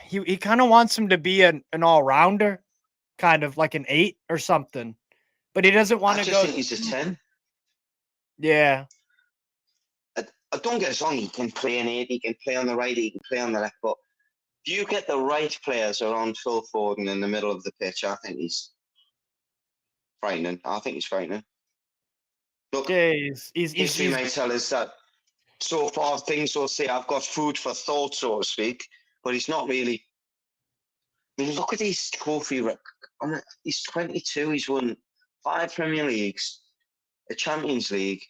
he kind of wants him to be an all-rounder, kind of like an 8 or something. But he doesn't want to go. I think he's a 10. Yeah. Don't get us wrong, he can play an 8, he can play on the right, he can play on the left, but if you get the right players around Phil Foden in the middle of the pitch, I think he's frightening. Look, history may tell us that so far things will say I've got food for thought, so to speak, but he's not really. I mean, look at his trophy record. He's 22, he's won 5 Premier Leagues, a Champions League,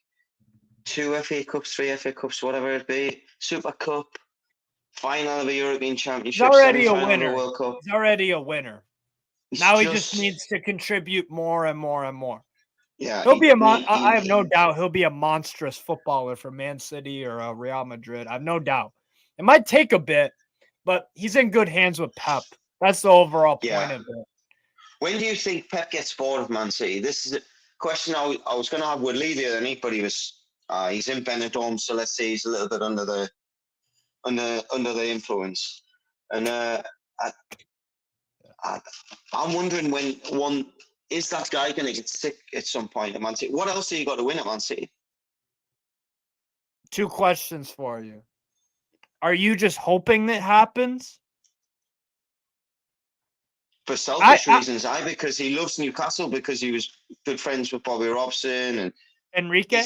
2 FA Cups, 3 FA Cups, whatever it be, Super Cup, final of a European Championship, he's already a winner. Of the World Cup. He's already a winner. Now he just needs to contribute more and more and more. Yeah, he'll be I have no doubt he'll be a monstrous footballer for Man City or Real Madrid. I have no doubt. It might take a bit, but he's in good hands with Pep. That's the overall point of it. When do you think Pep gets bored of Man City? This is a question I was going to have with Lee the other night, but he's in Benidorm, so let's say he's a little bit under the influence. And I'm wondering when is that guy going to get sick at some point at Man City? What else have you got to win at Man City? 2 questions for you. Are you just hoping that happens? For selfish reasons, because he loves Newcastle, because he was good friends with Bobby Robson and Enrique.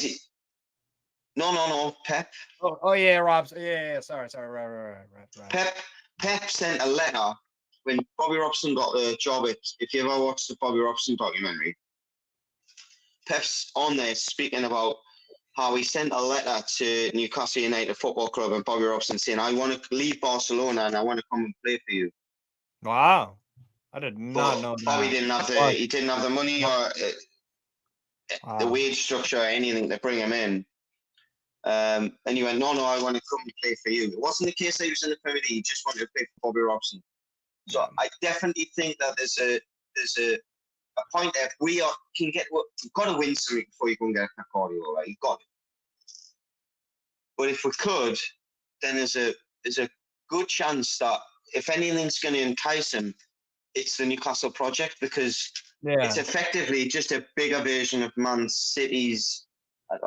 No, Pep. Oh yeah, Robson. Yeah. Sorry. Right. Pep sent a letter when Bobby Robson got the job. If you ever watched the Bobby Robson documentary, Pep's on there speaking about how he sent a letter to Newcastle United Football Club and Bobby Robson saying, "I want to leave Barcelona and I want to come and play for you." Wow. I did not know that. Bobby didn't have the money or the wage structure or anything to bring him in. And he went, no, I want to come and play for you. It wasn't the case that he was in the Premier League. He just wanted to play for Bobby Robson. So I definitely think that there's a point there. You've got to win something before you go and get a cardio, right? You've got it. But if we could, then there's a good chance that if anything's going to entice him, it's the Newcastle project, because it's effectively just a bigger version of Man City's.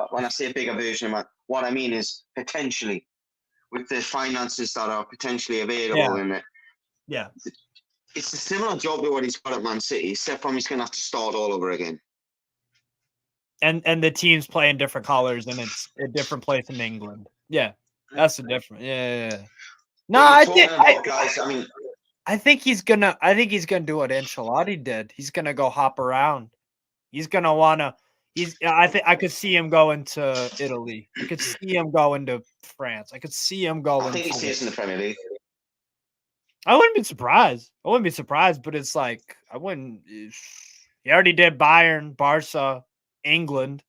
When I say a bigger version, what I mean is potentially with the finances that are potentially available in it. Yeah. It's a similar job to what he's got at Man City, except from he's going to have to start all over again. And the teams play in different colors, and it's a different place in England. Yeah, that's the difference. Yeah. No, I think he's gonna do what Ancelotti did. He's gonna go hop around. He's gonna wanna. I could see him going to Italy. I could see him going to France. I could see him going. I think he stays in the Premier League. I wouldn't be surprised. But it's like I wouldn't. He already did Bayern, Barca, England.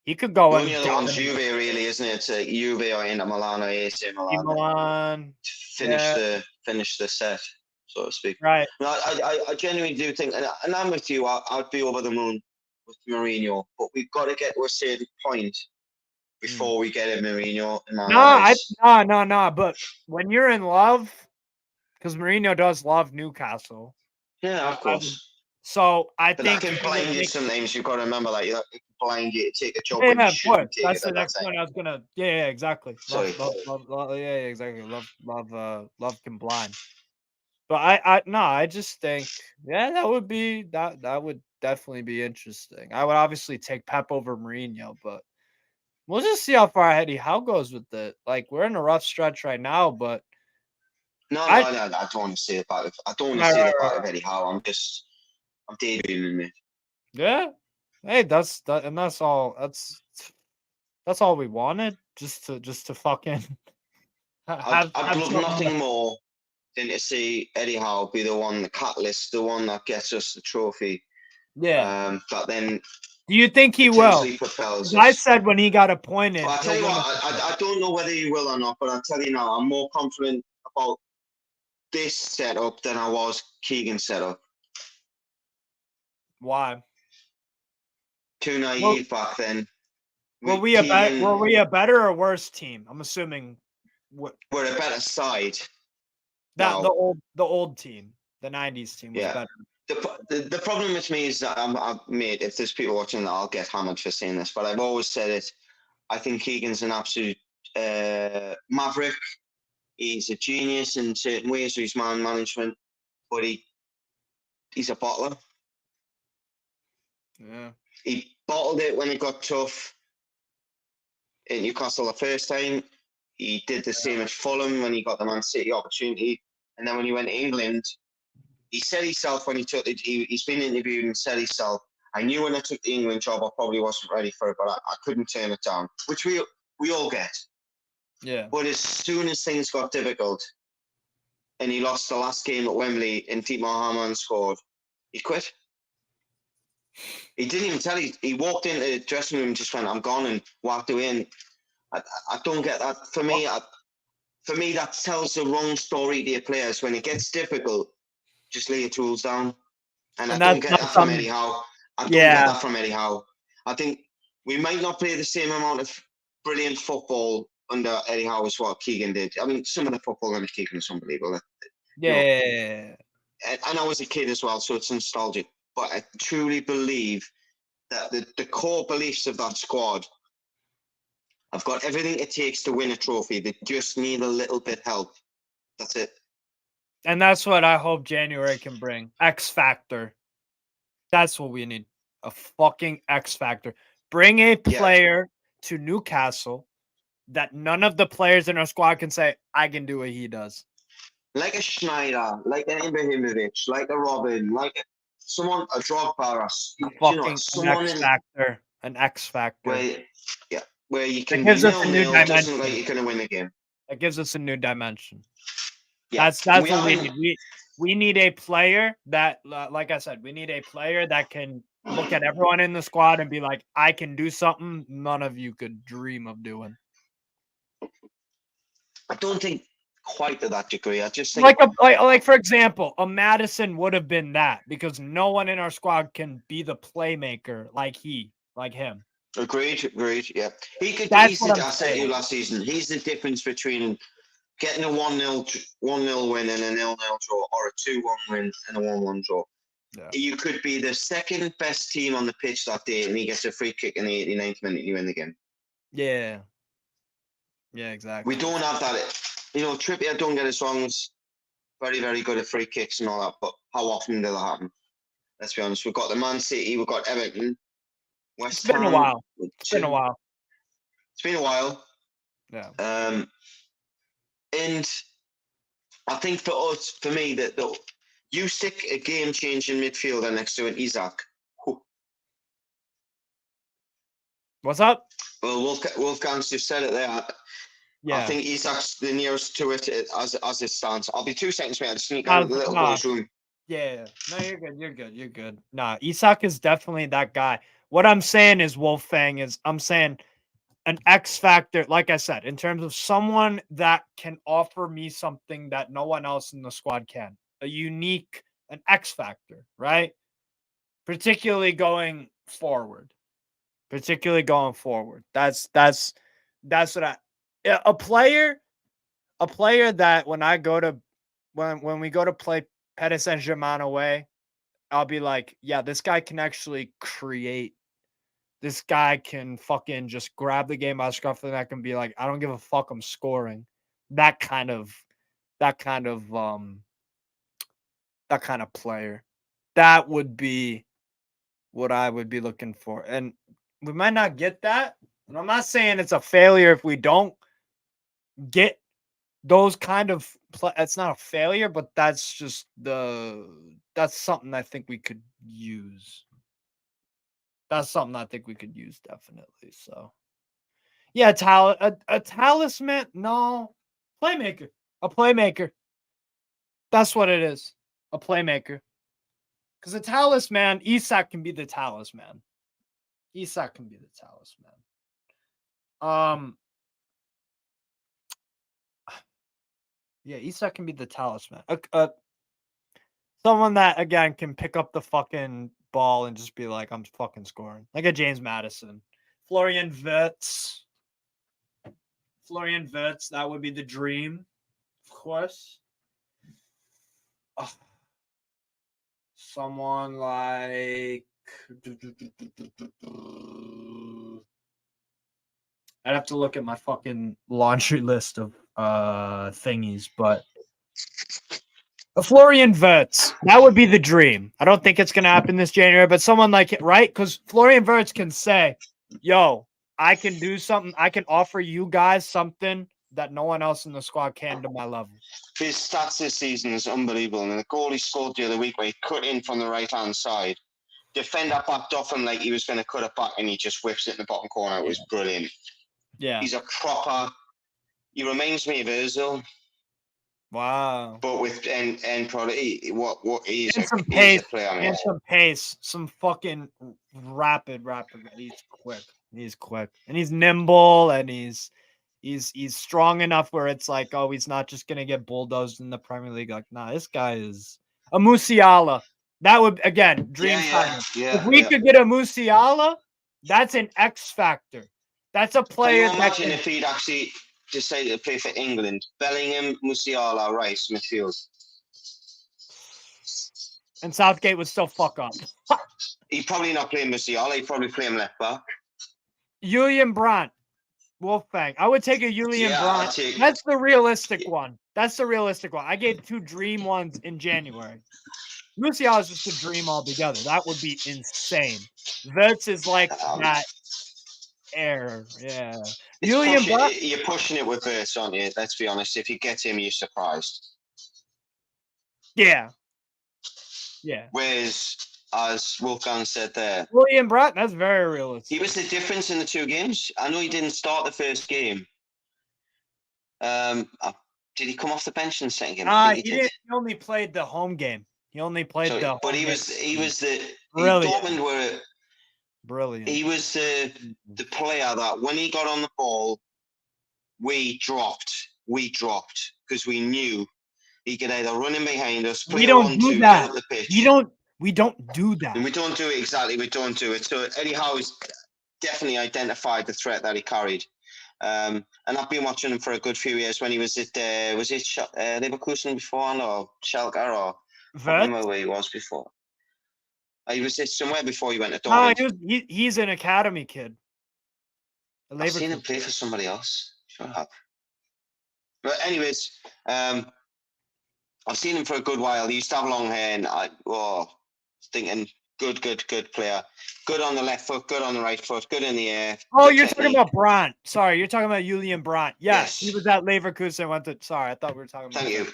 He could go in. The only Juve, really, isn't it? It's Juve or Inter Milan or AC Milan. Finish the set, so to speak. Right. No, I genuinely do think, and I'm with you. I'd be over the moon with Mourinho, but we've got to get to a certain point before we get a Mourinho. No. But when you're in love, because Mourinho does love Newcastle. Yeah, of course. So I think that can blind you sometimes. You've got to remember that. It can blind you to take a job. Yeah, of course. That's the next point I was gonna. Yeah, exactly. Love can blind. But I just think that would definitely be interesting. I would obviously take Pep over Mourinho, but we'll just see how far Eddie Howe goes with it. Like, we're in a rough stretch right now, but I don't want to say it about it. I don't want to say it about Eddie Howe. I'm daydreaming, mate. Yeah. Hey, that's all. That's all we wanted. Just to fucking. I'd love nothing more than to see Eddie Howe be the one, the catalyst, the one that gets us the trophy. Yeah. But then. Do you think he will? I said when he got appointed. Well, I tell you what, I don't know whether he will or not, but I'll tell you now, I'm more confident about this setup than I was Keegan's setup. Why? Too naive back then. Were we a better or worse team? I'm assuming we're a better side. The old team, the 90s team was better. The problem with me is that mate, if there's people watching that, I'll get hammered for saying this, but I've always said it. I think Keegan's an absolute maverick. He's a genius in certain ways with his man management, but he's a bottler. Yeah. He bottled it when it got tough in Newcastle the first time. He did the same at Fulham when he got the Man City opportunity. And then when he went to England, he said himself when he took it, he's been interviewed and said himself, I knew when I took the England job, I probably wasn't ready for it, but I couldn't turn it down, which we all get. Yeah. But as soon as things got difficult and he lost the last game at Wembley and Dietmar Hamann scored, he quit. He didn't even tell you. He walked into the dressing room and just went, I'm gone, and walked away. And I don't get that. For me, that tells the wrong story to your players. When it gets difficult, just lay your tools down. And I don't get that from Eddie Howe. I don't get that from Eddie Howe. I think we might not play the same amount of brilliant football under Eddie Howe as what Keegan did. I mean, some of the football under Keegan is unbelievable. Yeah. And I was a kid as well, so it's nostalgic. But I truly believe that the core beliefs of that squad have got everything it takes to win a trophy. They just need a little bit of help. That's it. And that's what I hope January can bring. X Factor. That's what we need. A fucking X Factor. Bring a player to Newcastle that none of the players in our squad can say, I can do what he does. Like a Schneider, like an Ibrahimovic, like a Robin, like a Drogba, an X Factor. Where you can gives us a new dimension. Like you're gonna win a game. It gives us a new dimension. Yeah. That's what we need. We need a player that, like I said, we need a player that can look at everyone in the squad and be like, I can do something none of you could dream of doing. I don't think quite to that degree. I just think like for example, a Madison would have been that because no one in our squad can be the playmaker like him. Agreed. Yeah, he could. That's He's what the, I'm I said to you saying. last season. He's the difference between getting a 1-0 win and a 0-0 draw, or a 2-1 win and a 1-1 draw. Yeah. You could be the second best team on the pitch that day, and he gets a free kick in the 89th minute, and you win the game. Yeah. Yeah, exactly. We don't have that. You know, Trippier, don't get us wrong, is very, very good at free kicks and all that, but how often does that happen? Let's be honest. We've got the Man City, we've got Everton, West Ham. It's been a while. It's been a while. Yeah. Yeah. And I think for me, that you stick a game-changing midfielder next to an Isak. What's up? Well, Wolfgang's just said it there. Yeah. I think Isak's the nearest to it as it stands. I'll be 2 seconds, mate. I'll just sneak out of the little boy's room. Yeah. No, you're good. Nah, Isak is definitely that guy. What I'm saying is, Wolfgang, I'm saying an X factor, like I said, in terms of someone that can offer me something that no one else in the squad can. An X factor, right? Particularly going forward. That's what a player that when we go to play Paris Saint-Germain away, I'll be like, yeah, this guy can actually create. This guy can fucking just grab the game by the scruff of the neck and be like, I don't give a fuck, I'm scoring. That kind of player. That would be what I would be looking for. And we might not get that. And I'm not saying it's a failure if we don't get those kind of it's not a failure, but that's just that's something I think we could use. That's something I think we could use, definitely. So yeah, a talisman, no. Playmaker. A playmaker. That's what it is. A playmaker. Because a talisman, Isak can be the talisman. Yeah, Isak can be the talisman. Someone that, again, can pick up the fucking ball and just be like, I'm fucking scoring. Like a James Madison. Florian Wirtz, that would be the dream, of course. Someone like... I'd have to look at my fucking laundry list of thingies, but a Florian Wirtz, that would be the dream. I don't think it's going to happen this January, but someone like it, right? Because Florian Wirtz can say, yo, I can do something. I can offer you guys something that no one else in the squad can to my level. His stats this season is unbelievable. And the goal he scored the other week where he cut in from the right-hand side, defender backed off him like he was going to cut it back and he just whips it in the bottom corner. It was brilliant. Yeah. He's a proper... He reminds me of Ozil. Wow. But with end product, he's a player, man. And some pace. Some fucking rapid. He's quick. And he's nimble and he's strong enough where it's like, oh, he's not just gonna get bulldozed in the Premier League. Like, nah, this guy is a Musiala. That would, again, dream time. If we could get a Musiala, that's an X factor. That's a player. Can you imagine if he'd actually decided to play for England? Bellingham, Musiala, Rice, midfield. And Southgate would still fuck up. He'd probably not play Musiala. He'd probably play him left back. Julian Brandt. Wolfgang. I would take a Julian Brandt. That's the realistic one. I gave 2 dream ones in January. Musiala is just a dream altogether. That would be insane. Wirtz is like that air. Yeah. You're pushing it with Wirtz, aren't you? Let's be honest. If you get him, you're surprised. Yeah. Whereas, as Wolfgang said there, William Brandt, that's very realistic. He was the difference in the 2 games. I know he didn't start the first game. Did he come off the bench in the second game? He only played the home game. But he was the brilliant. Dortmund were brilliant. He was the player that when he got on the ball, we dropped. we dropped because we knew he could either run in behind us, play We don't 1-2, do get that. up the pitch. We don't do that. And we don't do it exactly. We don't do it. So Eddie Howe's definitely identified the threat that he carried. And I've been watching him for a good few years when he was at Leverkusen before or Schalke or I can't remember where he was before. He was at somewhere before he went to Dortmund. He's an academy kid. I've seen him play for somebody else. Sure have. But anyways, I've seen him for a good while. He used to have long hair, and I was thinking, good player. Good on the left foot, good on the right foot, good in the air. Oh, you're talking about Brandt. Sorry, you're talking about Julian Brandt. Yes, he was at Leverkusen. Sorry, I thought we were talking about. Thank you.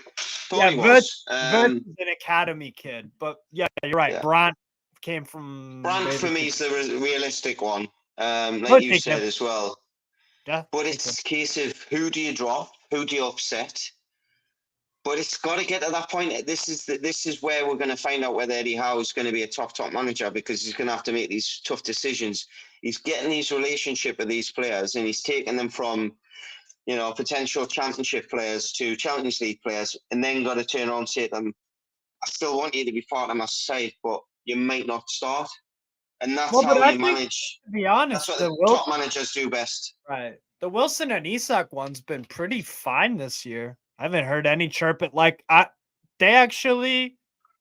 Yeah, Wirtz is an academy kid, but yeah, you're right. Yeah. Brandt came from. Brandt for me is the realistic one, like you said as well. Yeah, but it's a case of who do you drop, who do you upset. But it's got to get to that point. This is where we're going to find out whether Eddie Howe is going to be a top manager, because he's going to have to make these tough decisions. He's getting these relationship with these players, and he's taking them from, potential championship players to Champions League players, and then got to turn around and say to them, I still want you to be part of my side, but you might not start. And that's how you manage. To be honest, that's what the top managers do best. Right. The Wilson and Isak one's been pretty fine this year. I haven't heard any chirp it. They actually,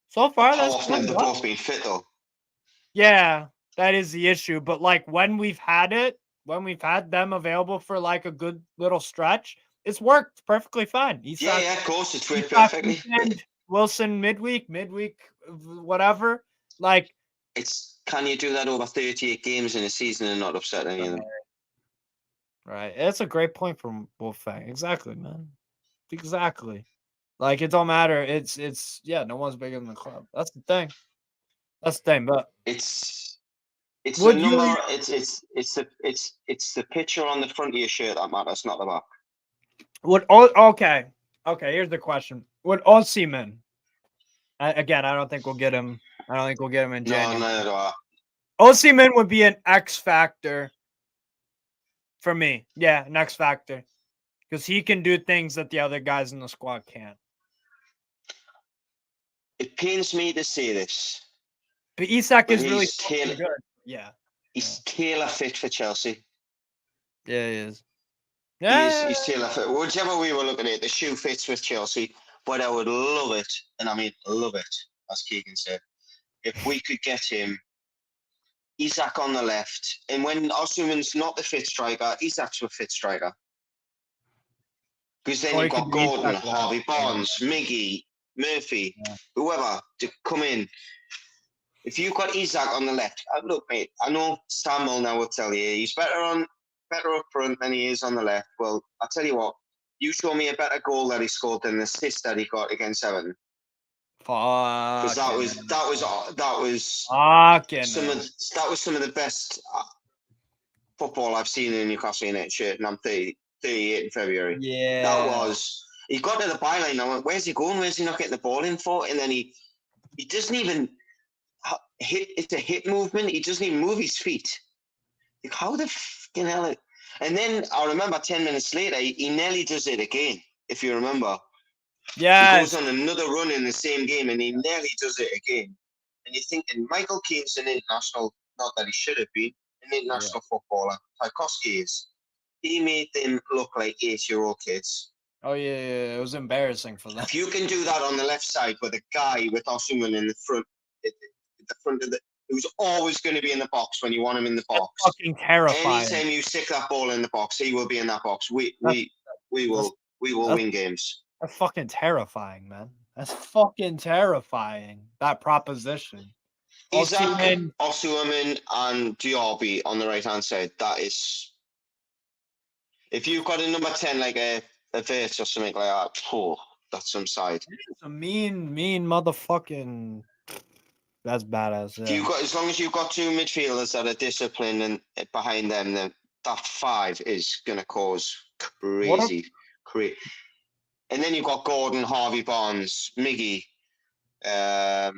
so far, how often have they both been fit though? Yeah, that is the issue. But when we've had them available for a good little stretch, it's worked perfectly fine. Isak, yeah, of course, it's worked perfectly. Wilson midweek, whatever. Can you do that over 38 games in a season and not upset any of them? Right. That's a great point from Wolfgang. Exactly, man. Exactly. It don't matter. It's no one's bigger than the club. That's the thing. But it's the number. It's the picture on the front of your shirt that matters, not the back. Okay. Here's the question: would Osimhen? Again, I don't think we'll get him. I don't think we'll get him in January. No, neither do I. Osimhen would be an X factor for me. Yeah, an X factor. Because he can do things that the other guys in the squad can't. It pains me to say this. But Isak is really good. Yeah. He's tailor fit for Chelsea. Yeah, he is. Yeah. He's tailor fit. Whichever way we're looking at it, the shoe fits with Chelsea. But I would love it, and I mean love it, as Keegan said, if we could get him, Isak on the left, and when Osimhen's not the fit striker, Isak's the fit striker. Because then you've got Gordon, Harvey Barnes, Miggy, Murphy, whoever to come in. If you've got Isak on the left, look, mate, I know Sam Milner will tell you he's better up front than he is on the left. Well, I'll tell you what, you show me a better goal that he scored than the assist that he got against Everton. Because that was some of the best football I've seen in a Newcastle United shirt, and I'm 38 in February. Yeah, he got to the byline. I went, where's he going? Where's he not getting the ball in for? And then he doesn't even hit. It's a hit movement. He doesn't even move his feet. How the fucking hell? And then I remember 10 minutes later, he nearly does it again. If you remember, he goes on another run in the same game, and he nearly does it again. And you're thinking, Michael Keane's an international, not that he should have been, an international footballer. Tchaikovsky is. He made them look like 8-year-old kids. Oh yeah, it was embarrassing for them. If you can do that on the left side with a guy with Osimhen in the front, who's always going to be in the box when you want him in the box. That's fucking terrifying. Anytime you stick that ball in the box, he will be in that box. We will win games. That's fucking terrifying, man. That's fucking terrifying. That proposition. Isak, Osimhen, and Diaby on the right hand side. That is. If you've got a number 10 like a Wirtz or something like that, that's some side. It's a mean motherfucking. That's badass. Yeah. As long as you've got two midfielders that are disciplined and behind them, then that five is going to cause crazy. And then you've got Gordon, Harvey Barnes, Miggy, Elliot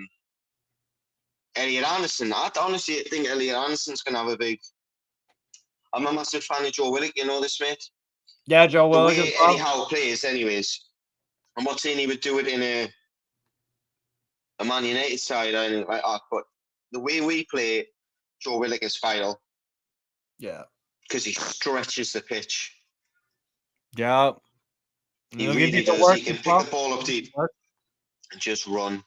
Anderson. I honestly think Elliot Anderson's going to have a big. I'm a massive fan of Joe Willock. You know this, mate. Yeah, Joe the Willock. way Eddie Howe plays, anyways. I'm not saying he would do it in a Man United side or anything like that, but the way we play, Joe Willock is vital. Yeah. Because he stretches the pitch. Yeah. He really does. He can pick the ball up deep and just run.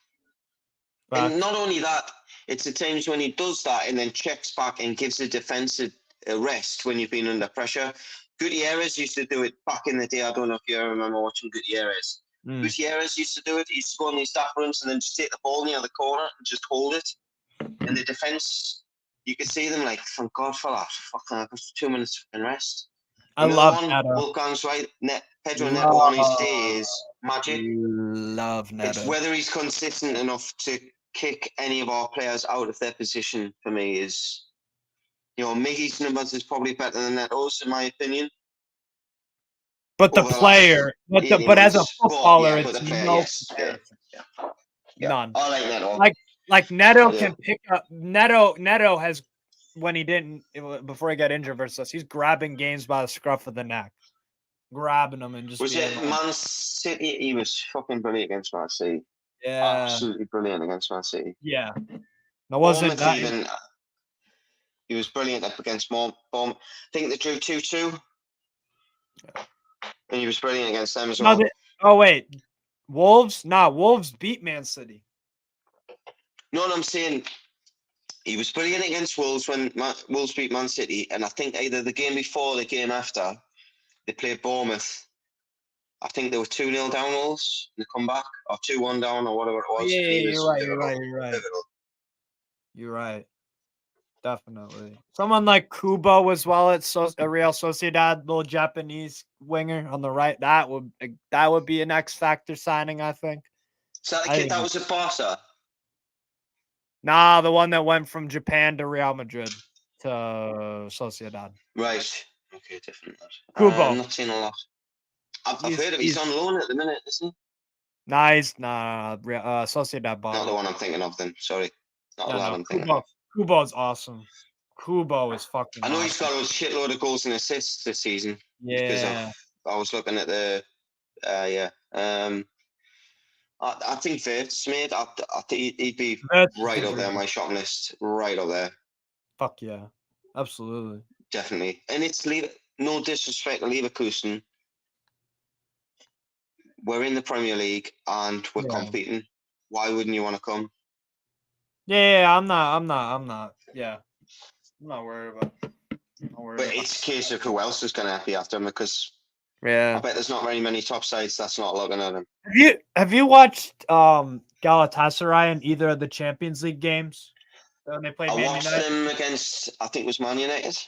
And not only that, it's the times when he does that and then checks back and gives the defence a rest when you've been under pressure. Gutierrez used to do it back in the day. I don't know if you remember watching Gutierrez. Gutierrez used to do it. He used to go on these staff runs and then just take the ball near the corner and just hold it. And the defence, you could see them like, thank God for that. Fucking, I've got 2 minutes and rest. I love Neto. Wolfgang's right. Pedro Neto on his day is magic. Love Neto. It's whether he's consistent enough to kick any of our players out of their position for me is, Miggy's numbers is probably better than Neto's in my opinion. But the player, but as a footballer, it's none. I like Neto. Like Neto can pick up. Neto has, when he didn't, before he got injured versus us, he's grabbing games by the scruff of the neck, grabbing them and just. Was it Man City? He was fucking brilliant against Man City. Yeah, absolutely brilliant against Man City. Yeah, that wasn't that. He was brilliant up against Bomb. I think they drew 2-2. Yeah. And he was brilliant against them as well. Oh wait, Wolves? Nah, Wolves beat Man City. No, I'm saying he was brilliant against Wolves when Wolves beat Man City, and I think either the game before or the game after, they played Bournemouth. I think they were 2-0 down Wolves in the comeback, or 2-1 down, or whatever it was. Yeah, you're right. Definitely. Someone like Kubo as well at Real Sociedad, little Japanese winger on the right. That would be an X factor signing, I think. Is that the kid that was at Barca? Nah, the one that went from Japan to Real Madrid to Sociedad. Right. Okay, different. Kubo. I'm not seeing a lot. I've heard of he's on loan at the minute, isn't he? Nice. Sociedad. Not the one I'm thinking of then. Sorry. Not the one I'm thinking of. Kubo's awesome. Kubo is fucking. I know he's got a shitload of goals and assists this season. Yeah. I was looking at the. I think Verts, mate. I think he'd be right up there on my shopping list. Right up there. Fuck yeah. Absolutely. Definitely. And it's no disrespect to Leverkusen. We're in the Premier League and we're competing. Why wouldn't you want to come? Yeah, I'm not. Yeah. I'm not worried about it. But it's a case of who else is going to be after him because I bet there's not very many top sides that's not looking at him. Have you watched Galatasaray in either of the Champions League games? When they played I watched them against, I think it was Man United.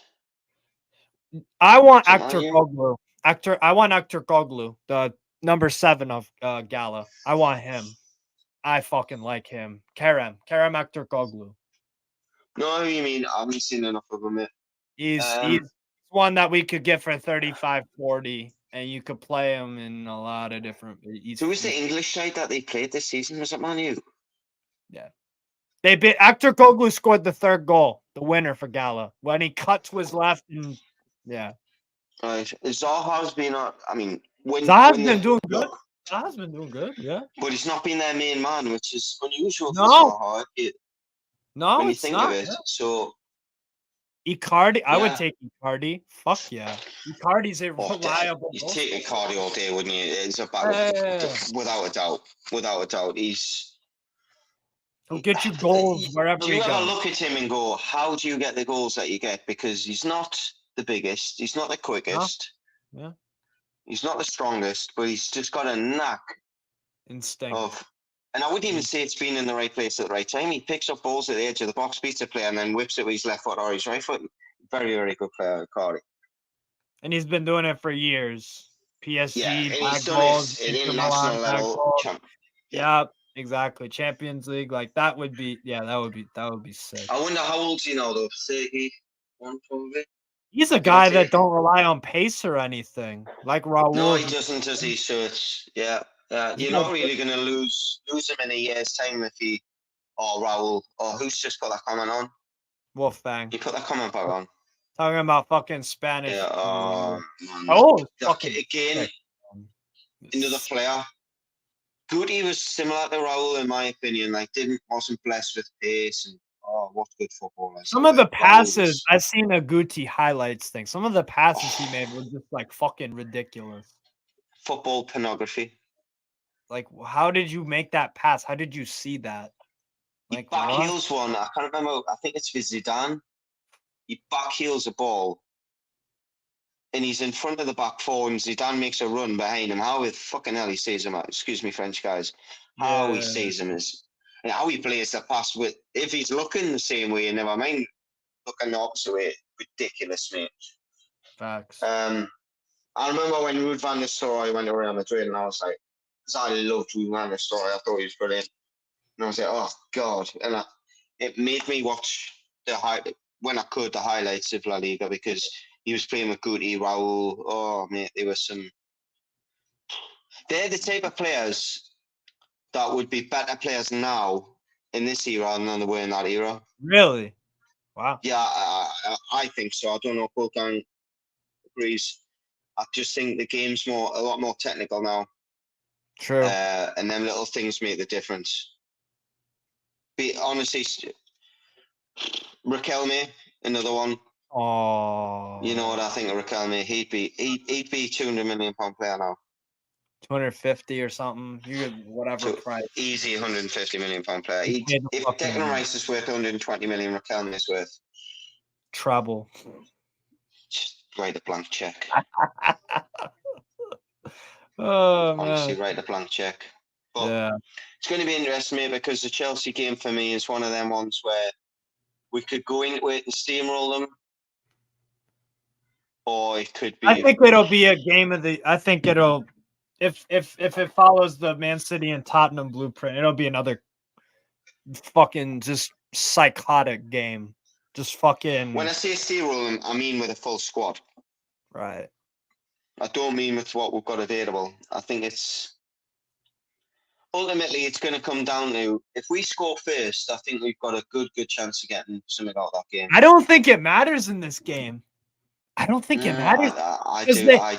I want Aktürkoğlu. I want Aktürkoğlu, the number 7 of Gala. I want him. I fucking like him. Kerem Aktürkoğlu. No, you mean I haven't seen enough of him yet. He's one that we could get for 35, 40, and you could play him in a lot of different. Who was the English side that they played this season? Was it Man U? Yeah. Aktürkoğlu scored the 3rd goal, the winner for Gala, when he cut to his left and Right. Zaha's been Zaha's been doing good. Zaha's been doing good, yeah. But he's not been their main man, which is unusual for Zaha. When you think of it. Yeah. So Icardi, I would take Icardi. Fuck yeah. Icardi's a reliable. You'd take Icardi all day, wouldn't you? It's a without a doubt. Without a doubt. He'll get you goals wherever he goes. Do you ever look at him and go, how do you get the goals that you get? Because he's not the biggest, he's not the quickest. Yeah. He's not the strongest, but he's just got a knack. Instinct. And I wouldn't even say it's been in the right place at the right time. He picks up balls at the edge of the box, beats a player, and then whips it with his left foot or his right foot. Very, very good player, Cardi. And he's been doing it for years. PSG, and he's done it at international level. Yeah, exactly. Champions League, like that would be sick. I wonder how old is he now, though? 31, probably. He's a guy that don't rely on pace or anything, like Raul. No, he doesn't, does he? So it's, you're not really going to lose him in a year's time if or Raul, or who's just put that comment on? Wolfgang. You put that comment back on. Talking about fucking Spanish. Yeah, oh, again, another player. Guti was similar to Raul in my opinion. Like, wasn't blessed with pace and what good footballer. Some of the passes I've seen a Guti highlights thing. Some of the passes he made were just like fucking ridiculous. Football pornography. Like, how did you make that pass? How did you see that? Like, he backheels one. I can't remember. I think it's with Zidane. He backheels a ball, and he's in front of the back four, and Zidane makes a run behind him. How the fucking hell he sees him? Excuse me, French guys. How he sees him is, and how he plays the pass with. If he's looking the same way, never mind looking the opposite way. Ridiculous, mate. Facts. I remember when Ruud van Nistelrooy went to Real Madrid, and I was like, because I loved Ruud van Nistelrooy, I thought he was brilliant. And I was like, oh God, and it made me watch the highlights of La Liga because he was playing with Guti, Raul. Oh mate, there were some. They're the type of players that would be better players now in this era than they were in that era. Really? Wow. Yeah, I think so. I don't know if Wolfgang agrees. I just think the game's a lot more technical now. True. And them little things make the difference. But honestly, Riquelme, another one. Oh. You know what I think of Riquelme? He'd be £200 million player now. 250 or something. You get whatever price. Easy £150 million player. If Declan Rice is worth 120 million, Riquelme is worth trouble. Just write a blank check. Honestly, write a blank check. But it's going to be interesting, mate, because the Chelsea game for me is one of them ones where we could go into it and steamroll them, or it could be. I think it'll be a game of the. I think it'll, if it follows the Man City and Tottenham blueprint, it'll be another fucking just psychotic game. Just fucking. When I say steamroll them, I mean with a full squad. Right. I don't mean with what we've got available. I think ultimately it's going to come down to if we score first. I think we've got a good chance of getting something out of that game. I don't think it matters in this game. I don't think it matters. I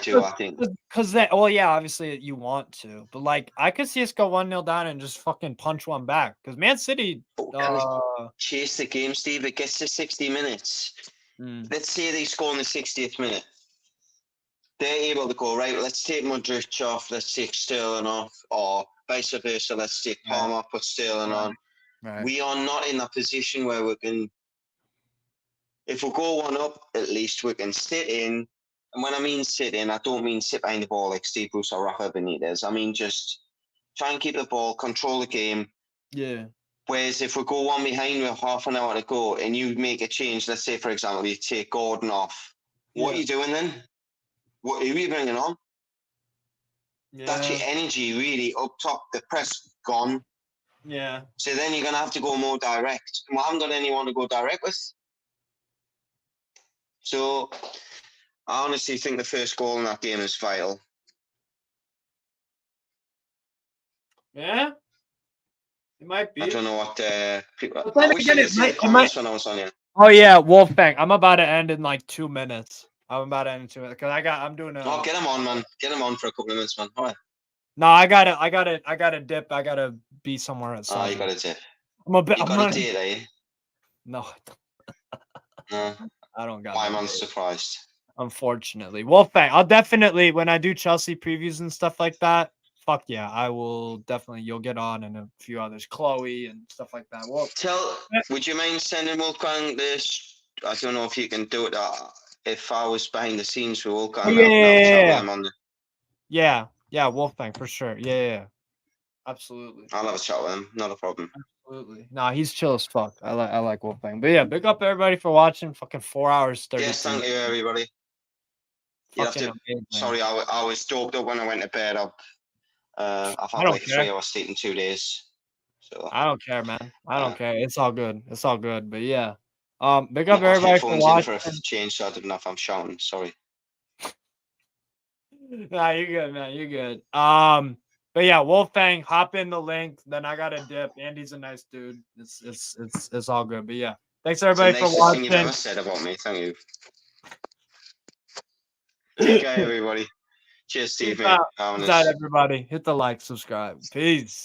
do. I think because that. Well, yeah, obviously you want to, but like I could see us go 1-0 down and just fucking punch one back. Because Man City chase the game, Steve. It gets to 60 minutes. Let's say they score in the 60th minute. They're able to go, right, let's take Modric off, let's take Sterling off, or vice versa, let's take Palmer, put Sterling on. Right. We are not in a position where we can, if we go one up, at least we can sit in. And when I mean sit in, I don't mean sit behind the ball like Steve Bruce or Rafa Benitez. I mean just try and keep the ball, control the game. Yeah. Whereas if we go one behind with half an hour to go and you make a change, let's say, for example, you take Gordon off, what are you doing then? Who are you bringing on? Yeah. That's your energy really up top. The press gone. Yeah. So then you're going to have to go more direct. We haven't got anyone to go direct with. So I honestly think the first goal in that game is vital. Yeah. It might be. I don't know what people... I wish I could see the comments when I was on here. Oh, yeah, Wolfgang. I'm about to end in like 2 minutes. I'm about to end in 2 minutes because I'm doing a. Oh, get him on, man. Get him on for a couple of minutes, man. All right. No, I gotta dip. I gotta be somewhere at. Oh, you gotta dip. I'm a bit. You got a date, eh? No. No. I don't got. Why am I surprised? Unfortunately, Wolfgang. I'll definitely when I do Chelsea previews and stuff like that. Fuck yeah, I will definitely. You'll get on and a few others, Chloe and stuff like that. Well, would you mind sending Wolfgang this? I don't know if you can do it. If I was behind the scenes with Wolfgang, yeah, Wolfgang for sure. Yeah, absolutely. I'll have a chat with him. Not a problem. Absolutely. Nah, he's chill as fuck. I like Wolfgang. But yeah, big up everybody for watching. Fucking 4 hours 30. Yes, thank you everybody. Sorry, I was doped up when I went to bed. I've had like 3 hours sleep in 2 days. So I don't care, man. I don't care. It's all good. It's all good. But yeah. Big up everybody for watching. For a change, so I don't know if I'm shouting. Sorry. Nah, you're good, man. You're good. But yeah, Wolfgang, hop in the link. Then I got a dip. Andy's a nice dude. It's all good. But yeah, thanks everybody for watching. Thing you've ever said about me. Thank you. Take care, everybody. Cheers, Steve. Peace out, everybody. Hit the like, subscribe. Peace.